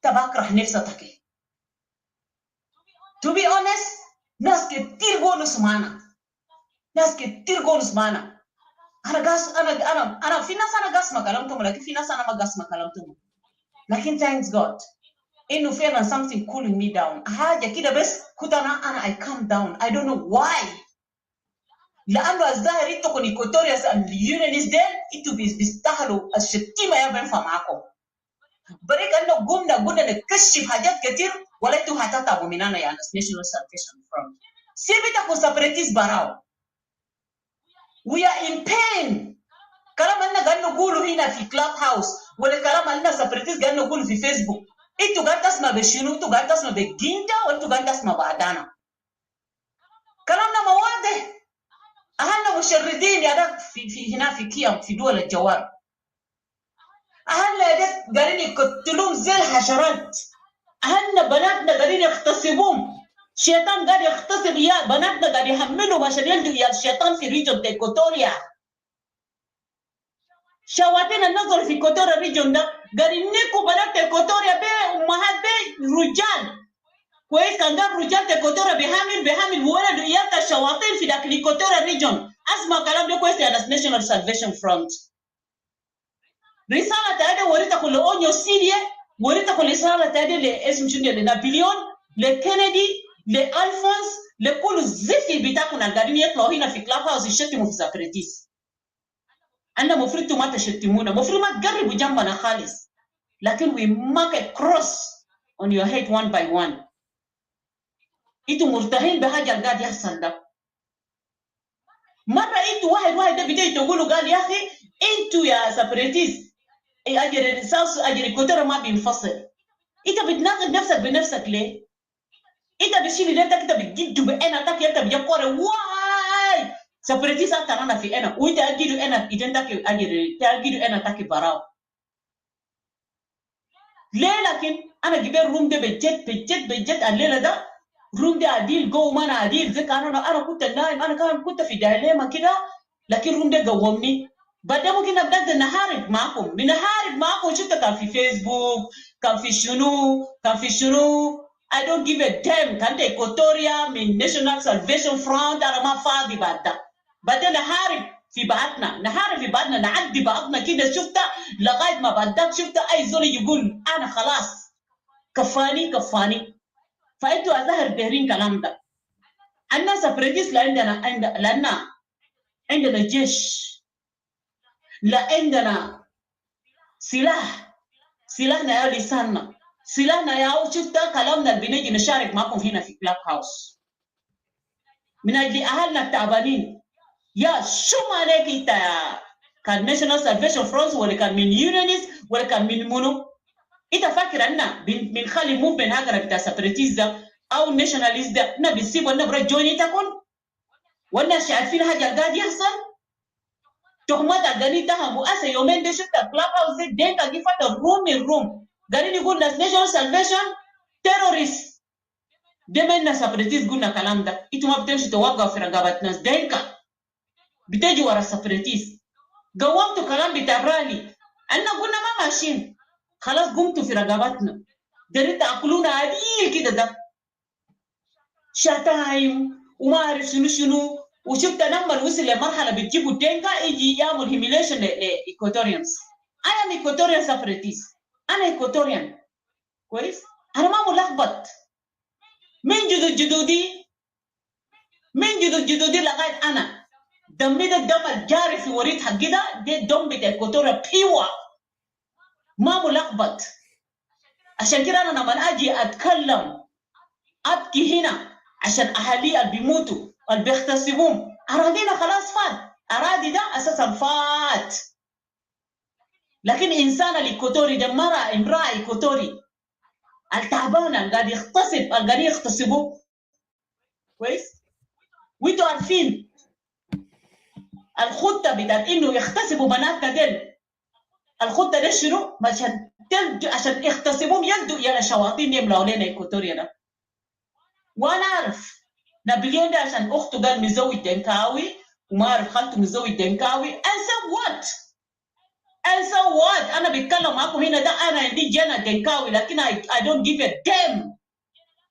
tabakrah nefsa taki. To be honest, nas ke tirgonus mana. Ana finas ana gas makalam tumu lakin finas ana magas makalam tumu. Lakin thanks God. Inu feel something cooling me down. Haja kida bes kutana ana I calm down. I don't know why. لأنه الظاهر إنتوا كوني كوتورياس اليونانيز ديل إنتوا بيستاهلوا الشتيمة يا بنفع معاكم. بريك أنه قمنا نكشف حاجات كتير ولا إنتوا هتتعبوا مننا يا National Salvation Front. سيبتكم سابريتيز براو. We are in pain. كلام أننا قاعد نقوله هنا في كلاب هاوس ولا كلام أننا سابريتيز قاعد نقوله في فيسبوك. إنتوا قاعد تسمع بشنو؟ إنتوا قاعد تسمع بجينتا وإنتوا قاعد تسمع بعدنا. كلامنا مواضح. أهلنا مشردين يا ده في هنا في كيام في دول الجوار. أهلنا يا ده قاعدين يقتلون زي الحشرات. أهلنا بناتنا قاعدين يغتصبون. الشيطان قاعد يغتصب يا بناتنا قاعد يحملهم عشان يلدوا يا الشيطان في ريجون إيكواتوريا. شواتين النظر في إيكواتوريا ريجون ده قاعدين ينكوا بنات إيكواتوريا بأمهات برجال. كويس كان قال رجال إيكواتوريا بحامل ولد وياك الشواطين في داخل إيكواتوريا ريجون. اسمع كلام ده كويس يا National Salvation Front. رسالة تانية وريتها كل أونيو سيريا وريتها كل رسالة تانية لاسم شنو لنابليون لكندي لألفونس لكل الزفت بتاعكم القاعدين يطلعوا هنا في كلاب هاوس يشتموا في سابريتيس. أنا مفروض ما تشتمونا مفروض ما تقربوا جنبنا خالص. لكن we mark a cross on your head one by one. إنتوا مرتاحين بحاجة القاعد يحصل ده. مرة إنتوا واحد ده بدأ تقولوا قال يا أخي إنتوا يا سابريتيس أجر الساوس أجر الكوتورة ما بينفصل. إنت بتناقض نفسك بنفسك ليه؟ إنت بتشيل نفسك إنت بتجد بأنا تاكي إنت بتجقر واي سابريتيس أكتر أنا في أنا وإنت أجد أنا إذا تاكي أجد أنا تاكي براو. ليه لكن أنا جبت روم ده بجد الليلة ده روم ده عديل جو ما أنا عديل زي أنا كنت نايم أنا كنت في دايليما كده لكن روم ده قومني بعدين ممكن نبدأ نحارب معكم شفت كان في فيسبوك كان في شنو I don't give a damn كان ده إيكواتوريا من National Salvation Front أنا ما فاضي بعدين نحارب في بعضنا نعدي بعضنا كده شفت لغاية ما بعدك شفت أي زول يقول أنا خلاص كفاني فأنتوا أظهر دهرين كلام ده. الناس سابريتيس لأننا عندنا جيش لا عندنا سلاحنا يا لساننا سلاحنا يا شفت كلامنا بنيجي نشارك معكم هنا في كلاب هاوس من أجل أهلنا التعبانين يا شو معناك انت كان ناشونال سالفيشن فرونت ولا كان من يونيونيست ولا كان من منو؟ انت فاكر ان بنخلي موفمنت هكذا بتاع سيبريتيست ده او ناشوناليست ده احنا بنسيب ولا برا جوين تكون ولا شايفين حاجه قاعد يحصل؟ تهمات قاعدين يتهموا اسا يومين دي شفت كلاب هاوس دي قاعد يفتح روم قاعدين يقول ناس ناشونال سالفيشن تيروريست ده من سيبريتيست قلنا الكلام ده انتوا ما بتمشي توقعوا في رقابه ناس دينكا بتجي ورا السيبريتيست قومتوا كلام بتاع رالي أنا قلنا ما ماشيين خلاص قمتوا في رقبتنا دريت تأكلونا عديل كده ده شتايم وما أعرف شنو وشفت لما وصل لمرحلة بتجيبوا الدينكا يجي يعمل هيميليشن لإيكواتوريانز. أنا إيكواتوريان سابريتيس أنا إيكواتوريان كويس أنا ما ملخبط من جدودي لغاية أنا دمي ده الدم الجاري في وريد حقي ده الدم بتاع إيكواتوريا بيوة ما ملخبط. عشان كده أنا لما أجي أتكلم أبكي هنا عشان أهالي اللي بيموتوا اللي بيغتصبوهم أراضينا خلاص فات أراضي ده أساسا فات. لكن إنسان الإيكواتوري ده امرأة إيكواتوري التعبانة اللي قاعد يغتصب اللي قاعد يغتصبوه كويس وانتوا عارفين الخطة بتاعت إنه يغتصبوا بناتنا ديل الخطة دي شنو؟ عشان يغتصبوهم يلدوا يا شواطين يملوا لنا إيكواتوريا ده. وانا اعرف نابليون ده عشان اخته قال مزوج دنكاوي وما اعرف خالته مزوج دنكاوي and so what انا بتكلم معاكم هنا ده انا عندي جنة دنكاوي لكن I don't give a damn.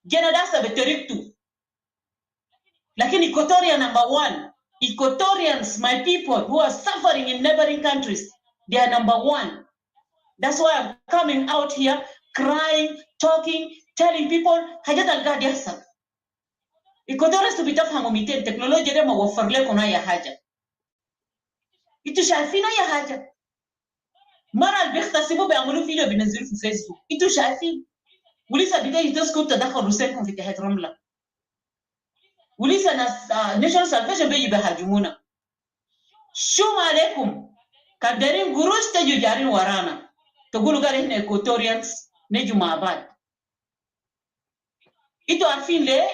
جنة ده سبتريكتو لكن Equatoria number one. Equatorians, my people who are suffering in neighboring countries, they are number one. That's why I'm coming out here crying, talking, telling people حاجات القاعد يحصل. Equatorians بتفهموا 200 تكنولوجيا ده ما وفر لكم اي حاجه. انتوا شايفين اي حاجه؟ مره اللي بيغتصبوا بيعملوا فيديو بينزلوه في فيسبوك. انتوا شايفين؟ ولسه بدايه تسكت تدخل روسيكم في تحت رمله. ولسه ناس ناشونال سالفيشن بيجي بيهاجمونا. شو ما عليكم؟ كان دايرين قروش تجوا جارين ورانا. تقولوا قال احنا ايكواتوريانز نجوا مع بعض. انتوا عارفين ليه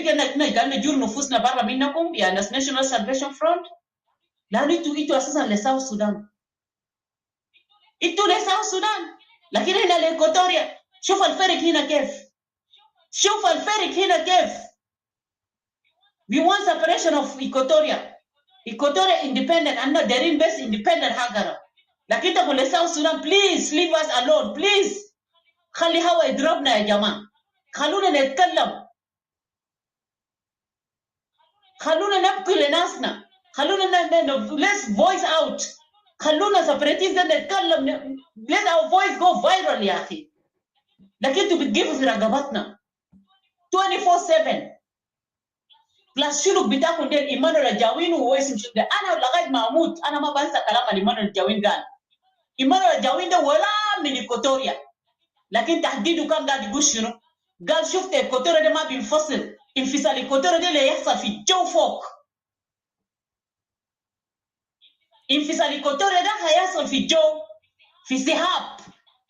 بقينا قاعدين نجور نفوسنا برا منكم يا ناس ناشونال سالفيشن فرونت؟ لانه انتوا اساسا لساوث السودان. انتوا لساوث السودان لكن هنا لايكواتوريا. شوف الفرق هنا كيف. شوف الفرق هنا كيف. We want separation of Equatoria. Equatoria independent. I'm not daring best independent هكذا. لكن تقول لساوث السودان please leave us alone please. خلي هوا يضربنا يا جماعه. خلونا نتكلم. خلونا نبكي لناسنا. خلونا let's voice out. خلونا separatists نتكلم. let our voice go viral يا أخي. لكن انتوا بتجيبوا في رقبتنا 24/7 بلاس شلوك بتاكل ديل إيمانويل الجاوين وهو اسم شلوك ده. أنا لغاية ما أموت أنا ما بنسى كلام إيمانويل الجاوين قال. إيمانويل الجاوين ده ولا من إيكواتوريا لكن تحديده كان قاعد يقول شنو؟ قال شفت إيكواتوريا ده ما بينفصل. انفصال إيكواتوريا ده اللي يحصل في الجو فوق. انفصال إيكواتوريا ده هيحصل في الجو في سحاب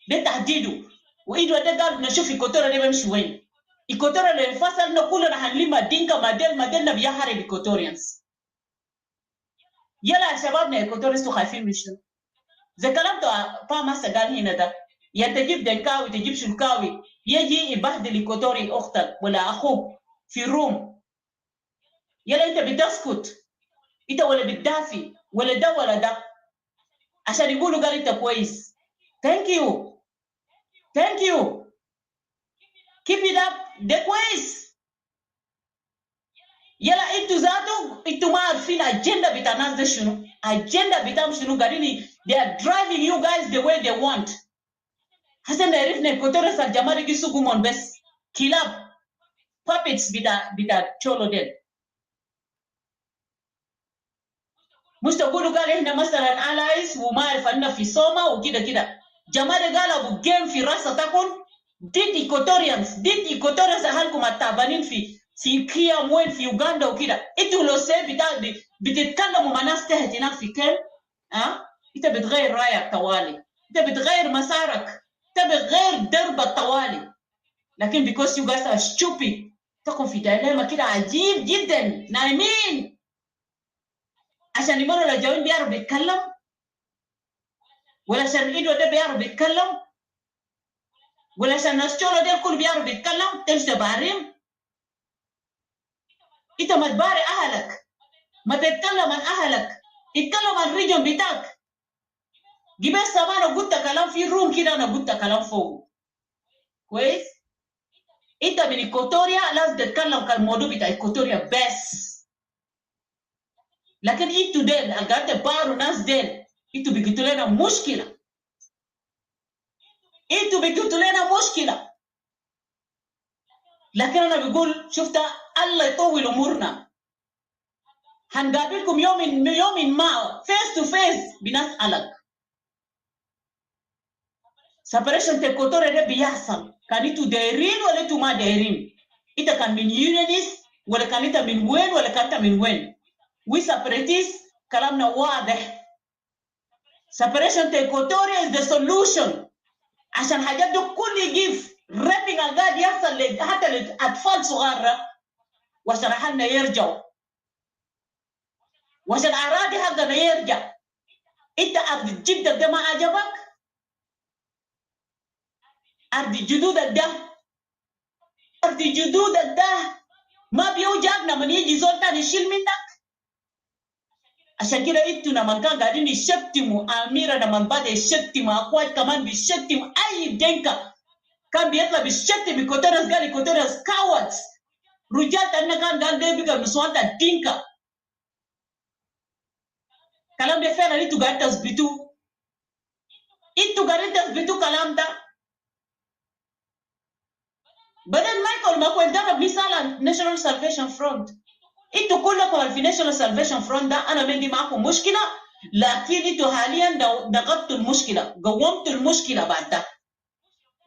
ده تحديده. وإيدو ده قال نشوف إيكواتوريا ده بيمشي وين. إيكواتوريا اللي انفصل كلنا هنلم دينكا مادلنا بيحارب إيكواتوريانز. يلا يا شبابنا إيكواتوريانز تو خايفين من شنو؟ زي كلام فاما قال هنا ده يا تجيب دنكاوي تجيب شنكاوي يجي يبهدل إيكواتوري أختك ولا أخوك في روم. يلا أنت بتسكت أنت ولا بتدافي ولا ده ولا ده عشان يقولوا قال أنت كويس. Thank you. Keep it up. ده كويس. يلا انتوا ذاتوا انتوا ما عارفين اجنده بتاع الناس ده شنو. اجنده بتاعهم شنو قاعدين they are driving you guys the way they want. حسن عرفنا إيكواتوريا الجماعة يجي سوقهم بس كلاب puppets بتاع تشولو ديل. مش تقولوا قال احنا مثلا الايس وما عارف اننا في سوما وكده كده. جماعة قال ابو جيم في راسه تكون ديت إيكواتوريانز اهلكم التعبانين في في كيام وين في يوغندا وكده. انتوا لو سي بتتكلموا مع ناس تحت هناك في كيم، انت بتغير رايك طوالي، انت بتغير مسارك، انت بتغير دربك طوالي. لكن because you guys are stupid تكون في دايلما كده عجيب جدا نايمين عشان يمروا لجوين بيعرف بيتكلم، ولا عشان ايدو ده بيعرف بيتكلم، ولا عشان نسجوله ده الكل بيعرف بيتكلم تمشي باريم. انت ما تباري اهلك، ما تتكلم عن اهلك، اتكلم عن الريجن بتاعك. جبال سما انا قلت كلام في الروم كده، انا قلت كلام فوق كويس. انت من إيكوتوريا لازم تتكلم كان الموضوع بتاع إيكوتوريا بس. لكن انتوا ديل قاعد تباروا ناس ديل، انتوا بيجيتوا لنا مشكله، انتوا بيجيتوا لنا مشكله. لكن انا بقول شفت الله يطول امورنا، هنقابلكم يوم ما فيس تو فيس بنسألك. سبريشن تكوتوري ده بيحصل، كان انتوا دايرين ولا انتوا ما دايرين؟ انت كان من يونينيس ولا كان انت من وين ولا كان انت من وين؟ وي سبريتيس كلامنا واضح. سبريشن تكوتوري is the solution عشان حاجات دي كل يجيب رابينج قاعد يحصل حتى للاطفال صغار، وعشان اهلنا يرجعوا، وعشان اراضي حقنا يرجع. انت ارض جدك ده ما عجبك؟ ارض جدودك ده، ارض جدودك ده ما بيوجعنا من يجي زول تاني يشيل منك. عشان كده انتوا لما كان قاعدين يشتموا اميره، لما بدا يشتم اخوات كمان بيشتم اي دنكا، كان بيطلع بيشتم كوتورس، قال كوتورس كاوتس. رجال تاني كان قال ده بيقى نسوان دنكا. كلام ده فعلا انتوا قاعدين تثبتوه، انتوا قاعدين تثبتوا كلام ده. بدل مايكل ماكوين ده مثال ناشونال سالفيشن فرونت. انتوا كلكم في ناشونال سالفيشن فرونت ده انا ما عندي معكم مشكله، لكن انتوا حاليا ضغطتوا المشكله، قومتوا المشكله بعد ده.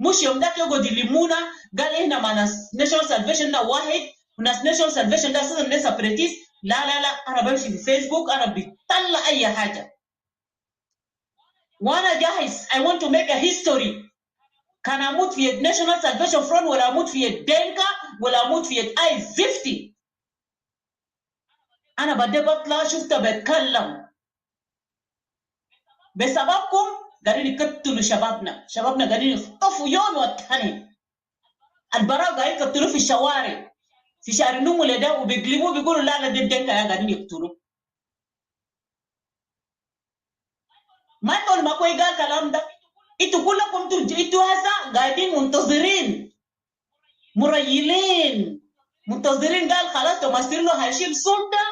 مش يوم ده يقعد يلمونا قال احنا مع ناس ناشونال سالفيشن ده واحد وناس ناشونال سالفيشن ده اساسا ناس سبريتيست. لا لا لا، انا بمشي في فيسبوك انا بطلع اي حاجه وانا جاهز. I want to make a history. كان اموت في ناشونال سالفيشن فرونت ولا اموت في دينكا ولا اموت في اي زفتي، انا بدي بطلع شفت بتكلم. بسببكم قاعدين يقتلوا شبابنا، شبابنا قاعدين يخطفوا يوم والثاني. البراء قاعدين يقتلوا في الشوارع، في شارع نمو ده، وبيقلبوا بيقولوا لا لا دي الدنكا قاعدين يقتلوا. ما تقول ما كوي قال كلام ده. انتوا كلكم انتوا هسه قاعدين منتظرين مريلين، منتظرين قال خلاص تمثيل له هيشيل سلطه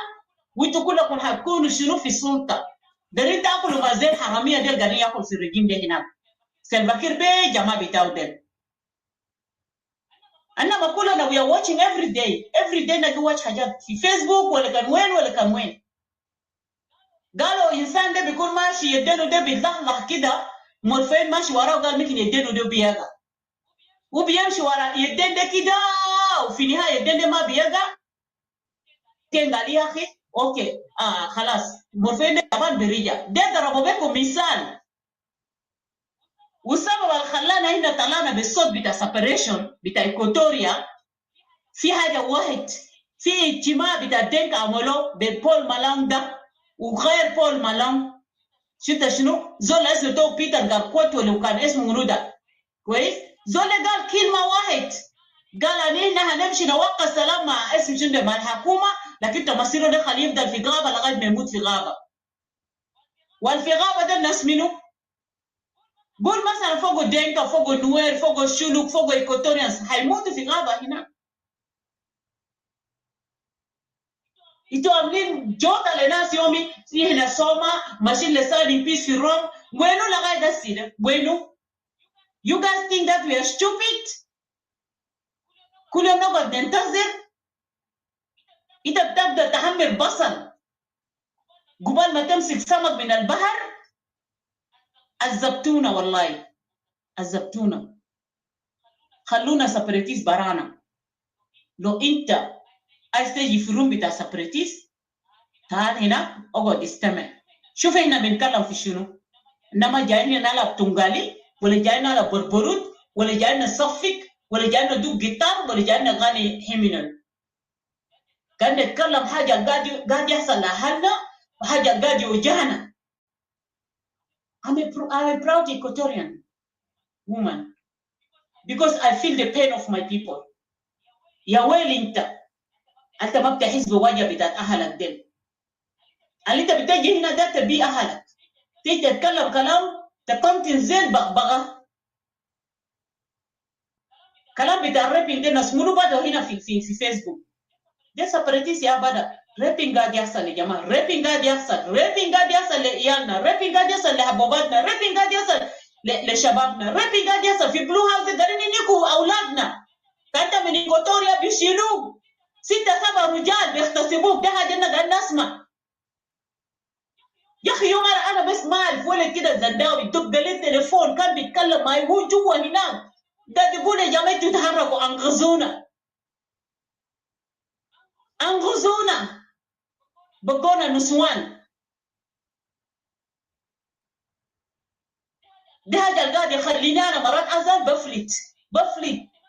وانتوا كلكم هتكونوا شنو في السلطه. دارين تاكلوا ما زي الحراميه ديل قاعدين ياكلوا في الرجيم ده هناك. سلفاكير بيه جماعه بتاعه ديل. انا ما كلنا we are watching every day نجي watch حاجات في فيسبوك ولا كان وين ولا كان وين. قالوا انسان ده بيكون ماشي يدينه ده بيلحلح كده، مرفين ماشي وراه قال ممكن يدينه ده بيقع، وبيمشي ورا يدين ده كده، وفي النهايه يدين ده ما بيقع. كان قال يا اخي اوكي خلاص مرفين ده كمان بيرجع. ده ضربوا بكم مثال، والسبب اللي خلانا هنا طلعنا بالصوت بتاع سيبريشن بتاع إيكوتوريا في حاجه واحد، في اجتماع بتاع دينك عملوه ببول مالون ده وغير بول مالون. شفت شنو؟ زول اسمه تو بيتر قال ولو كان اسمه منو ده كويس؟ زول قال كلمه واحد، قال احنا هنمشي نوقع السلام مع اسم شنو مع الحكومه، لكن تمثيله ده خليه يفضل في غابه لغايه ما يموت في غابه. والفي غابه ده الناس منو؟ قول مثلا فوق الدينكا، فوق النوير، فوق الشلوك، فوق ايكوتوريانس، هيموتوا في غابه هنا. انتوا عاملين جوطه لناس يومي في هنا سوما ماشيين لسايدين بيس في روم. وينو لغايه السيده؟ وينو؟ You guys think that we are stupid؟ كل يوم نقعد ننتظر. انت بتبدا تحمل بصل قبل ما تمسك سمك من البحر. عذبتونا والله، عذبتونا. خلونا سبريتيز برانا. لو انت استيجي في روم بتاع سبريتيس تعال هنا اقعد استمع. شوف احنا بنتكلم في شنو؟ انما جايين نلعب تونغالي ولا جايين نلعب بربرود ولا جايين نصفق ولا جايين ندوق جيتار ولا جايين نغني هيمينال. كان نتكلم حاجه قاعد يحصل لاهلنا وحاجه قاعد يوجهنا. I'm a proud Equatorian woman because I feel the pain of my people. يا ويل انت ما بتحس بوجه بتاعت اهلك دل. اللي انت بتجي هنا ده تبي اهلك. تيجي تتكلم كلام تقوم تنزل بغبغه. كلام بتاع الرابين ده ناس منو بدوا هنا في فيسبوك. ده سبريتيس يا بدا. رابين قاعد يحصل يا جماعه، رابين قاعد يحصل لعيالنا، رابين قاعد يحصل لحبوباتنا، رابين قاعد يحصل لشبابنا، رابين قاعد يحصل في بلو هاوس قاعدين ينيكوا اولادنا. كانت من إيكواتوريا بيشيلوك 6-7 رجال بيغتصبوك. ده حاجه انا قاعد نسمع. يا اخي يوم انا بس ما اعرف ولد كده زنداوي دق لي التليفون كان بيتكلم معي هو جوا هناك قاعد يقول يا جماعه انتوا تحركوا انقذونا بقونا نسوان. ده حاجه قاعد يخليني انا مرات ازال بفلت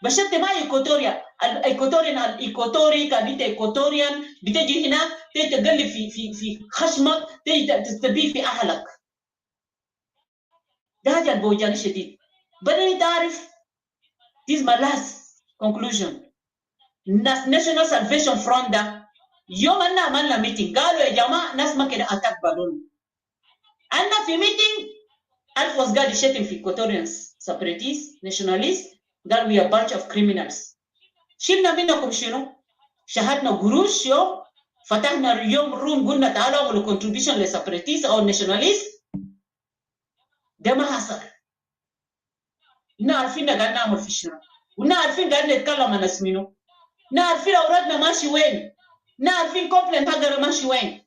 بشت ما إيكواتوريا الإيكواتوري كان انت إيكواتوريان بتجي هنا تيجي تقلب في خشمك تيجي تستبيح في اهلك. ده حاجه بوجعني شديد. بدني تعرف this is my last conclusion. National Salvation Front ده يوم أنا عملنا ميتنج قالوا يا جماعه ناس ما كده اتقبلون. أنا في ميتنج ألف was قاعد يشتم في Equatorians separatists nationalists قال we are a bunch of criminals. شلنا منكم شنو؟ شهدنا قروش يوم فتحنا اليوم روم قلنا تعالوا اعملوا contribution لسبريتيست او nationalists. ده ما حصل. عارفين قاعد نعمل في شنو عارفين قاعد نتكلم عن ناس منو عارفين اولادنا ماشي وين عارفين كومبلين حقنا ماشي وين.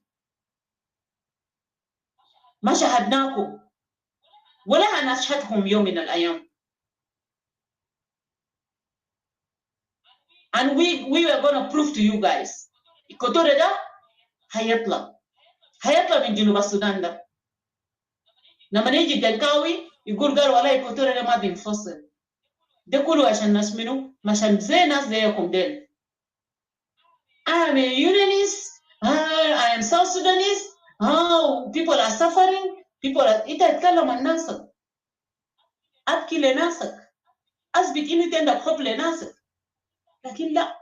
ما شهدناكم ولا هنشهدهم يوم من الايام. and we are going to prove to you guys إيكواتوريا ده هيطلع من جنوب السودان ده. لما نيجي دنكاوي يقول قال والله إيكواتوريا ده ما بينفصل. ده كله عشان ناس منو؟ عشان زي ناس زيكم ديل. I am a unionist. I am South Sudanese. People are suffering. انت اتكلم عن ناسك. ابكي لناسك. اثبت ان انت عندك حب لناسك. لكن لا.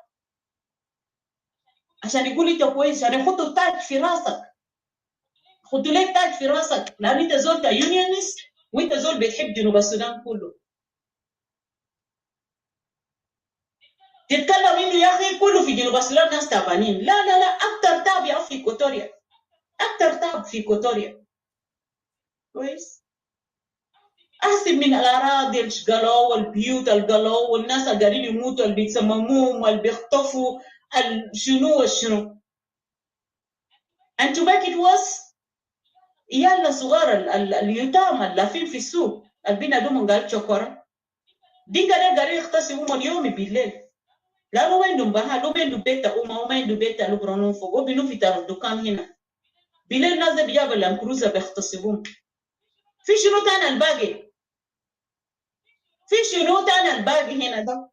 عشان يقول انت كويس عشان يحطوا التاج في راسك. خدوا لك تاج في راسك لان انت زول يونيونست وانت زول بتحب جنوب السودان كله. تتكلم انه يا اخي كله في جنوب السودان ناس تعبانين. لا اكثر تعب يا في إيكواتوريا. اكثر تعب في إيكواتوريا. كويس؟ احسن من الاراضي القلو والبيوت القلو والناس اللي قاعدين يموتوا اللي بيتسمموهم اللي بيخطفوا شنو. and to make it worse عيالنا الصغار اليتامى اللافين في السوق البين دوم قال شكرا دي قاعدين يغتصبوا اليوم بالليل. لا لو عندهم بها لو عندهم بيت وما عندهم بيت لو برانون فوق وبينو في الدكان هنا بالليل ناس بيجابوا الانكروزه بيغتصبوهم. في شنو تاني الباقي؟ هنا ده؟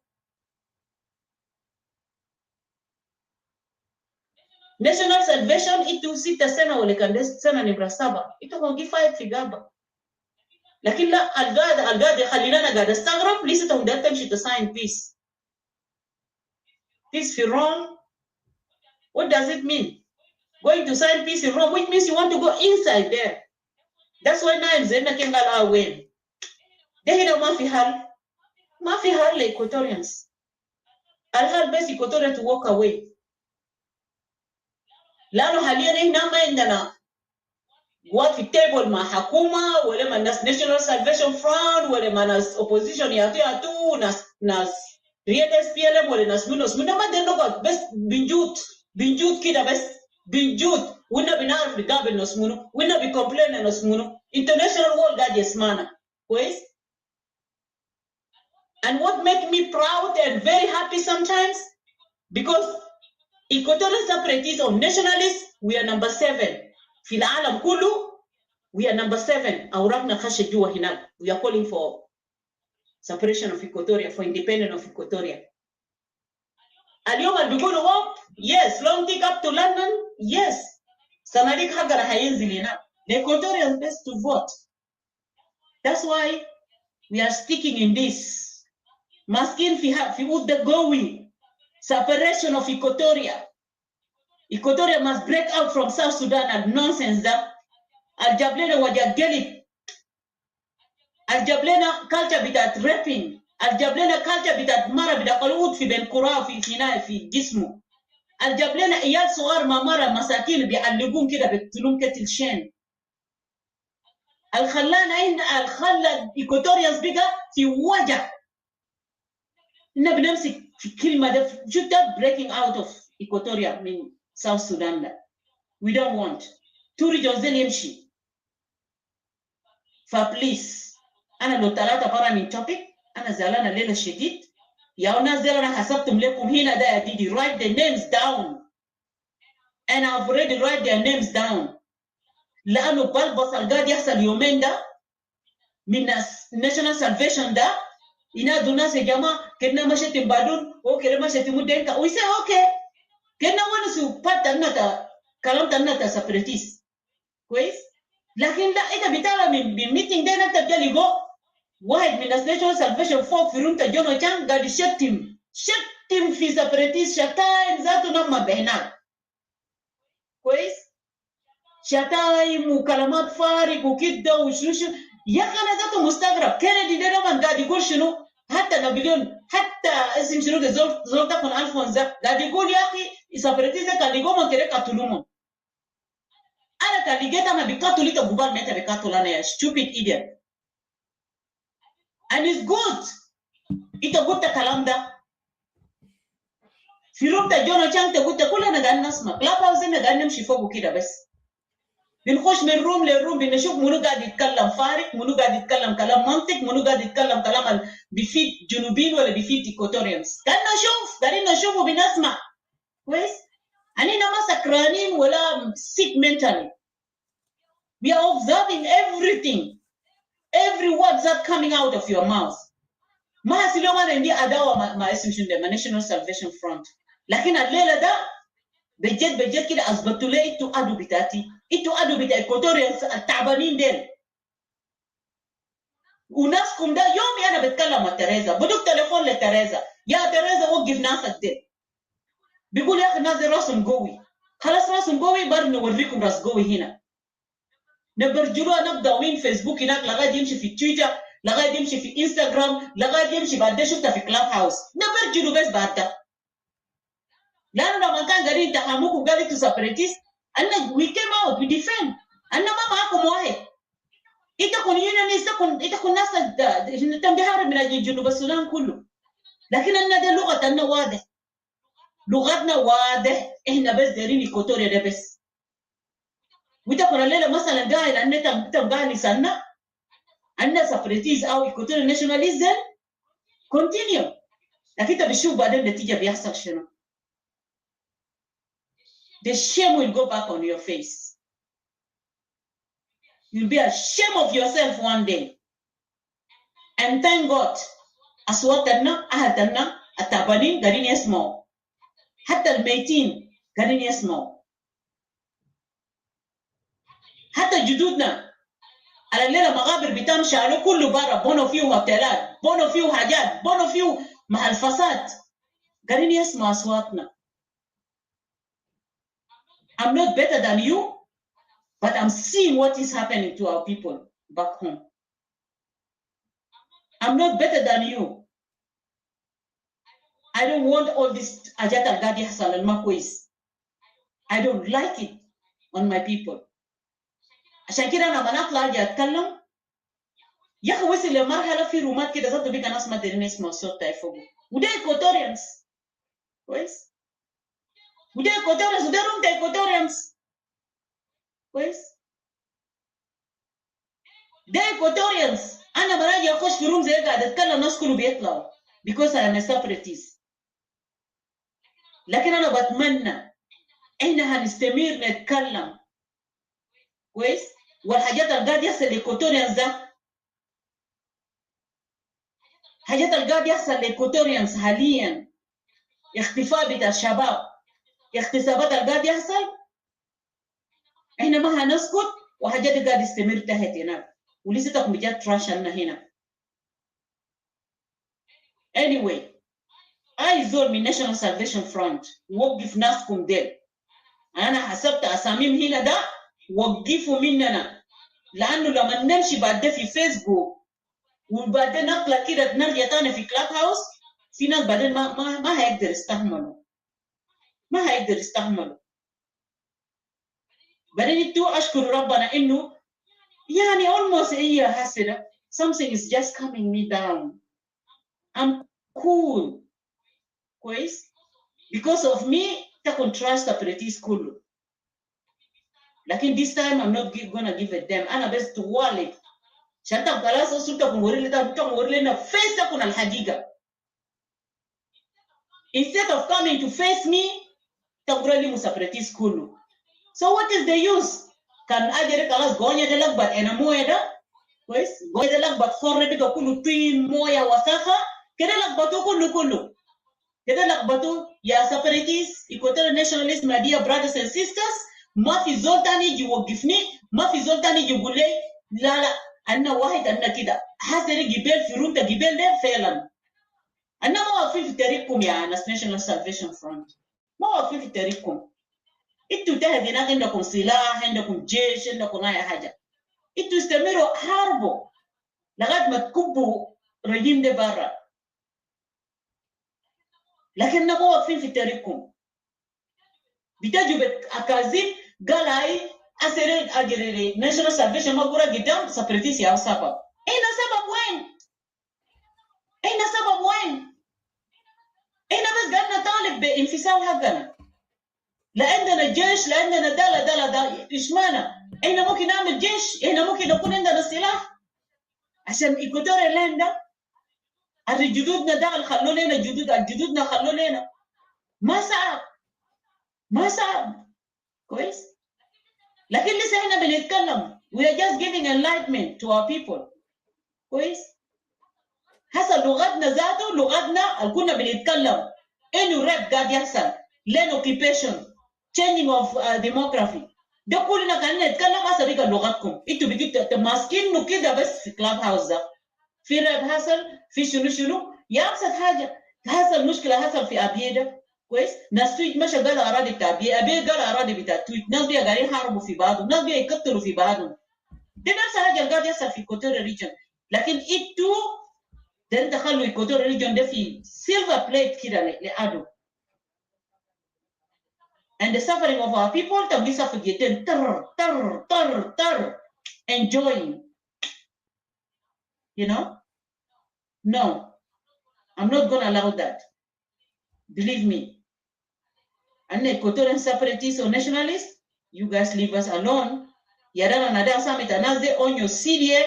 National Salvation itu 6 سنة ولا كان سنة نمرة 7 itu هونجي فايت في غابة. لكن لا القاعدة خلينا أنا قاعد استغرب لسه هم ده تمشي تساين peace في Rome. What does it mean? Going to sign peace in Rome, which means you want to go inside there. That's why now زينا كن قال وين ده هنا ما في حل لإيكواتوريانز. الحل بس إيكواتوريا to walk away. لأنه حاليا هنا ما عندنا قوات في التيبل مع حكومة ولا مع ناس National Salvation Front ولا مع ناس opposition يعطوا ناس ريال SPLM ولا ناس منو ما عندنا نقعد بس بنجود كده بس بنجود وإنا بنعرف نقابل ناس منو وإنا بيكمبلين ناس منو international world قاعد يسمعنا كويس. And what make me proud and very happy sometimes because Equatorial separatists or nationalists, we are number 7. في العالم كله, we are number 7. أوراقنا خشت جوا هناك. We are calling for separation of Equatoria, for independence of Equatoria. اليوم اللي بيقولوا yes, long take up to London, yes. صناديق حقنا هينزل هنا. The Equatorians best to vote. That's why we are sticking in this. Masking في وده قوي. Separation of Equatoria. Equatoria must break out from South Sudan and nonsense that. الجاب وجه قلب. الجاب لنا culture بتاعت rapping. الجاب لنا culture بتاعت مرة بتاعت قلود في بين كرة في جسمه. الجاب لنا عيال صغار مرة مساكين بيعلقون كده بيقتلون كتل شين. الخلى Equatorians بقى في وجه. إننا بنمسك في كلمة ده جدا breaking out of Equatoria من South Sudan ده. We don't want. Two regions دي يمشي. فبليز أنا لو 3 برا من topic أنا زعلانة ليلة شديد. يا ناس دي أنا حسبتم لكم هنا ده يا ديدي. Write the names down. And I've already write their names down. لأنه بلبص القاعد يحصل يومين ده من National Salvation ده ينادوا الناس يا جماعة كنا مشيت بعدون أو كنا مشيت مدينك. We say okay. كنا ونسوا بات النتا كلام النتا separatist. كويس؟ لكن لا إذا بتعرف من meeting ده أنت بتجي جو واحد من National Salvation فوق في رونتا جونو كان قاعد يشتم في separatist شتايم ذاته نما بهناك. كويس؟ شتايم وكلمات فارغ وكده وشوشو. يا أخي أنا ذاته مستغرب. كندي ده لما قاعد يقول شنو؟ حتى نابليون حتى اسم شنو ده زول تكون ألفونزا قاعد يقول يا أخي separatist كان يقوم كده قتلوهم. أنا كان لقيت أنا بقتل لك قبال متى بقتل أنا يا stupid idiot. And it's good. إنت قلت الكلام ده. في روم تجونا كان تقول كلنا قاعد نسمع. لا باوزنا قاعد نمشي فوقه كده بس. بنخش من روم لروم بنشوف منو قاعد يتكلم فارغ، منو قاعد يتكلم كلام منطق، منو قاعد يتكلم كلام بيفيد جنوبيين ولا بيفيد إيكواتوريانز. قاعدين نشوف وبنسمع. كويس؟ أننا ما سكرانين ولا sick mentally. We are observing everything. Every word that coming out of your mouth. ما هسيلو ما عندي أداوة ما اسم شنو ده National Salvation Front. لكن الليلة ده بجد كده أثبتوا لي إنتوا أدو بتاعتي. إنتوا أدو بتاع إيكواتوريانز التعبانين ديل. وناسكم ده يومي أنا بتكلم مع تريزا. بدوك تليفون لتريزا. يا تريزا وقف ناسك ديل. بيقول يا أخي الناس دي راسهم قوي. خلاص راسهم قوي برضه نوريكم راس قوي هنا. نبرجلوها نبدا وين فيسبوك هناك لغايه يمشي في تويتر لغايه يمشي في انستغرام لغايه يمشي بعد ده شفتها في كلاب هاوس نبرجلو بس بعد ده لانه لما كان قاعدين يتهموكم قال انتوا سيبريتيست انا وي كيم اوت وي ديفند انا ما معاكم واحد انت كن يونانيست انت كن ناس تنبهار من جنوب السودان كله لكن انا ده لغتنا واضح لغتنا واضح احنا بس دايرين إيكواتوريا ده بس وتكون الليله مثلا قاعد انت قاعد لسنا ان سبريتيز او إيكواتوريا ناشوناليزم كونتينيو لكن انت بتشوف بعدين النتيجه بيحصل شنو the shame will go back on your face you'll be ashamed of yourself one day and thank God اصواتنا اهلنا التعبانين قاعدين يسمعوا حتى الميتين قاعدين يسمعوا حتى جدودنا على الليله مغابر بتام شالوا كله برا بونو فيه مبتلات بونو فيه حاجات بونو فيه مع الفساد قاعدين يسمعوا اصواتنا I'm not better than you but I'm seeing what is happening to our people back home I'm not better than you I don't want all this حاجات اللي قاعد يحصل لنا كويس I don't like it on my people عشان كده انا لما اطلع اجي اتكلم يا اخي وصل لمرحله في رومات كده ذاته بقى ناس ما تدري يسمعوا الصوت بتاعي فوقه وده إيكواتوريانز كويس وده إيكواتوريانز وده روم بتاع إيكواتوريانز كويس ده إيكواتوريانز انا براجي اخش في روم زي قاعد اتكلم ناس كله بيطلعوا because I am a separatist لكن انا بتمنى احنا هنستمر نتكلم كويس. والحاجات اللي قاعد يحصل لإيكواتوريانز ده، حاجات اللي قاعد يحصل لإيكواتوريانز حاليا، اختفاء بتاع الشباب، اغتصابات اللي قاعد يحصل، احنا ما هنسكت وحاجات دي قاعد يستمر تحت هناك ولسه بجد تراش لنا هنا. anyway اي زول من ناشونال سالفيشن فرونت وقف ناسكم ديل، انا حسبت اساميهم هنا ده وقفوا مننا، لانه لما نمشي بعد ده في فيسبوك وبعدين نطلع كده نرجع تاني في كلاب هاوس، في ناس بعدين ما هيقدر يستحملوا، ما هيقدر يستحملوا. بعدين انتو اشكر ربنا انه يعني almost هي حسنة something is just coming me down. I'm cool كويس because of me تكون trust separatists كله. لكن this time I'm not gonna give a damn. أنا بس توالي عشان تبقى خلاص أصلا تكون لنا face تكون الحقيقة. Instead of coming to face me تقول لي separatists كله. So what is the use? كان أجري خلاص غونيا ده لك بات أنا موية ده كويس، غونيا ده لك بات خورة ده كله طين موية وسخة كده لك باتو كله كده لك باتو يا separatists Equatorial nationalists my dear brothers and sisters. ما في زول تاني يجي يوقفني، ما في زول تاني يجي يقول لي لا أنا واحد أنا كده حاسر جبال في روتا جبال ده فعلا. أنا ما واقفين في طريقكم يا ناس National Salvation Front، ما واقفين في طريقكم. انتوا تحت هناك عندكم سلاح، عندكم جيش، عندكم اي حاجه، انتوا استمروا حاربوا لغايه ما تكبوا الرجيم ده برا، لكننا مو واقفين في طريقكم. بتجربه اكاذيب قال هاي اسرين اجري ناشونال سالفيشن ما قرا قدام سبريتيس يا سبب. اين سبب وين؟ اين سبب وين؟ اين بس قلنا طالب بانفصال حقنا، لا عندنا جيش، لا عندنا ده ايش معنى؟ احنا ممكن نعمل جيش، احنا ممكن نكون عندنا سلاح عشان ايكواتوريا لاند ده الجدودنا ده اللي خلوا لنا جدودنا خلوا لنا. ما صعب كويس. لكن لسه احنا بنتكلم we are just giving enlightenment to our people كويس. حسب لغتنا ذاته، لغتنا اللي كنا بنتكلم انه راب قاعد يحصل لين اوكيبيشن changing of demography ده كلنا كنا نتكلم حسب لغتكم. انتوا بقيتوا ماسكينه كده بس في كلاب هاوس ده، في راب حصل، في شنو يا ابسط حاجه حصل مشكله حصل في ابيده كويس. ناس تويت مشى قال اراضي بتاع ابيده قال اراضي بتاع تويت، ناس بيا قاعدين يحاربوا في بعضهم، ناس بيا يقتلوا في بعضهم. دي نفس الحاجه اللي قاعد يحصل في ايكواتوريا ريجن. لكن انتوا ده تخلوا ايكواتوريا ريجن ده في سيلفر بليت كده لعدو. And the suffering of our people تبقى suffer جدا تر enjoying, you know. No, I'm not going to allow that. Believe me. And the Equatorian separatists or nationalists, you guys leave us alone. Yadana nada summit anaze on your CDA,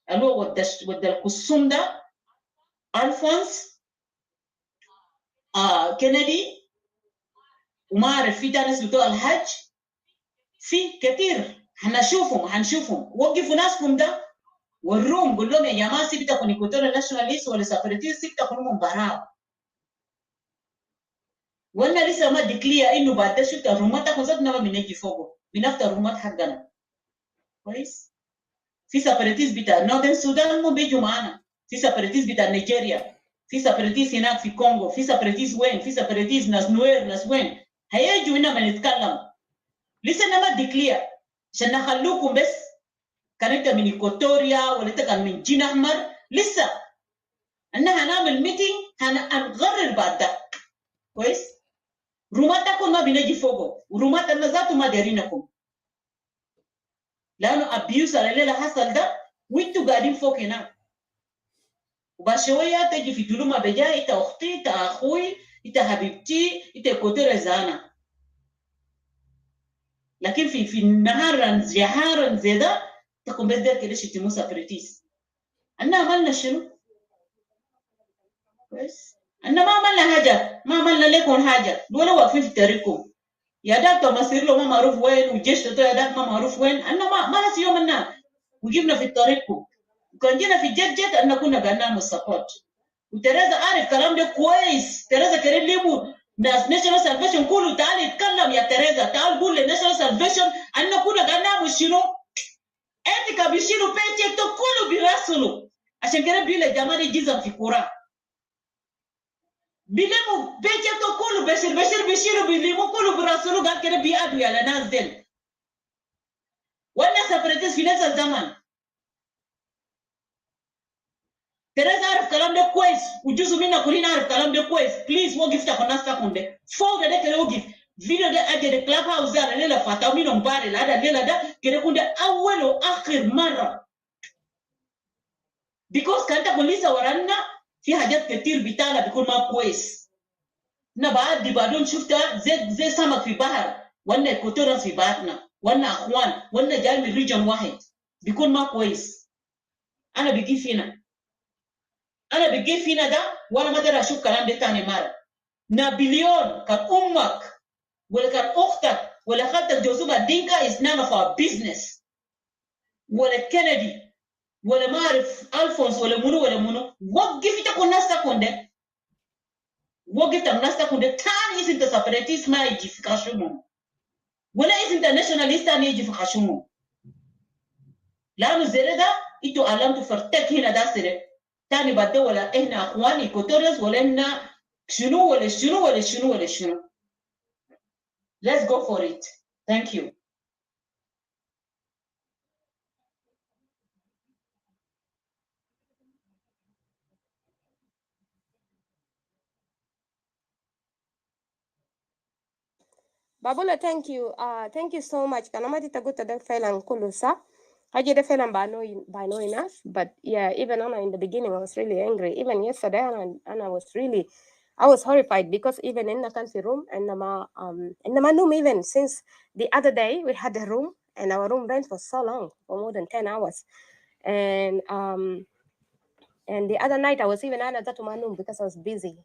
along with the Kusunda, Alphonse, Kennedy, Umar في ناس بتوع الحج، في كثير هنشوفهم وقفوا ناسكم ده والروم قول لهم يا جماعه سيبتكم ايكواتوريال ناشوناليست ولا سيبريتيست سيبتكم من براو. وانا لسه ما ديكلير انه بعد ده شفت الرومات تاخذ ذاتنا ما بنجي فوقه بنفتح الرومات حقنا كويس. في سيبريتيست بتاع نورثern السودان هم بيجوا معانا، في سيبريتيست بتاع نيجيريا، في سيبريتيست هناك في كونغو، في سيبريتيست وين، في سيبريتيست ناس نوير ناس وين هيجوا هنا بنتكلم. لسه انا ما ديكلير عشان نخلوكم بس كان انت من ايكواتوريا ولا انت كان من جين احمر. لسه انا هنعمل ميتنج هنغرر بعد ده كويس. روماتكم ما بنجي فوقه ورومات ذاته ما دارينكم، لانه ابيوس على الليله حصل ده وانتوا قاعدين فوق هناك. وبعد شويه تجي في دلومه بجاي انت اختي انت اخوي انت حبيبتي انت ايكواتوريا زانا. لكن في النهار جهارا زي ده تكون بس دير كده شتموا سابريتيس. انا عملنا شنو؟ كويس؟ أنا ما عملنا حاجة، ما عملنا لكم حاجة، ولا واقفين في طريقكم. يا دكتور مصير له ما معروف وين، والجيش تطو يا دك ما معروف وين. أنا ما نسي يومنا وجبنا في طريقكم. وكان جينا في جد أن كنا قلنا مسقط. وتريزا عارف كلام ده كويس. تريزا كريم ليبو ناس ناشونال سالفيشن كله تعال يتكلم يا تريزا، تعال قول للناشونال سالفيشن أن كنا قلنا مش شنو. أنت كبيشيلوا بيتك كله بيرسلوا عشان كده بيقول جماعة جيزة في كورة. بيلموا بيتك كله بشير بيشيلوا بيلموا كله بيرسلوا قال كده بيأدوا على ناس دل. والناس سبرتس في نفس الزمن. تريزا عارف كلام ده كويس وجزء منا كلنا عارف كلام ده كويس. بليز وقف تاخد ناس تاخد ده فوق ده كده وقف فيديو ده أجد الكلاب هاوس ده الليلة فاتوا منهم باري هذا الليلة ده كده كده أول وآخر مرة because كانت بوليسا ورانا في حاجات كتير بتاعنا بيكون ما كويس. نبعد دي بعدين شفتها زي سمك في بحر وانا كوتورس في بحرنا وانا اخوان وانا جاي من ريجن واحد بيكون ما كويس. انا بيجي فينا ده وانا ما اقدر اشوف كلام ده تاني مره. نابليون كان امك ولا كان اختك ولا خالتك جوزوبا دينكا is none of our business. ولا كندي ولا ما اعرف الفونس ولا منو وقف تكون ناس تكون ده وقف الناس تكون ده تاني اسم تسابريتيس ما يجي في خشومهم ولا اسم ناشوناليست تاني يجي في خشومهم. لانه زي ده انتوا علمتوا فرتك هنا ده سره تاني بعد ولا احنا اخوان ايكوتوريوس ولا احنا شنو ولا شنو ولا شنو ولا شنو. Let's go for it. Thank you. Babula, thank you so much. Kana mati taguta da failan kulu sa. Haji da failan by no enough. But yeah, even in the beginning, I was really angry. Even yesterday, and I was horrified because even in the country room and the room, even since the other day we had a room and our room rent for so long, for more than 10 hours. And the other night I was even out of that room because I was busy,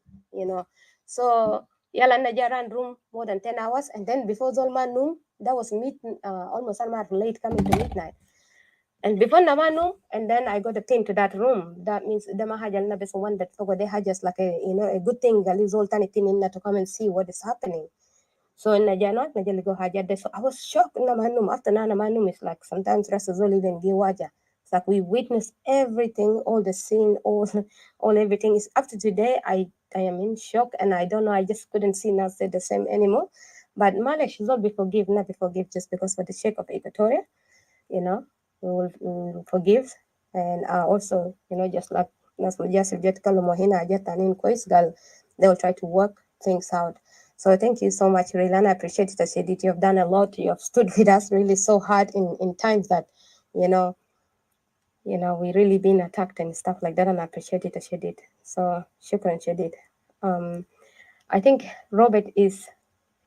So yala najaran room more than 10 hours, and then before Zolman room, that was almost late coming to midnight. And before Namanum, and then I got a came to that room. That means the Mahajal Nabes one that forgot they had just like a good thing, to come and see what is happening. So in Najana, Najaligo Hajade. So I was shocked Namanum after Namanum is like sometimes Rasazol even Giwaja. It's like we witnessed everything, all the scene, all everything is up to today. I am in shock and I don't know, I just couldn't see now say the same anymore. But Malish is all be forgive, not be forgive just because for the sake of Equatoria, we will forgive. And also, just like they will try to work things out. So thank you so much, Rilan. I appreciate it. I said it. You've done a lot. You have stood with us really so hard in times that, we really been attacked and stuff like that. And I appreciate it. I said it. So shukran, Shadid. I think Robert is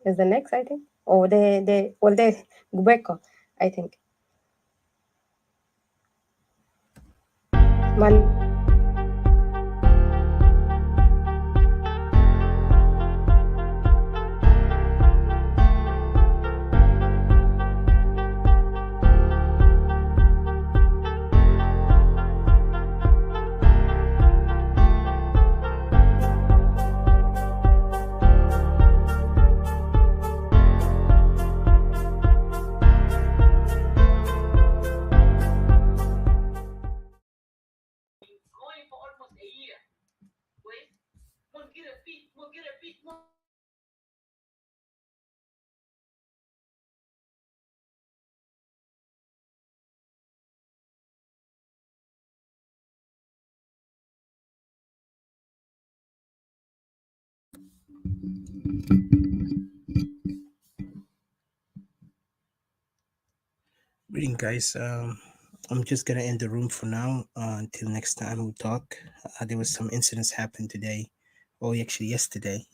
the next, I think. Or they Gubeko, I think. Greeting, guys. I'm just gonna end the room for now until next time we talk. There was some incidents happened today, or actually yesterday,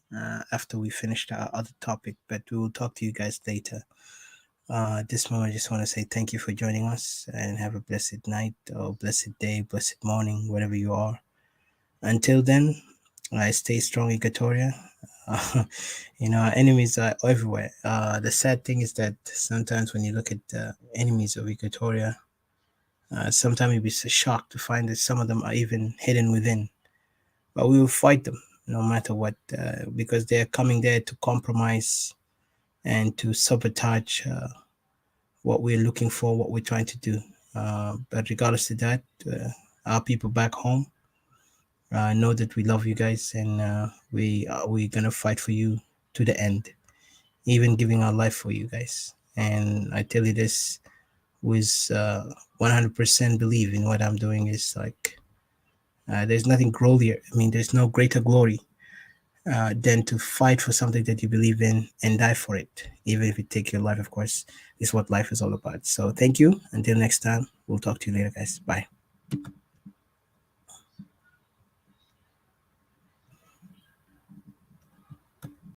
after we finished our other topic. But we will talk to you guys later. At this moment, I just want to say thank you for joining us and have a blessed night or blessed day, blessed morning, wherever you are. Until then, Stay strong, Equatoria. Our enemies are everywhere. The sad thing is that sometimes when you look at the enemies of Equatoria, sometimes you'll be so shocked to find that some of them are even hidden within. But we will fight them no matter what, because they're coming there to compromise and to sabotage what we're looking for, what we're trying to do. But regardless of that, our people back home know that we love you guys, and we're gonna fight for you to the end, even giving our life for you guys. And I tell you this with 100% believe in what I'm doing. Is like there's nothing growlier. I mean, there's no greater glory than to fight for something that you believe in and die for it, even if it takes your life. Of course, is what life is all about. So thank you. Until next time, we'll talk to you later, guys. Bye.